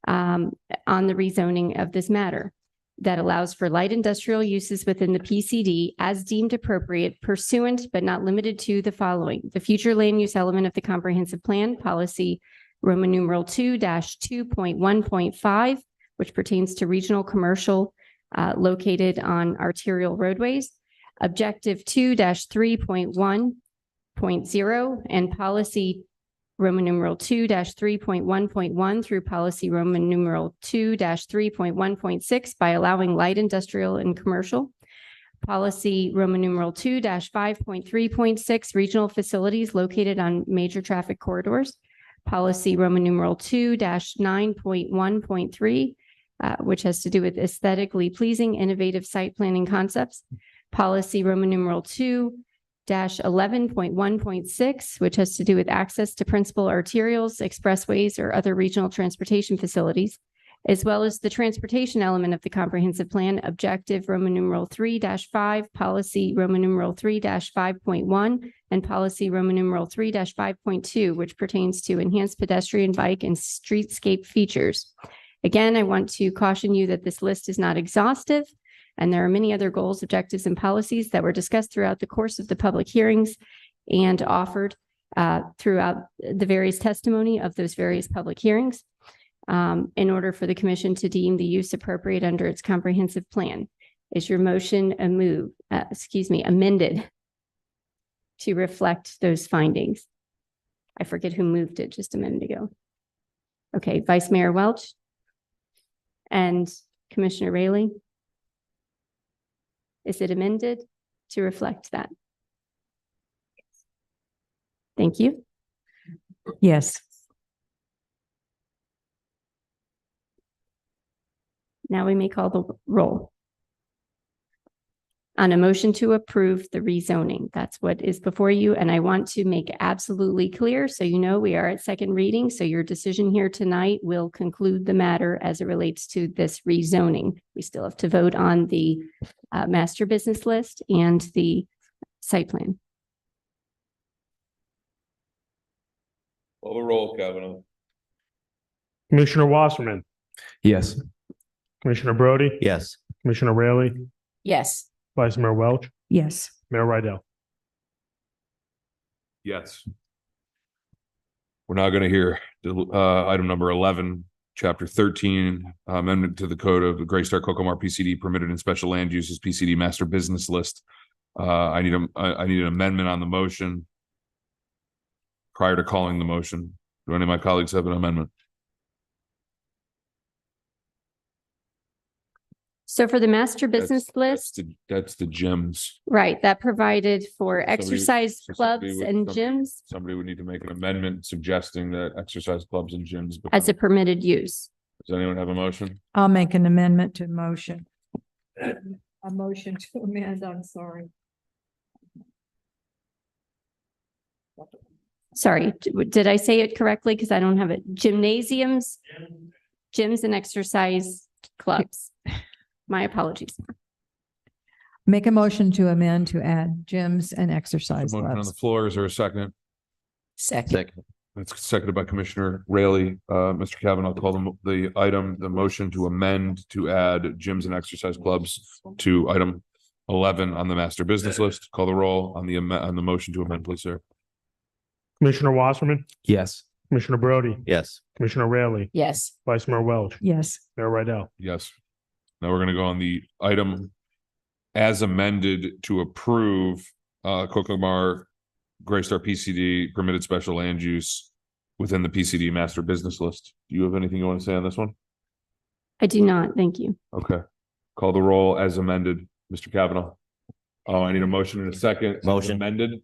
on the rezoning of this matter that allows for light industrial uses within the PCD as deemed appropriate pursuant but not limited to the following: the future land use element of the comprehensive plan, policy Roman numeral 2-2.1.5, which pertains to regional commercial located on arterial roadways, objective 2-3.1.0, and policy Roman numeral 2-3.1.1 through policy Roman numeral 2-3.1.6 by allowing light industrial and commercial. Policy Roman numeral 2-5.3.6, regional facilities located on major traffic corridors. Policy Roman numeral 2-9.1.3, which has to do with aesthetically pleasing, innovative site planning concepts. Policy Roman numeral 2-11.1.6, which has to do with access to principal arterials, expressways, or other regional transportation facilities, as well as the transportation element of the comprehensive plan, objective Roman numeral 3-5, policy Roman numeral 3-5.1, and policy Roman numeral 3-5.2, which pertains to enhanced pedestrian, bike, and streetscape features. Again, I want to caution you that this list is not exhaustive, and there are many other goals, objectives, and policies that were discussed throughout the course of the public hearings and offered throughout the various testimony of those various public hearings in order for the commission to deem the use appropriate under its comprehensive plan. Is your motion amended to reflect those findings? I forget who moved it just a minute ago. Okay, Vice Mayor Welch and Commissioner Rayleigh. Is it amended to reflect that? Thank you. Yes. Now we may call the roll on a motion to approve the rezoning. That's what is before you. And I want to make absolutely clear, so you know we are at second reading. So your decision here tonight will conclude the matter as it relates to this rezoning. We still have to vote on the master business list and the site plan. Call the roll, Kavanaugh. Commissioner Wasserman, Yes. Commissioner Brody, Yes. Commissioner Rayleigh, Yes. Vice Mayor Welch, Yes. Mayor Rydell. Yes. We're now going to hear item number 11, chapter 13, amendment to the code of the Greystar Cocomar PCD permitted in special land uses PCD master business list. I need an amendment on the motion prior to calling the motion. Do any of my colleagues have an amendment? So for the master business list, That's the gyms. right, that provided for exercise clubs and gyms Somebody would need to make an amendment suggesting that exercise clubs and gyms. as a permitted use. Does anyone have a motion? I'll make an amendment to motion. A motion to amend, I'm sorry. Sorry, did I say it correctly? Because I don't have it. Gymnasiums, gyms and exercise clubs. My apologies. Make a motion to amend to add gyms and exercise Motion on the clubs. floor. Is there a second? Second. That's seconded by Commissioner Rayleigh. Mr. Kavanaugh, call the motion to amend to add gyms and exercise clubs to item 11 on the master business list. Call the roll on the motion to amend, please, sir. Commissioner Wasserman, Yes. Commissioner Brody, Yes. Commissioner Rayleigh, Yes. Vice Mayor Welch, Yes. Mayor Rydell. Yes. Now we're going to go on the item as amended to approve Cocomar Greystar PCD permitted special land use within the PCD master business list. Do you have anything you want to say on this one? I do not. Thank you. Okay. Call the roll as amended. Mr. Kavanaugh. Oh, I need a motion in a second. Motion. Amended.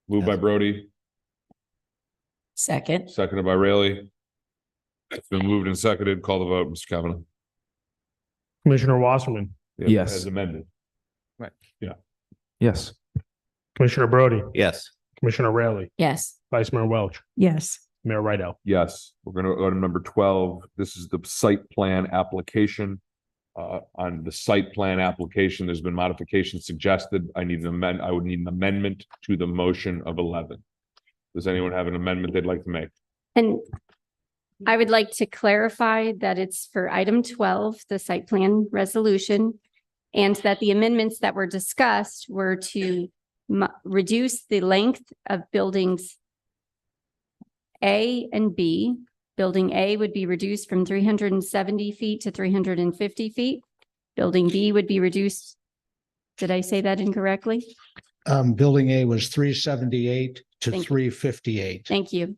Moved by Brody, Second. seconded by Rayleigh. It's been moved and seconded. Call the vote, Mr. Kavanaugh. Commissioner Wasserman, Yes. As amended. Yes. Commissioner Brody, Yes. Commissioner Rayleigh, Yes. Vice Mayor Welch, Yes. Mayor Rydell. Yes, we're gonna go to number 12. This is the site plan application. On the site plan application, there's been modifications suggested. I would need an amendment to the motion of 11. Does anyone have an amendment they'd like to make? And I would like to clarify that it's for item 12, the site plan resolution, and that the amendments that were discussed were to reduce the length of buildings A and B. Building A would be reduced from 370 feet to 350 feet. Building B would be reduced. Did I say that incorrectly? Building A was 378 to Thank you. 358. Thank you.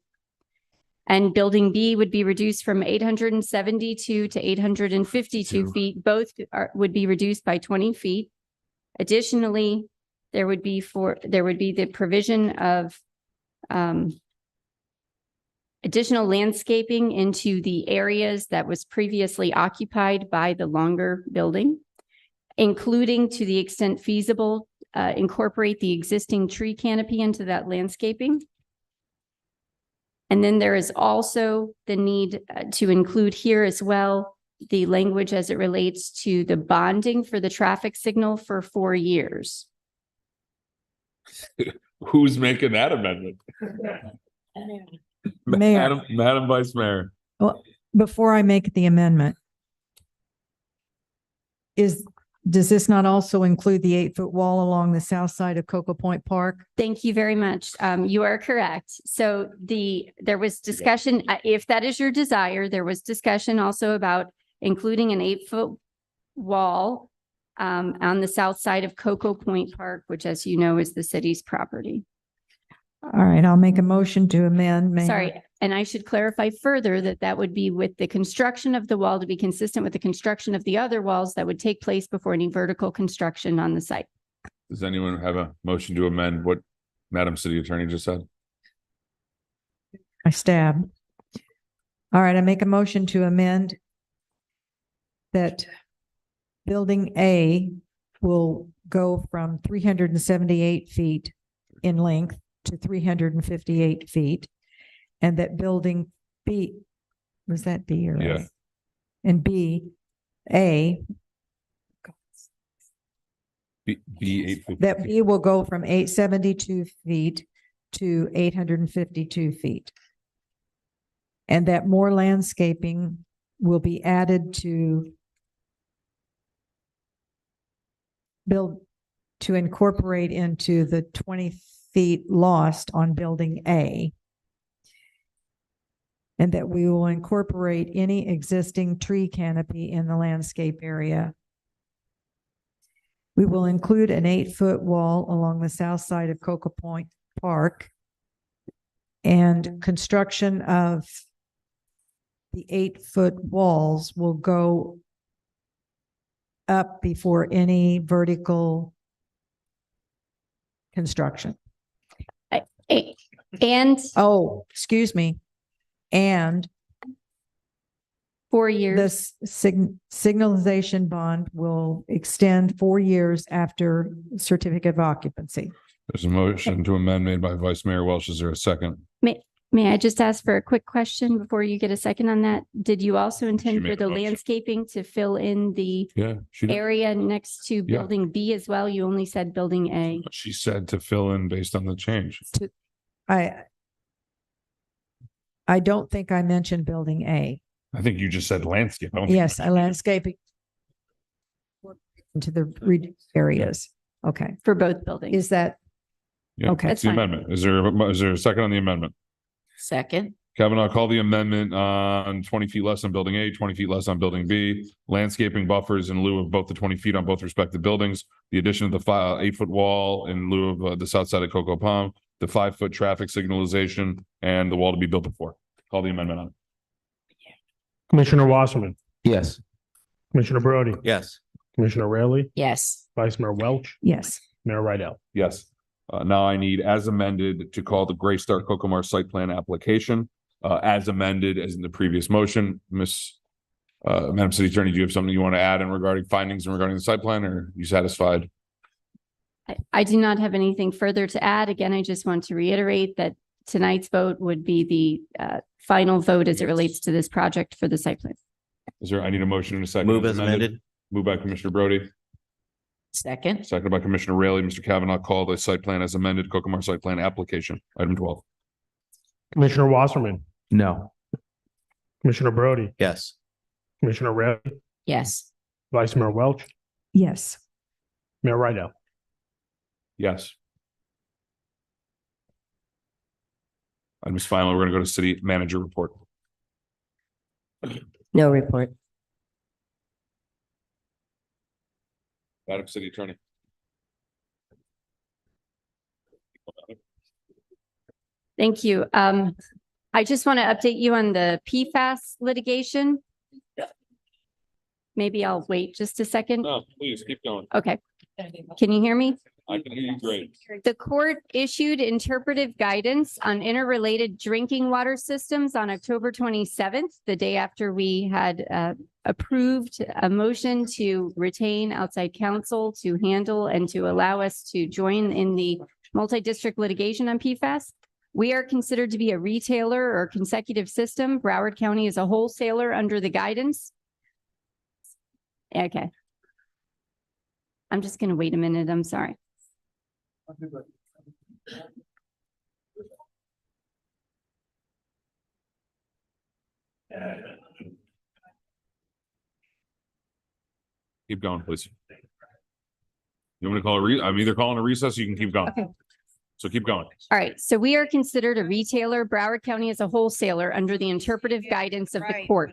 And building B would be reduced from 872 to 852 feet. Both would be reduced by 20 feet. Additionally, there would be the provision of additional landscaping into the areas that was previously occupied by the longer building, including, to the extent feasible, incorporate the existing tree canopy into that landscaping. And then there is also the need to include here as well the language as it relates to the bonding for the traffic signal for 4 years. Who's making that amendment? Mayor. Madam Vice Mayor. Well, before I make the amendment, does this not also include the 8-foot wall along the south side of Cocoa Point Park? Thank you very much. You are correct. So there was discussion, if that is your desire, there was discussion also about including an 8-foot wall on the south side of Cocoa Point Park, which, as you know, is the city's property. All right, I'll make a motion to amend. Mayor. Sorry, and I should clarify further that that would be with the construction of the wall to be consistent with the construction of the other walls that would take place before any vertical construction on the site. Does anyone have a motion to amend what Madam City Attorney just said? I stab. All right, I make a motion to amend that building A will go from 378 feet in length to 358 feet, and that building B, was that B or A? Yeah. And A, B 8. that B will go from 872 feet to 852 feet. And that more landscaping will be added to incorporate into the 20 feet lost on building A. And that we will incorporate any existing tree canopy in the landscape area. We will include an 8-foot wall along the south side of Cocoa Point Park. And construction of the 8-foot walls will go up before any vertical construction. And oh, excuse me. And 4 years. This signalization bond will extend 4 years after certificate of occupancy. There's a motion to amend made by Vice Mayor Welch. Is there a second? May I just ask for a quick question before you get a second on that? Did you also intend for made the a motion. landscaping to fill in the Yeah, she did. area next to building B as well? You only said building A. She said to fill in based on the change. I don't think I mentioned building A. I think you just said landscape. I don't think- Yes, I landscaping into the areas. Okay. For both buildings. Is that Yeah, okay? that's the amendment. Is there a second on the amendment? Second. Kevin, I'll call the amendment on 20 feet less on building A, 20 feet less on building B. Landscaping buffers in lieu of both the 20 feet on both respective buildings. The addition of the 8-foot wall in lieu of the south side of Cocoa Palm. the 5-foot traffic signalization and the wall to be built before. Call the amendment on. Commissioner Wasserman, Yes. Commissioner Brody, Yes. Commissioner Raley, Yes. Vice Mayor Welch, Yes. Mayor Rydell. Yes. Now I need as amended to call the Gray Star Cocomar site plan application as amended as in the previous motion. Madam City Attorney, do you have something you want to add in regarding findings and regarding the site plan, or are you satisfied? I do not have anything further to add. Again, I just want to reiterate that tonight's vote would be the final vote as it relates to this project for the site plan. I need a motion in a second. Move as amended. Moved by Commissioner Brody, Second. seconded by Commissioner Raley. Mr. Kavanaugh, call the site plan as amended, Cocomar site plan application, item 12. Commissioner Wasserman, No. Commissioner Brody, Yes. Commissioner Raley, Yes. Vice Mayor Welch, Yes. Mayor Rydell. Yes. Item is final. We're going to go to city manager report. No report. Madam City Attorney. Thank you. I just want to update you on the PFAS litigation. Maybe I'll wait just a second. No, please keep going. Okay. Can you hear me? I can hear you great. The court issued interpretive guidance on interrelated drinking water systems on October 27th, the day after we had approved a motion to retain outside counsel to handle and to allow us to join in the multi-district litigation on PFAS. We are considered to be a retailer or consecutive system. Broward County is a wholesaler under the guidance. Okay. I'm just going to wait a minute. I'm sorry. Keep going, please. You want me to call I'm either calling a recess, or you can keep going. Okay. So keep going. All right, so we are considered a retailer. Broward County is a wholesaler under the interpretive guidance of the court.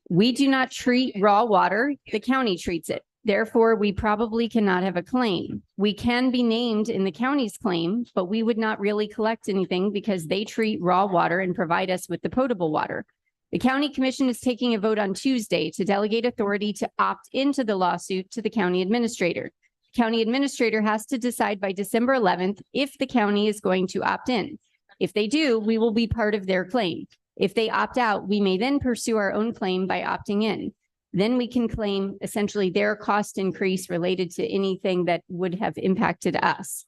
We do not treat raw water. The county treats it. Therefore, we probably cannot have a claim. We can be named in the county's claim, but we would not really collect anything because they treat raw water and provide us with the potable water. The county commission is taking a vote on Tuesday to delegate authority to opt into the lawsuit to the county administrator. County administrator has to decide by December 11th if the county is going to opt in. If they do, we will be part of their claim. If they opt out, we may then pursue our own claim by opting in. Then we can claim essentially their cost increase related to anything that would have impacted us.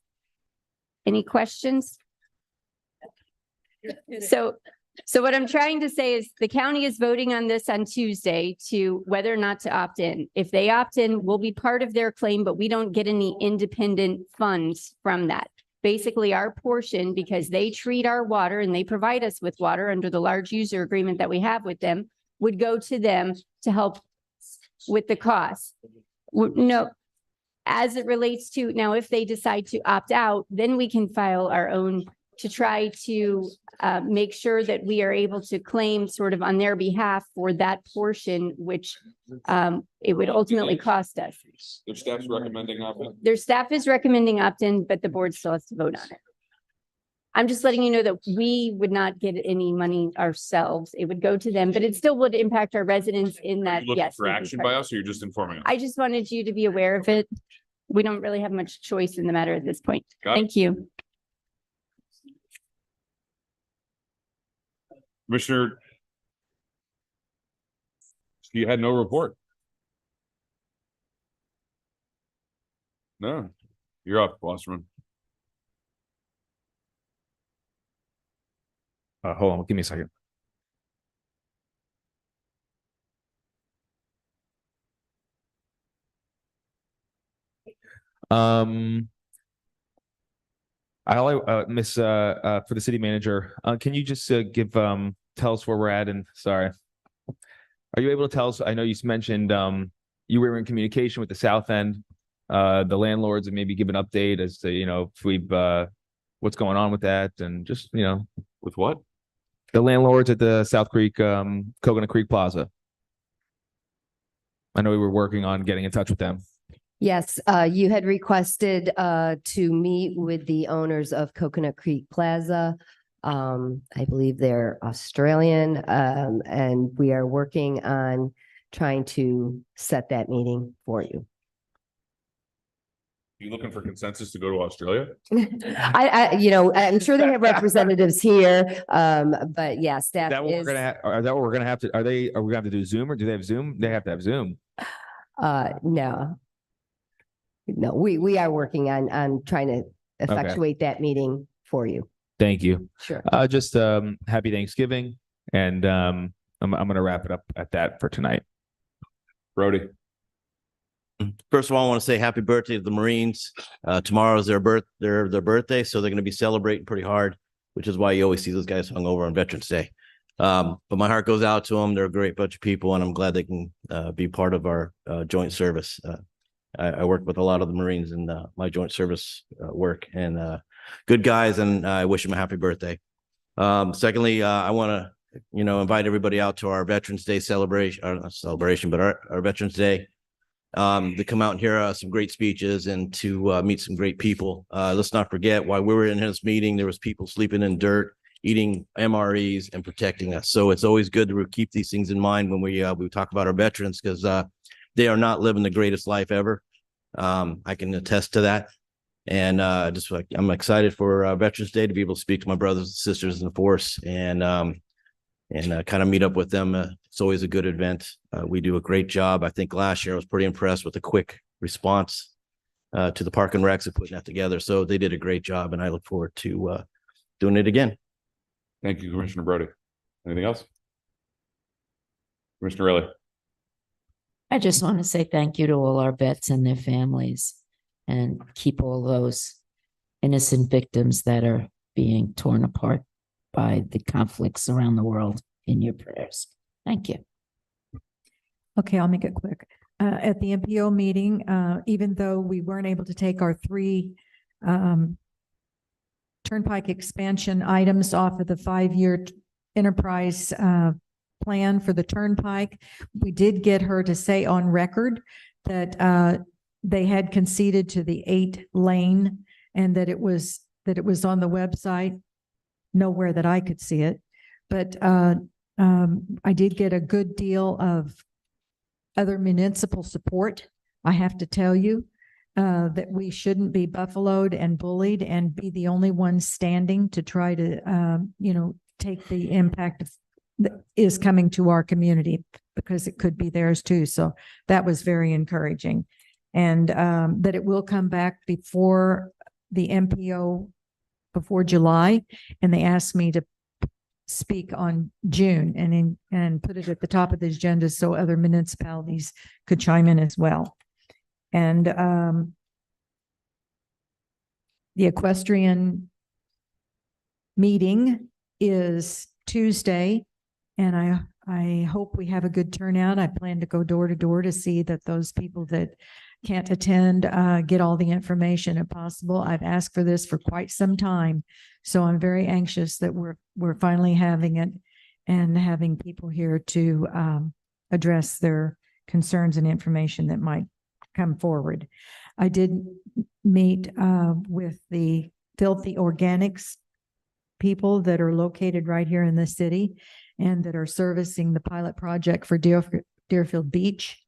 Any questions? So what I'm trying to say is the county is voting on this on Tuesday to whether or not to opt in. If they opt in, we'll be part of their claim, but we don't get any independent funds from that. Basically, our portion, because they treat our water and they provide us with water under the large user agreement that we have with them, would go to them to help with the cost. No, as it relates to now, if they decide to opt out, then we can file our own to try to make sure that we are able to claim sort of on their behalf for that portion, which it would ultimately cost us. Their staff's recommending opt-in. Their staff is recommending opt-in, but the board still has to vote on it. I'm just letting you know that we would not get any money ourselves. It would go to them, but it still would impact our residents in that, You looking yes. for action by us, or you're just informing us? I just wanted you to be aware of it. We don't really have much choice in the matter at this point. Got it. Thank you. Commissioner, you had no report. No, you're up, Wasserman. Hold on, give me a second. Miss for the city manager, can you just give tell us where we're at? And sorry, are you able to tell us? I know you mentioned you were in communication with the South End, the landlords, and maybe give an update as to if we've what's going on with that, and just with what the landlords at the South Creek Coconut Creek Plaza. I know we were working on getting in touch with them. Yes, you had requested to meet with the owners of Coconut Creek Plaza. I believe they're Australian, and we are working on trying to set that meeting for you. You looking for consensus to go to Australia? I'm sure they have representatives here, but yeah, staff That what we're is, gonna are that what we're gonna have to? Are we gonna have to do Zoom or do they have Zoom? They have to have Zoom. no. No, we are working on trying to effectuate that meeting for you. Thank you. Sure. Just happy Thanksgiving, and I'm gonna wrap it up at that for tonight. Brody. First of all, I want to say happy birthday to the Marines. Tomorrow is their birthday, so they're going to be celebrating pretty hard, which is why you always see those guys hung over on Veterans Day. But my heart goes out to them. They're a great bunch of people, and I'm glad they can be part of our joint service. I work with a lot of the Marines in my joint service work, and good guys, and I wish them a happy birthday. Secondly, I want to invite everybody out to our Veterans Day celebration, or not celebration, but our Veterans Day. To come out and hear some great speeches and to meet some great people. Let's not forget, while we were in this meeting, there was people sleeping in dirt, eating MREs, and protecting us. So it's always good to keep these things in mind when we talk about our veterans, because they are not living the greatest life ever. I can attest to that. And I'm excited for Veterans Day to be able to speak to my brothers and sisters in the force and kind of meet up with them. It's always a good event. We do a great job. I think last year I was pretty impressed with the quick response to the Park and Recs of putting that together. So they did a great job, and I look forward to doing it again. Thank you, Commissioner Brody. Anything else? Commissioner Riley. I just want to say thank you to all our vets and their families, and keep all those innocent victims that are being torn apart by the conflicts around the world in your prayers. Thank you. Okay, I'll make it quick. At the MPO meeting, even though we weren't able to take our 3 Turnpike expansion items off of the 5-year enterprise plan for the Turnpike, we did get her to say on record that they had conceded to the 8-lane, and that it was on the website. Nowhere that I could see it, but I did get a good deal of other municipal support. I have to tell you that we shouldn't be buffaloed and bullied and be the only ones standing to try to, take the impact that is coming to our community, because it could be theirs too. So that was very encouraging, and that it will come back before the MPO before July, and they asked me to speak on June and put it at the top of the agenda so other municipalities could chime in as well. And the equestrian meeting is Tuesday, and I hope we have a good turnout. I plan to go door to door to see that those people that can't attend get all the information if possible. I've asked for this for quite some time, so I'm very anxious that we're finally having it and having people here to address their concerns and information that might come forward. I did meet with the Filthy Organics people that are located right here in the city and that are servicing the pilot project for Deerfield Beach.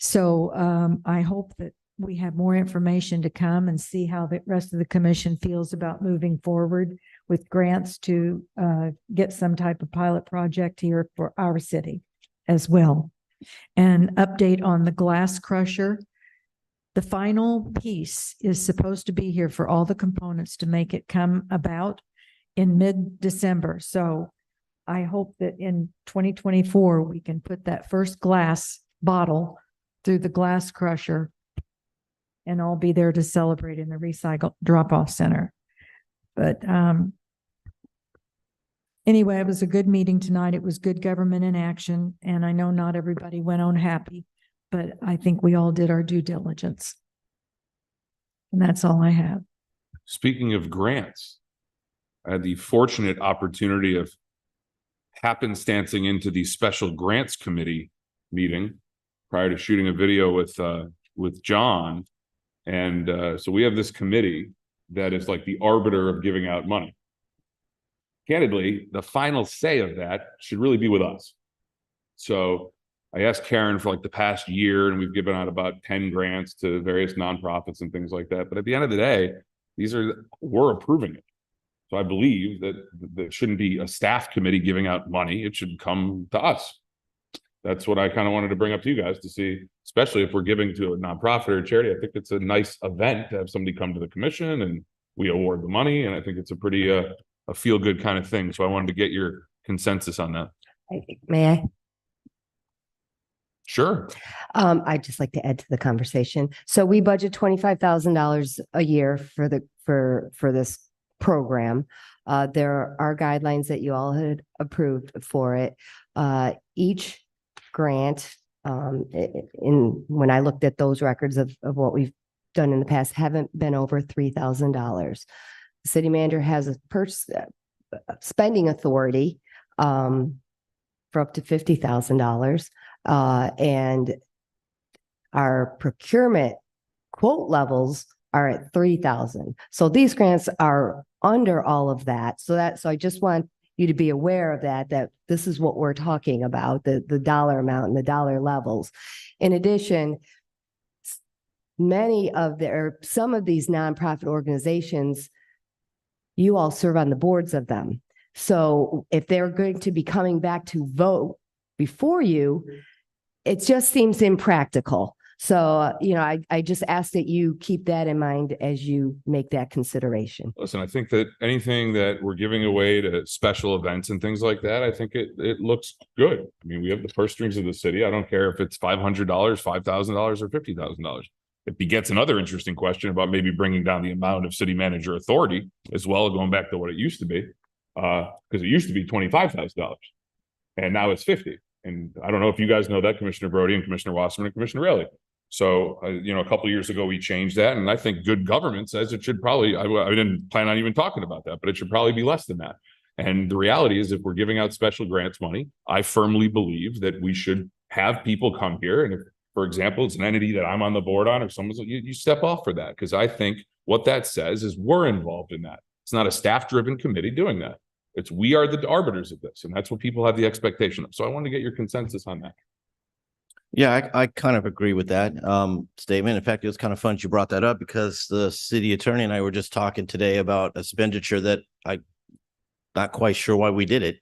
So I hope that we have more information to come and see how the rest of the commission feels about moving forward with grants to get some type of pilot project here for our city as well. An update on the glass crusher. The final piece is supposed to be here for all the components to make it come about in mid-December. So I hope that in 2024, we can put that first glass bottle through the glass crusher, and I'll be there to celebrate in the recycle drop-off center. But anyway, it was a good meeting tonight. It was good government in action, and I know not everybody went on happy, but I think we all did our due diligence. And that's all I have. Speaking of grants, I had the fortunate opportunity of happenstancing into the special grants committee meeting prior to shooting a video with with John. And so we have this committee that is like the arbiter of giving out money. Candidly, the final say of that should really be with us. So I asked Karen for like the past year, and we've given out about 10 grants to various nonprofits and things like that. But at the end of the day, we're approving it. So I believe that there shouldn't be a staff committee giving out money. It should come to us. That's what I kind of wanted to bring up to you guys to see, especially if we're giving to a nonprofit or a charity. I think it's a nice event to have somebody come to the commission and we award the money. And I think it's a pretty, a feel good kind of thing. So I wanted to get your consensus on that. May I? Sure. I'd just like to add to the conversation. So we budget $25,000 a year for this program. There are guidelines that you all had approved for it. Each grant, when I looked at those records of what we've done in the past, haven't been over $3,000. The city manager has a spending authority for up to $50,000. And our procurement quote levels are at 3,000. So these grants are under all of that. So I just want you to be aware of that this is what we're talking about, the dollar amount and the dollar levels. In addition, some of these nonprofit organizations, you all serve on the boards of them. So if they're going to be coming back to vote before you, it just seems impractical. So, I just ask that you keep that in mind as you make that consideration. Listen, I think that anything that we're giving away to special events and things like that, I think it looks good. I mean, we have the purse strings of the city. I don't care if it's $500, $5,000 or $50,000. It begets another interesting question about maybe bringing down the amount of city manager authority as well, going back to what it used to be, because it used to be $25,000 and now it's 50. And I don't know if you guys know that, Commissioner Brody and Commissioner Wasserman and Commissioner Raley. So, a couple of years ago, we changed that. And I think good government says it should probably, I didn't plan on even talking about that, but it should probably be less than that. And the reality is, if we're giving out special grants money, I firmly believe that we should have people come here. And if, for example, it's an entity that I'm on the board on, or someone's, you step off for that. Because I think what that says is we're involved in that. It's not a staff-driven committee doing that. It's we are the arbiters of this. And that's what people have the expectation of. So I wanted to get your consensus on that. Yeah, I kind of agree with that statement. In fact, it was kind of fun you brought that up because the city attorney and I were just talking today about expenditure that I'm not quite sure why we did it.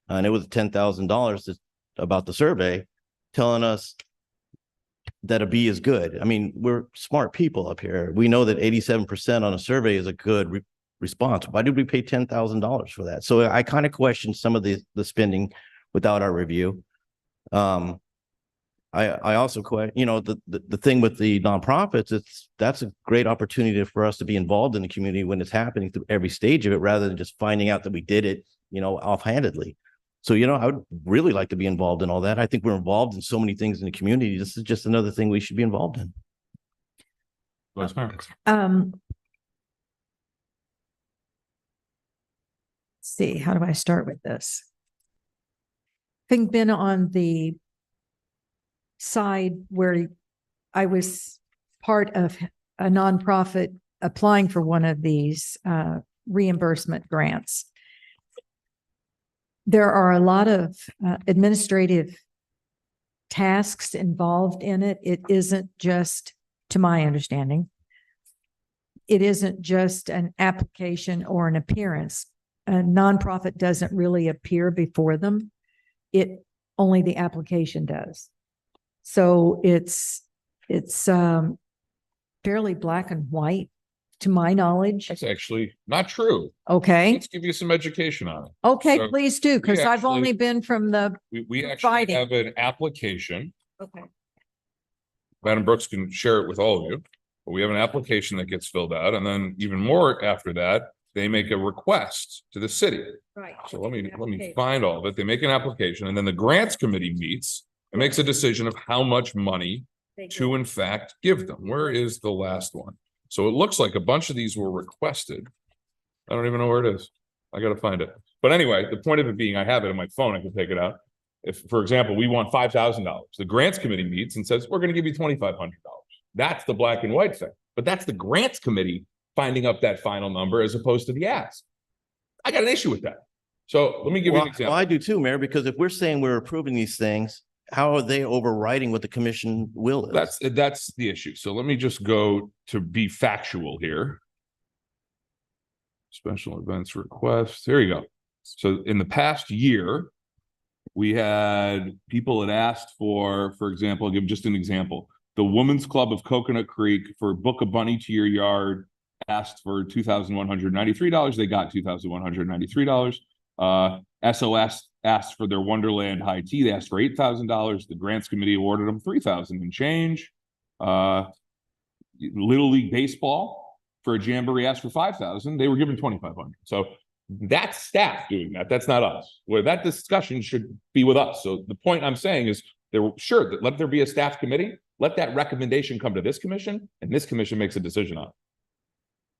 And it was $10,000 about the survey telling us that a B is good. I mean, we're smart people up here. We know that 87% on a survey is a good response. Why did we pay $10,000 for that? So I kind of question some of the spending without our review. I also question, the thing with the nonprofits, that's a great opportunity for us to be involved in the community when it's happening through every stage of it, rather than just finding out that we did it, offhandedly. So, I would really like to be involved in all that. I think we're involved in so many things in the community. This is just another thing we should be involved in. See, how do I start with this? Having been on the side where I was part of a nonprofit applying for one of these reimbursement grants, there are a lot of administrative tasks involved in it. It isn't just, to my understanding, it isn't just an application or an appearance. A nonprofit doesn't really appear before them. Only the application does. So it's fairly black and white, to my knowledge. That's actually not true. Okay. Let's give you some education on it. Okay, So please do, because I've only been from the we actually fighting. have an application. Okay. Madam Brooks can share it with all of you. But we have an application that gets filled out, and then even more after that, they make a request to the city. Right. So let me find all of it. They make an application, and then the grants committee meets and makes a decision of how much money to in fact give them. Where is the last one? So it looks like a bunch of these were requested. I don't even know where it is. I got to find it. But anyway, the point of it being, I have it on my phone. I can take it out. If, for example, we want $5,000, the grants committee meets and says, we're going to give you $2,500. That's the black and white thing. But that's the grants committee finding up that final number as opposed to the ask. I got an issue with that. So let me give you an example. Well, I do too, Mayor, because if we're saying we're approving these things, how are they overriding what the commission will is? That's the issue. So let me just go to be factual here. Special events requests. There you go. So in the past year, we had people that asked for example, I'll give just an example. The Women's Club of Coconut Creek for Book a Bunny to Your Yard asked for $2,193. They got $2,193. SOS asked for their Wonderland High Tea. They asked for $8,000. The grants committee awarded them $3,000 and change. Little League Baseball for a jamboree asked for $5,000. They were given $2,500. So that's staff doing that. That's not us. Where that discussion should be with us. So the point I'm saying is let there be a staff committee. Let that recommendation come to this commission, and this commission makes a decision on it.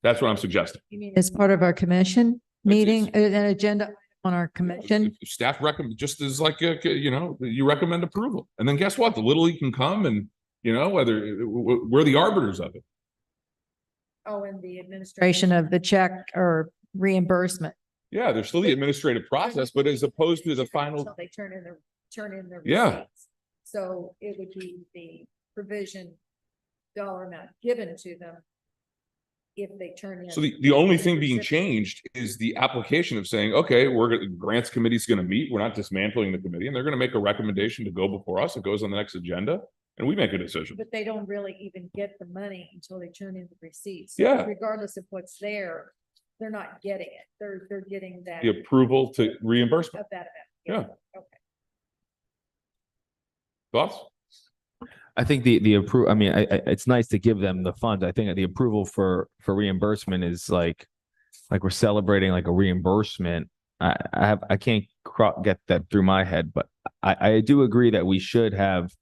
That's what I'm suggesting. You mean as part of our commission meeting, an agenda on our commission? Staff recommend just as like you recommend approval, and then guess what? The Little League can come and whether we're the arbiters of it. Oh, and the administration of the check or reimbursement. Yeah, there's still the administrative process, but as opposed to the final. Until they turn in their Yeah. receipts. So it would be the provision dollar amount given to them if they turn in. So the only thing being changed is the application of saying, okay, grants committee's going to meet. We're not dismantling the committee, and they're going to make a recommendation to go before us. It goes on the next agenda, and we make a decision. But they don't really even get the money until they turn in the receipts. So Yeah. regardless of what's there, they're not getting it. They're getting that. The approval to reimbursement. Of that amount. Yeah. Okay. Thoughts? I think the approval, I mean, it's nice to give them the funds. I think the approval for reimbursement is like we're celebrating like a reimbursement. I can't get that through my head, but I do agree that we should have,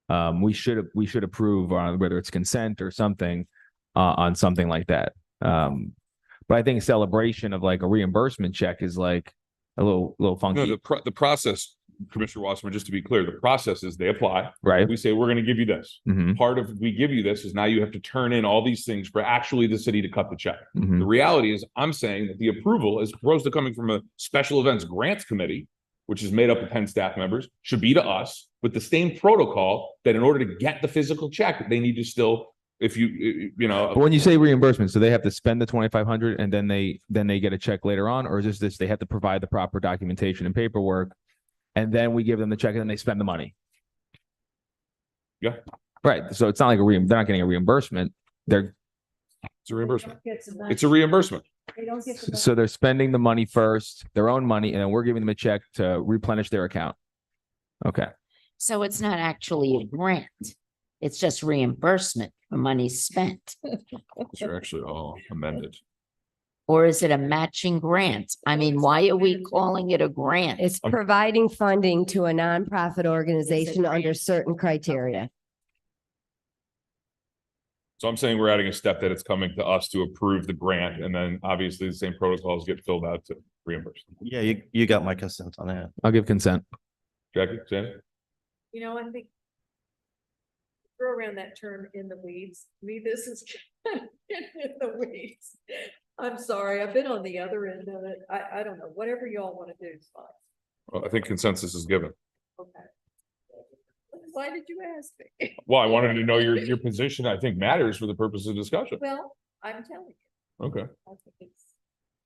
we should approve on whether it's consent or something on something like that. But I think celebration of like a reimbursement check is like a little funky. No, the process, Commissioner Wasserman, just to be clear, the process is they apply. Right. We say, we're going to give you this. Mhm. Part of we give you this is now you have to turn in all these things for actually the city to cut the check. Mhm. The reality is I'm saying that the approval, as opposed to coming from a special events grants committee, which is made up of 10 staff members, should be to us with the same protocol that in order to get the physical check, they need to still, if But when you say reimbursement, so they have to spend the 2,500 and then they get a check later on, or is this they have to provide the proper documentation and paperwork, and then we give them the check and then they spend the money? Yeah. Right. So it's not like they're not getting a reimbursement. It's a reimbursement. It's a reimbursement. They don't get the So they're spending the money first, their own money, and then we're giving them a check to replenish their account. Okay. So it's not actually a grant. It's just reimbursement for money spent. They're actually all amended. Or is it a matching grant? I mean, why are we calling it a grant? It's providing funding to a nonprofit organization under certain criteria. So I'm saying we're adding a step that it's coming to us to approve the grant, and then obviously the same protocols get filled out to reimburse. Yeah, you got my consent on that. I'll give consent. Jackie, Sandy? I think throw around that term in the weeds. To me, this is in the weeds. I'm sorry, I've been on the other end of it. I don't know, whatever y'all want to do is fine. Well, I think consensus is given. Okay. Why did you ask me? Well, I wanted to know your position. I think matters for the purpose of discussion. Well, I'm telling you. Okay. I think it's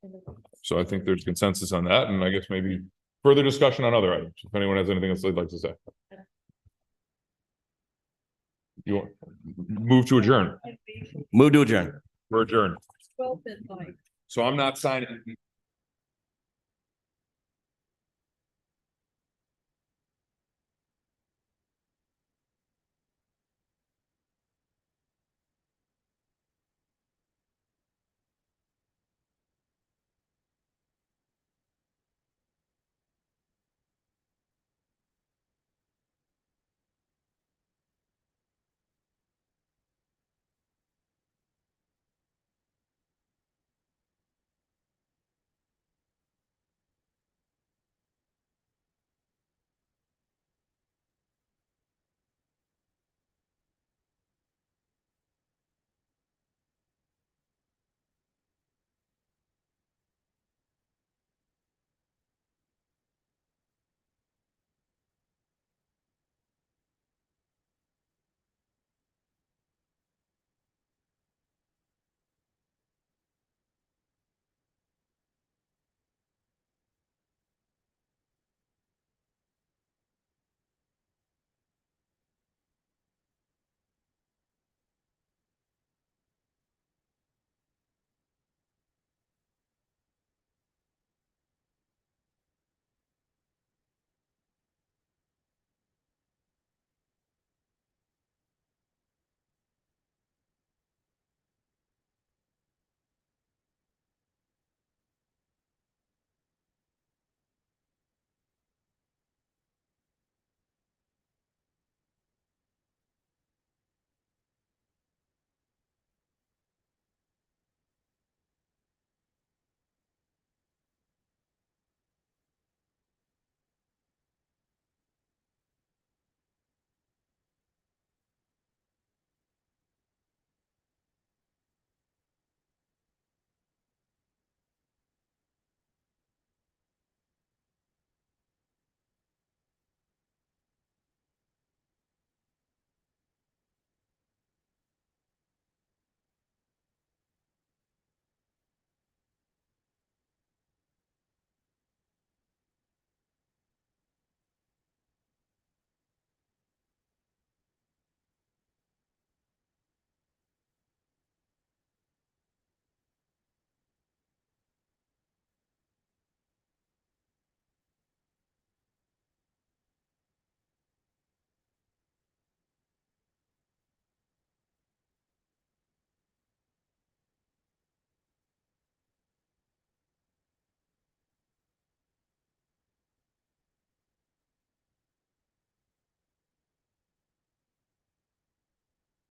in the weeds. So I think there's consensus on that, and I guess maybe further discussion on other items. If anyone has anything else they'd like to say. You want move to adjourn? Move to adjourn. We're adjourned. Well, then, like. So I'm not signing.